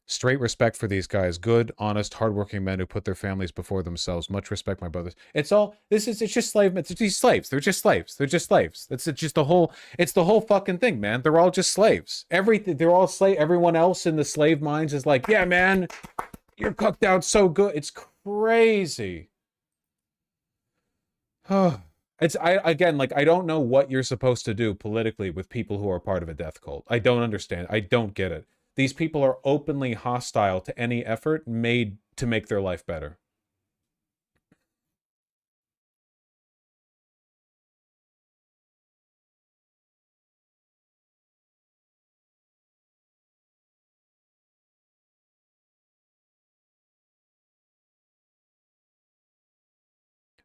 Straight respect for these guys. Good, honest, hardworking men who put their families before themselves. Much respect, my brothers. It's just slave. It's these slaves. They're just slaves. They're just slaves. It's the whole fucking thing, man. They're all just slaves. They're all slave. Everyone else in the slave minds is like, yeah, man, you're cooked out so good. It's crazy. I don't know what you're supposed to do politically with people who are part of a death cult. I don't understand. I don't get it. These people are openly hostile to any effort made to make their life better.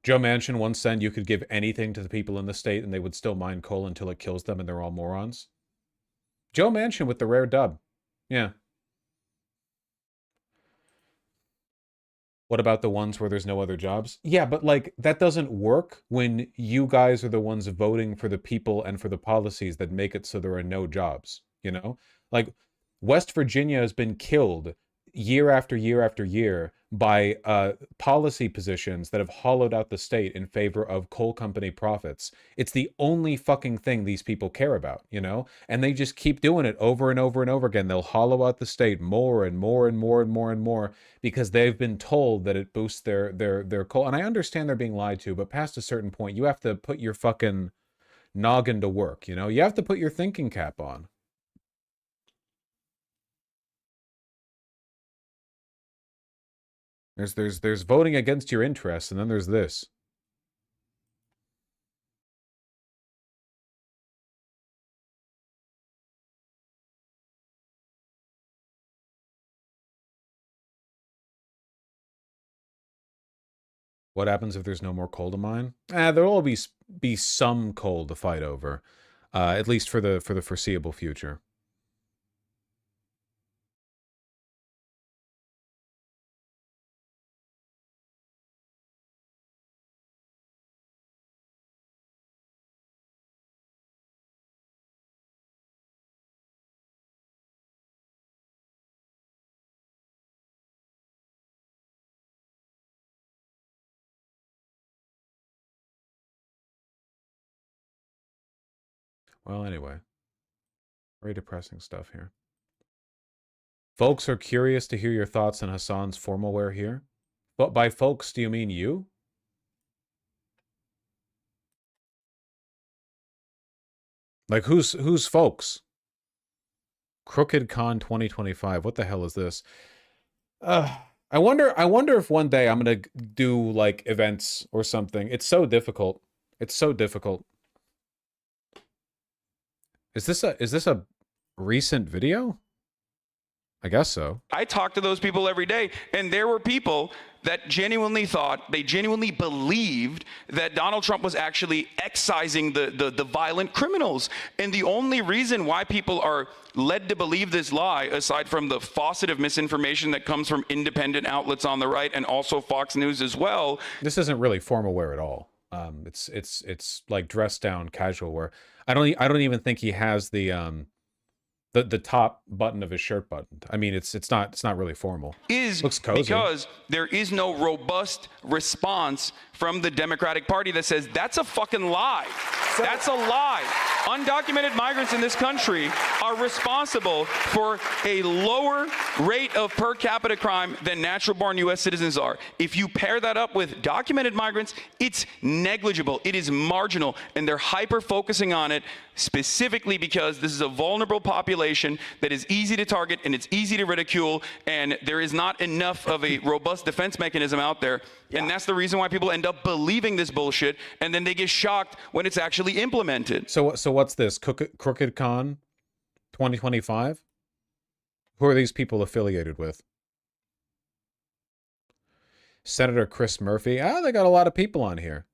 Joe Manchin once said you could give anything to the people in the state and they would still mine coal until it kills them and they're all morons. Joe Manchin with the rare dub. Yeah. What about the ones where there's no other jobs? Yeah, but like that doesn't work when you guys are the ones voting for the people and for the policies that make it so there are no jobs, you know? Like West Virginia has been killed year after year after year by policy positions that have hollowed out the state in favor of coal company profits. It's the only fucking thing these people care about, you know? And they just keep doing it over and over and over again. They'll hollow out the state more and more and more and more and more because they've been told that it boosts their coal. And I understand they're being lied to, but past a certain point, you have to put your fucking noggin to work, you know? You have to put your thinking cap on. There's voting against your interests, and then there's this. What happens if there's no more coal to mine? There'll always be some coal to fight over, at least for the foreseeable future. Well, anyway. Very depressing stuff here. Folks are curious to hear your thoughts on Hassan's formal wear here. But by folks, do you mean you? Like, who's folks? Crooked Con 2025. What the hell is this? I wonder if one day I'm gonna do like events or something. It's so difficult. It's so difficult. Is this a recent video? I guess so. I talk to those people every day, and there were people that genuinely thought, they genuinely believed that Donald Trump was actually excising the violent criminals. And the only reason why people are led to believe this lie, aside from the faucet of misinformation that comes from independent outlets on the right and also Fox News as well. This isn't really formal wear at all. It's like dressed down casual wear. I don't even think he has the top button of his shirt buttoned. I mean, it's not really formal. Looks cozy. Because there is no robust response from the Democratic Party that says that's a fucking lie. That's a lie. Undocumented migrants in this country are responsible for a lower rate of per capita crime than natural-born U.S. citizens are. If you pair that up with documented migrants, it's negligible. It is marginal, and they're hyper-focusing on it specifically because this is a vulnerable population that is easy to target and it's easy to ridicule, and there is not enough of a robust defense mechanism out there. Yeah. And that's the reason why people end up believing this bullshit, and then they get shocked when it's actually implemented. So what's this? Crooked Con 2025? Who are these people affiliated with? Senator Chris Murphy. Ah, they got a lot of people on here.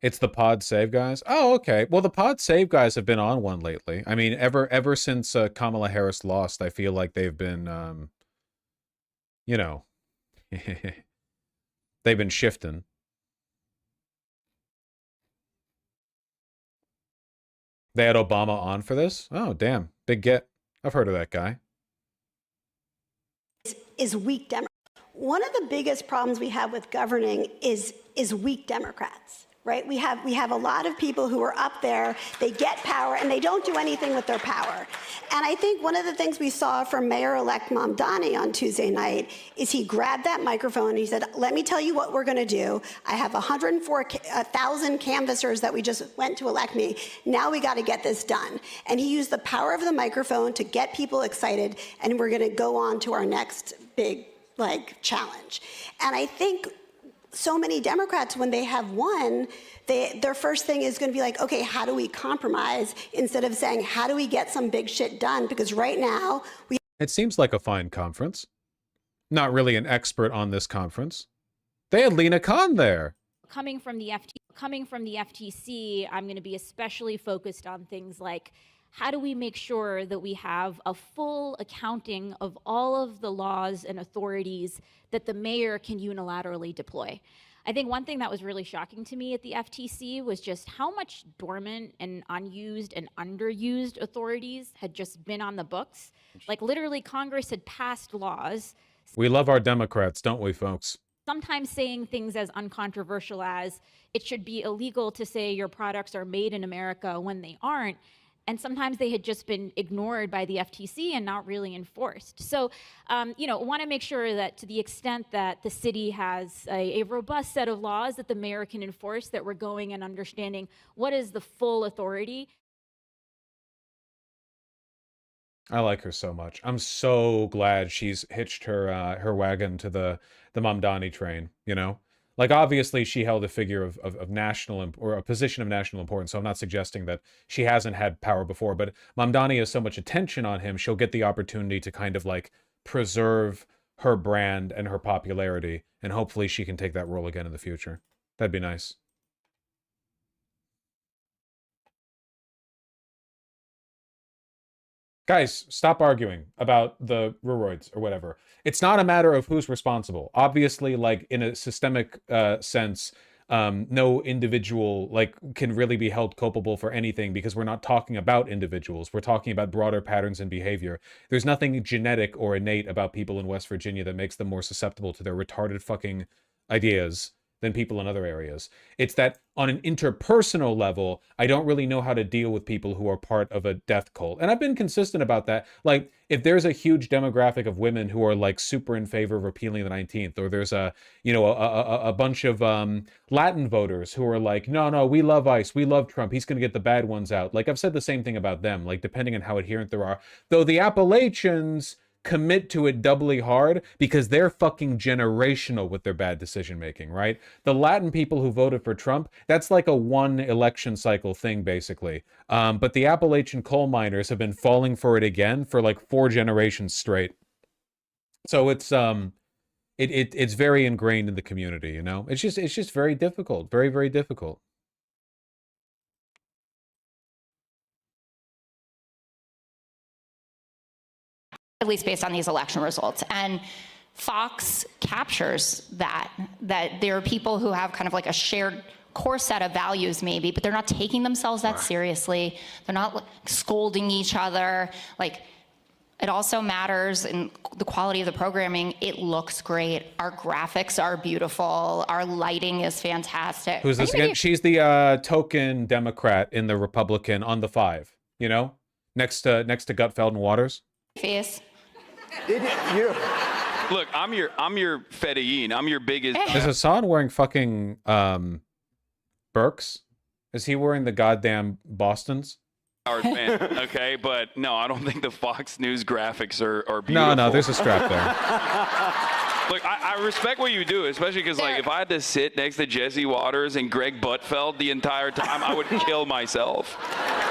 It's the Pod Save guys. Oh, okay. Well, the Pod Save guys have been on one lately. I mean, ever since Kamala Harris lost, I feel like they've been, you know, they've been shifting. They had Obama on for this? Oh, damn. Big get. I've heard of that guy. Is weak Democrats. One of the biggest problems we have with governing is weak Democrats, right? We have a lot of people who are up there, they get power, and they don't do anything with their power. And I think one of the things we saw from Mayor-elect Mamdani on Tuesday night is he grabbed that microphone and he said, let me tell you what we're going to do. I have 104,000 canvassers that we just went to elect me. Now we got to get this done. And he used the power of the microphone to get people excited, and we're going to go on to our next big challenge. And I think so many Democrats, when they have won, their first thing is going to be like, okay, how do we compromise, instead of saying, how do we get some big shit done? Because right now it seems like a fine conference. Not really an expert on this conference. They had Lena Khan there. Coming from the FTC, I'm going to be especially focused on things like, how do we make sure that we have a full accounting of all of the laws and authorities that the mayor can unilaterally deploy? I think one thing that was really shocking to me at the FTC was just how much dormant and unused and underused authorities had just been on the books. Like literally Congress had passed laws. We love our Democrats, don't we, folks? Sometimes saying things as uncontroversial as it should be illegal to say your products are made in America when they aren't. And sometimes they had just been ignored by the FTC and not really enforced. So, want to make sure that to the extent that the city has a robust set of laws that the mayor can enforce, that we're going and understanding what is the full authority. I like her so much. I'm so glad she's hitched her wagon to the Mamdani train, you know? Like, obviously, she held a figure of national, or a position of national importance, so I'm not suggesting that she hasn't had power before, but Mamdani has so much attention on him, she'll get the opportunity to kind of, like, preserve her brand and her popularity, and hopefully she can take that role again in the future. That'd be nice. Guys, stop arguing about the Ruroids or whatever. It's not a matter of who's responsible. Obviously, like, in a systemic sense, no individual, like, can really be held culpable for anything, because we're not talking about individuals. We're talking about broader patterns in behavior. There's nothing genetic or innate about people in West Virginia that makes them more susceptible to their retarded fucking ideas than people in other areas. It's that on an interpersonal level, I don't really know how to deal with people who are part of a death cult. And I've been consistent about that. Like, if there's a huge demographic of women who are like super in favor of repealing the 19th, or there's a, you know, a bunch of Latin voters who are like, no, we love ICE, we love Trump, he's going to get the bad ones out. Like, I've said the same thing about them, like, depending on how adherent there are. Though the Appalachians commit to it doubly hard because they're fucking generational with their bad decision making, right? The Latin people who voted for Trump, that's like a one election cycle thing, basically. But the Appalachian coal miners have been falling for it again for like 4 generations straight. So it's it's very ingrained in the community, you know? It's just very difficult, very, very difficult. At least based on these election results. And Fox captures that there are people who have kind of like a shared core set of values maybe, but they're not taking themselves that seriously. They're not like scolding each other. Like, it also matters in the quality of the programming. It looks great. Our graphics are beautiful. Our lighting is fantastic. Who's this again? She's the token Democrat in the Republican on the 5, you know? Next to Gutfeld and Waters. Face. Look, I'm your Fedayeen. I'm your biggest. Is Hassan wearing fucking Birks? Is he wearing the goddamn Bostons? Fan, okay, but no, I don't think the Fox News graphics are beautiful. No, there's a strap there. Look, I respect what you do, especially because, like, if I had to sit next to Jesse Waters and Greg Buttfeld the entire time, I would kill myself.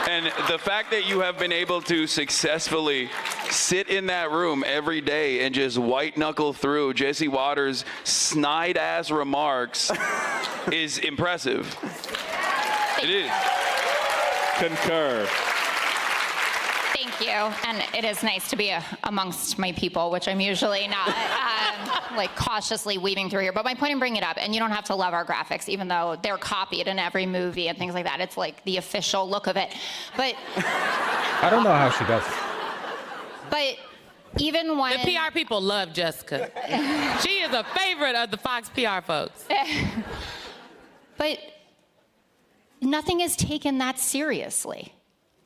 And the fact that you have been able to successfully sit in that room every day and just white-knuckle through Jesse Waters' snide-ass remarks is impressive. It is. Concur. Thank you. And it is nice to be amongst my people, which I'm usually not, like, cautiously weaving through here. But my point in bringing it up, and you don't have to love our graphics, even though they're copied in every movie and things like that. It's like the official look of it. But I don't know how she does it. But even when the PR people love Jessica, she is a favorite of the Fox PR folks. But nothing is taken that seriously,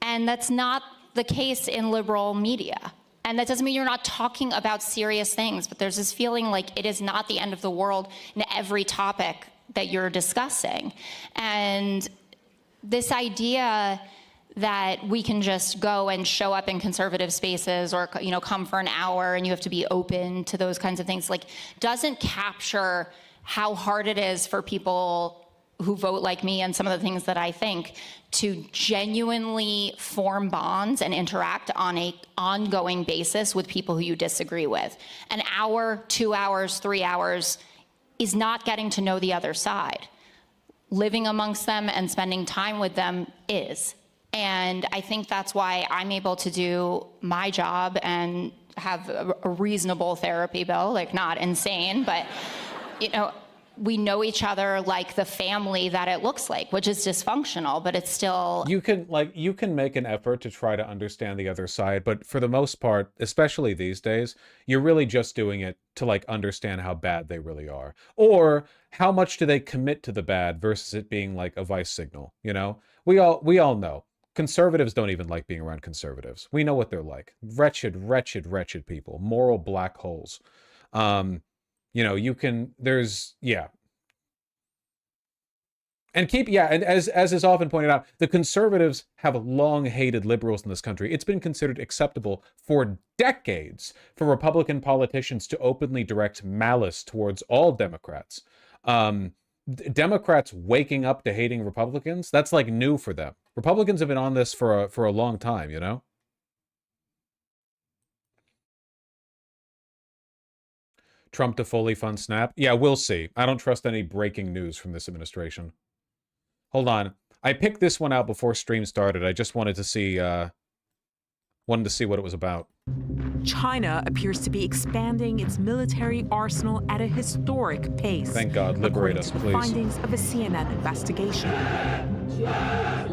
and that's not the case in liberal media. And that doesn't mean you're not talking about serious things, but there's this feeling like it is not the end of the world in every topic that you're discussing. And this idea that we can just go and show up in conservative spaces or, you know, come for an hour and you have to be open to those kinds of things, like, doesn't capture how hard it is for people who vote like me and some of the things that I think to genuinely form bonds and interact on an ongoing basis with people who you disagree with. An hour, 2 hours, 3 hours is not getting to know the other side. Living amongst them and spending time with them is. And I think that's why I'm able to do my job and have a reasonable therapy bill, like, not insane, but, you know, we know each other like the family that it looks like, which is dysfunctional, but it's still... You can make an effort to try to understand the other side, but for the most part, especially these days, you're really just doing it to, like, understand how bad they really are. Or how much do they commit to the bad versus it being like a vice signal, you know? We all know. Conservatives don't even like being around conservatives. We know what they're like. Wretched, wretched, wretched people. Moral black holes. You know, and and as is often pointed out, the conservatives have long hated liberals in this country. It's been considered acceptable for decades for Republican politicians to openly direct malice towards all Democrats. Democrats waking up to hating Republicans, that's like new for them. Republicans have been on this for a long time, you know? Trump to fully fund SNAP? Yeah, we'll see. I don't trust any breaking news from this administration. Hold on. I picked this one out before stream started. I just wanted to see what it was about. China appears to be expanding its military arsenal at a historic pace. Thank God, liberate us, please. Findings of a CNN investigation.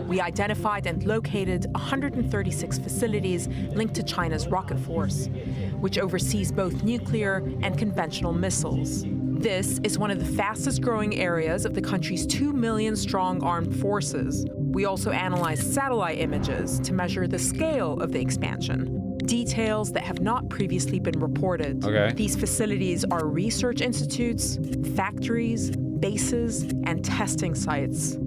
We identified and located 136 facilities linked to China's rocket force, which oversees both nuclear and conventional missiles. This is one of the fastest growing areas of the country's 2 million strong armed forces. We also analyzed satellite images to measure the scale of the expansion. Details that have not previously been reported. Okay. These facilities are research institutes, factories, bases, and testing sites.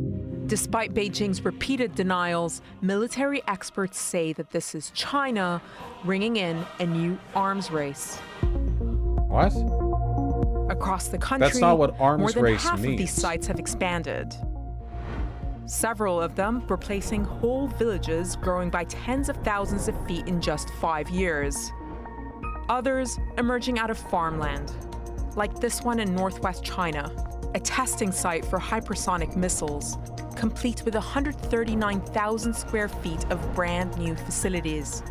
Despite Beijing's repeated denials, military experts say that this is China bringing in a new arms race. What? Across the country, That's not what arms more than race half means. of these sites have expanded. Several of them replacing whole villages growing by tens of thousands of feet in just 5 years. Others emerging out of farmland, like this one in northwest China, a testing site for hypersonic missiles, complete with 139,000 square feet of brand new facilities.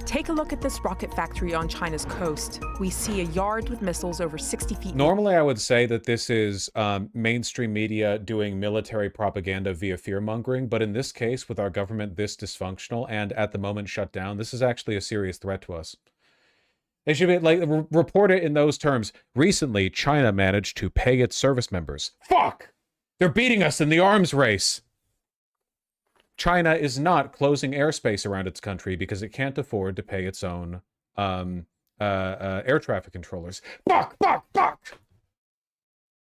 Take a look at this rocket factory on China's coast. We see a yard with missiles over 60 feet. Normally, I would say that this is mainstream media doing military propaganda via fear-mongering, but in this case, with our government this dysfunctional and at the moment shut down, this is actually a serious threat to us. They should be, like, report it in those terms. Recently, China managed to pay its service members. Fuck! They're beating us in the arms race! China is not closing airspace around its country because it can't afford to pay its own air traffic controllers. Fuck! Fuck! Fuck!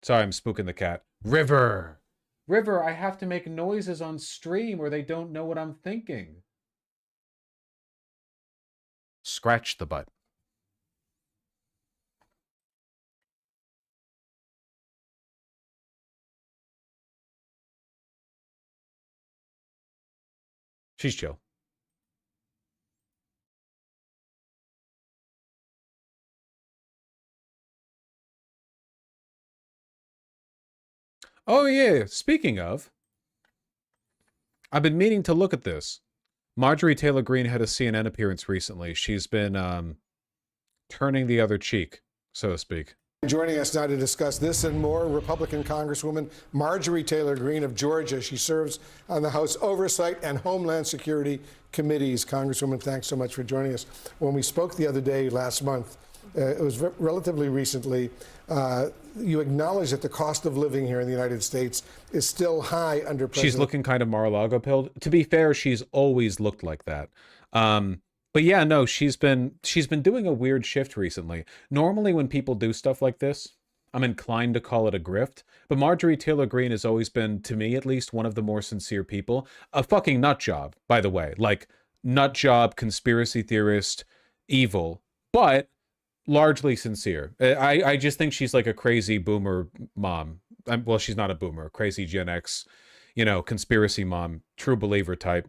Sorry, I'm spooking the cat. River! River, I have to make noises on stream or they don't know what I'm thinking. Scratch the butt. She's chill. Oh yeah, speaking of, I've been meaning to look at this. Marjorie Taylor Greene had a CNN appearance recently. She's been turning the other cheek, so to speak. Joining us now to discuss this and more, Republican Congresswoman Marjorie Taylor Greene of Georgia. She serves on the House Oversight and Homeland Security Committees. Congresswoman, thanks so much for joining us. When we spoke the other day, last month, it was relatively recently, you acknowledged that the cost of living here in the United States is still high under President... She's looking kind of Mar-a-Lago pilled. To be fair, she's always looked like that. But yeah, no, she's been doing a weird shift recently. Normally when people do stuff like this, I'm inclined to call it a grift. But Marjorie Taylor Greene has always been, to me at least, one of the more sincere people. A fucking nut job, by the way. Like, nut job, conspiracy theorist, evil, but largely sincere. I just think she's like a crazy boomer mom. Well, she's not a boomer, crazy Gen X, you know, conspiracy mom, true believer type.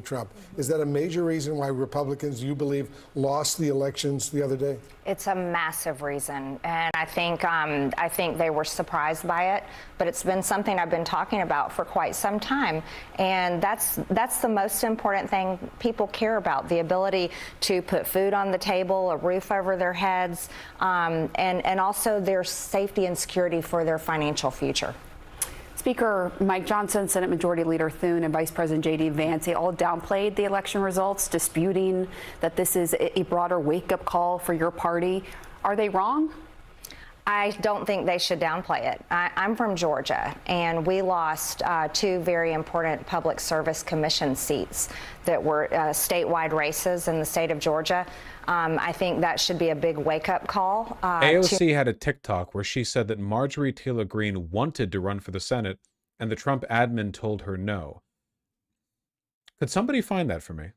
Trump. Is that a major reason why Republicans, you believe, lost the elections the other day? It's a massive reason, and I think they were surprised by it. But it's been something I've been talking about for quite some time, and that's the most important thing people care about: the ability to put food on the table, a roof over their heads, and also their safety and security for their financial future. Speaker Mike Johnson, Senate Majority Leader Thune, and Vice President J.D. Vance, they all downplayed the election results, disputing that this is a broader wake-up call for your party. Are they wrong? I don't think they should downplay it. I'm from Georgia, and we lost 2 very important public service commission seats that were statewide races in the state of Georgia. I think that should be a big wake-up call. AOC had a TikTok where she said that Marjorie Taylor Greene wanted to run for the Senate, and the Trump admin told her no. Could somebody find that for me?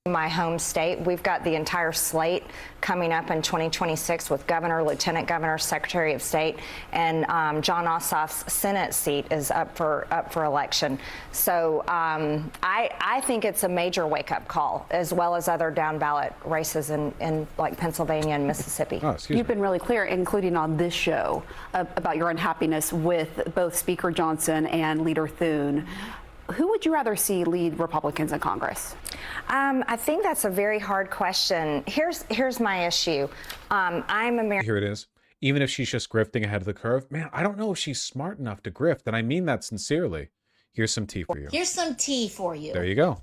My home state, we've got the entire slate coming up in 2026 with governor, lieutenant governor, secretary of state, and John Ossoff's Senate seat is up for election. So I think it's a major wake-up call, as well as other down ballot races in like Pennsylvania and Mississippi. You've been really clear, including on this show, about your unhappiness with both Speaker Johnson and Leader Thune. Who would you rather see lead Republicans in Congress? I think that's a very hard question. Here's my issue. I'm American. Here it is. Even if she's just grifting ahead of the curve, man, I don't know if she's smart enough to grift, and I mean that sincerely. Here's some tea for you. Here's some tea for you. There you go.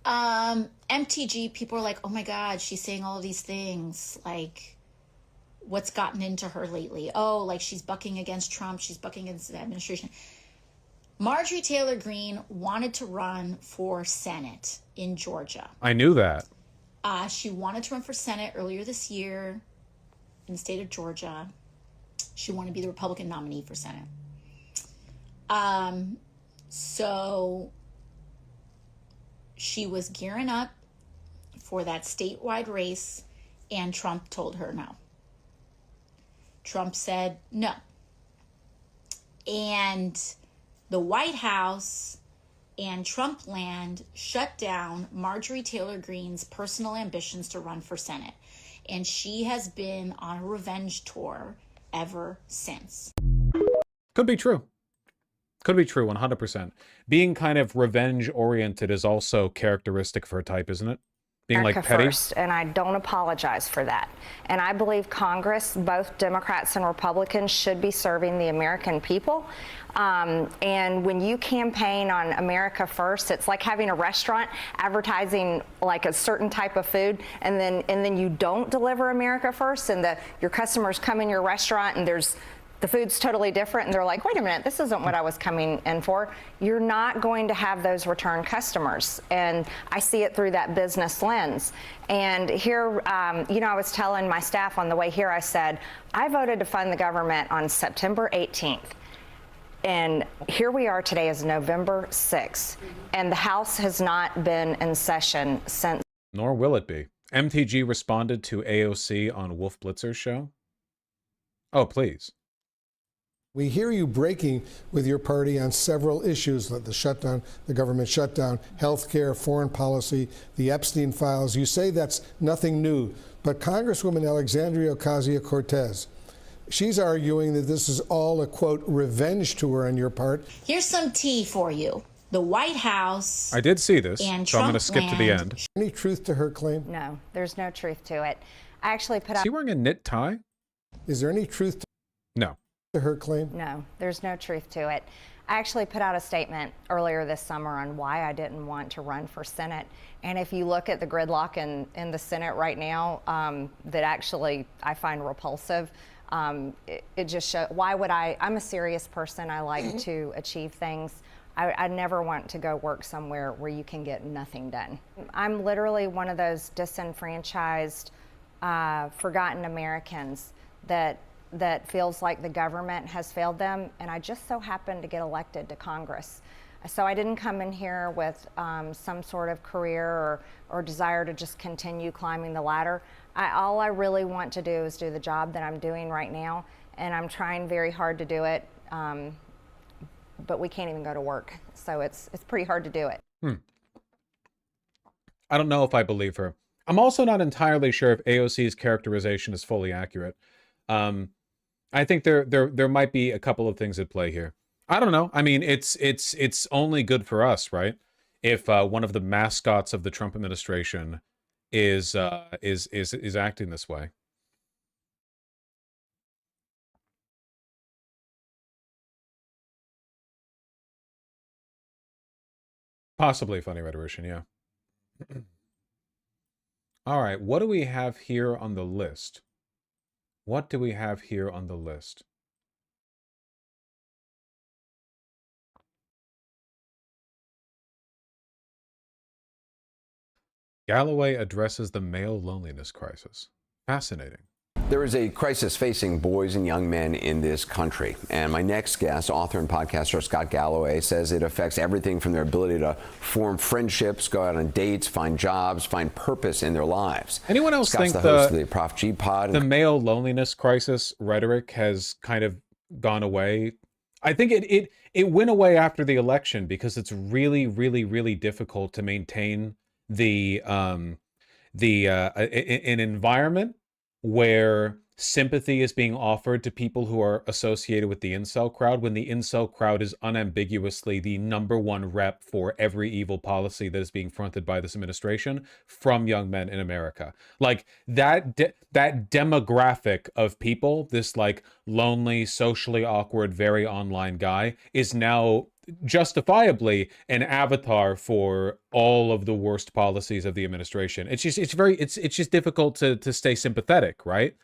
MTG, people are like, oh my God, she's saying all of these things. Like, what's gotten into her lately. Oh, like she's bucking against Trump, she's bucking against the administration. Marjorie Taylor Greene wanted to run for Senate in Georgia. I knew that. She wanted to run for Senate earlier this year in the state of Georgia. She wanted to be the Republican nominee for Senate. So she was gearing up for that statewide race, and Trump told her no. Trump said no. And the White House and Trump land shut down Marjorie Taylor Greene's personal ambitions to run for Senate. And she has been on a revenge tour ever since. Could be true. Could be true, 100%. Being kind of revenge-oriented is also characteristic for a type, isn't it? Being like petty. First, and I don't apologize for that. And I believe Congress, both Democrats and Republicans, should be serving the American people. And when you campaign on America First, it's like having a restaurant advertising like a certain type of food, and then you don't deliver America First, and your customers come in your restaurant and the food's totally different, and they're like, wait a minute, this isn't what I was coming in for. You're not going to have those return customers. And I see it through that business lens. And here, I was telling my staff on the way here, I said, I voted to fund the government on September 18th. And here we are today is November 6th. And the House has not been in session since. Nor will it be. MTG responded to AOC on Wolf Blitzer's show. Oh, please. We hear you breaking with your party on several issues, like the shutdown, the government shutdown, healthcare, foreign policy, the Epstein files. You say that's nothing new, but Congresswoman Alexandria Ocasio-Cortez, she's arguing that this is all a, quote, revenge tour on your part. Here's some tea for you. The White House. I did see this, and so I'm going to skip to the end. Any truth to her claim? No, there's no truth to it. I actually put out. Is he wearing a knit tie? Is there any truth to No. her claim? No, there's no truth to it. I actually put out a statement earlier this summer on why I didn't want to run for Senate. And if you look at the gridlock in the Senate right now, that actually I find repulsive. It just shows, why would I'm a serious person. I like to achieve things. I never want to go work somewhere where you can get nothing done. I'm literally one of those disenfranchised, forgotten Americans that feels like the government has failed them, and I just so happened to get elected to Congress. So I didn't come in here with some sort of career or desire to just continue climbing the ladder. All I really want to do is do the job that I'm doing right now, and I'm trying very hard to do it, but we can't even go to work, so it's pretty hard to do it. I don't know if I believe her. I'm also not entirely sure if AOC's characterization is fully accurate. I think there might be a couple of things at play here. I don't know. I mean, it's only good for us, right? If one of the mascots of the Trump administration is acting this way. Possibly funny rhetorician, yeah. All right, what do we have here on the list? What do we have here on the list? Galloway addresses the male loneliness crisis. Fascinating. There is a crisis facing boys and young men in this country. And my next guest, author and podcaster Scott Galloway, says it affects everything from their ability to form friendships, go out on dates, find jobs, find purpose in their lives. Anyone else Scott's think the host of the Prof G Pod? The male loneliness crisis rhetoric has kind of gone away? I think it went away after the election because it's really, really, really difficult to maintain an environment where sympathy is being offered to people who are associated with the incel crowd when the incel crowd is unambiguously the #1 rep for every evil policy that is being fronted by this administration from young men in America. Like that demographic of people, this like lonely, socially awkward, very online guy is now justifiably an avatar for all of the worst policies of the administration. It's just difficult to stay sympathetic, right?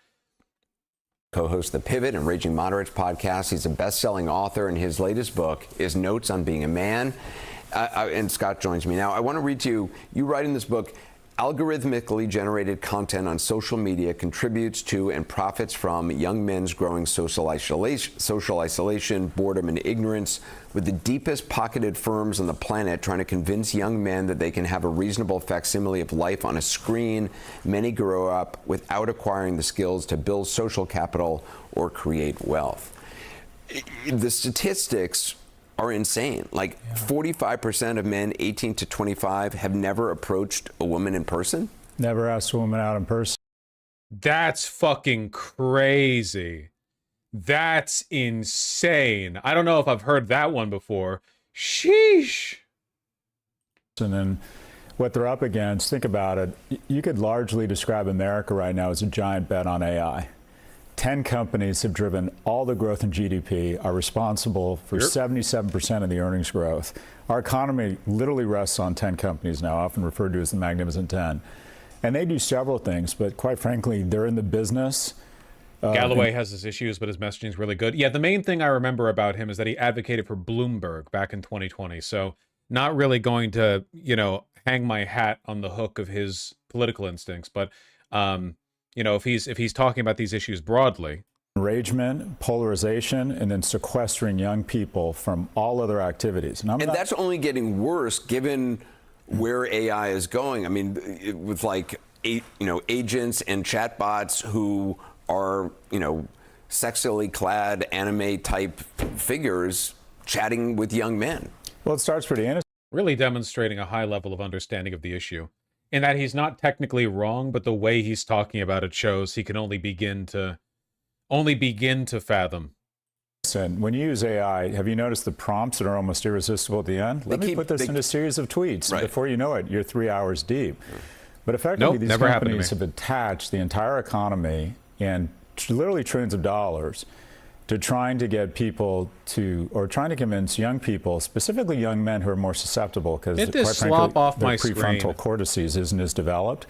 Co-host the Pivot and Raging Moderates podcast. He's a best-selling author, and his latest book is Notes on Being a Man. And Scott joins me now. I want to read to you. You write in this book, algorithmically generated content on social media contributes to and profits from young men's growing social isolation, boredom, and ignorance, with the deepest pocketed firms on the planet trying to convince young men that they can have a reasonable facsimile of life on a screen. Many grow up without acquiring the skills to build social capital or create wealth. The statistics are insane. Like 45% of men 18 to 25 have never approached a woman in person. Never asked a woman out in person. That's fucking crazy. That's insane. I don't know if I've heard that one before. Sheesh. And then what they're up against, think about it. You could largely describe America right now as a giant bet on AI. 10 companies have driven all the growth in GDP, are responsible for 77% of the earnings growth. Our economy literally rests on 10 companies now, often referred to as the Magnificent 10. And they do several things, but quite frankly, they're in the business. Galloway has his issues, but his messaging is really good. Yeah, the main thing I remember about him is that he advocated for Bloomberg back in 2020. So not really going to, you know, hang my hat on the hook of his political instincts, but you know, if he's talking about these issues broadly. Enragement, polarization, and then sequestering young people from all other activities. And that's only getting worse given where AI is going. I mean, with like, agents and chatbots who are, sexually clad anime type figures chatting with young men. Well, it starts pretty innocent. Really demonstrating a high level of understanding of the issue. In that he's not technically wrong, but the way he's talking about it shows he can only begin to fathom. When you use AI, have you noticed the prompts that are almost irresistible at the end? Let me put this in a series of tweets. Right. Before you know it, you're 3 hours deep. But effectively, these companies have attached the entire economy and literally trillions of dollars to trying to get people to, or trying to convince young people, specifically young men who are more susceptible, because quite frankly, their prefrontal cortices isn't as developed,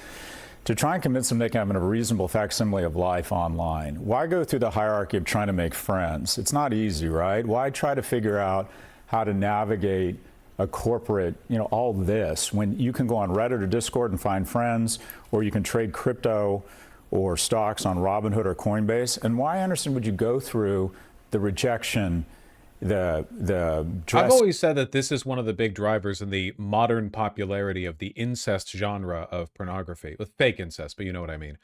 to try and convince them they can have a reasonable facsimile of life online. Why go through the hierarchy of trying to make friends? It's not easy, right? Why try to figure out how to navigate a corporate, all this, when you can go on Reddit or Discord and find friends, or you can trade crypto or stocks on Robinhood or Coinbase? And why, Anderson, would you go through the rejection, the dress? I've always said that this is one of the big drivers in the modern popularity of the incest genre of pornography, with fake incest, but you know what I mean.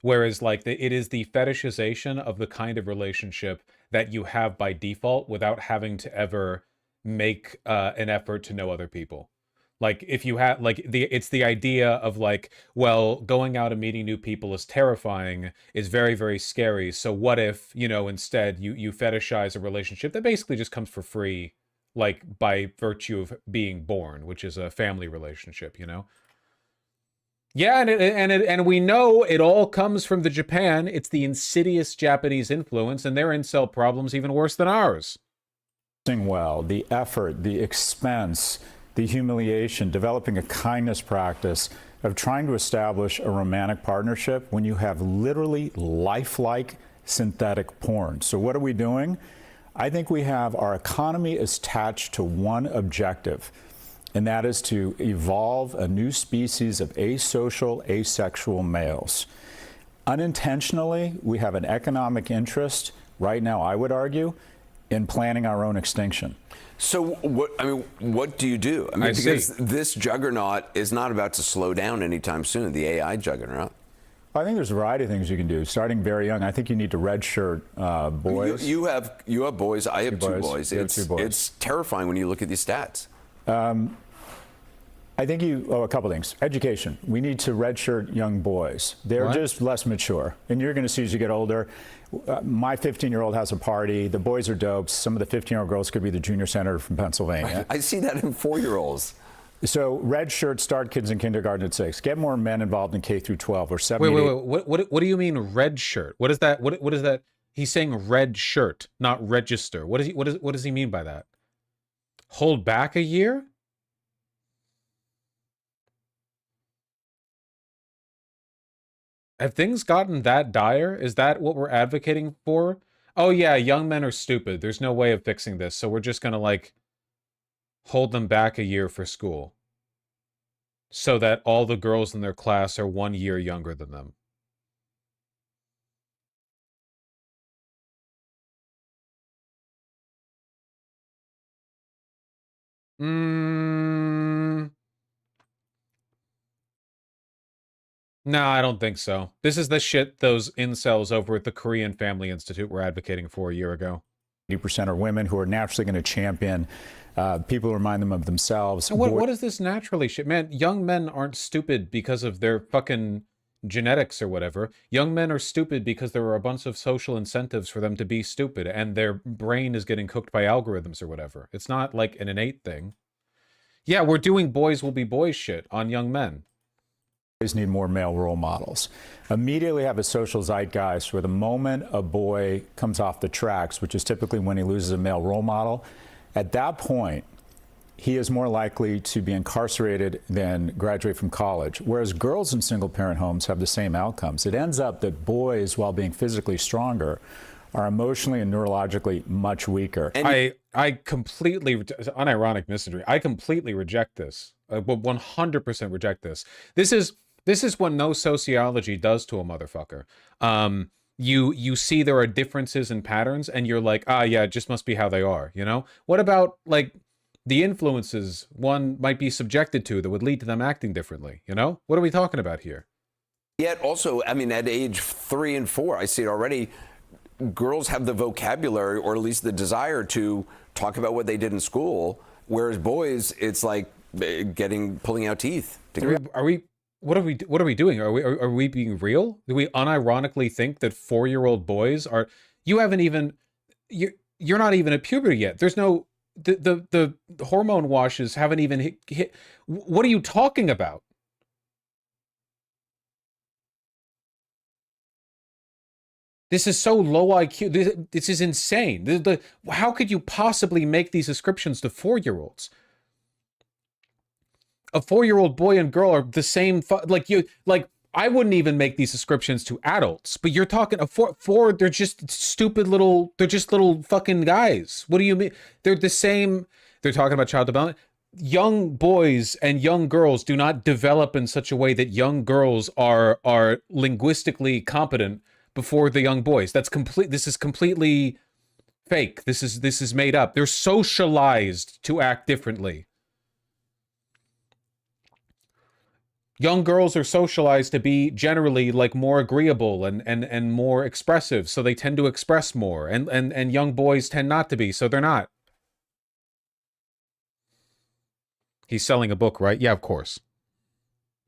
Whereas it is the fetishization of the kind of relationship that you have by default without having to ever make an effort to know other people. Like if you have it's the idea of well, going out and meeting new people is terrifying, is very, very scary. So what if, instead you fetishize a relationship that basically just comes for free, by virtue of being born, which is a family relationship, Yeah, and we know it all comes from the Japan. It's the insidious Japanese influence, and their incel problem's even worse than ours. Well, the effort, the expense, the humiliation, developing a kindness practice of trying to establish a romantic partnership when you have literally lifelike synthetic porn. So what are we doing? I think we have our economy is attached to one objective, and that is to evolve a new species of asocial, asexual males. Unintentionally, we have an economic interest right now, I would argue, in planning our own extinction. So what do you do? Because this juggernaut is not about to slow down anytime soon, the AI juggernaut. I think there's a variety of things you can do, starting very young. I think you need to redshirt boys. You have boys. I have two boys. It's terrifying when you look at these stats. I think a couple things. Education. We need to redshirt young boys. They're just less mature. And you're going to see as you get older, my 15-year-old has a party. The boys are dopes. Some of the 15-year-old girls could be the junior senator from Pennsylvania. I see that in 4-year-olds. So red shirt, start kids in kindergarten at 6. Get more men involved in K through 12 or 7. Wait. What do you mean red shirt? What is that? What is that? He's saying red shirt, not register. What does he mean by that? Hold back a year? Have things gotten that dire? Is that what we're advocating for? Oh yeah, young men are stupid. There's no way of fixing this, so we're just gonna, like, hold them back a year for school. So that all the girls in their class are 1 year younger than them. No, I don't think so. This is the shit those incels over at the Korean Family Institute were advocating for a year ago. 80% are women who are naturally going to champion people who remind them of themselves. What is this naturally shit? Man, young men aren't stupid because of their fucking genetics or whatever. Young men are stupid because there are a bunch of social incentives for them to be stupid, and their brain is getting cooked by algorithms or whatever. It's not like an innate thing. Yeah, we're doing boys will be boys shit on young men. Boys need more male role models. Immediately have a social zeitgeist where the moment a boy comes off the tracks, which is typically when he loses a male role model, at that point, he is more likely to be incarcerated than graduate from college. Whereas girls in single-parent homes have the same outcomes. It ends up that boys, while being physically stronger, are emotionally and neurologically much weaker. I completely, unironic misandry, I completely reject this. I will 100% reject this. This is what no sociology does to a motherfucker. You see there are differences in patterns, and you're like, ah, yeah, it just must be how they are, you know? What about, like, the influences one might be subjected to that would lead to them acting differently, you know? What are we talking about here? Yet also, I mean, at age 3 and 4, I see it already, girls have the vocabulary, or at least the desire, to talk about what they did in school, whereas boys, it's like pulling out teeth. What are we doing? Are we being real? Do we unironically think that 4-year-old boys are? You're not even at puberty yet. There's no the hormone washes haven't even hit. What are you talking about? This is so low IQ. This is insane. How could you possibly make these ascriptions to 4-year-olds? A 4-year-old boy and girl are the same. I wouldn't even make these ascriptions to adults. But you're talking a four. They're just stupid little. They're just little fucking guys. What do you mean? They're the same. They're talking about child development. Young boys and young girls do not develop in such a way that young girls are linguistically competent before the young boys. That's complete. This is completely fake. This is made up. They're socialized to act differently. Young girls are socialized to be generally like more agreeable and more expressive, so they tend to express more, and young boys tend not to be, so they're not. He's selling a book, right? Yeah, of course.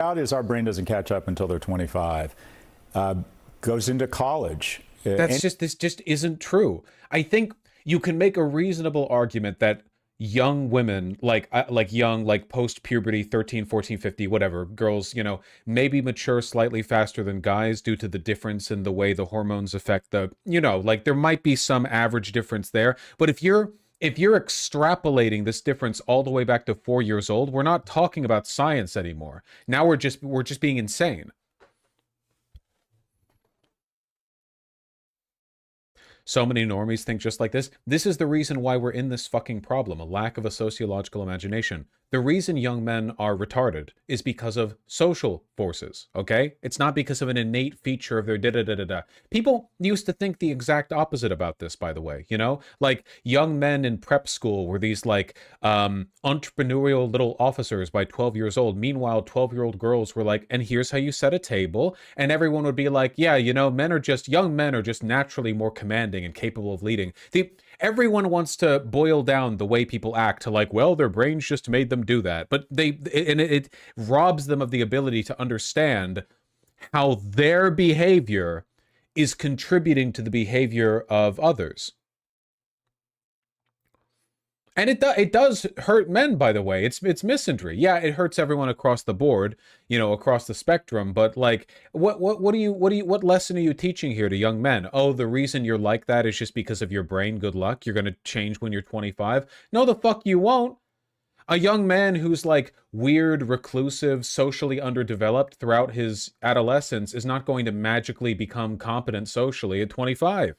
The reality is our brain doesn't catch up until they're 25. Goes into college. This just isn't true. I think you can make a reasonable argument that young women, like post-puberty, 13, 14, 50, whatever, girls, you know, maybe mature slightly faster than guys due to the difference in the way the hormones affect the, you know, like there might be some average difference there. But if you're extrapolating this difference all the way back to 4 years old, we're not talking about science anymore. Now we're just being insane. So many normies think just like this. This is the reason why we're in this fucking problem, a lack of a sociological imagination. The reason young men are retarded is because of social forces, okay? It's not because of an innate feature of their da-da-da-da-da. People used to think the exact opposite about this, by the way, you know? Like, young men in prep school were these, like, entrepreneurial little officers by 12 years old. Meanwhile, 12-year-old girls were like, and here's how you set a table. And everyone would be like, yeah, you know, young men are just naturally more commanding and capable of leading. Everyone wants to boil down the way people act to like, well, their brains just made them do that. But it robs them of the ability to understand how their behavior is contributing to the behavior of others. And it does hurt men, by the way. It's misandry. Yeah, it hurts everyone across the board, you know, across the spectrum. But like, what lesson are you teaching here to young men? Oh, the reason you're like that is just because of your brain. Good luck. You're gonna change when you're 25. No, the fuck you won't. A young man who's like weird, reclusive, socially underdeveloped throughout his adolescence is not going to magically become competent socially at 25.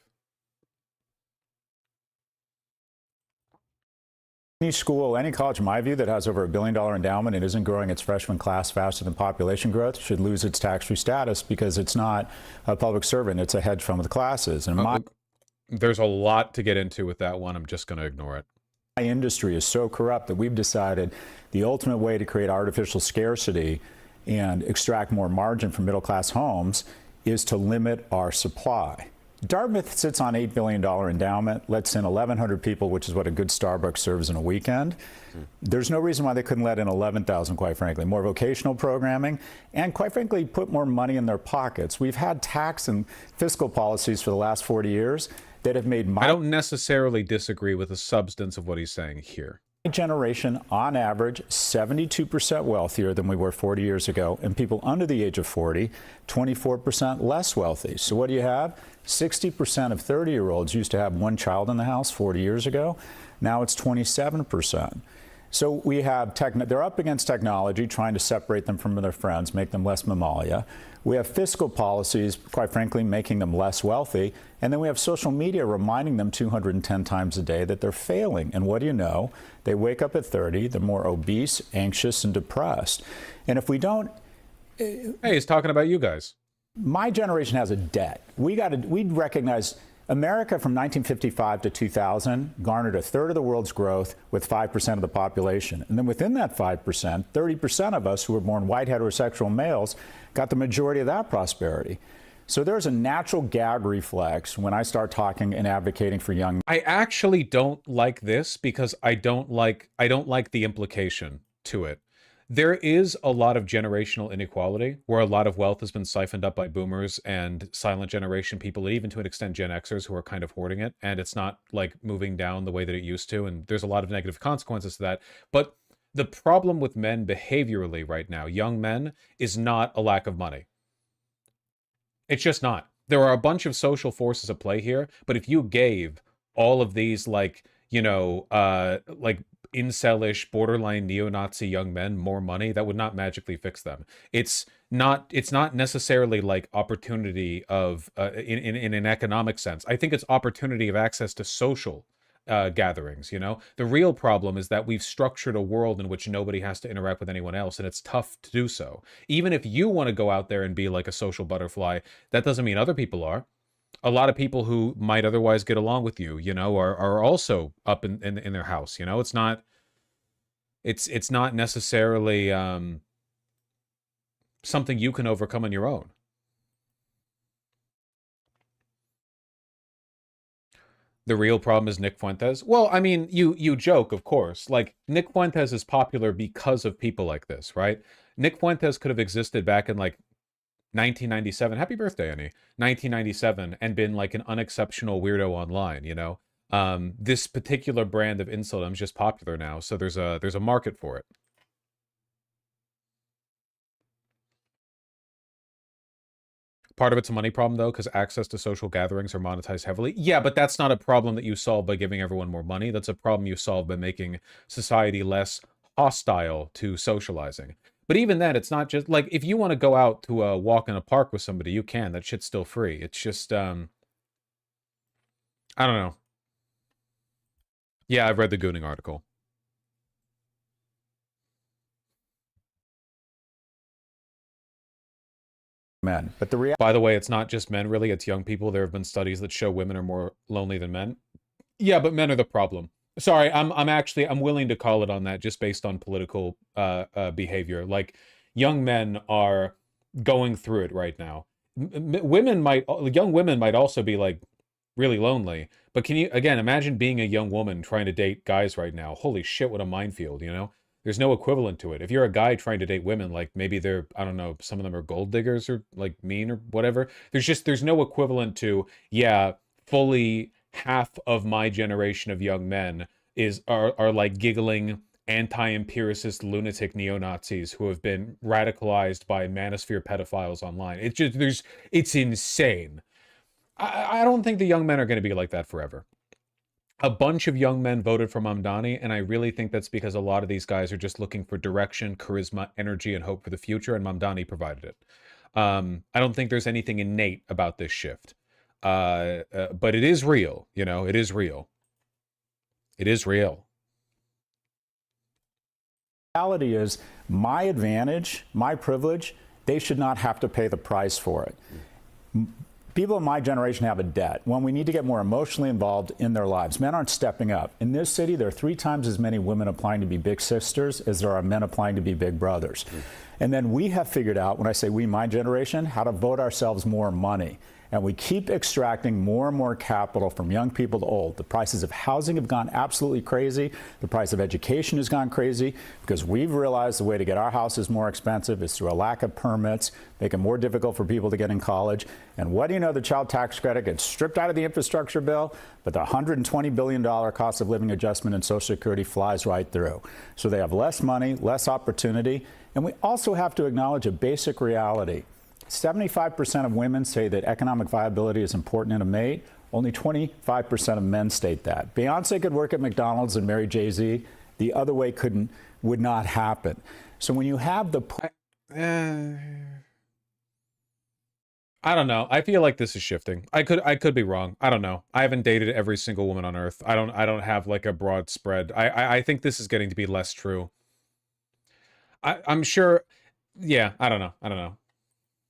Any school, any college, in my view, that has over $1 billion endowment and isn't growing its freshman class faster than population growth should lose its tax-free status because it's not a public servant, it's a hedge fund with classes. And there's a lot to get into with that one. I'm just going to ignore it. My industry is so corrupt that we've decided the ultimate way to create artificial scarcity and extract more margin from middle-class homes is to limit our supply. Dartmouth sits on $8 billion endowment, lets in 1,100 people, which is what a good Starbucks serves in a weekend. There's no reason why they couldn't let in 11,000, quite frankly. More vocational programming and, quite frankly, put more money in their pockets. We've had tax and fiscal policies for the last 40 years that have made I don't necessarily disagree with the substance of what he's saying here. My generation, on average, 72% wealthier than we were 40 years ago, and people under the age of 40, 24% less wealthy. So what do you have? 60% of 30-year-olds used to have one child in the house 40 years ago. Now it's 27%. So we have they're up against technology, trying to separate them from their friends, make them less mammalia. We have fiscal policies, quite frankly, making them less wealthy. And then we have social media reminding them 210 times a day that they're failing. And what do you know? They wake up at 30, they're more obese, anxious, and depressed. And if we don't... Hey, he's talking about you guys. My generation has a debt. We'd recognize America from 1955 to 2000 garnered a third of the world's growth with 5% of the population. And then within that 5%, 30% of us who were born white heterosexual males got the majority of that prosperity. So there's a natural gag reflex when I start talking and advocating for young. I actually don't like this because I don't like the implication to it. There is a lot of generational inequality where a lot of wealth has been siphoned up by boomers and silent generation people, even to an extent Gen Xers who are kind of hoarding it, and it's not like moving down the way that it used to, and there's a lot of negative consequences to that. But the problem with men behaviorally right now, young men, is not a lack of money. It's just not. There are a bunch of social forces at play here, but if you gave all of these, like, you know, like incel-ish, borderline neo-Nazi young men more money, that would not magically fix them. It's not necessarily like opportunity of in an economic sense. I think it's opportunity of access to social gatherings. You know, the real problem is that we've structured a world in which nobody has to interact with anyone else, and it's tough to do so. Even if you want to go out there and be like a social butterfly, that doesn't mean other people are. A lot of people who might otherwise get along with you, you know, are also up in their house. You know, it's not necessarily something you can overcome on your own. The real problem is Nick Fuentes. Well, I mean, you joke, of course. Like, Nick Fuentes is popular because of people like this, right? Nick Fuentes could have existed back in like 1997. Happy birthday, Annie. 1997, and been like an unexceptional weirdo online, you know? This particular brand of insulin is just popular now, so there's a market for it. Part of it's a money problem, though, because access to social gatherings are monetized heavily. Yeah, but that's not a problem that you solve by giving everyone more money. That's a problem you solve by making society less hostile to socializing. But even then, it's not just, like, if you want to go out to a walk in a park with somebody, you can. That shit's still free. It's just, I don't know. Yeah, I've read the Gooning article. Men. But by the way, it's not just men, really. It's young people. There have been studies that show women are more lonely than men. Yeah, but men are the problem. Sorry, I'm willing to call it on that just based on political behavior. Like, young men are going through it right now. Young women might also be like really lonely. But can you, again, imagine being a young woman trying to date guys right now? Holy shit, what a minefield, you know? There's no equivalent to it. If you're a guy trying to date women, like maybe they're, I don't know, some of them are gold diggers or like mean or whatever. There's no equivalent to, yeah, fully half of my generation of young men are like giggling anti-empiricist lunatic neo-Nazis who have been radicalized by manosphere pedophiles online. It's insane. I don't think the young men are going to be like that forever. a bunch of young men voted for Mamdani, and I really think that's because a lot of these guys are just looking for direction, charisma, energy, and hope for the future, and Mamdani provided it. I don't think there's anything innate about this shift. But it is real, you know, it is real. It is real. The reality is, my advantage, my privilege, they should not have to pay the price for it. People in my generation have a debt when we need to get more emotionally involved in their lives. Men aren't stepping up. In this city, there are 3 times as many women applying to be big sisters as there are men applying to be big brothers. And then we have figured out, when I say we, my generation, how to vote ourselves more money. And we keep extracting more and more capital from young people to old. The prices of housing have gone absolutely crazy. The price of education has gone crazy because we've realized the way to get our houses more expensive is through a lack of permits, make it more difficult for people to get in college. And what do you know? The child tax credit gets stripped out of the infrastructure bill, but the $120 billion cost of living adjustment in Social Security flies right through. So they have less money, less opportunity. And we also have to acknowledge a basic reality. 75% of women say that economic viability is important in a mate. Only 25% of men state that. Beyonce could work at McDonald's and marry Jay-Z. The other way would not happen. So when you have the... I don't know. I feel like this is shifting. I could be wrong. I don't know. I haven't dated every single woman on earth. I don't have like a broad spread. I think this is getting to be less true. I'm sure. Yeah, I don't know.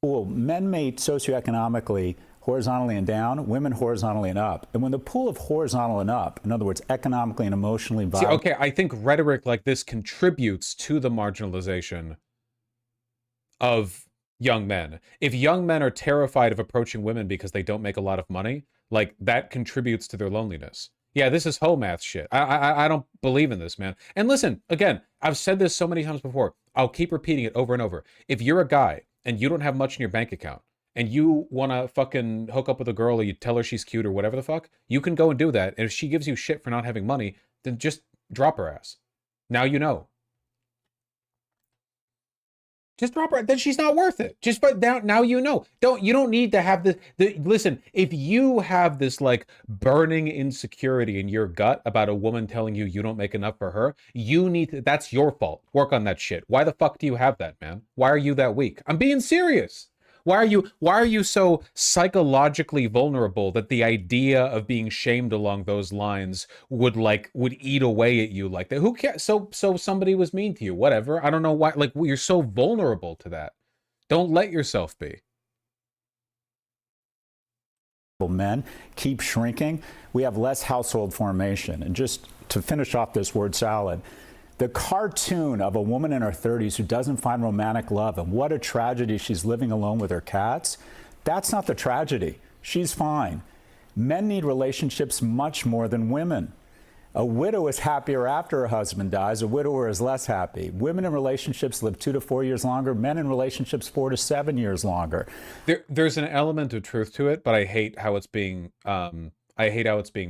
Well, men mate socioeconomically horizontally and down, women horizontally and up. And when the pool of horizontal and up, in other words, economically and emotionally viable... See, okay, I think rhetoric like this contributes to the marginalization of young men. If young men are terrified of approaching women because they don't make a lot of money, like that contributes to their loneliness. Yeah, this is whole math shit. I don't believe in this, man. And listen, again, I've said this so many times before. I'll keep repeating it over and over. If you're a guy and you don't have much in your bank account, and you want to fucking hook up with a girl, or you tell her she's cute or whatever the fuck, you can go and do that. And if she gives you shit for not having money, then just drop her ass. Now you know. Just drop her. Then she's not worth it. Just but now you know. You don't need to have the listen, if you have this like burning insecurity in your gut about a woman telling you you don't make enough for her, you need to, that's your fault. Work on that shit. Why the fuck do you have that, man? Why are you that weak? I'm being serious. Why are you so psychologically vulnerable that the idea of being shamed along those lines would eat away at you like that? Who cares? So somebody was mean to you, whatever. I don't know why, like, you're so vulnerable to that. Don't let yourself be. Men keep shrinking. We have less household formation. And just to finish off this word salad, the cartoon of a woman in her 30s who doesn't find romantic love and what a tragedy she's living alone with her cats, that's not the tragedy. She's fine. Men need relationships much more than women. A widow is happier after her husband dies. A widower is less happy. Women in relationships live 2 to 4 years longer. Men in relationships 4 to 7 years longer. There's an element of truth to it, but I hate how it's being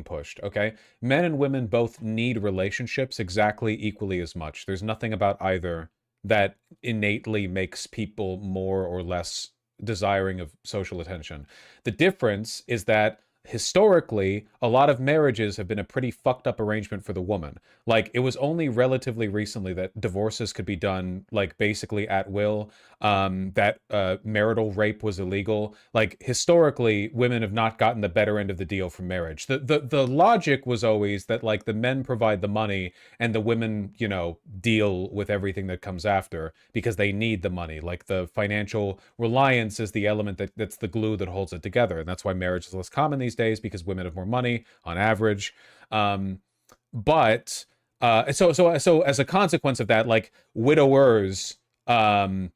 pushed, okay? Men and women both need relationships exactly equally as much. There's nothing about either that innately makes people more or less desiring of social attention. The difference is that historically, a lot of marriages have been a pretty fucked up arrangement for the woman. Like, it was only relatively recently that divorces could be done, like, basically at will, that marital rape was illegal. Like, historically, women have not gotten the better end of the deal from marriage. The logic was always that, like, the men provide the money and the women, you know, deal with everything that comes after because they need the money. Like, the financial reliance is the element that's the glue that holds it together. And that's why marriage is less common these days, because women have more money on average. So as a consequence of that, like, widowers tend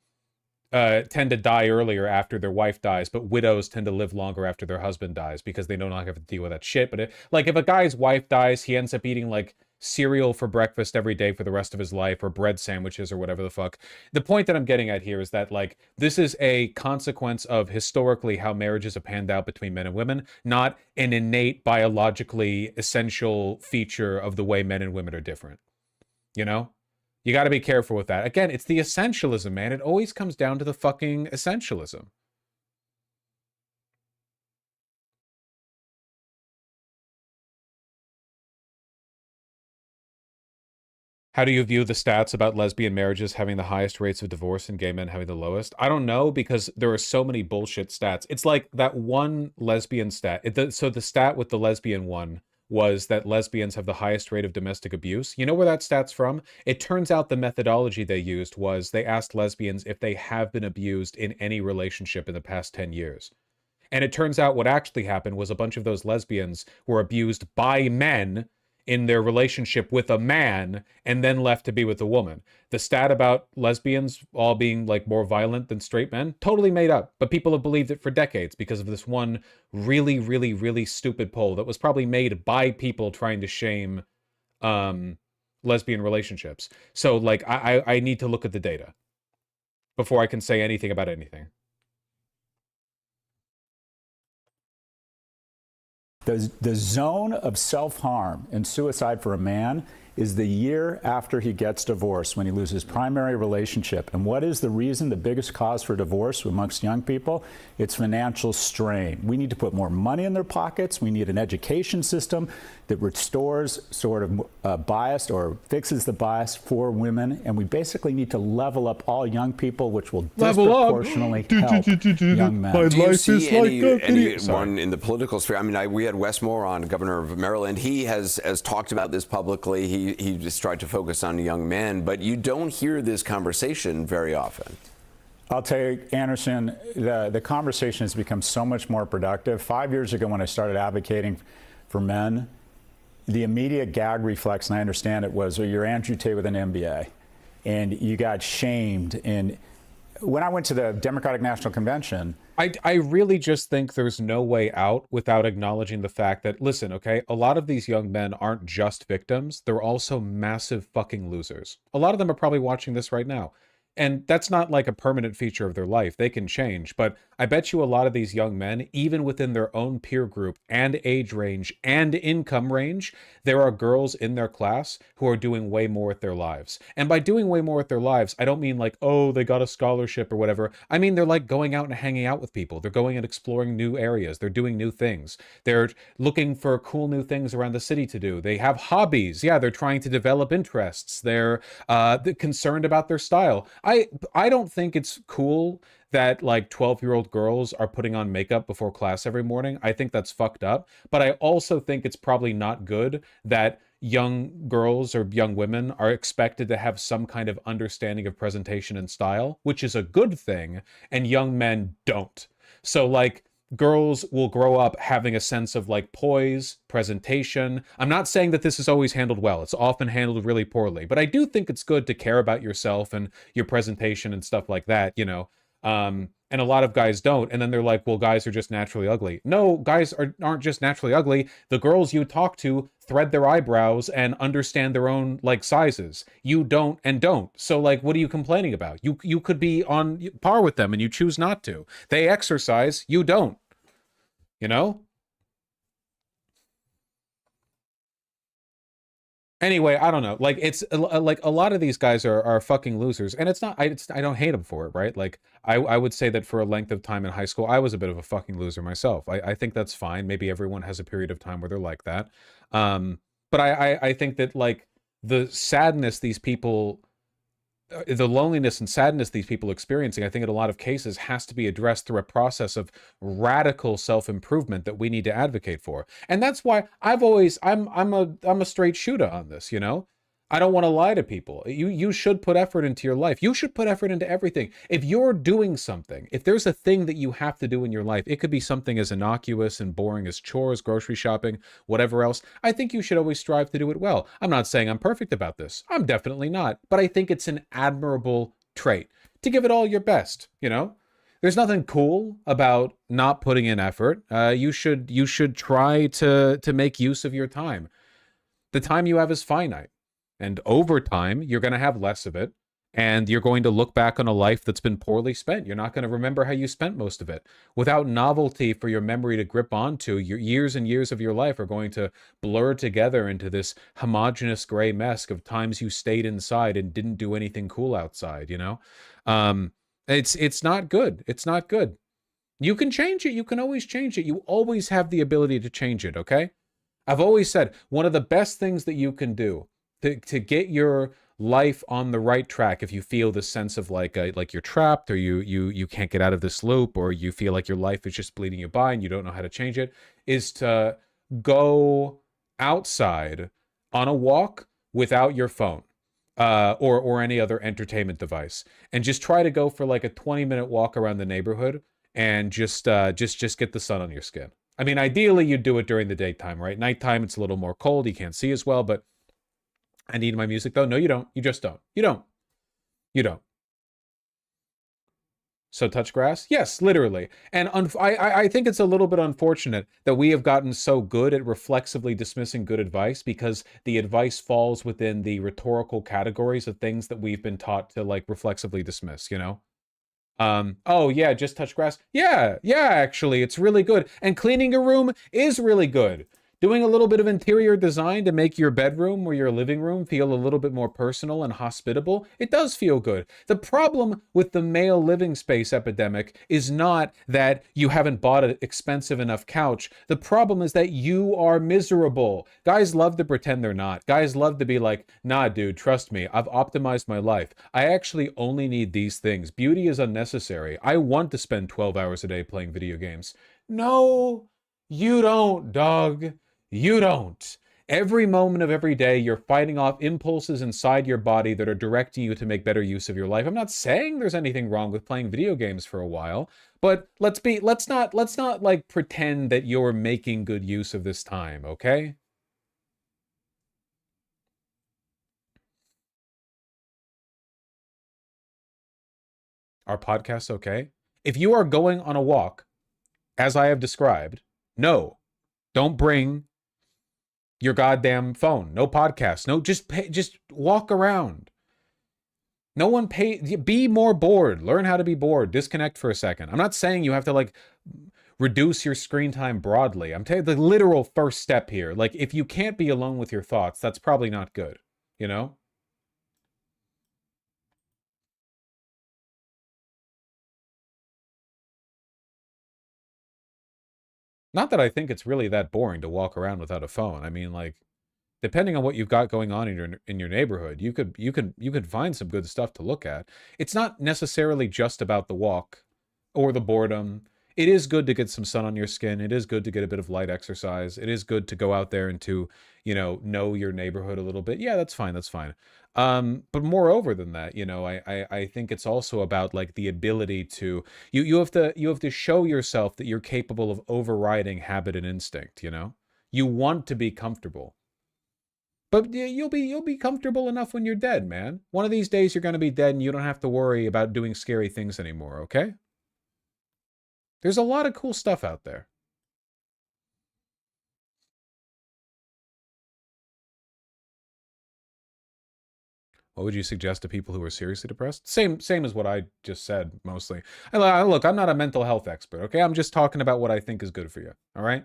to die earlier after their wife dies, but widows tend to live longer after their husband dies because they don't have to deal with that shit. But if a guy's wife dies, he ends up eating like cereal for breakfast every day for the rest of his life, or bread sandwiches or whatever the fuck. The point that I'm getting at here is that, like, this is a consequence of historically how marriages have panned out between men and women, not an innate biologically essential feature of the way men and women are different. You know? You got to be careful with that. Again, it's the essentialism, man. It always comes down to the fucking essentialism. How do you view the stats about lesbian marriages having the highest rates of divorce and gay men having the lowest? I don't know, because there are so many bullshit stats. It's like that one lesbian stat. So the stat with the lesbian one was that lesbians have the highest rate of domestic abuse. You know where that stat's from? It turns out the methodology they used was they asked lesbians if they have been abused in any relationship in the past 10 years. And it turns out what actually happened was a bunch of those lesbians were abused by men in their relationship with a man and then left to be with a woman. The stat about lesbians all being like more violent than straight men, totally made up, but people have believed it for decades because of this one really, really, really stupid poll that was probably made by people trying to shame lesbian relationships. So like I need to look at the data before I can say anything about anything. The zone of self-harm and suicide for a man is the year after he gets divorced, when he loses primary relationship. And what is the reason, the biggest cause for divorce amongst young people? It's financial strain. We need to put more money in their pockets. We need an education system that restores sort of bias or fixes the bias for women. And we basically need to level up all young people, which will disproportionately help young men. Do you see anyone in the political sphere? I mean, we had Wes Moore on, governor of Maryland. He has talked about this publicly. He just tried to focus on young men, but you don't hear this conversation very often. I'll tell you, Anderson, the conversation has become so much more productive. 5 years ago, when I started advocating for men, the immediate gag reflex, and I understand it, was, well, you're Andrew Tate with an MBA, and you got shamed. And when I went to the Democratic National Convention, I really just think there's no way out without acknowledging the fact that, listen, okay, a lot of these young men aren't just victims. They're also massive fucking losers. A lot of them are probably watching this right now. And that's not like a permanent feature of their life. They can change. But I bet you a lot of these young men, even within their own peer group and age range and income range, there are girls in their class who are doing way more with their lives. And by doing way more with their lives, I don't mean like, oh, they got a scholarship or whatever. I mean, they're like going out and hanging out with people. They're going and exploring new areas. They're doing new things. They're looking for cool new things around the city to do. They have hobbies. Yeah, they're trying to develop interests. They're concerned about their style. I don't think it's cool that like 12-year-old girls are putting on makeup before class every morning. I think that's fucked up. But I also think it's probably not good that young girls or young women are expected to have some kind of understanding of presentation and style, which is a good thing, and young men don't. So like, girls will grow up having a sense of like poise, presentation. I'm not saying that this is always handled well. It's often handled really poorly, but I do think it's good to care about yourself and your presentation and stuff like that, you know. And a lot of guys don't. And then they're like, well, guys are just naturally ugly. No, guys aren't just naturally ugly. The girls you talk to thread their eyebrows and understand their own like sizes. You don't and don't. So like, what are you complaining about? You could be on par with them and you choose not to. They exercise, you don't. You know? Anyway, I don't know. Like, it's like a lot of these guys are fucking losers, and it's not. I don't hate them for it, right? Like, I would say that for a length of time in high school, I was a bit of a fucking loser myself. I think that's fine. Maybe everyone has a period of time where they're like that. But I think that like the sadness these people, the loneliness and sadness these people are experiencing, I think in a lot of cases has to be addressed through a process of radical self-improvement that we need to advocate for. And that's why I'm a straight shooter on this, you know? I don't want to lie to people. You should put effort into your life. You should put effort into everything. If you're doing something, if there's a thing that you have to do in your life, it could be something as innocuous and boring as chores, grocery shopping, whatever else. I think you should always strive to do it well. I'm not saying I'm perfect about this. I'm definitely not. But I think it's an admirable trait to give it all your best, you know? There's nothing cool about not putting in effort. You should try to make use of your time. The time you have is finite. And over time, you're going to have less of it. And you're going to look back on a life that's been poorly spent. You're not going to remember how you spent most of it. Without novelty for your memory to grip onto, your years and years of your life are going to blur together into this homogeneous gray mess of times you stayed inside and didn't do anything cool outside, you know? It's not good. It's not good. You can change it. You can always change it. You always have the ability to change it, okay? I've always said one of the best things that you can do to get your life on the right track, if you feel this sense of like you're trapped, or you can't get out of this loop, or you feel like your life is just bleeding you by and you don't know how to change it, is to go outside on a walk without your phone or any other entertainment device, and just try to go for like a 20-minute walk around the neighborhood and just get the sun on your skin. I mean, ideally you do it during the daytime, right? Nighttime it's a little more cold, you can't see as well, but I need my music though. No, you don't. You just don't. You don't. So touch grass? Yes, literally. And I think it's a little bit unfortunate that we have gotten so good at reflexively dismissing good advice, because the advice falls within the rhetorical categories of things that we've been taught to like reflexively dismiss, you know? Oh yeah, just touch grass. Yeah, actually, it's really good. And cleaning your room is really good. Doing a little bit of interior design to make your bedroom or your living room feel a little bit more personal and hospitable, it does feel good. The problem with the male living space epidemic is not that you haven't bought an expensive enough couch. The problem is that you are miserable. Guys love to pretend they're not. Guys love to be like, nah, dude, trust me, I've optimized my life. I actually only need these things. Beauty is unnecessary. I want to spend 12 hours a day playing video games. No, you don't, dog. You don't. Every moment of every day, you're fighting off impulses inside your body that are directing you to make better use of your life. I'm not saying there's anything wrong with playing video games for a while, but let's not like pretend that you're making good use of this time, okay? Our podcast's okay? If you are going on a walk, as I have described, no, don't bring your goddamn phone. No podcast. No, just walk around. No one be more bored. Learn how to be bored. Disconnect for a second. I'm not saying you have to like reduce your screen time broadly. I'm telling you the literal first step here. Like if you can't be alone with your thoughts, that's probably not good, you know? Not that I think it's really that boring to walk around without a phone. I mean, like, depending on what you've got going on in your neighborhood, you could find some good stuff to look at. It's not necessarily just about the walk or the boredom. It is good to get some sun on your skin. It is good to get a bit of light exercise. It is good to go out there and to, you know your neighborhood a little bit. Yeah, that's fine. That's fine. But moreover than that, you know, I think it's also about like the ability to you have to show yourself that you're capable of overriding habit and instinct, you know? You want to be comfortable. But you'll be comfortable enough when you're dead, man. One of these days you're going to be dead and you don't have to worry about doing scary things anymore, okay? There's a lot of cool stuff out there. What would you suggest to people who are seriously depressed? Same as what I just said, mostly. Look, I'm not a mental health expert, okay? I'm just talking about what I think is good for you, all right?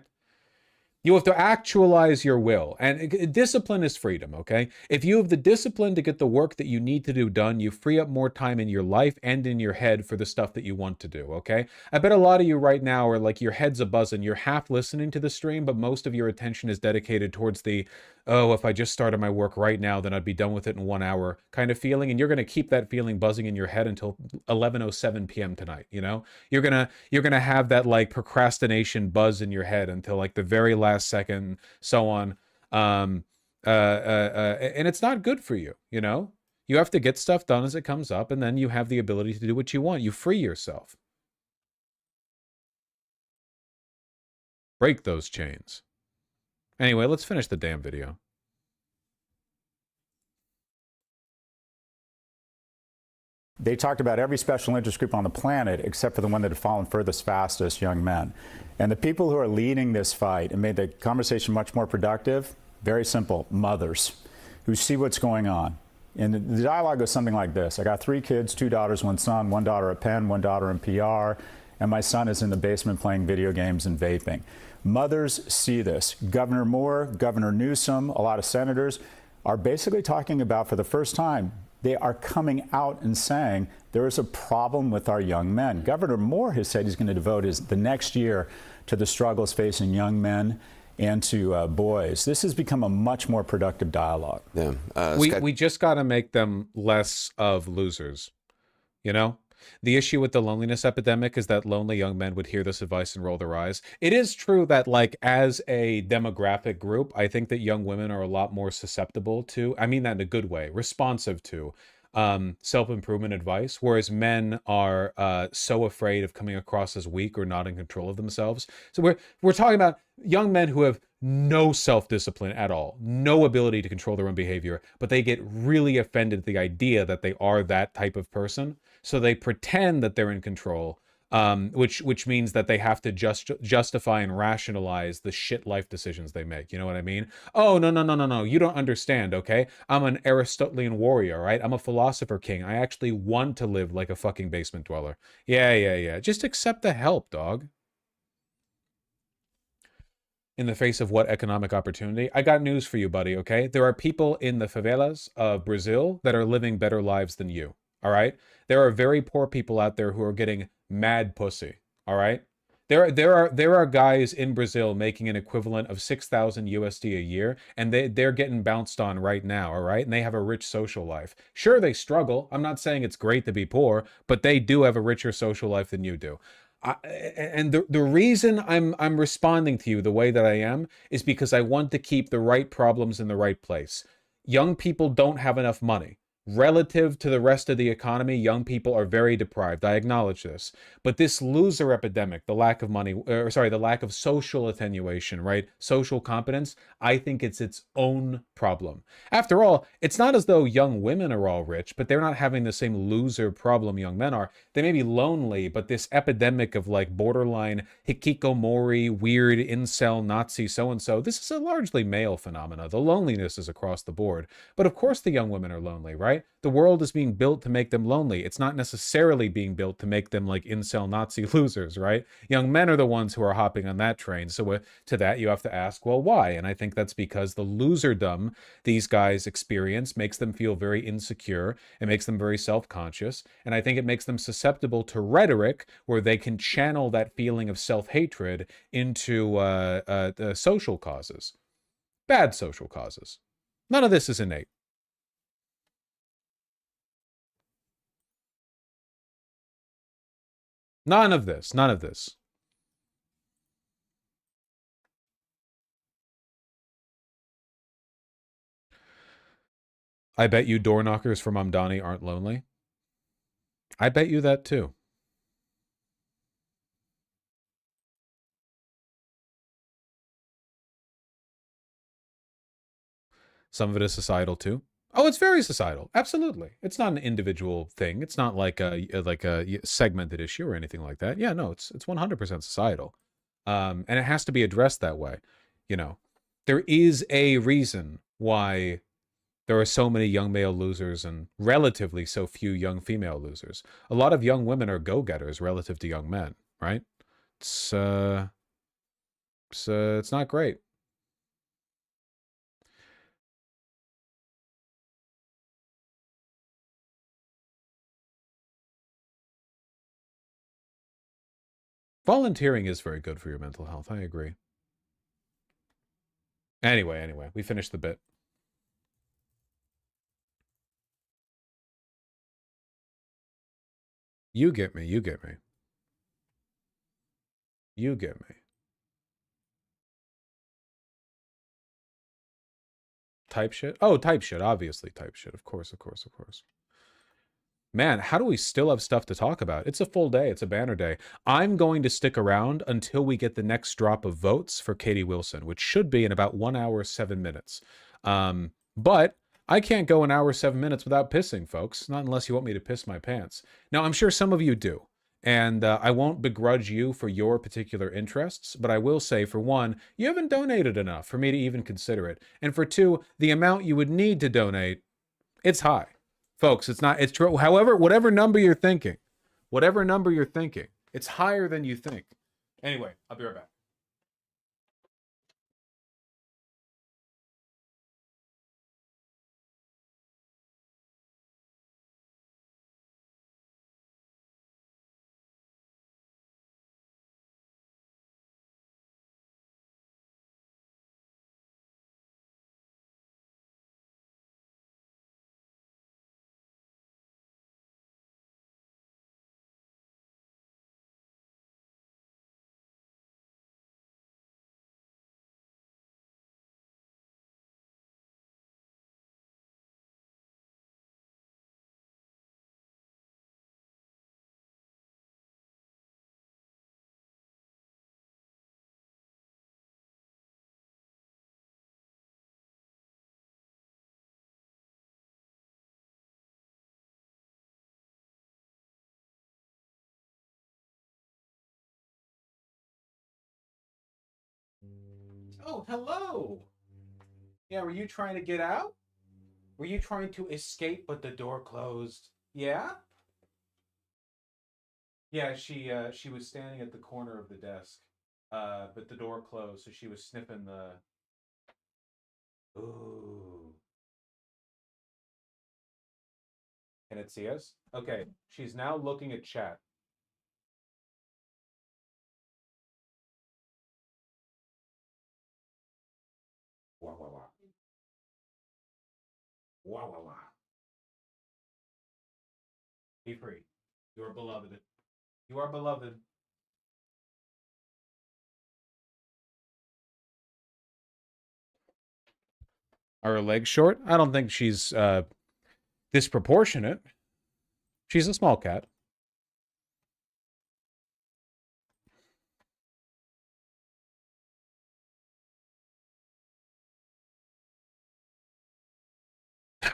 You have to actualize your will. And discipline is freedom, okay? If you have the discipline to get the work that you need to do done, you free up more time in your life and in your head for the stuff that you want to do, okay? I bet a lot of you right now are like, your head's a-buzzing. You're half listening to the stream, but most of your attention is dedicated towards the, oh, if I just started my work right now, then I'd be done with it in 1 hour kind of feeling. And you're going to keep that feeling buzzing in your head until 11:07 p.m. tonight, you know? You're going to have that like procrastination buzz in your head until like the very last second, so on. And it's not good for you, you know? You have to get stuff done as it comes up, and then you have the ability to do what you want. You free yourself. Break those chains. Anyway, let's finish the damn video. They talked about every special interest group on the planet except for the one that had fallen furthest fastest, young men. And the people who are leading this fight and made the conversation much more productive, very simple, mothers who see what's going on. And the dialogue goes something like this. I got 3 kids, 2 daughters, 1 son, 1 daughter at Penn, 1 daughter in PR, and my son is in the basement playing video games and vaping. Mothers see this. Governor Moore, Governor Newsom, a lot of senators are basically talking about, for the first time, they are coming out and saying there is a problem with our young men. Governor Moore has said he's going to devote the next year to the struggles facing young men and to boys, this has become a much more productive dialogue. Yeah. We just got to make them less of losers, you know? The issue with the loneliness epidemic is that lonely young men would hear this advice and roll their eyes. It is true that, like, as a demographic group, I think that young women are a lot more susceptible to, I mean that in a good way, responsive to self-improvement advice, whereas men are so afraid of coming across as weak or not in control of themselves. So we're talking about young men who have no self-discipline at all, no ability to control their own behavior, but they get really offended at the idea that they are that type of person. So they pretend that they're in control, which means that they have to justify and rationalize the shit life decisions they make. You know what I mean? Oh, no. You don't understand, okay? I'm an Aristotelian warrior, right? I'm a philosopher king. I actually want to live like a fucking basement dweller. Yeah. Just accept the help, dog. In the face of what economic opportunity? I got news for you, buddy, okay? There are people in the favelas of Brazil that are living better lives than you, all right? There are very poor people out there who are getting mad pussy, all right? There are guys in Brazil making an equivalent of 6,000 USD a year, and they're getting bounced on right now, all right? And they have a rich social life. Sure, they struggle. I'm not saying it's great to be poor, but they do have a richer social life than you do. And the reason I'm responding to you the way that I am is because I want to keep the right problems in the right place. Young people don't have enough money. Relative to the rest of the economy, young people are very deprived. I acknowledge this. But this loser epidemic, the lack of money, the lack of social attenuation, right? Social competence, I think it's its own problem. After all, it's not as though young women are all rich, but they're not having the same loser problem young men are. They may be lonely, but this epidemic of like borderline hikikomori, weird incel, Nazi so-and-so, this is a largely male phenomena. The loneliness is across the board. But of course the young women are lonely, right? The world is being built to make them lonely. It's not necessarily being built to make them like incel Nazi losers, right? Young men are the ones who are hopping on that train. So to that you have to ask, well, why? And I think that's because the loserdom these guys experience makes them feel very insecure. It makes them very self-conscious. And I think it makes them susceptible to rhetoric where they can channel that feeling of self-hatred into social causes. Bad social causes. None of this is innate. None of this. I bet you door knockers from Mamdani aren't lonely. I bet you that too. Some of it is societal too. Oh, it's very societal. Absolutely. It's not an individual thing. It's not like a segmented issue or anything like that. Yeah, no, it's 100% societal. And it has to be addressed that way. You know, there is a reason why there are so many young male losers and relatively so few young female losers. A lot of young women are go-getters relative to young men, right? It's not great. Volunteering is very good for your mental health. I agree. Anyway, we finished the bit. You get me. Type shit? Oh, type shit. Obviously type shit. Of course. Man, how do we still have stuff to talk about? It's a full day. It's a banner day. I'm going to stick around until we get the next drop of votes for Katie Wilson, which should be in about 1 hour, 7 minutes. But I can't go 1 hour, 7 minutes without pissing, folks. Not unless you want me to piss my pants. Now, I'm sure some of you do. And I won't begrudge you for your particular interests, but I will say, for one, you haven't donated enough for me to even consider it. And for two, the amount you would need to donate, it's high. Folks, it's true. However, whatever number you're thinking, it's higher than you think. Anyway, I'll be right back. Oh, hello. Yeah, were you trying to get out? Were you trying to escape but the door closed? Yeah? Yeah, she was standing at the corner of the desk, but the door closed, so she was sniffing the... Ooh. Can it see us? Okay, she's now looking at chat. Wah, wah, wah. Wah, wah, wah. Be free. You are beloved. You are beloved. Are her legs short? I don't think she's disproportionate. She's a small cat.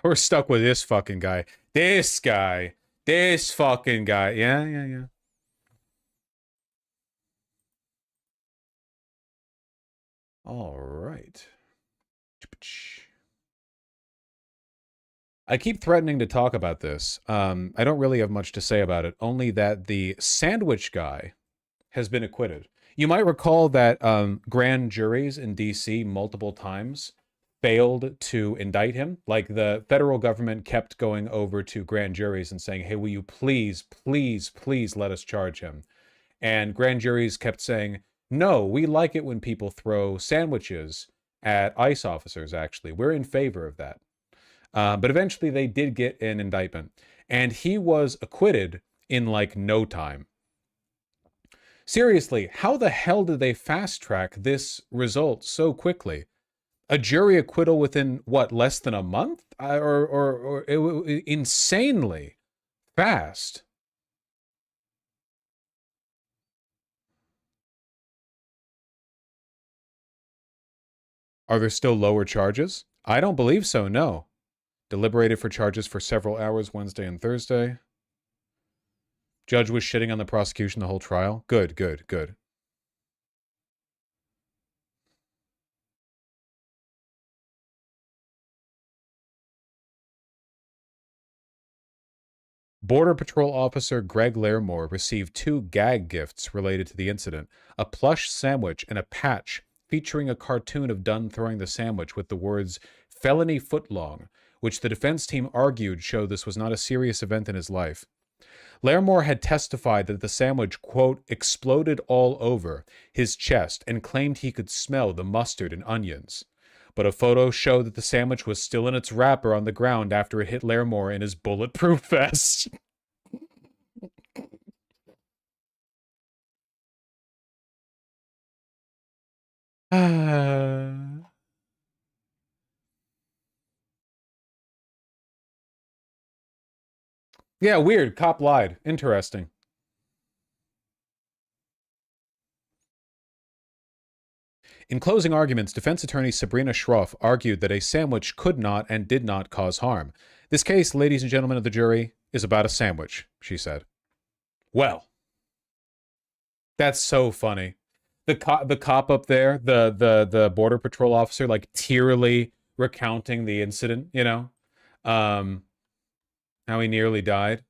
We're stuck with this fucking guy. This guy. This fucking guy. Yeah, yeah, yeah. All right. I keep threatening to talk about this. I don't really have much to say about it, only that the sandwich guy has been acquitted. You might recall that grand juries in D.C. multiple times failed to indict him. Like, the federal government kept going over to grand juries and saying, hey, will you please, please, please let us charge him? And grand juries kept saying, no, we like it when people throw sandwiches at ICE officers, actually. We're in favor of that. But eventually they did get an indictment. And he was acquitted in, like, no time. Seriously, how the hell did they fast-track this result so quickly? A jury acquittal within, what, less than a month? Or insanely fast. Are there still lower charges? I don't believe so, no. Deliberated for charges for several hours Wednesday and Thursday. Judge was shitting on the prosecution the whole trial. Good, good, good. Border Patrol officer Greg Larimore received 2 gag gifts related to the incident, a plush sandwich and a patch featuring a cartoon of Dunn throwing the sandwich with the words felony footlong, which the defense team argued showed this was not a serious event in his life. Larimore had testified that the sandwich, quote, exploded all over his chest and claimed he could smell the mustard and onions. But a photo showed that the sandwich was still in its wrapper on the ground after it hit Larimore in his bulletproof vest. Yeah, weird. Cop lied. Interesting. In closing arguments, defense attorney Sabrina Schroff argued that a sandwich could not and did not cause harm. This case, ladies and gentlemen of the jury, is about a sandwich, she said. Well, that's so funny. The cop up there, the Border Patrol officer, like, tearily recounting the incident, you know? How he nearly died.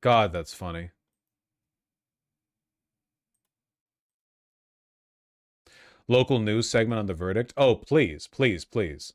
God, that's funny. Local news segment on the verdict. Oh, please, please, please.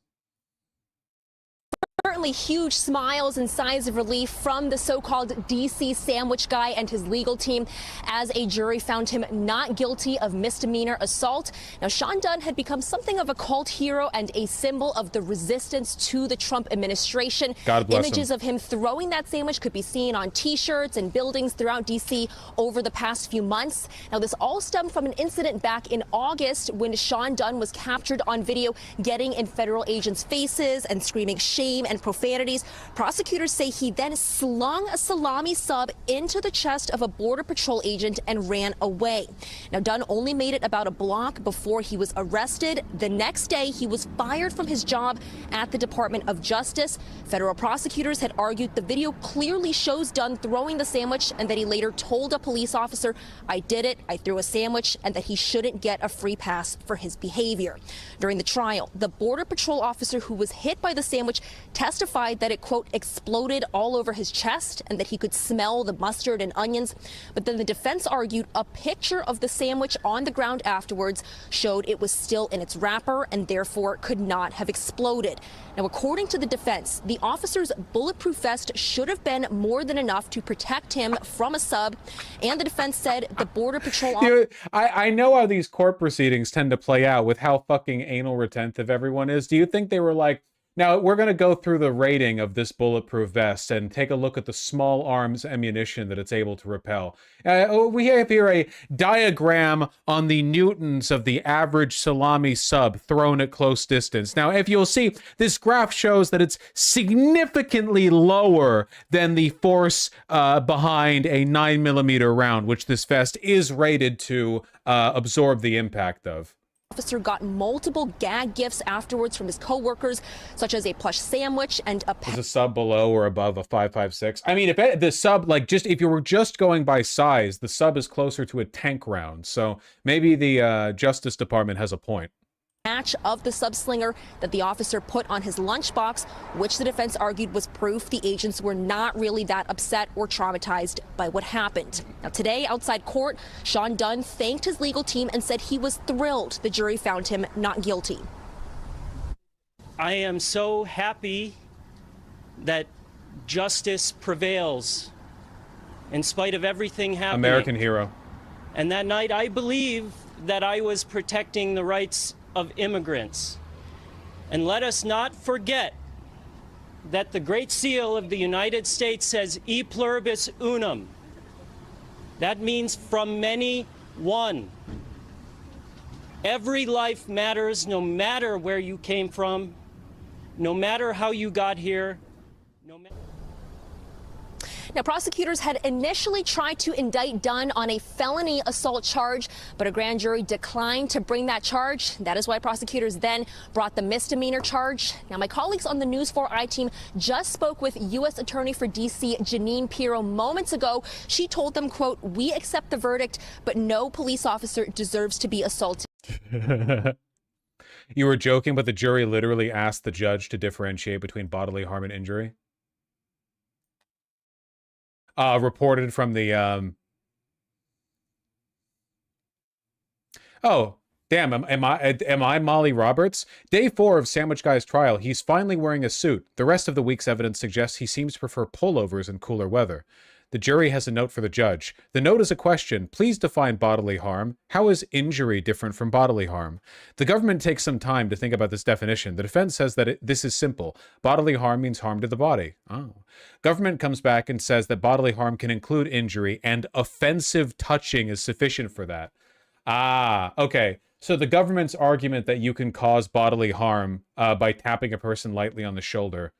Certainly huge smiles and signs of relief from the so-called DC sandwich guy and his legal team as a jury found him not guilty of misdemeanor assault. Now, Sean Dunn had become something of a cult hero and a symbol of the resistance to the Trump administration. God bless Images him. of him throwing that sandwich could be seen on T-shirts and buildings throughout DC over the past few months. Now, this all stemmed from an incident back in August when Sean Dunn was captured on video getting in federal agents' faces and screaming shame and profanities. Prosecutors say he then slung a salami sub into the chest of a Border Patrol agent and ran away. Now, Dunn only made it about a block before he was arrested. The next day, he was fired from his job at the Department of Justice. Federal prosecutors had argued the video clearly shows Dunn throwing the sandwich and that he later told a police officer, "I did it, I threw a sandwich," and that he shouldn't get a free pass for his behavior. During the trial, the Border Patrol officer who was hit by the sandwich testified that it, quote, exploded all over his chest and that he could smell the mustard and onions. But then the defense argued a picture of the sandwich on the ground afterwards showed it was still in its wrapper and therefore could not have exploded. Now, according to the defense, the officer's bulletproof vest should have been more than enough to protect him from a sub. And the defense said the Border Patrol officer... I know how these court proceedings tend to play out with how fucking anal retentive everyone is. Do you think they were like, now we're going to go through the rating of this bulletproof vest and take a look at the small arms ammunition that it's able to repel? We have here a diagram on the newtons of the average salami sub thrown at close distance. Now, if you'll see, this graph shows that it's significantly lower than the force behind a 9mm round, which this vest is rated to absorb the impact of. Officer got multiple gag gifts afterwards from his co-workers, such as a plush sandwich and a Is a sub below or above a 5.56? I mean, if the sub, like, just if you were just going by size, the sub is closer to a tank round. So maybe the Justice Department has a point. Match of the subslinger that the officer put on his lunchbox, which the defense argued was proof the agents were not really that upset or traumatized by what happened. Now, today, outside court, Sean Dunn thanked his legal team and said he was thrilled the jury found him not guilty. I am so happy that justice prevails in spite of everything happening. American hero. And that night, I believe that I was protecting the rights of immigrants. And let us not forget that the Great Seal of the United States says e pluribus unum. That means from many, one. Every life matters, no matter where you came from, no matter how you got here. Now, prosecutors had initially tried to indict Dunn on a felony assault charge, but a grand jury declined to bring that charge. That is why prosecutors then brought the misdemeanor charge. Now, my colleagues on the News 4i team just spoke with U.S. Attorney for D.C. Janine Pirro moments ago. She told them, quote, "We accept the verdict, but no police officer deserves to be assaulted." You were joking, but the jury literally asked the judge to differentiate between bodily harm and injury. Reported from the, Oh, damn, am I Molly Roberts? Day 4 of Sandwich Guy's trial, he's finally wearing a suit. The rest of the week's evidence suggests he seems to prefer pullovers in cooler weather. The jury has a note for the judge. The note is a question. Please define bodily harm. How is injury different from bodily harm? The government takes some time to think about this definition. The defense says that this is simple. Bodily harm means harm to the body. Oh. Government comes back and says that bodily harm can include injury and offensive touching is sufficient for that. Ah, okay. So the government's argument that you can cause bodily harm by tapping a person lightly on the shoulder.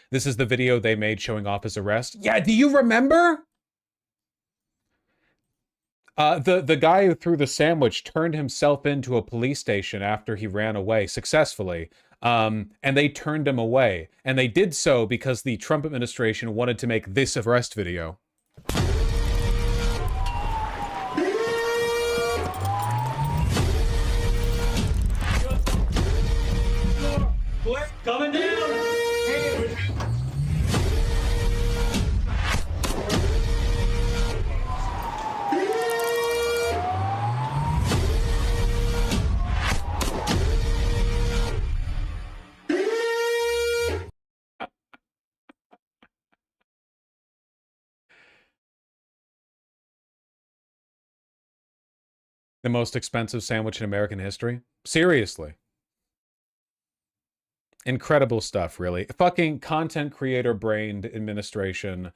This is the video they made showing off his arrest. Yeah, do you remember? The guy who threw the sandwich turned himself into a police station after he ran away successfully. And they turned him away. And they did so because the Trump administration wanted to make this arrest video. Coming down! The most expensive sandwich in American history? Seriously. Incredible stuff, really. Fucking content creator brained administration.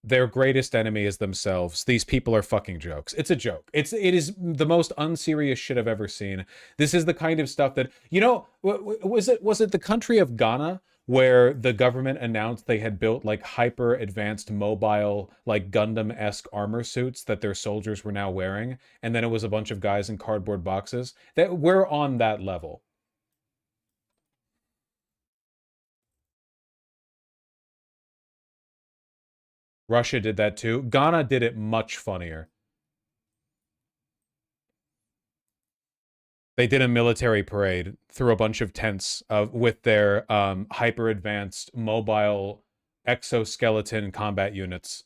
their greatest enemy is themselves. These people are fucking jokes. It's a joke. It is the most unserious shit I've ever seen. This is the kind of stuff that, you know, was it the country of Ghana where the government announced they had built like hyper advanced mobile, like Gundam-esque armor suits that their soldiers were now wearing, and then it was a bunch of guys in cardboard boxes? That we're on that level. Russia did that too. Ghana did it much funnier. They did a military parade through a bunch of tents with their hyper-advanced mobile exoskeleton combat units.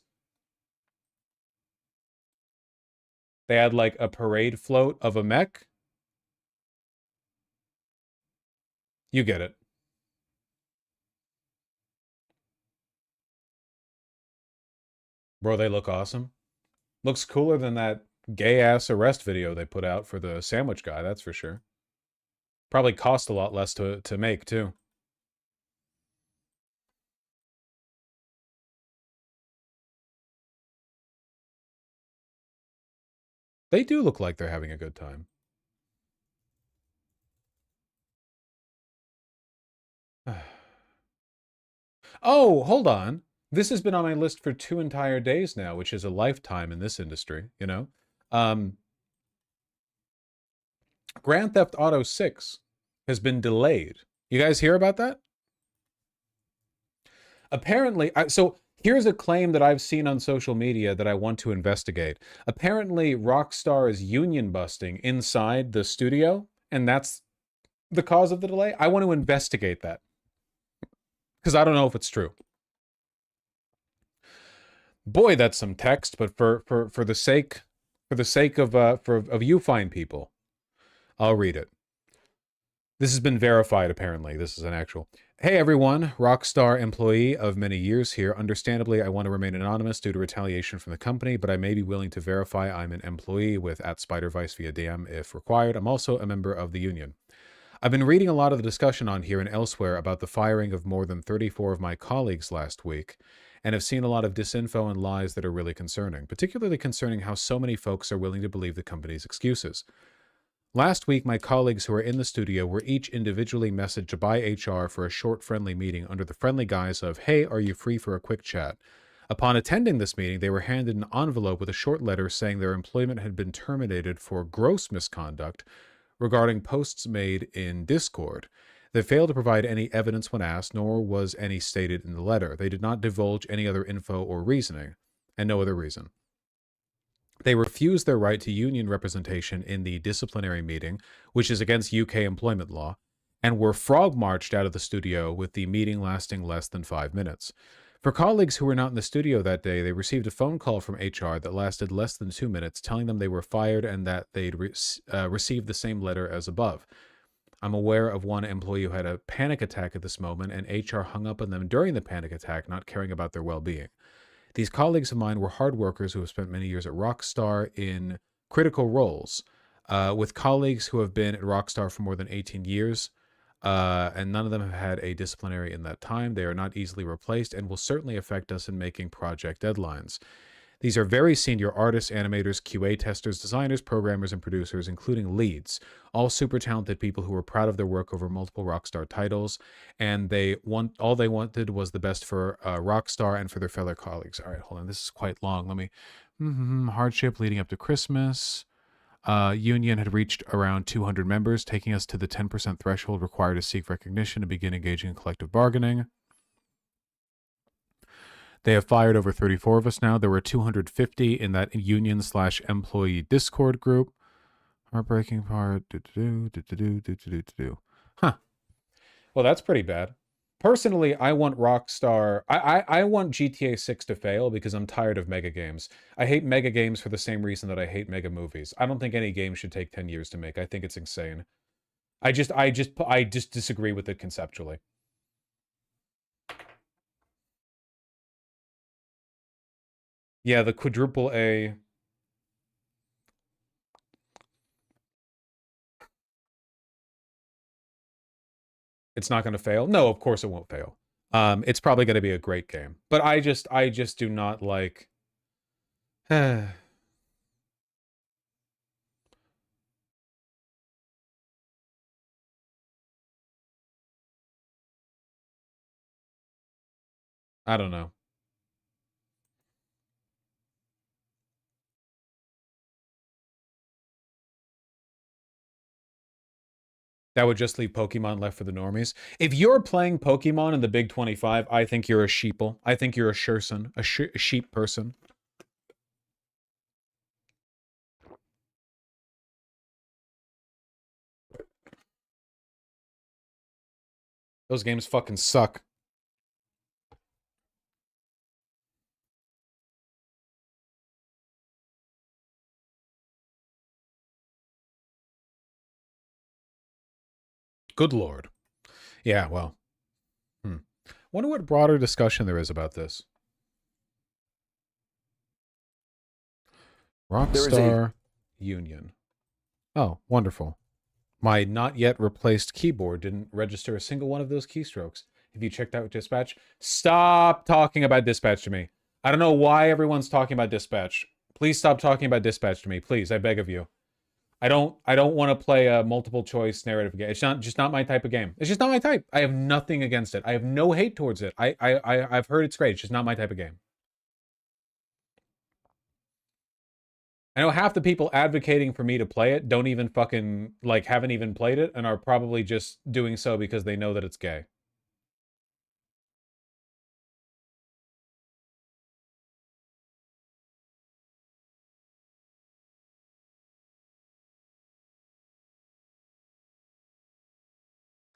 They had like a parade float of a mech. You get it. Bro, they look awesome. Looks cooler than that gay-ass arrest video they put out for the sandwich guy, that's for sure. Probably cost a lot less to make, too. They do look like they're having a good time. Oh, hold on. This has been on my list for 2 entire days now, which is a lifetime in this industry, you know? Grand Theft Auto 6 has been delayed. You guys hear about that? Apparently, so here's a claim that I've seen on social media that I want to investigate. Apparently, Rockstar is union busting inside the studio, and that's the cause of the delay. I want to investigate that, because I don't know if it's true. Boy, that's some text, but for the sake of you fine people, I'll read it. This has been verified, apparently. This is an actual. Hey everyone, Rockstar employee of many years here. Understandably, I want to remain anonymous due to retaliation from the company, but I may be willing to verify I'm an employee with @SpiderVice via DM if required. I'm also a member of the union. I've been reading a lot of the discussion on here and elsewhere about the firing of more than 34 of my colleagues last week, and have seen a lot of disinfo and lies that are really concerning, particularly concerning how so many folks are willing to believe the company's excuses. Last week, my colleagues who were in the studio were each individually messaged by HR for a short friendly meeting under the friendly guise of, hey, are you free for a quick chat? Upon attending this meeting, they were handed an envelope with a short letter saying their employment had been terminated for gross misconduct regarding posts made in Discord. They failed to provide any evidence when asked, nor was any stated in the letter. They did not divulge any other info or reasoning, and no other reason. They refused their right to union representation in the disciplinary meeting, which is against UK employment law, and were frog-marched out of the studio with the meeting lasting less than 5 minutes. For colleagues who were not in the studio that day, they received a phone call from HR that lasted less than 2 minutes, telling them they were fired and that they'd received the same letter as above. I'm aware of one employee who had a panic attack at this moment, and HR hung up on them during the panic attack, not caring about their well-being. These colleagues of mine were hard workers who have spent many years at Rockstar in critical roles, with colleagues who have been at Rockstar for more than 18 years, and none of them have had a disciplinary in that time. They are not easily replaced and will certainly affect us in making project deadlines. These are very senior artists, animators, QA testers, designers, programmers, and producers, including leads. All super talented people who were proud of their work over multiple Rockstar titles, and all they wanted was the best for Rockstar and for their fellow colleagues. All right, hold on. This is quite long. Let me... hardship leading up to Christmas. Union had reached around 200 members, taking us to the 10% threshold required to seek recognition and begin engaging in collective bargaining. They have fired over 34 of us now. There were 250 in that union/employee Discord group. Heartbreaking part. Huh. Well, that's pretty bad. Personally, I want Rockstar... I want GTA 6 to fail because I'm tired of mega games. I hate mega games for the same reason that I hate mega movies. I don't think any game should take 10 years to make. I think it's insane. I just disagree with it conceptually. Yeah, the quadruple A. It's not going to fail? No, of course it won't fail. It's probably going to be a great game. But I just do not like... I don't know. That would just leave Pokemon left for the normies. If you're playing Pokemon in the Big 25, I think you're a sheeple. I think you're a shurson, a sheep person. Those games fucking suck. Good lord. Yeah, well. Wonder what broader discussion there is about this. Rockstar Union. Oh, wonderful. My not yet replaced keyboard didn't register a single one of those keystrokes. Have you checked out Dispatch? Stop talking about Dispatch to me. I don't know why everyone's talking about Dispatch. Please stop talking about Dispatch to me. Please, I beg of you. I don't want to play a multiple choice narrative game. It's just not my type of game. It's just not my type. I have nothing against it. I have no hate towards it. I've heard it's great. It's just not my type of game. I know half the people advocating for me to play it don't even fucking, like, haven't even played it and are probably just doing so because they know that it's gay.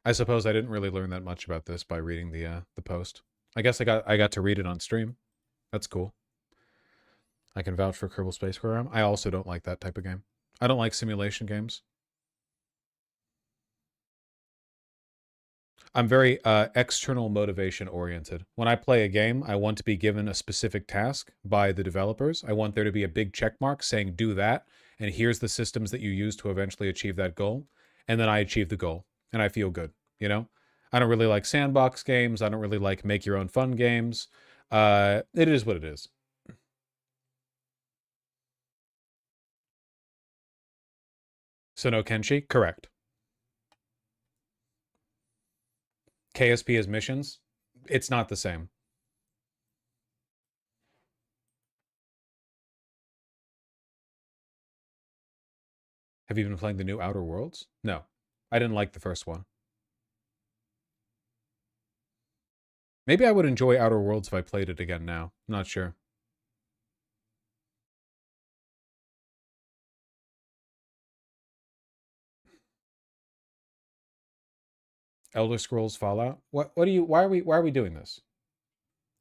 I suppose I didn't really learn that much about this by reading the post. I guess I got to read it on stream. That's cool. I can vouch for Kerbal Space Program. I also don't like that type of game. I don't like simulation games. I'm very external motivation oriented. When I play a game, I want to be given a specific task by the developers. I want there to be a big check mark saying do that, and here's the systems that you use to eventually achieve that goal, and then I achieve the goal, and I feel good, you know? I don't really like sandbox games. I don't really like make your own fun games. It is what it is. So no Kenshi? Correct. KSP as missions? It's not the same. Have you been playing the new Outer Worlds? No. I didn't like the first one. Maybe I would enjoy Outer Worlds if I played it again now. I'm not sure. Elder Scrolls Fallout? Why are we doing this?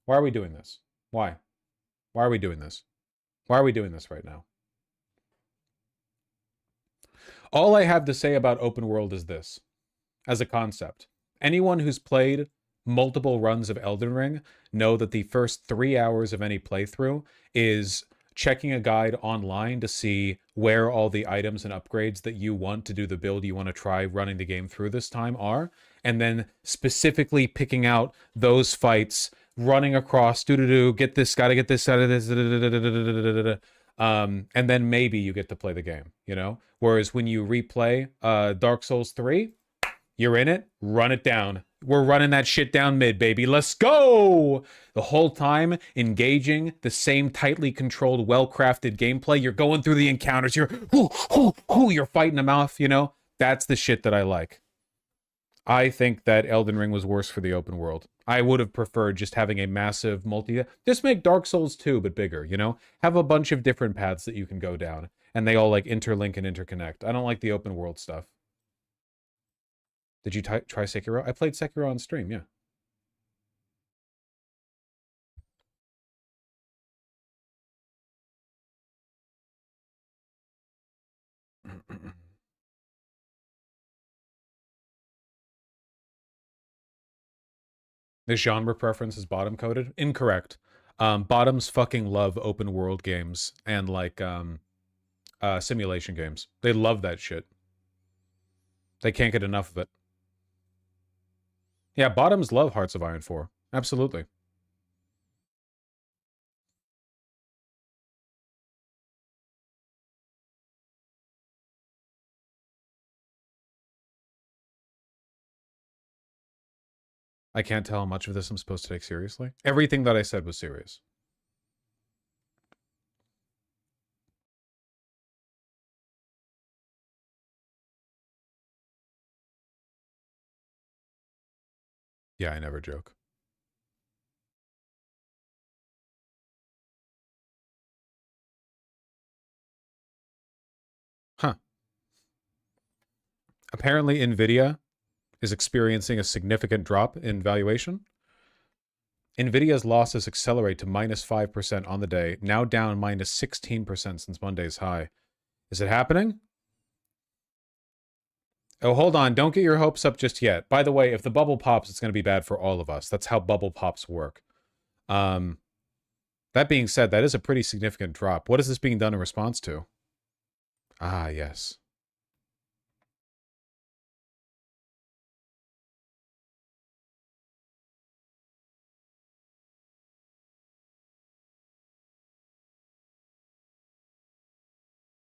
Why are we doing this? Why? Why are we doing this? Why are we doing this right now? All I have to say about open world is this, as a concept. Anyone who's played multiple runs of Elden Ring know that the first 3 hours of any playthrough is checking a guide online to see where all the items and upgrades that you want to do the build you want to try running the game through this time are, and then specifically picking out those fights, running across, get this, gotta get this out of this, and then maybe you get to play the game, you know? Whereas when you replay Dark Souls 3, you're in it, run it down. We're running that shit down mid, baby. Let's go! The whole time, engaging the same tightly controlled, well-crafted gameplay. You're going through the encounters. You're fighting them off, you know? That's the shit that I like. I think that Elden Ring was worse for the open world. I would have preferred just having a massive just make Dark Souls 2, but bigger, you know? Have a bunch of different paths that you can go down, and they all, like, interlink and interconnect. I don't like the open world stuff. Did you try Sekiro? I played Sekiro on stream, yeah. The genre preference is bottom coded? Incorrect. Bottoms fucking love open world games and like simulation games. They love that shit. They can't get enough of it. Yeah, bottoms love Hearts of Iron 4. Absolutely. I can't tell how much of this I'm supposed to take seriously. Everything that I said was serious. Yeah, I never joke. Huh. Apparently, NVIDIA is experiencing a significant drop in valuation. NVIDIA's losses accelerate to minus 5% on the day, now down minus 16% since Monday's high. Is it happening? Oh, hold on. Don't get your hopes up just yet. By the way, if the bubble pops, it's going to be bad for all of us. That's how bubble pops work. That being said, that is a pretty significant drop. What is this being done in response to? Ah, yes.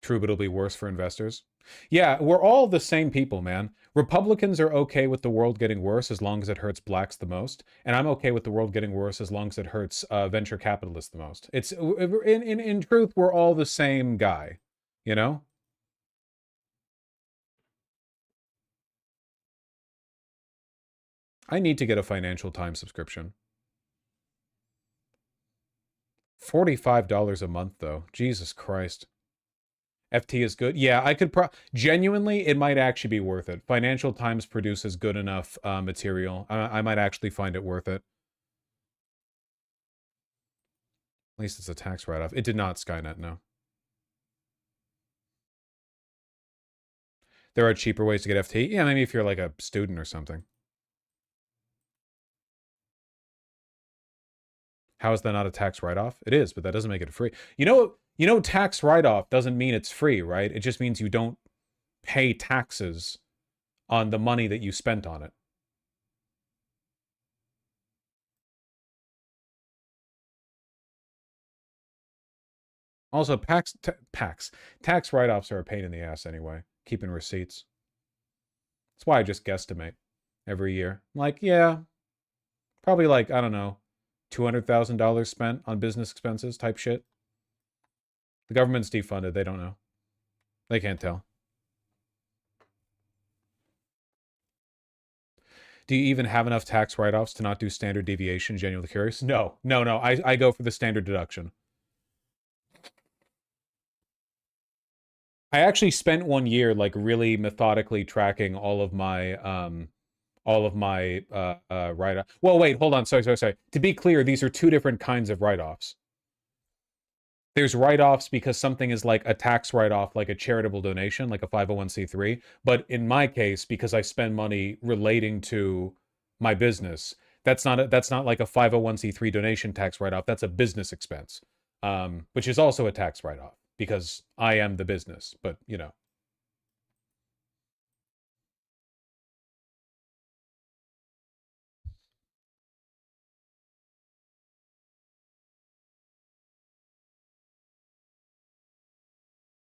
True, but it'll be worse for investors. Yeah, we're all the same people, man. Republicans are okay with the world getting worse as long as it hurts blacks the most, and I'm okay with the world getting worse as long as it hurts venture capitalists the most. It's in truth, we're all the same guy, you know? I need to get a Financial Times subscription. $45 a month, though. Jesus Christ. FT is good. Yeah, I could genuinely, it might actually be worth it. Financial Times produces good enough material. I might actually find it worth it. At least it's a tax write-off. It did not, Skynet, no. There are cheaper ways to get FT. Yeah, maybe if you're like a student or something. How is that not a tax write-off? It is, but that doesn't make it free. You know, tax write-off doesn't mean it's free, right? It just means you don't pay taxes on the money that you spent on it. Also, tax write-offs are a pain in the ass anyway, keeping receipts. That's why I just guesstimate every year. Like, yeah, probably like, I don't know, $200,000 spent on business expenses type shit. The government's defunded. They don't know. They can't tell. Do you even have enough tax write-offs to not do standard deviation? Genuinely curious. No. I go for the standard deduction. I actually spent 1 year like really methodically tracking all of my write-off. Well, wait, hold on. Sorry. To be clear, these are two different kinds of write-offs. There's write-offs because something is like a tax write-off, like a charitable donation, like a 501c3. But in my case, because I spend money relating to my business, that's not like a 501c3 donation tax write-off. That's a business expense, which is also a tax write-off because I am the business. But, you know.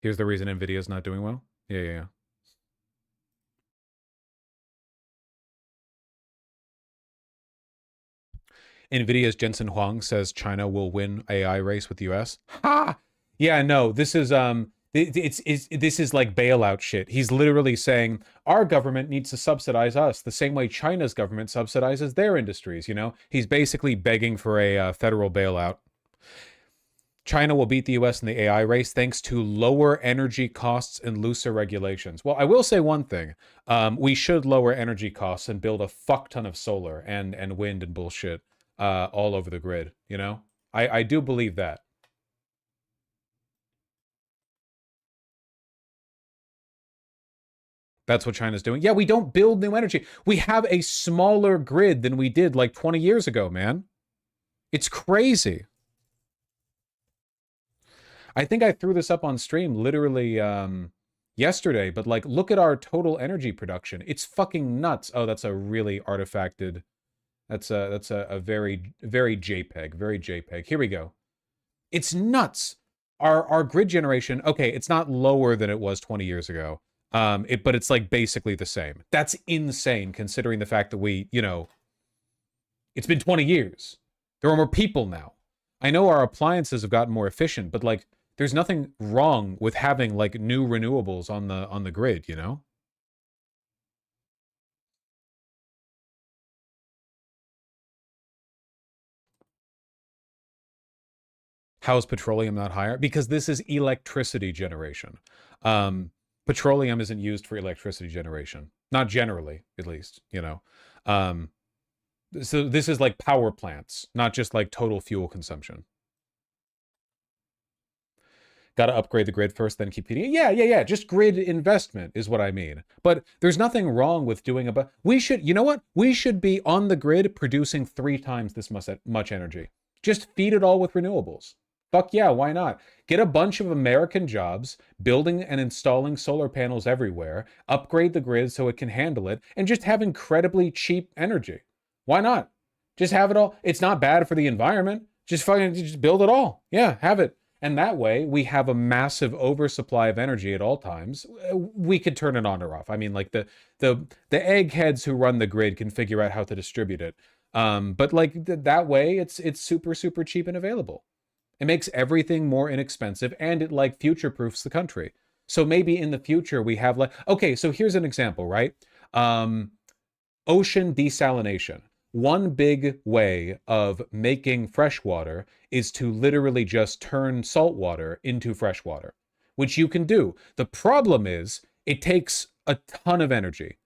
Here's the reason NVIDIA is not doing well. Yeah. NVIDIA's Jensen Huang says China will win AI race with the US. Ha! Yeah, no, this is this is like bailout shit. He's literally saying our government needs to subsidize us the same way China's government subsidizes their industries, you know? He's basically begging for a federal bailout. China will beat the US in the AI race thanks to lower energy costs and looser regulations. Well, I will say one thing. We should lower energy costs and build a fuck ton of solar and wind and bullshit all over the grid, you know? I do believe that. That's what China's doing. Yeah, we don't build new energy. We have a smaller grid than we did like 20 years ago, man. It's crazy. I think I threw this up on stream literally yesterday, but like, look at our total energy production. It's fucking nuts. Oh, that's a really artifacted That's a very, very JPEG, very JPEG. Here we go. It's nuts. Our grid generation, okay, it's not lower than it was 20 years ago. But it's like basically the same. That's insane considering the fact that we, you know, it's been 20 years. There are more people now. I know our appliances have gotten more efficient, but like there's nothing wrong with having like new renewables on the grid, you know? How is petroleum not higher? Because this is electricity generation. Petroleum isn't used for electricity generation. Not generally, at least, you know. So this is like power plants, not just like total fuel consumption. Got to upgrade the grid first, then keep heating it. Yeah. Just grid investment is what I mean. But there's nothing wrong with doing we should, you know what? We should be on the grid producing 3 times this much energy. Just feed it all with renewables. Fuck yeah, why not? Get a bunch of American jobs building and installing solar panels everywhere, upgrade the grid so it can handle it, and just have incredibly cheap energy. Why not? Just have it all. It's not bad for the environment. Just build it all. Yeah, have it. And that way, we have a massive oversupply of energy at all times. We could turn it on or off. I mean, like the eggheads who run the grid can figure out how to distribute it. But like that way, it's super, super cheap and available. It makes everything more inexpensive, and it like future-proofs the country. So maybe in the future we have like, okay, so here's an example, right? Ocean desalination. One big way of making fresh water is to literally just turn salt water into fresh water, which you can do. The problem is it takes a ton of energy,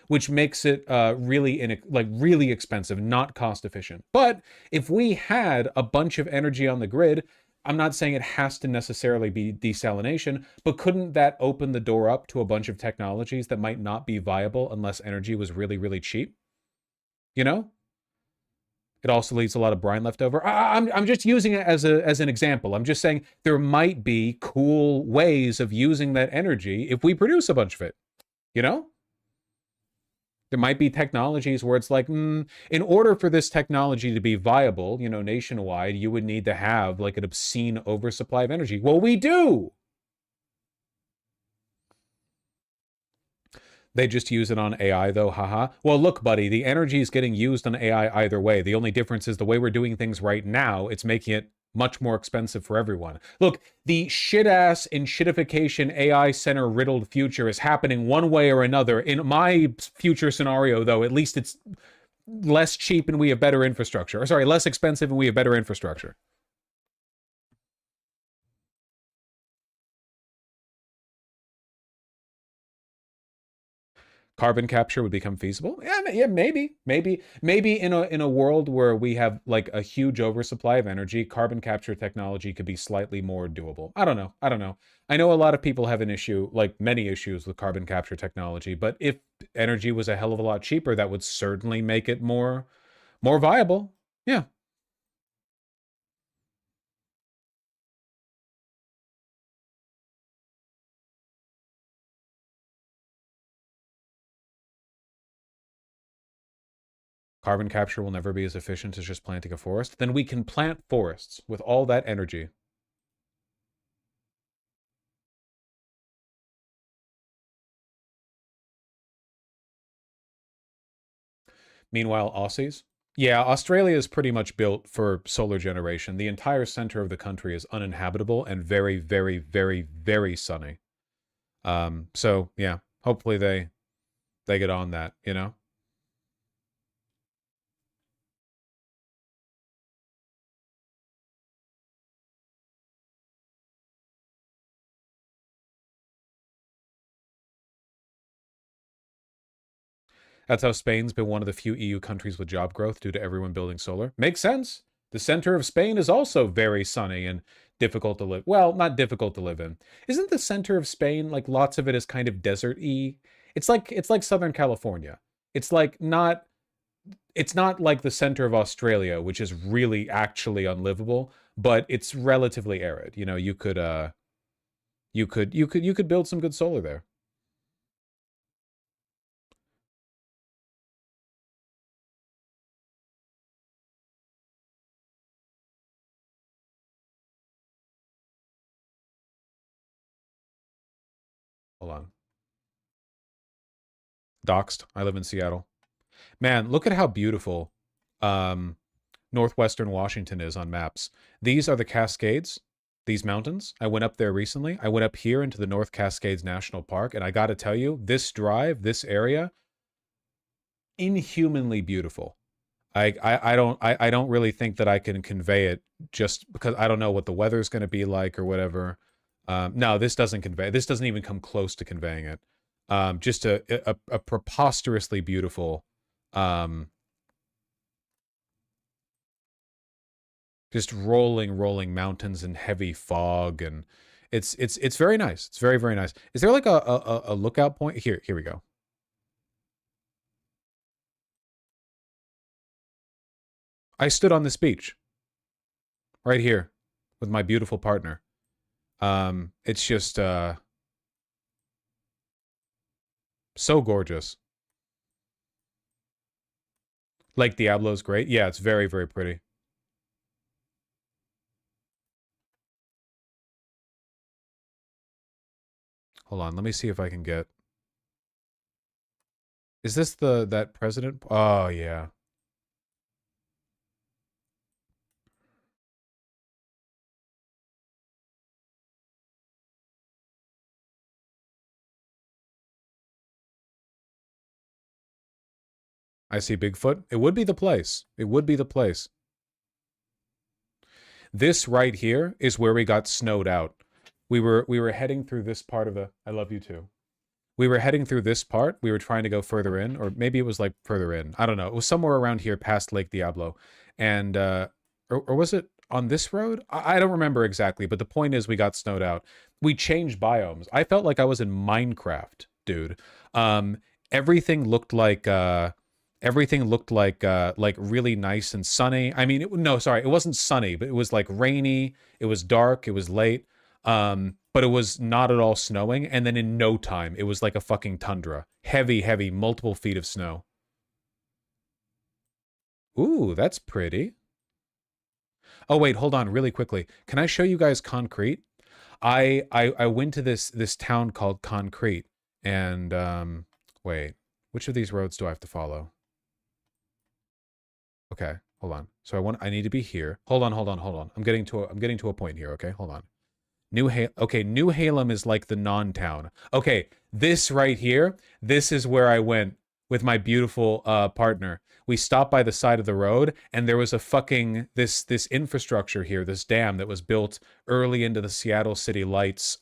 which makes it really expensive, not cost efficient. But if we had a bunch of energy on the grid, I'm not saying it has to necessarily be desalination, but couldn't that open the door up to a bunch of technologies that might not be viable unless energy was really, really cheap? You know? It also leaves a lot of brine left over. I'm just using it as an example. I'm just saying there might be cool ways of using that energy if we produce a bunch of it. You know? There might be technologies where it's like, in order for this technology to be viable, you know, nationwide, you would need to have like an obscene oversupply of energy. Well, we do. They just use it on AI though, haha. Well, look, buddy, the energy is getting used on AI either way. The only difference is the way we're doing things right now, it's making it much more expensive for everyone. Look, the shit-ass and shitification AI center riddled future is happening one way or another. In my future scenario, though, at least it's less cheap and we have better infrastructure. Or sorry, less expensive and we have better infrastructure. Carbon capture would become feasible? Yeah, maybe in a world where we have like a huge oversupply of energy, carbon capture technology could be slightly more doable. I don't know. I know a lot of people have an issue, like many issues with carbon capture technology, but if energy was a hell of a lot cheaper, that would certainly make it more viable. Yeah. Carbon capture will never be as efficient as just planting a forest. Then we can plant forests with all that energy. Meanwhile, Aussies? Yeah, Australia is pretty much built for solar generation. The entire center of the country is uninhabitable and very, very, very, very sunny. So yeah, hopefully they get on that, you know? That's how Spain's been one of the few EU countries with job growth due to everyone building solar. Makes sense. The center of Spain is also very sunny and difficult to live. Well, not difficult to live in. Isn't the center of Spain, like lots of it is kind of desert-y? It's like Southern California. It's not like the center of Australia, which is really actually unlivable, but it's relatively arid. You know, you could build some good solar there. Hold on. Doxed. I live in Seattle. Man, look at how beautiful northwestern Washington is on maps. These are the Cascades, these mountains. I went up there recently. I went up here into the North Cascades National Park, and I got to tell you, this drive, this area, inhumanly beautiful. I don't really think that I can convey it just because I don't know what the weather's going to be like or whatever. No, this doesn't convey. This doesn't even come close to conveying it. Just a preposterously beautiful, just rolling mountains and heavy fog, and it's very nice. It's very, very nice. Is there like a lookout point? Here we go. I stood on this beach right here with my beautiful partner. It's just so gorgeous. Lake Diablo's great. Yeah, it's very, very pretty. Hold on, let me see if I can get... Is this that president? Oh, yeah. I see Bigfoot. It would be the place. It would be the place. This right here is where we got snowed out. We were heading through this part of the... I love you too. We were heading through this part. We were trying to go further in, or maybe it was like further in. I don't know. It was somewhere around here past Lake Diablo. And, or was it on this road? I don't remember exactly, but the point is we got snowed out. We changed biomes. I felt like I was in Minecraft, dude. Everything looked like really nice and sunny. I mean, no, sorry, it wasn't sunny, but it was like rainy. It was dark. It was late. But it was not at all snowing. And then in no time, it was like a fucking tundra. Heavy, multiple feet of snow. Ooh, that's pretty. Oh, wait, hold on really quickly. Can I show you guys concrete? I went to this town called Concrete. And, wait, which of these roads do I have to follow? Okay, hold on. So I need to be here. Hold on. I'm getting to a point here, okay? Hold on. New Halem is like the non-town. Okay, this right here, this is where I went with my beautiful partner. We stopped by the side of the road, and there was a fucking this infrastructure here, this dam that was built early into the Seattle City Lights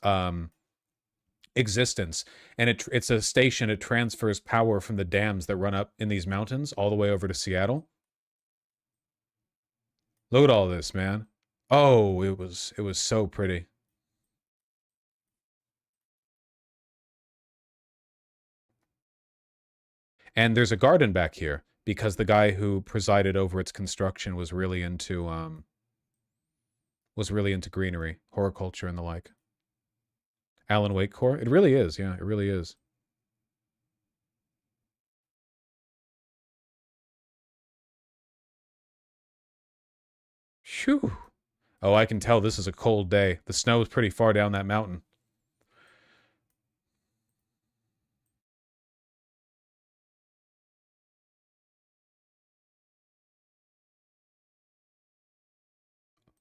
existence, and it's a station. It transfers power from the dams that run up in these mountains all the way over to Seattle. Look at all this, man. Oh, it was so pretty. And there's a garden back here because the guy who presided over its construction was really into greenery, horticulture, and the like. Alan Wake core? It really is, yeah, it really is. Phew. Oh, I can tell this is a cold day. The snow is pretty far down that mountain.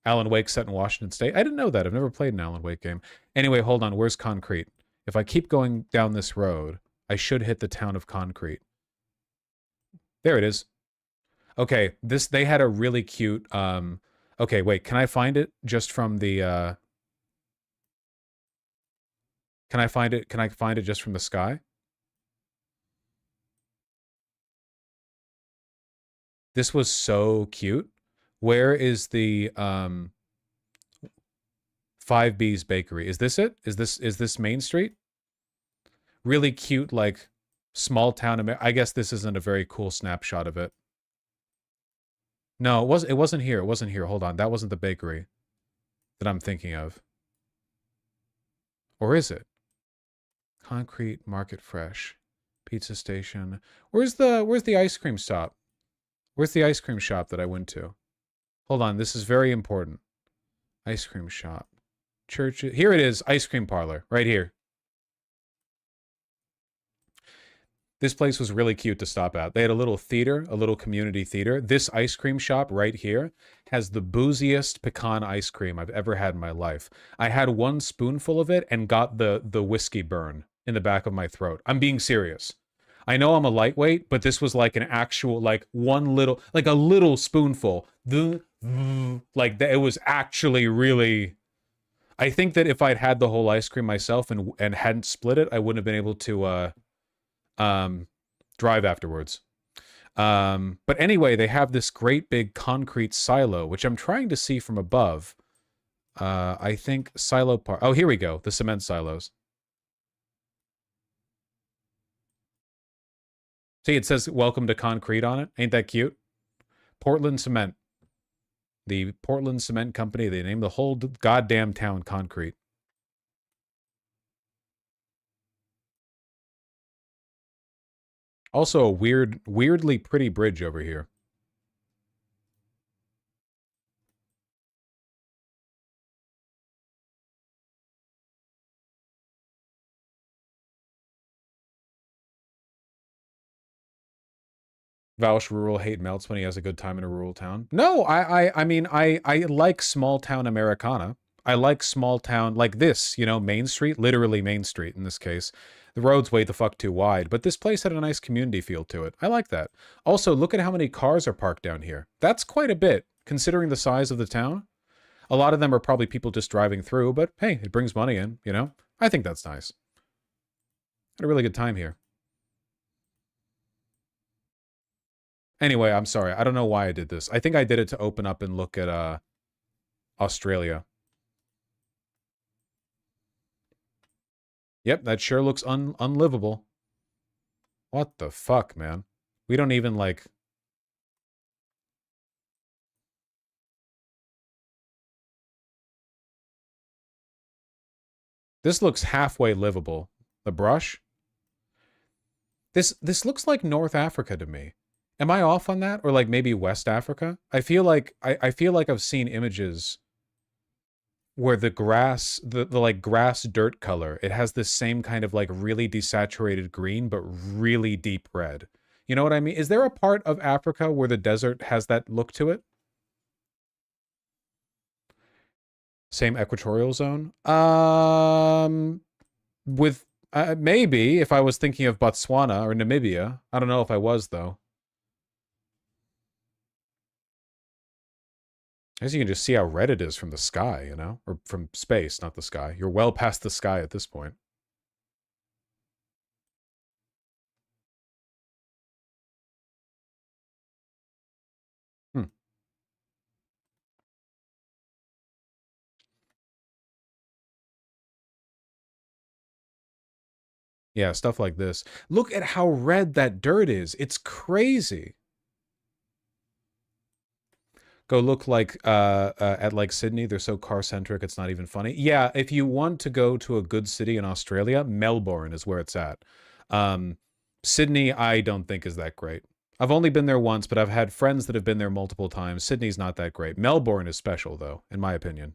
Alan Wake set in Washington State. I didn't know that. I've never played an Alan Wake game. Anyway, hold on. Where's Concrete? If I keep going down this road, I should hit the town of Concrete. There it is. Okay, they had a really cute... Okay, wait, can I find it just from the... Can I find it just from the sky? This was so cute. Where is the 5B's Bakery? Is this it? Is this Main Street? Really cute, like small town. I guess this isn't a very cool snapshot of it. No, it wasn't here. It wasn't here. Hold on. That wasn't the bakery that I'm thinking of. Or is it? Concrete, Market Fresh, Pizza Station. Where's the ice cream shop? Where's the ice cream shop that I went to? Hold on, this is very important. Ice cream shop. Church. Here it is, ice cream parlor, right here. This place was really cute to stop at. They had a little theater, a little community theater. This ice cream shop right here has the booziest pecan ice cream I've ever had in my life. I had one spoonful of it and got the whiskey burn in the back of my throat. I'm being serious. I know I'm a lightweight, but this was like an actual, like one little, like a little spoonful. Like it was actually really... I think that if I'd had the whole ice cream myself and hadn't split it, I wouldn't have been able to drive afterwards. But anyway, they have this great big concrete silo, which I'm trying to see from above. I think silo part. Oh, here we go. The cement silos. See, it says welcome to concrete on it. Ain't that cute? Portland Cement. The Portland Cement Company. They named the whole goddamn town Concrete. Also a weirdly pretty bridge over here. Vouch rural hate melts when he has a good time in a rural town. No, I mean, I like small town Americana. I like small town like this, you know, Main Street, literally Main Street in this case. The road's way the fuck too wide, but this place had a nice community feel to it. I like that. Also, look at how many cars are parked down here. That's quite a bit, considering the size of the town. A lot of them are probably people just driving through, but hey, it brings money in, you know? I think that's nice. Had a really good time here. Anyway, I'm sorry. I don't know why I did this. I think I did it to open up and look at Australia. Yep, that sure looks unlivable. What the fuck, man? We don't even, like... This looks halfway livable. The brush? This looks like North Africa to me. Am I off on that? Or like maybe West Africa? I feel like I've seen images where the grass, the like grass dirt color, it has this same kind of like really desaturated green, but really deep red. You know what I mean? Is there a part of Africa where the desert has that look to it? Same equatorial zone? With maybe if I was thinking of Botswana or Namibia. I don't know if I was though. As you can just see how red it is from the sky, you know? Or from space, not the sky. You're well past the sky at this point. Yeah, stuff like this. Look at how red that dirt is. It's crazy. Go look like at like Sydney. They're so car-centric, it's not even funny. Yeah, if you want to go to a good city in Australia, Melbourne is where it's at. Sydney, I don't think is that great. I've only been there once, but I've had friends that have been there multiple times. Sydney's not that great. Melbourne is special, though, in my opinion.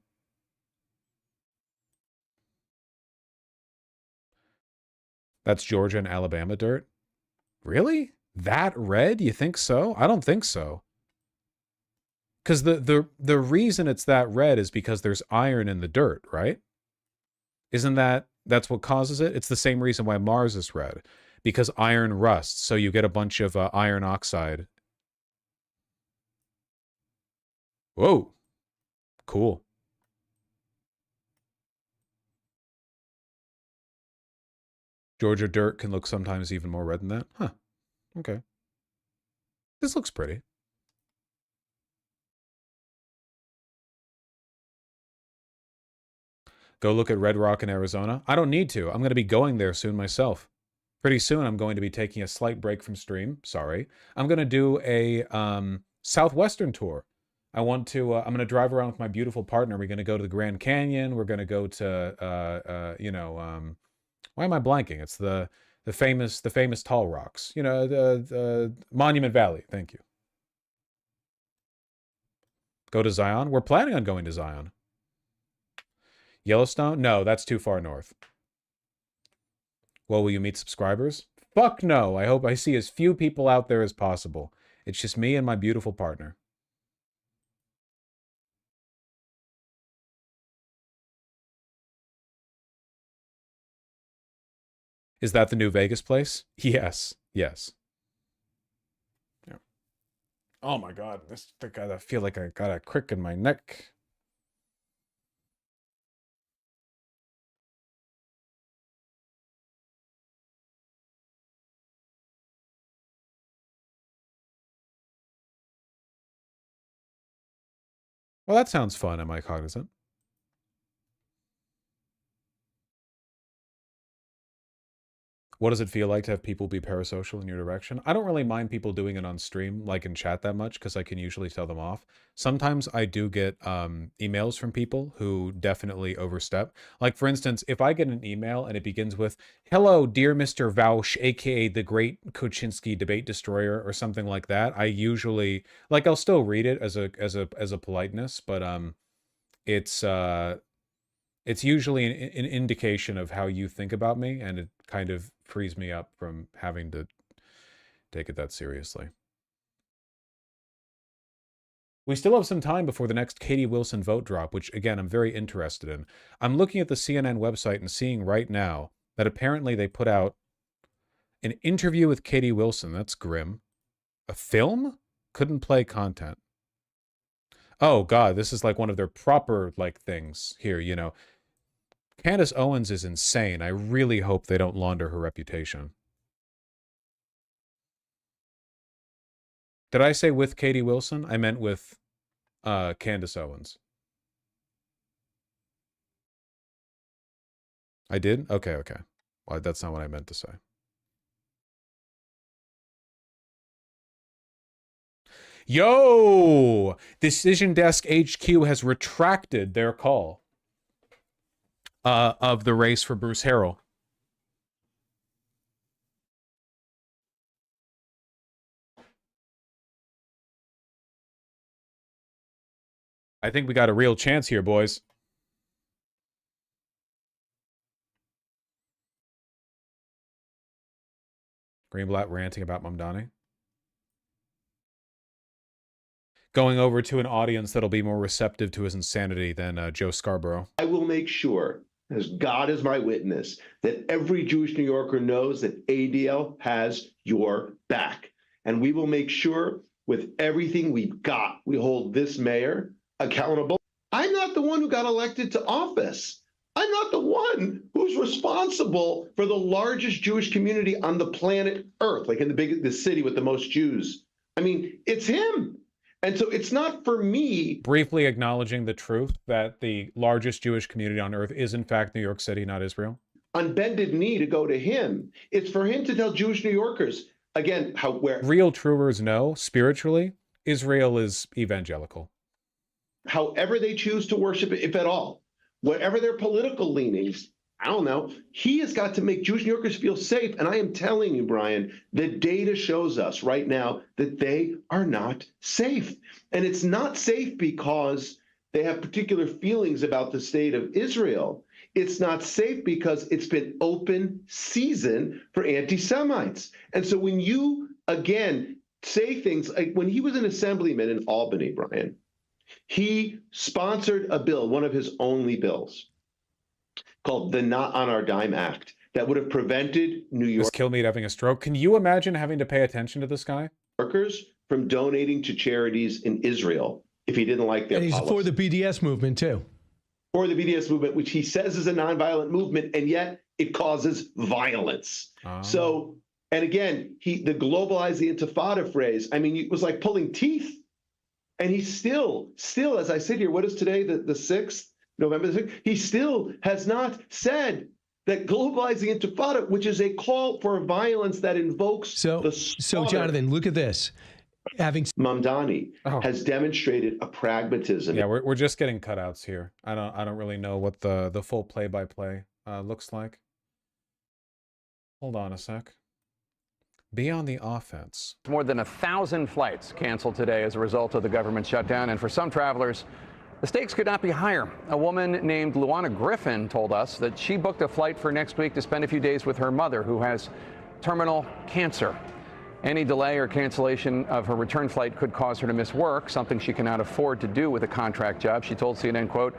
That's Georgia and Alabama dirt? Really? That red? You think so? I don't think so. Because the reason it's that red is because there's iron in the dirt, right? Isn't that's what causes it? It's the same reason why Mars is red. Because iron rusts, so you get a bunch of iron oxide. Whoa. Cool. Georgia dirt can look sometimes even more red than that. Huh. Okay. This looks pretty. Go look at Red Rock in Arizona. I don't need to. I'm going to be going there soon myself. Pretty soon I'm going to be taking a slight break from stream. Sorry. I'm going to do a Southwestern tour. I'm going to drive around with my beautiful partner. We're going to go to the Grand Canyon. We're going to go to, why am I blanking? It's the famous tall rocks. You know, the Monument Valley. Thank you. Go to Zion. We're planning on going to Zion. Yellowstone? No, that's too far north. Well, will you meet subscribers? Fuck no. I hope I see as few people out there as possible. It's just me and my beautiful partner. Is that the new Vegas place? Yes. Yes. Yeah. Oh my God. I feel like I got a crick in my neck. Well, that sounds fun. Am I cognizant? What does it feel like to have people be parasocial in your direction? I don't really mind people doing it on stream, like in chat that much, because I can usually tell them off. Sometimes I do get emails from people who definitely overstep. Like, for instance, if I get an email and it begins with, "Hello, dear Mr. Vaush, aka the Great Kuczynski Debate Destroyer," or something like that, I usually, like, I'll still read it as a politeness, but it's usually an indication of how you think about me, and it kind of frees me up from having to take it that seriously. We still have some time before the next Katie Wilson vote drop, which, again, I'm very interested in. I'm looking at the CNN website and seeing right now that apparently they put out an interview with Katie Wilson. That's grim. A film? Couldn't play content. Oh, God, this is like one of their proper, like, things here, you know. Candace Owens is insane. I really hope they don't launder her reputation. Did I say with Katie Wilson? I meant with Candace Owens. I did? Okay. Well, that's not what I meant to say. Yo! Decision Desk HQ has retracted their call of the race for Bruce Harrell. I think we got a real chance here, boys. Greenblatt ranting about Mamdani. Going over to an audience that'll be more receptive to his insanity than Joe Scarborough. I will make sure, as God is my witness, that every Jewish New Yorker knows that ADL has your back. And we will make sure with everything we've got, we hold this mayor accountable. I'm not the one who got elected to office. I'm not the one who's responsible for the largest Jewish community on the planet Earth, like in the city with the most Jews. I mean, it's him. And so it's not for me. Briefly acknowledging the truth that the largest Jewish community on earth is in fact New York City, not Israel. On bended knee to go to him. It's for him to tell Jewish New Yorkers, again, where real truers know, spiritually, Israel is evangelical. However they choose to worship, if at all, whatever their political leanings, I don't know, he has got to make Jewish New Yorkers feel safe. And I am telling you, Brian, the data shows us right now that they are not safe. And it's not safe because they have particular feelings about the state of Israel. It's not safe because it's been open season for anti-Semites. And so when you, again, say things like when he was an assemblyman in Albany, Brian, he sponsored a bill, one of his only bills, called the Not on Our Dime Act, that would have prevented New York. Is Kilmeade having a stroke? Can you imagine having to pay attention to this guy? Workers from donating to charities in Israel if he didn't like their policy. And he's for the BDS movement too. For the BDS movement, which he says is a nonviolent movement, and yet it causes violence. So, and again, the globalize the intifada phrase, I mean, it was like pulling teeth. And he's still, as I sit here, what is today, the 6th? November the 6th, he still has not said that globalizing intifada, which is a call for violence that invokes the slaughter. So, Jonathan, look at this. Mamdani has demonstrated a pragmatism. Yeah, we're just getting cutouts here. I don't really know what the full play-by-play looks like. Hold on a sec. Be on the offense. More than 1,000 flights canceled today as a result of the government shutdown, and for some travelers, the stakes could not be higher. A woman named Luana Griffin told us that she booked a flight for next week to spend a few days with her mother, who has terminal cancer. Any delay or cancellation of her return flight could cause her to miss work, something she cannot afford to do with a contract job. She told CNN, quote,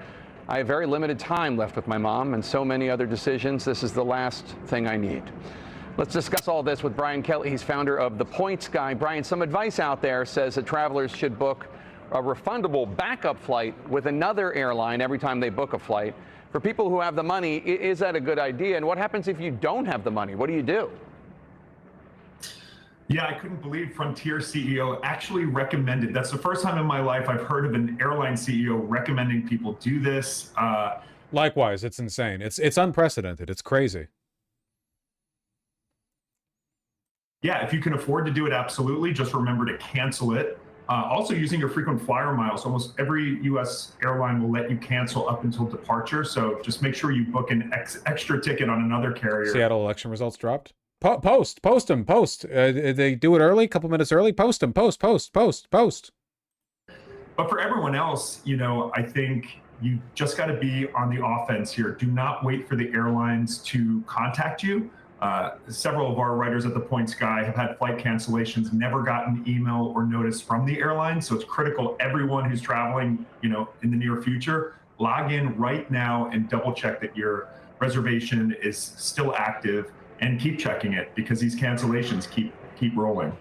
"I have very limited time left with my mom and so many other decisions. This is the last thing I need." Let's discuss all this with Brian Kelly. He's founder of The Points Guy. Brian, some advice out there says that travelers should book a refundable backup flight with another airline every time they book a flight. For people who have the money, is that a good idea? And what happens if you don't have the money? What do you do? Yeah, I couldn't believe Frontier CEO actually recommended. That's the first time in my life I've heard of an airline CEO recommending people do this. Likewise, it's insane. It's unprecedented. It's crazy. Yeah, if you can afford to do it, absolutely. Just remember to cancel it. Also, using your frequent flyer miles, almost every U.S. airline will let you cancel up until departure. So just make sure you book an extra ticket on another carrier. Seattle election results dropped. Post them. They do it early, a couple minutes early. Post them. Post. But for everyone else, you know, I think you just got to be on the offense here. Do not wait for the airlines to contact you. Several of our writers at The Points Guy have had flight cancellations, never gotten email or notice from the airline. So it's critical everyone who's traveling, you know, in the near future, log in right now and double check that your reservation is still active, and keep checking it because these cancellations keep rolling.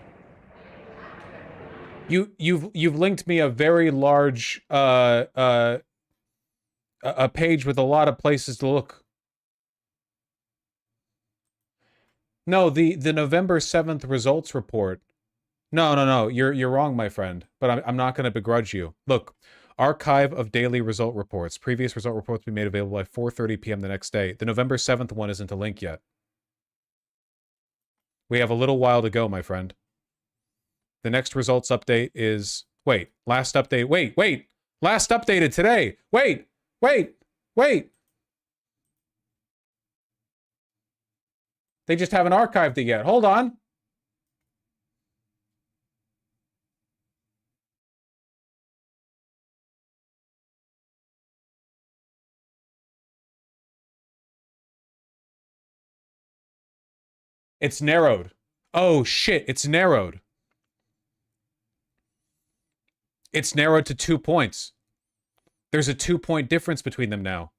You've linked me a very large a page with a lot of places to look. No, the November 7th results report. No. You're wrong, my friend. But I'm not going to begrudge you. Look, archive of daily result reports. Previous result reports will be made available by 4:30 p.m. the next day. The November 7th one isn't a link yet. We have a little while to go, my friend. The next results update is... last update... Wait! Last updated today! Wait! They just haven't archived it yet. Hold on. It's narrowed. Oh, shit. It's narrowed. It's narrowed to 2 points. There's a 2-point difference between them now.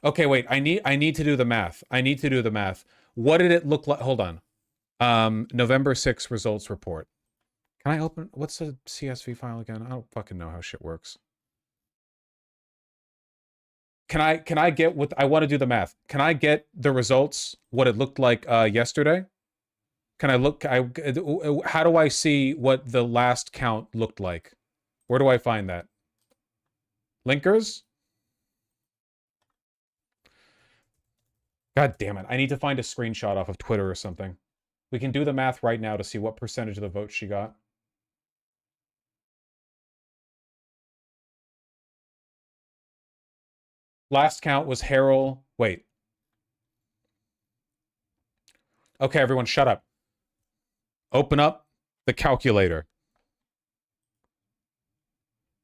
Okay, wait. I need to do the math. What did it look like? Hold on. November 6th results report. Can I open... What's the CSV file again? I don't fucking know how shit works. Can I get what... I want to do the math. Can I get the results, what it looked like yesterday? Can I look... how do I see what the last count looked like? Where do I find that? Linkers? God damn it. I need to find a screenshot off of Twitter or something. We can do the math right now to see what percentage of the votes she got. Last count was Harold. Wait. Okay, everyone, shut up. Open up the calculator.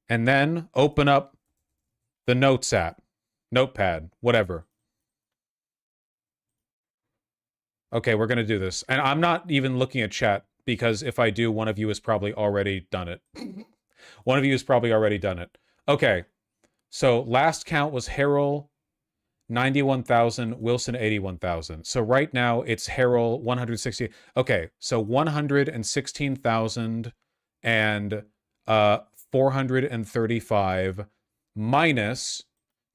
And then open up the Notes app. Notepad. Whatever. Okay, we're going to do this. And I'm not even looking at chat, because if I do, one of you has probably already done it. One of you has probably already done it. Okay. So last count was Harold 91,000, Wilson 81,000. So right now it's Harold 160. Okay, so 116,000 and 435 minus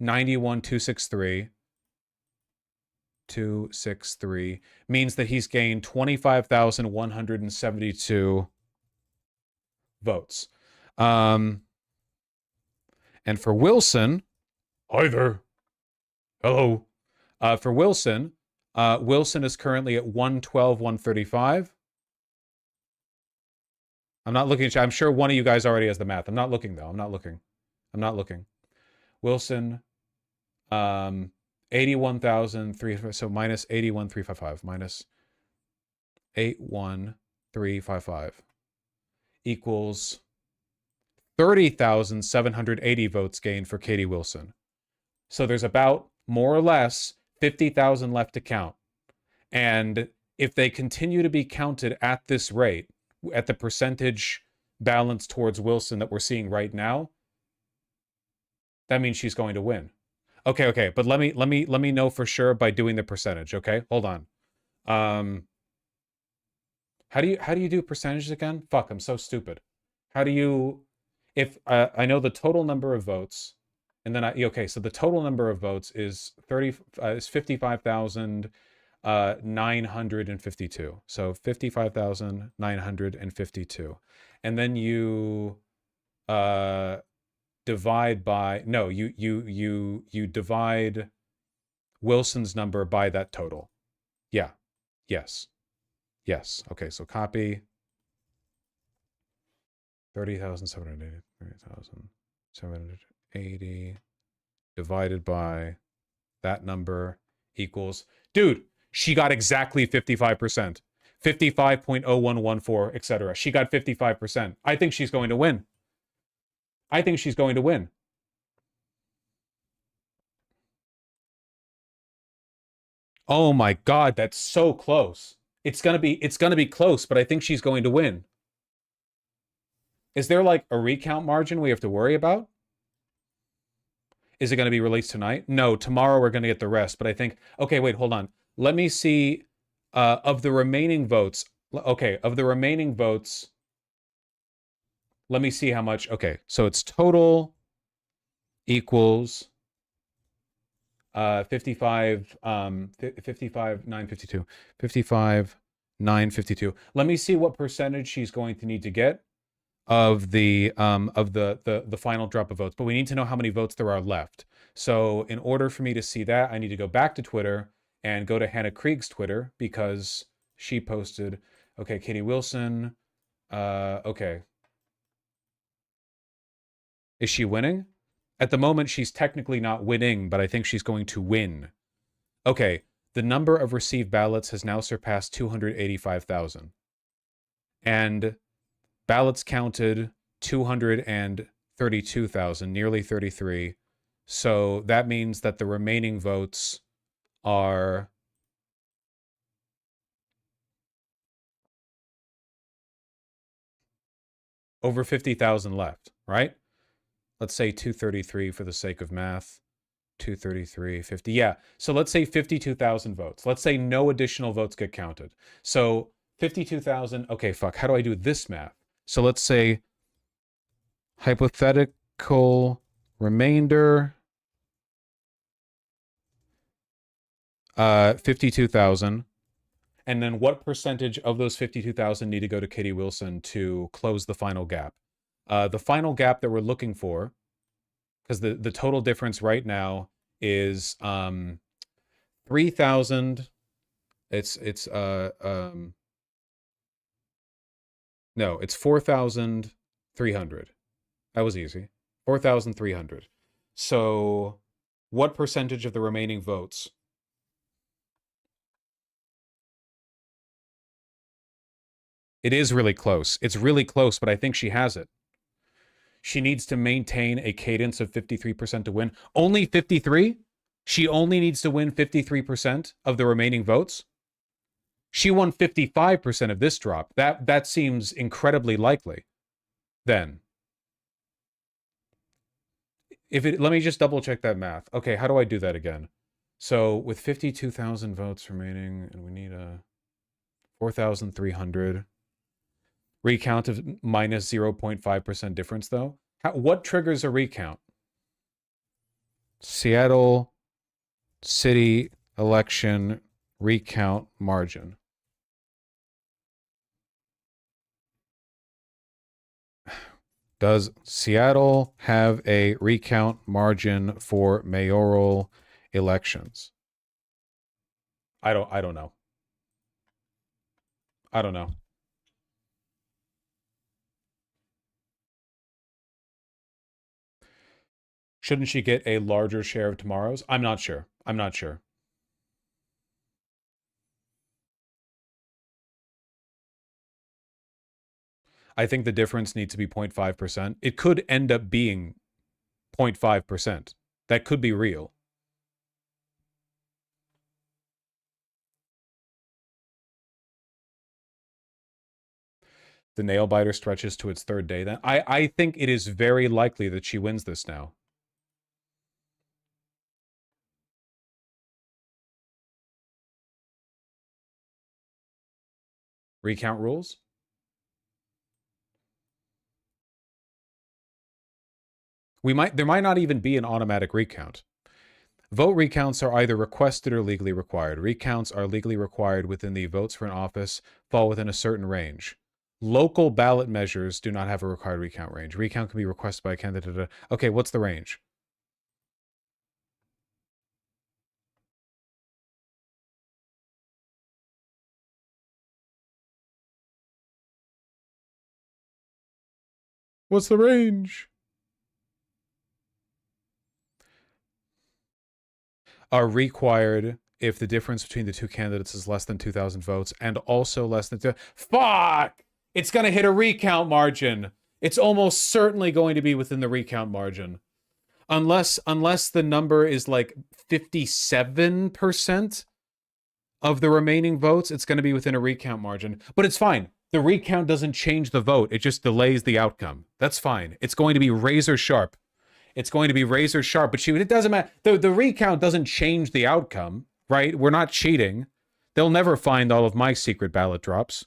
91,263 means that he's gained 25,172 votes. And for Wilson, hi there. Hello. For Wilson, Wilson is currently at 112,135. I'm not looking at you. I'm sure one of you guys already has the math. I'm not looking, though. I'm not looking. Wilson, 81,300. So minus 81,355. Minus 81,355 equals 30,780 votes gained for Katie Wilson. So there's about, more or less, 50,000 left to count. And if they continue to be counted at this rate, at the percentage balance towards Wilson that we're seeing right now, that means she's going to win. Okay, but let me know for sure by doing the percentage, okay? Hold on. How do you do percentages again? Fuck, I'm so stupid. How do you, if I know the total number of votes, and then okay, so the total number of votes is 55,952. So 55,952. And then you divide by, no, you divide Wilson's number by that total. Yeah. Yes. Okay, so copy 30,780, 30,780 divided by that number equals, dude, she got exactly 55%. 55.0114, etc. She got 55%. I think she's going to win. Oh my God, that's so close. It's gonna be close, but I think she's going to win. Is there like a recount margin we have to worry about? Is it going to be released tonight? No, tomorrow we're going to get the rest, but I think, okay, wait, hold on. Let me see, of the remaining votes. Okay, of the remaining votes, let me see how much. Okay, so it's total equals 55,952. Let me see what percentage she's going to need to get of the final drop of votes, but we need to know how many votes there are left. So in order for me to see that, I need to go back to Twitter and go to Hannah Krieg's Twitter, because she posted, okay, Katie Wilson, okay. Is she winning? At the moment, she's technically not winning, but I think she's going to win. Okay, the number of received ballots has now surpassed 285,000. And ballots counted 232,000, nearly 33. So that means that the remaining votes are over 50,000 left, right? Let's say 233 for the sake of math. 233, 50. Yeah, so let's say 52,000 votes. Let's say no additional votes get counted. So 52,000, okay, fuck, how do I do this math? So let's say hypothetical remainder, 52,000. And then what percentage of those 52,000 need to go to Katie Wilson to close the final gap? The final gap that we're looking for, because the total difference right now is 3,000. No, it's 4,300. That was easy. 4,300. So what percentage of the remaining votes? It is really close. It's really close, but I think she has it. She needs to maintain a cadence of 53% to win. Only 53? She only needs to win 53% of the remaining votes? She won 55% of this drop. That seems incredibly likely. Then. Let me just double check that math. Okay, how do I do that again? So with 52,000 votes remaining, and we need a 4,300. Recount of minus 0.5% difference, though. What triggers a recount? Seattle city election recount margin. Does Seattle have a recount margin for mayoral elections? I don't know. I don't know. Shouldn't she get a larger share of tomorrow's? I'm not sure. I'm not sure. I think the difference needs to be 0.5%. It could end up being 0.5%. That could be real. The nail biter stretches to its third day then. I think it is very likely that she wins this now. Recount rules? There might not even be an automatic recount. Vote recounts are either requested or legally required. Recounts are legally required within the votes for an office fall within a certain range. Local ballot measures do not have a required recount range. Recount can be requested by a candidate. Okay, what's the range? What's the range? Are required if the difference between the two candidates is less than 2,000 votes and also less than Fuck! It's going to hit a recount margin. It's almost certainly going to be within the recount margin. Unless the number is like 57% of the remaining votes, it's going to be within a recount margin. But it's fine. The recount doesn't change the vote. It just delays the outcome. That's fine. It's going to be razor sharp. It's going to be razor sharp, but it doesn't matter. The recount doesn't change the outcome, right? We're not cheating. They'll never find all of my secret ballot drops.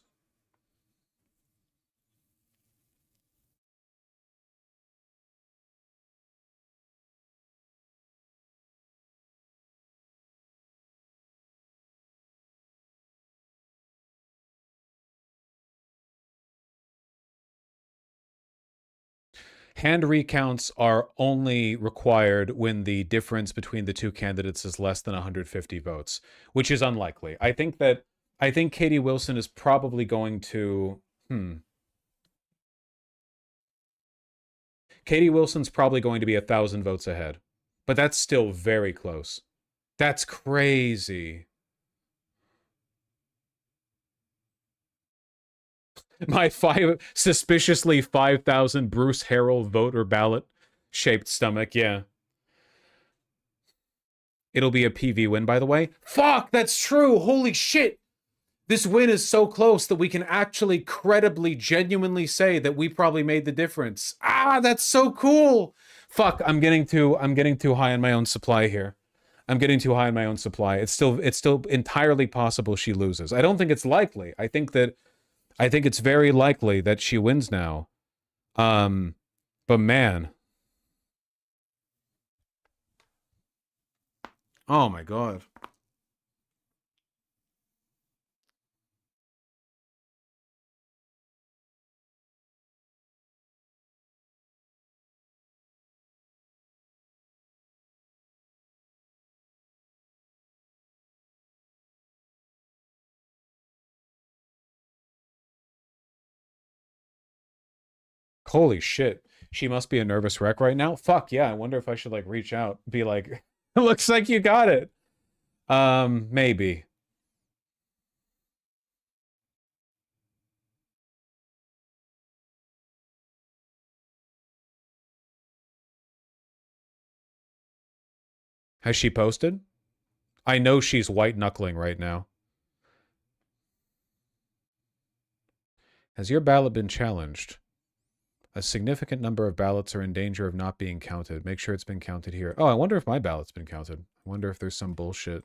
Hand recounts are only required when the difference between the two candidates is less than 150 votes, which is unlikely. I think Katie Wilson is probably going to... Katie Wilson's probably going to be 1,000 votes ahead. But that's still very close. That's crazy. My suspiciously 5,000 Bruce Harrell voter ballot shaped stomach, yeah. It'll be a PV win, by the way. Fuck, that's true. Holy shit. This win is so close that we can actually credibly, genuinely say that we probably made the difference. Ah, that's so cool. Fuck, I'm getting too high on my own supply here. I'm getting too high on my own supply. It's still entirely possible she loses. I don't think it's likely. I think it's very likely that she wins now. But man. Oh my God. Holy shit. She must be a nervous wreck right now. Fuck yeah. I wonder if I should like reach out, be like, it looks like you got it. Maybe. Has she posted? I know she's white knuckling right now. Has your ballot been challenged? A significant number of ballots are in danger of not being counted. Make sure it's been counted here. Oh, I wonder if my ballot's been counted. I wonder if there's some bullshit.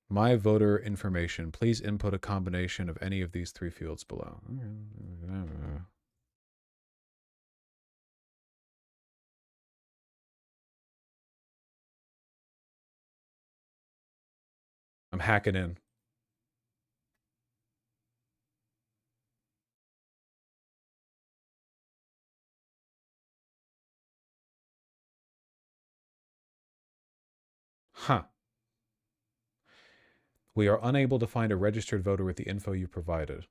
My voter information. Please input a combination of any of these three fields below. I'm hacking in. Huh. We are unable to find a registered voter with the info you provided.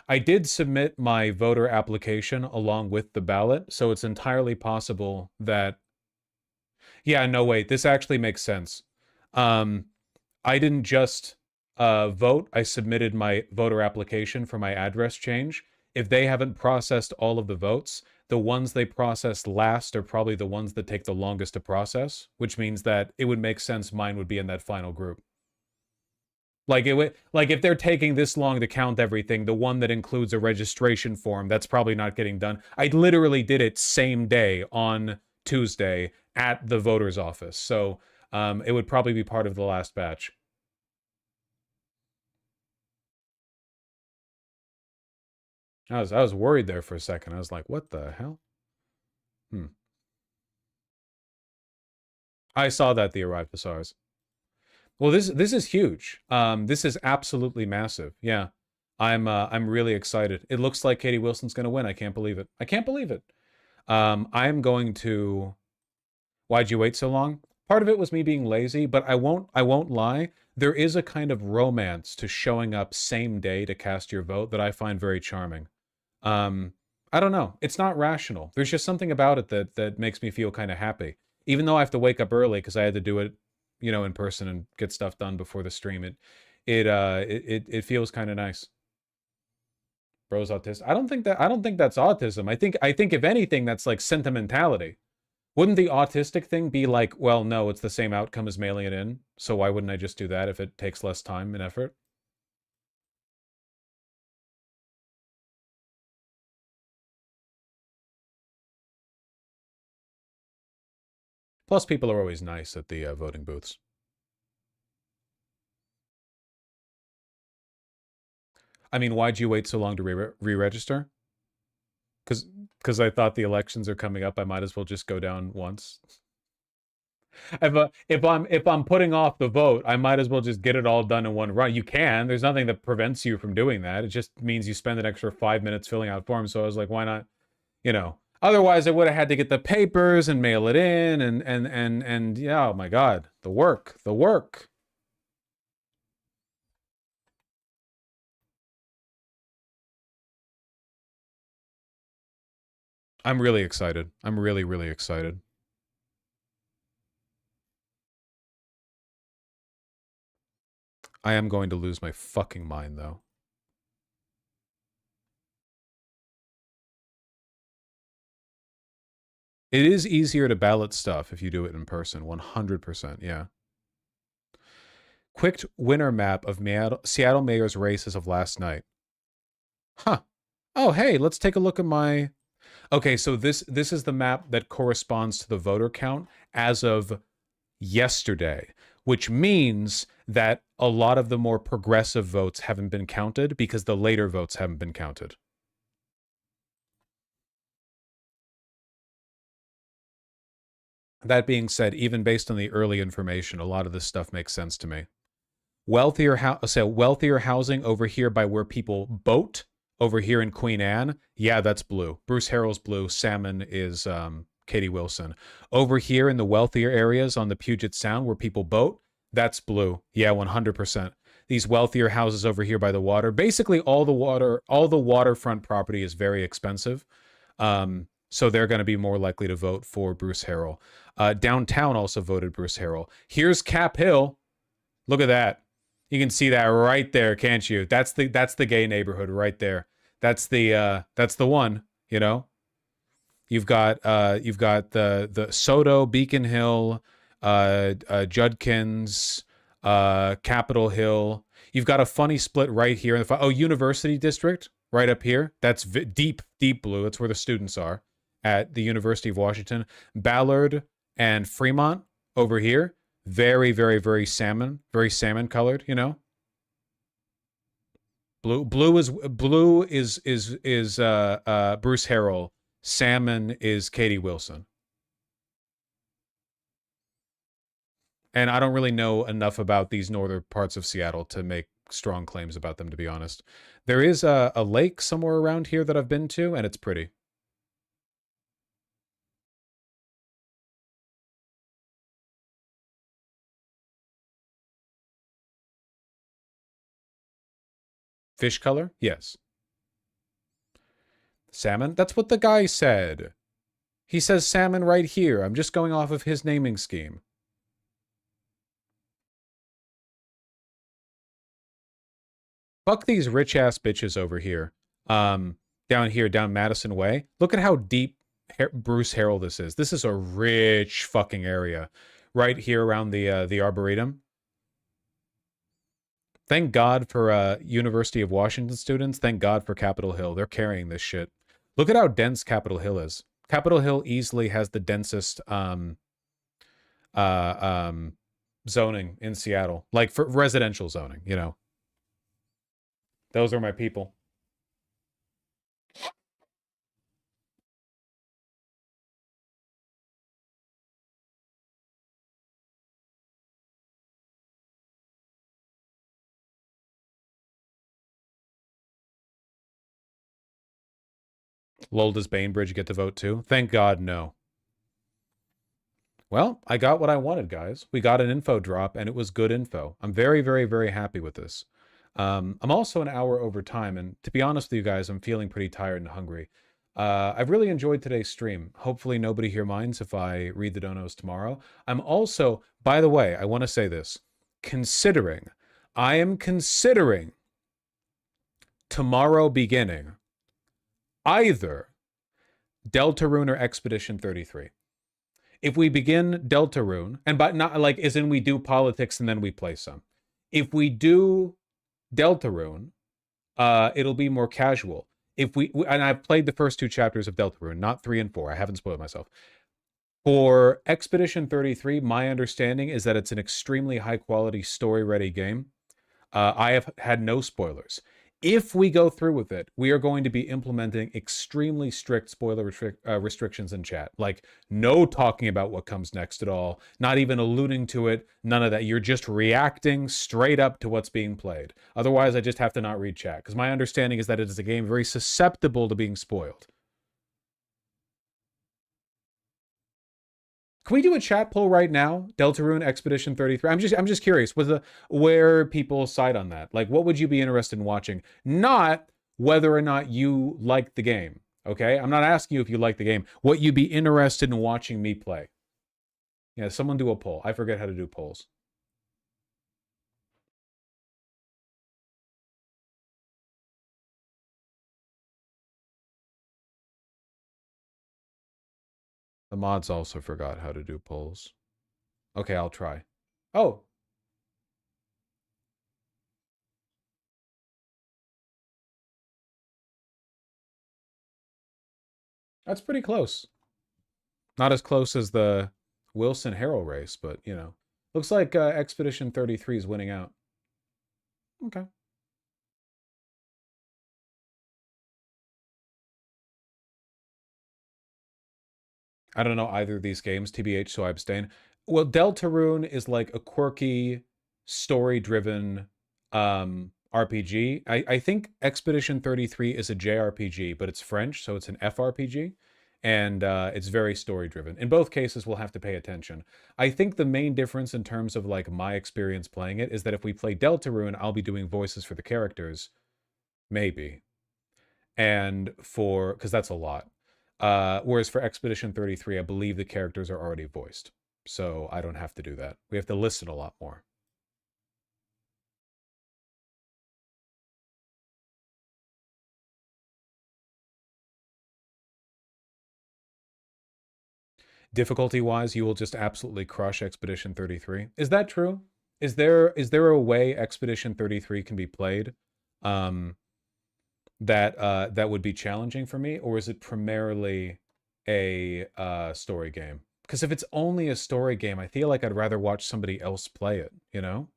I did submit my voter application along with the ballot, so it's entirely possible that... Yeah, no, wait, this actually makes sense. I didn't just vote, I submitted my voter application for my address change. If they haven't processed all of the votes, the ones they process last are probably the ones that take the longest to process, which means that it would make sense mine would be in that final group. Like it would, like if they're taking this long to count everything, the one that includes a registration form, that's probably not getting done. I literally did it same day on Tuesday at the voter's office. So it would probably be part of the last batch. I was worried there for a second. I was like, what the hell? I saw that they arrived to SARS. Well, this is huge. This is absolutely massive. Yeah. I'm really excited. It looks like Katie Wilson's going to win. I can't believe it. I can't believe it. I'm going to... Why'd you wait so long? Part of it was me being lazy, but I won't lie. There is a kind of romance to showing up same day to cast your vote that I find very charming. I don't know. It's not rational. There's just something about it that makes me feel kind of happy. Even though I have to wake up early because I had to do it, you know, in person and get stuff done before the stream. It feels kind of nice. Bro's autistic. I don't think that's autism. I think if anything, that's like sentimentality. Wouldn't the autistic thing be like, well, no, it's the same outcome as mailing it in, so why wouldn't I just do that if it takes less time and effort? Plus, people are always nice at the voting booths. I mean, why'd you wait so long to re-register? Because I thought the elections are coming up. I might as well just go down once. If I'm putting off the vote, I might as well just get it all done in one run. You can. There's nothing that prevents you from doing that. It just means you spend an extra 5 minutes filling out forms. So I was like, why not? You know. Otherwise, I would have had to get the papers and mail it in, and yeah, oh my God, the work. I'm really excited. I'm really, really excited. I am going to lose my fucking mind, though. It is easier to ballot stuff if you do it in person, 100%, yeah. Quick winner map of Seattle mayor's races of last night. Huh. Oh, hey, let's take a look at my... Okay, so this is the map that corresponds to the voter count as of yesterday, which means that a lot of the more progressive votes haven't been counted because the later votes haven't been counted. That being said, even based on the early information, a lot of this stuff makes sense to me. Wealthier housing over here by where people boat, over here in Queen Anne, yeah, that's blue. Bruce Harrell's blue. Salmon is Katie Wilson. Over here in the wealthier areas on the Puget Sound where people boat, that's blue. Yeah, 100%. These wealthier houses over here by the water, basically all the waterfront property is very expensive. So they're going to be more likely to vote for Bruce Harrell. Downtown also voted Bruce Harrell. Here's Cap Hill. Look at that. You can see that right there, can't you? That's the gay neighborhood right there. That's the one, you know? You've got the Soto, Beacon Hill, Judkins, Capitol Hill. You've got a funny split right here. University District right up here. That's deep blue. That's where the students are at the University of Washington. Ballard and Fremont over here. Very, very, very salmon colored, you know. Blue is Bruce Harrell. Salmon is Katie Wilson. And I don't really know enough about these northern parts of Seattle to make strong claims about them, to be honest. There is a lake somewhere around here that I've been to, and it's pretty. Fish color? Yes. Salmon? That's what the guy said. He says salmon right here. I'm just going off of his naming scheme. Fuck these rich-ass bitches over here. down here, down Madison Way. Look at how deep Bruce Harrell this is. This is a rich fucking area right here around the Arboretum. Thank God for University of Washington students. Thank God for Capitol Hill. They're carrying this shit. Look at how dense Capitol Hill is. Capitol Hill easily has the densest zoning in Seattle, like for residential zoning, you know. Those are my people. Lol, does Bainbridge get to vote too? Thank God, no. Well, I got what I wanted, guys. We got an info drop, and it was good info. I'm very, very, very happy with this. I'm also an hour over time, and to be honest with you guys, I'm feeling pretty tired and hungry. I've really enjoyed today's stream. Hopefully nobody here minds if I read the donos tomorrow. I'm also, by the way, I want to say this. I am considering tomorrow beginning either Deltarune or Expedition 33. If we begin Deltarune, and by not like as in we do politics and then we play some. If we do Deltarune, it'll be more casual. If we and I've played the first 2 chapters of Deltarune, not 3 and 4. I haven't spoiled myself. For Expedition 33, my understanding is that it's an extremely high quality story-ready game. I have had no spoilers. If we go through with it, we are going to be implementing extremely strict spoiler restrictions in chat. Like, no talking about what comes next at all, not even alluding to it, none of that. You're just reacting straight up to what's being played. Otherwise, I just have to not read chat, because my understanding is that it is a game very susceptible to being spoiled. Can we do a chat poll right now? Deltarune Expedition 33. I'm just curious where people side on that. Like, what would you be interested in watching? Not whether or not you like the game. Okay, I'm not asking you if you like the game. What you'd be interested in watching me play. Yeah, someone do a poll. I forget how to do polls. The mods also forgot how to do polls. Okay, I'll try. Oh. That's pretty close. Not as close as the Wilson-Harrell race, but, you know. Looks like Expedition 33 is winning out. Okay. I don't know either of these games, TBH, so I abstain. Well, Deltarune is like a quirky, story-driven RPG. I think Expedition 33 is a JRPG, but it's French, so it's an FRPG, and it's very story-driven. In both cases, we'll have to pay attention. I think the main difference in terms of like my experience playing it is that if we play Deltarune, I'll be doing voices for the characters. Maybe. And because that's a lot. Whereas for Expedition 33, I believe the characters are already voiced. So I don't have to do that. We have to listen a lot more. Difficulty-wise, you will just absolutely crush Expedition 33. Is that true? Is there a way Expedition 33 can be played that would be challenging for me, or is it primarily a story game? Because if it's only a story game, I feel like I'd rather watch somebody else play it, you know?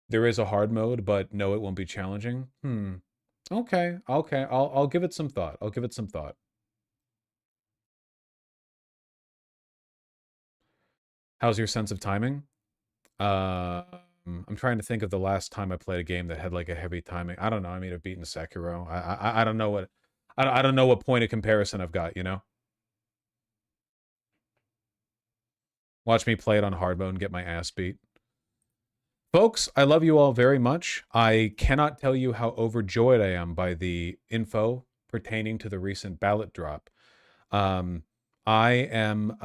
There is a hard mode, but no, it won't be challenging. Okay. I'll give it some thought. I'll give it some thought. How's your sense of timing? I'm trying to think of the last time I played a game that had like a heavy timing. I don't know. I mean, I've beaten Sekiro. I don't know what I don't know what point of comparison I've got, you know? Watch me play it on hard mode and get my ass beat. Folks, I love you all very much. I cannot tell you how overjoyed I am by the info pertaining to the recent ballot drop. I'm gonna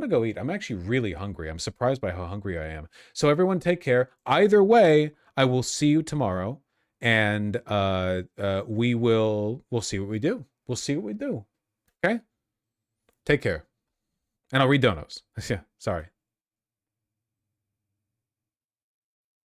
go eat. I'm actually really hungry. I'm surprised by how hungry I am. So everyone take care. Either way, I will see you tomorrow, and we'll see what we do. We'll see what we do. Okay? Take care. And I'll read donos. Yeah, sorry.